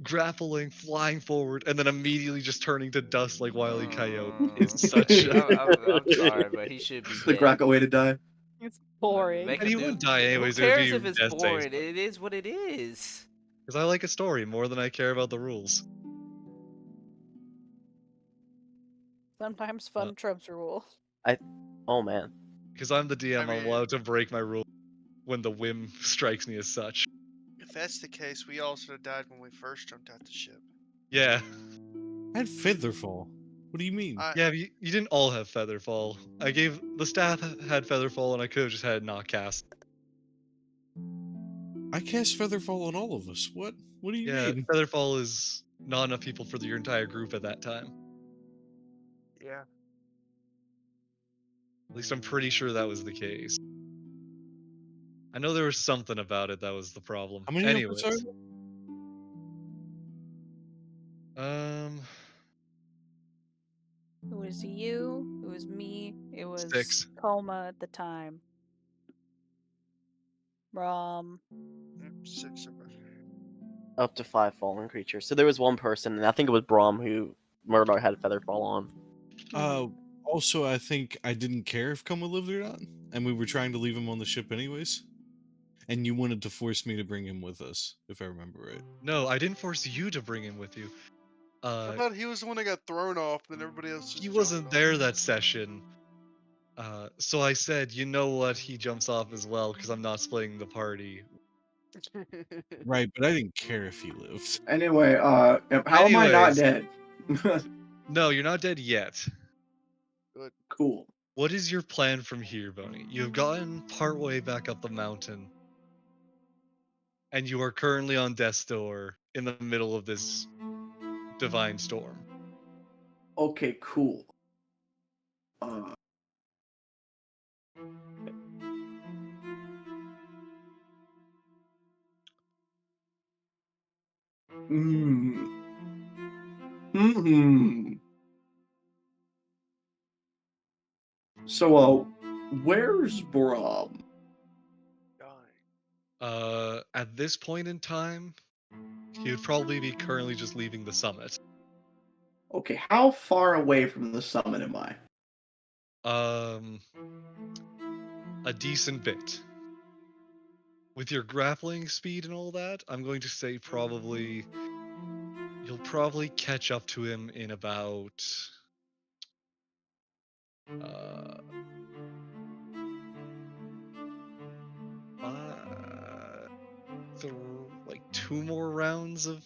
grappling, flying forward, and then immediately just turning to dust like Wile E. Coyote is such. I'm sorry, but he should be It's the dead. Grackle way to die. It's boring. Make And him he do. wouldn't die anyways. Who It would cares be if it's death days, boring? It is what it is. because I like a story more than I care about the rules. Sometimes fun trumps rule. Oh man. Because I'm the DM, I mean- I'm allowed to break my rule when the whim strikes me as such. If that's the case, we all should have died when we first jumped out the ship. Yeah. I had Featherfall. What do you mean? Yeah, but you didn't all have Featherfall. The staff had Featherfall, and I could have just had not cast. I cast Featherfall on all of us. What? What do you Yeah, mean? Featherfall is not enough people for your entire group at that time. Yeah. At least I'm pretty sure that was the case. I know there was something about it that was the problem. How many of us are Anyways, there? It was you. It was me. It was 6. Coma at the time. Rom. Yep, 6 of us. Up to 5 fallen creatures. So there was one person, and I think it was Braum who Murdoch had Featherfall on. Also, I think I didn't care if Coma lived or not, and we were trying to leave him on the ship anyways. And you wanted to force me to bring him with us, if I remember right. No, I didn't force you to bring him with you. I thought he was the one that got thrown off, and then everybody else just He jumped wasn't off. there that session. So I said, you know what, he jumps off as well because I'm not splitting the party. Right, but I didn't care if he lived. Anyway, how am I not Anyways. dead? No, you're not dead yet. Good. Cool. What is your plan from here, Boney? You have gotten partway back up the mountain, and you are currently on death's door in the middle of this divine storm. Okay, cool. Uh, Hmm. Hmm. So, where's Braum? At this point in time, he would probably be currently just leaving the summit. Okay, how far away from the summit am I? A decent bit. With your grappling speed and all that, I'm going to say you'll probably catch up to him in about like 2 more rounds of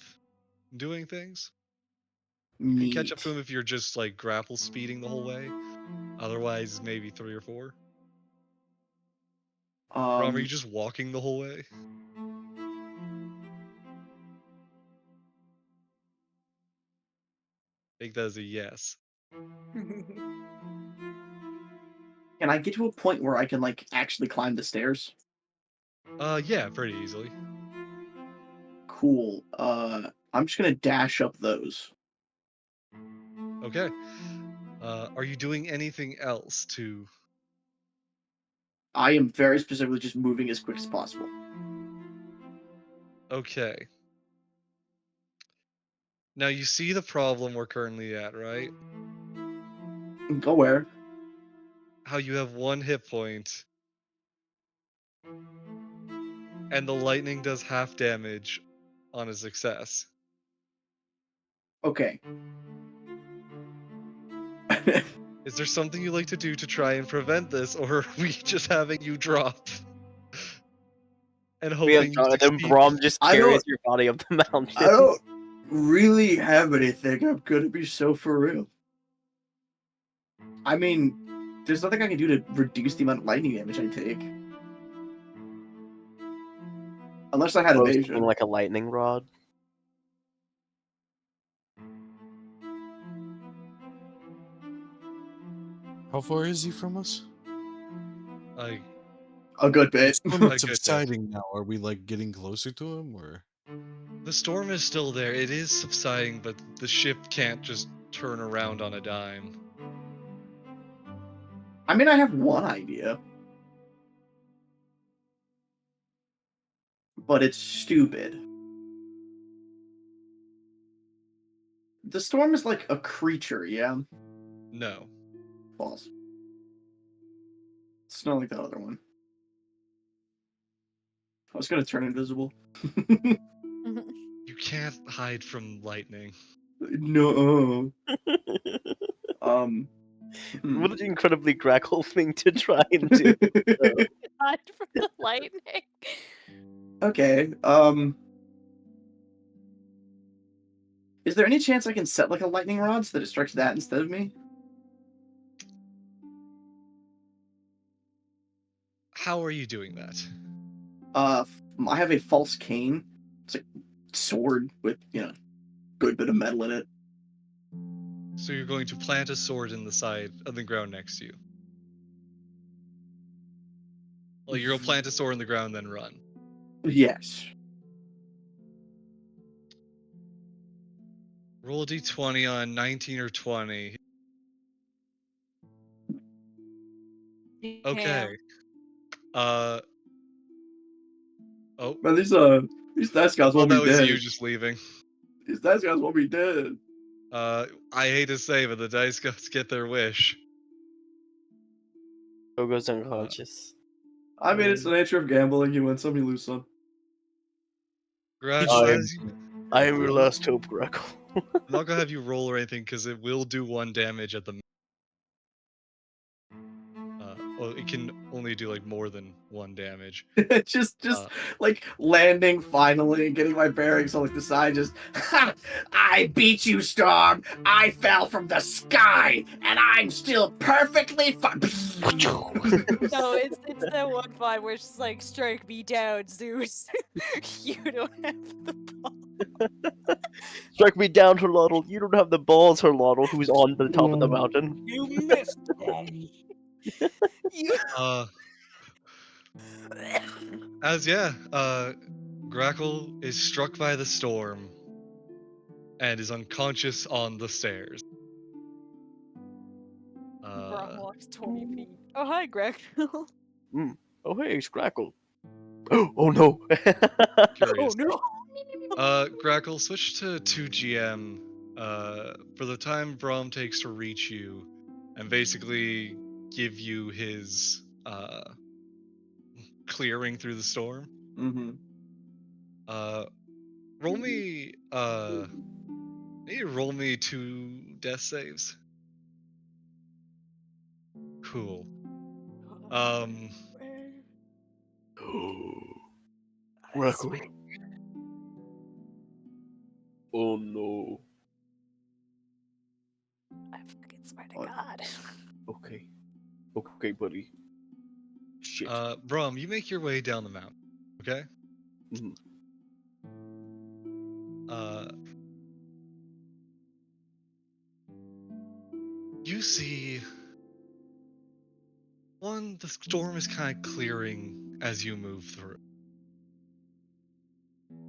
doing things. You can catch up to Neat. him if you're just like grapple speeding the whole way. Otherwise, maybe 3 or 4. Rom, are you just walking the whole way? I think that is a yes. Can I get to a point where I can like actually climb the stairs? Yeah, pretty easily. Cool. I'm just gonna dash up those. Okay. Are you doing anything else to? I am very specifically just moving as quick as possible. Okay. Now you see the problem we're currently at, right? Go where? How you have 1 hit point, and the lightning does half damage on a success. Okay. Is there something you like to do to try and prevent this, or are we just having you drop? And We have hoping you then succeed? Braum just I carries don't- your body up the mountain. I don't really have anything. I'm gonna be so for real. I mean, there's nothing I can do to reduce the amount of lightning damage I take. Unless I had Roasting evasion. like a lightning rod. How far is he from us? Like, A good The bit. storm is good bit. subsiding now. Are we like getting closer to him, or? the storm is still there. It is subsiding, but the ship can't just turn around on a dime. I mean, I have one idea. But it's stupid. The storm is like a creature, yeah? No. False. It's not like that other one. I was gonna turn invisible. You can't hide from lightning. No. Hmm. What an incredibly Grackle thing to try and do. Hide from the lightning. Okay. Is there any chance I can set like a lightning rod so that it strikes that instead of me? How are you doing that? I have a false cane. It's a sword with good bit of metal in it. So you're going to plant a sword in the side of the ground next to you. Well, you're gonna plant a sword in the ground, then run. Yes. Roll a d20 on 19 or 20. Okay. Oh, Man, these dice guys well, won't that be was dead. you just leaving. These dice guys won't be dead. I hate to say, but the dice gods get their wish. Gogo's unconscious. I mean, it's the nature of gambling. You win some, you lose some. Grackle, I am your last hope, Grackle. I'm not gonna have you roll or anything because it will do 1 damage at the. Well, it can only do like more than 1 damage. just like landing finally and getting my bearings on like the side. Just, ha! I beat you, Storm. I fell from the sky, and I'm still perfectly fine. No, it's that one vibe where it's just like, strike me down, Zeus. You don't have the ball. Strike me down, Herlotl. You don't have the balls, Herlotl, who's on the top of the mountain. You missed. You. Grackle is struck by the storm and is unconscious on the stairs. Brom walks 20 feet. Oh, hi, Grackles. Oh, hey, it's Grackle. Oh no. Curious. Oh, no. Grackle, switch to 2GM. For the time Brom takes to reach you and basically give you his clearing through the storm. Mm-hmm. Roll me maybe roll me 2 death saves. Cool. Grackle. Oh no. I fucking swear to God. Okay. Okay, buddy. Shit. Brom, you make your way down the mountain, okay? Mhm. You see the storm is kind of clearing as you move through.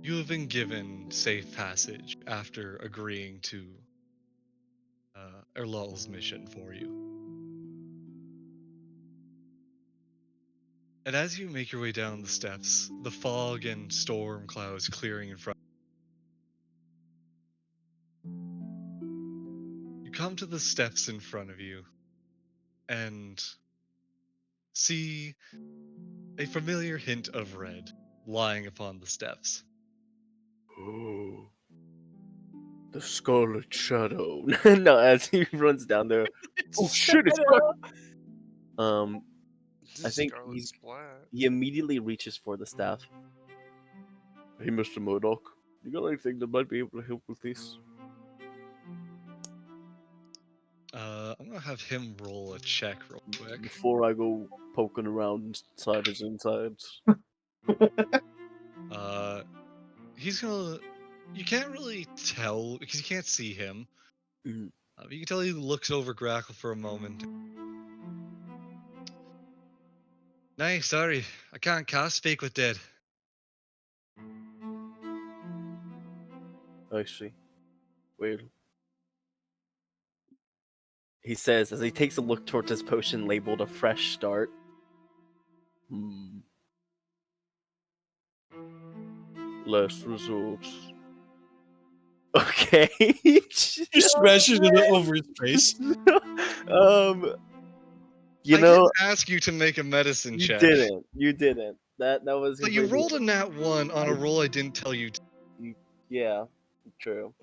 You have been given safe passage after agreeing to Erlal's mission for you. And as you make your way down the steps, the fog and storm clouds clearing in front. You come to the steps in front of you and see a familiar hint of red lying upon the steps. Oh. The Scarlet Shadow. No, as he runs down there. Oh shit, it's Grackle! I think Scarlet Splat. he immediately reaches for the staff. Hey, Mr. Modoc, you got anything that might be able to help with this? I'm gonna have him roll a check real quick. Before I go poking around inside his insides. He's gonna. You can't really tell because you can't see him. Mm. But you can tell he looks over Grackle for a moment. Nay, sorry, I can't cast Speak with Dead. I see. Well. He says as he takes a look towards his potion labeled a fresh start. Last resort. Okay. Just smash it over his face. You I know, didn't ask you to make a medicine check. You didn't. That was. But you rolled a nat 1 on a roll I didn't tell you to. Yeah, true.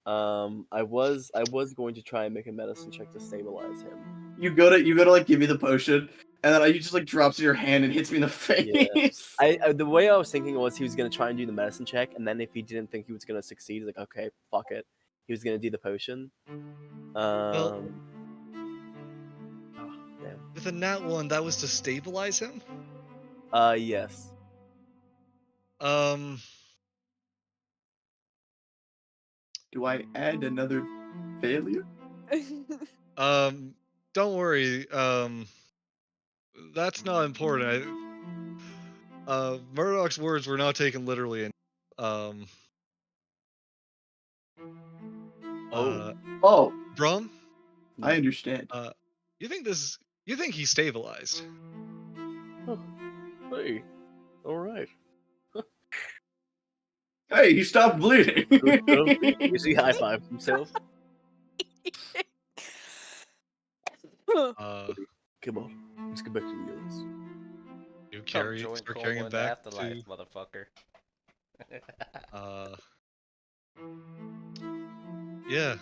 I was going to try and make a medicine check to stabilize him. You go to like give me the potion, and then he just like drops in your hand and hits me in the face. The way I was thinking was he was gonna try and do the medicine check, and then if he didn't think he was gonna succeed, he's like, okay, fuck it. He was gonna do the potion. Well, Oh, damn. with a nat 1, that was to stabilize him. Yes. Um, Do I add another failure? don't worry. That's not important. Murdoch's words were not taken literally. Um, Oh. Oh, Brum, I understand. you think he's stabilized? Oh. Hey. All right. Hey, he stopped bleeding. Good stuff. You see, high fives himself. Come on, let's get back to the others. You Come join start Coma carrying him in the back afterlife, to. motherfucker. Yeah.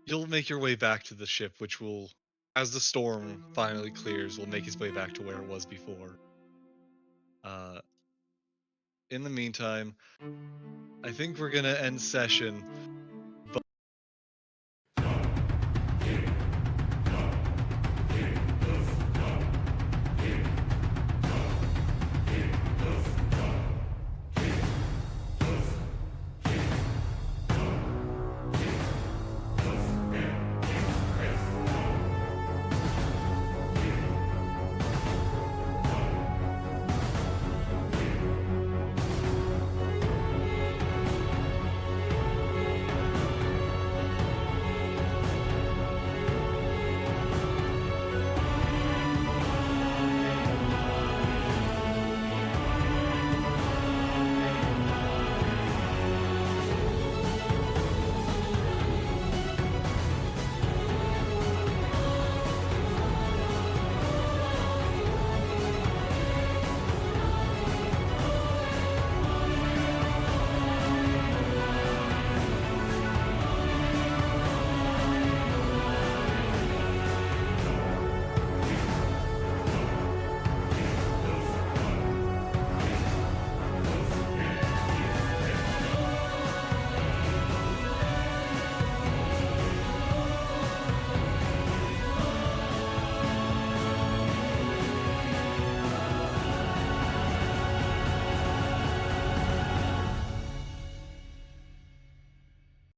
You'll make your way back to the ship, which will, as the storm finally clears, will make its way back to where it was before. In the meantime, I think we're gonna end session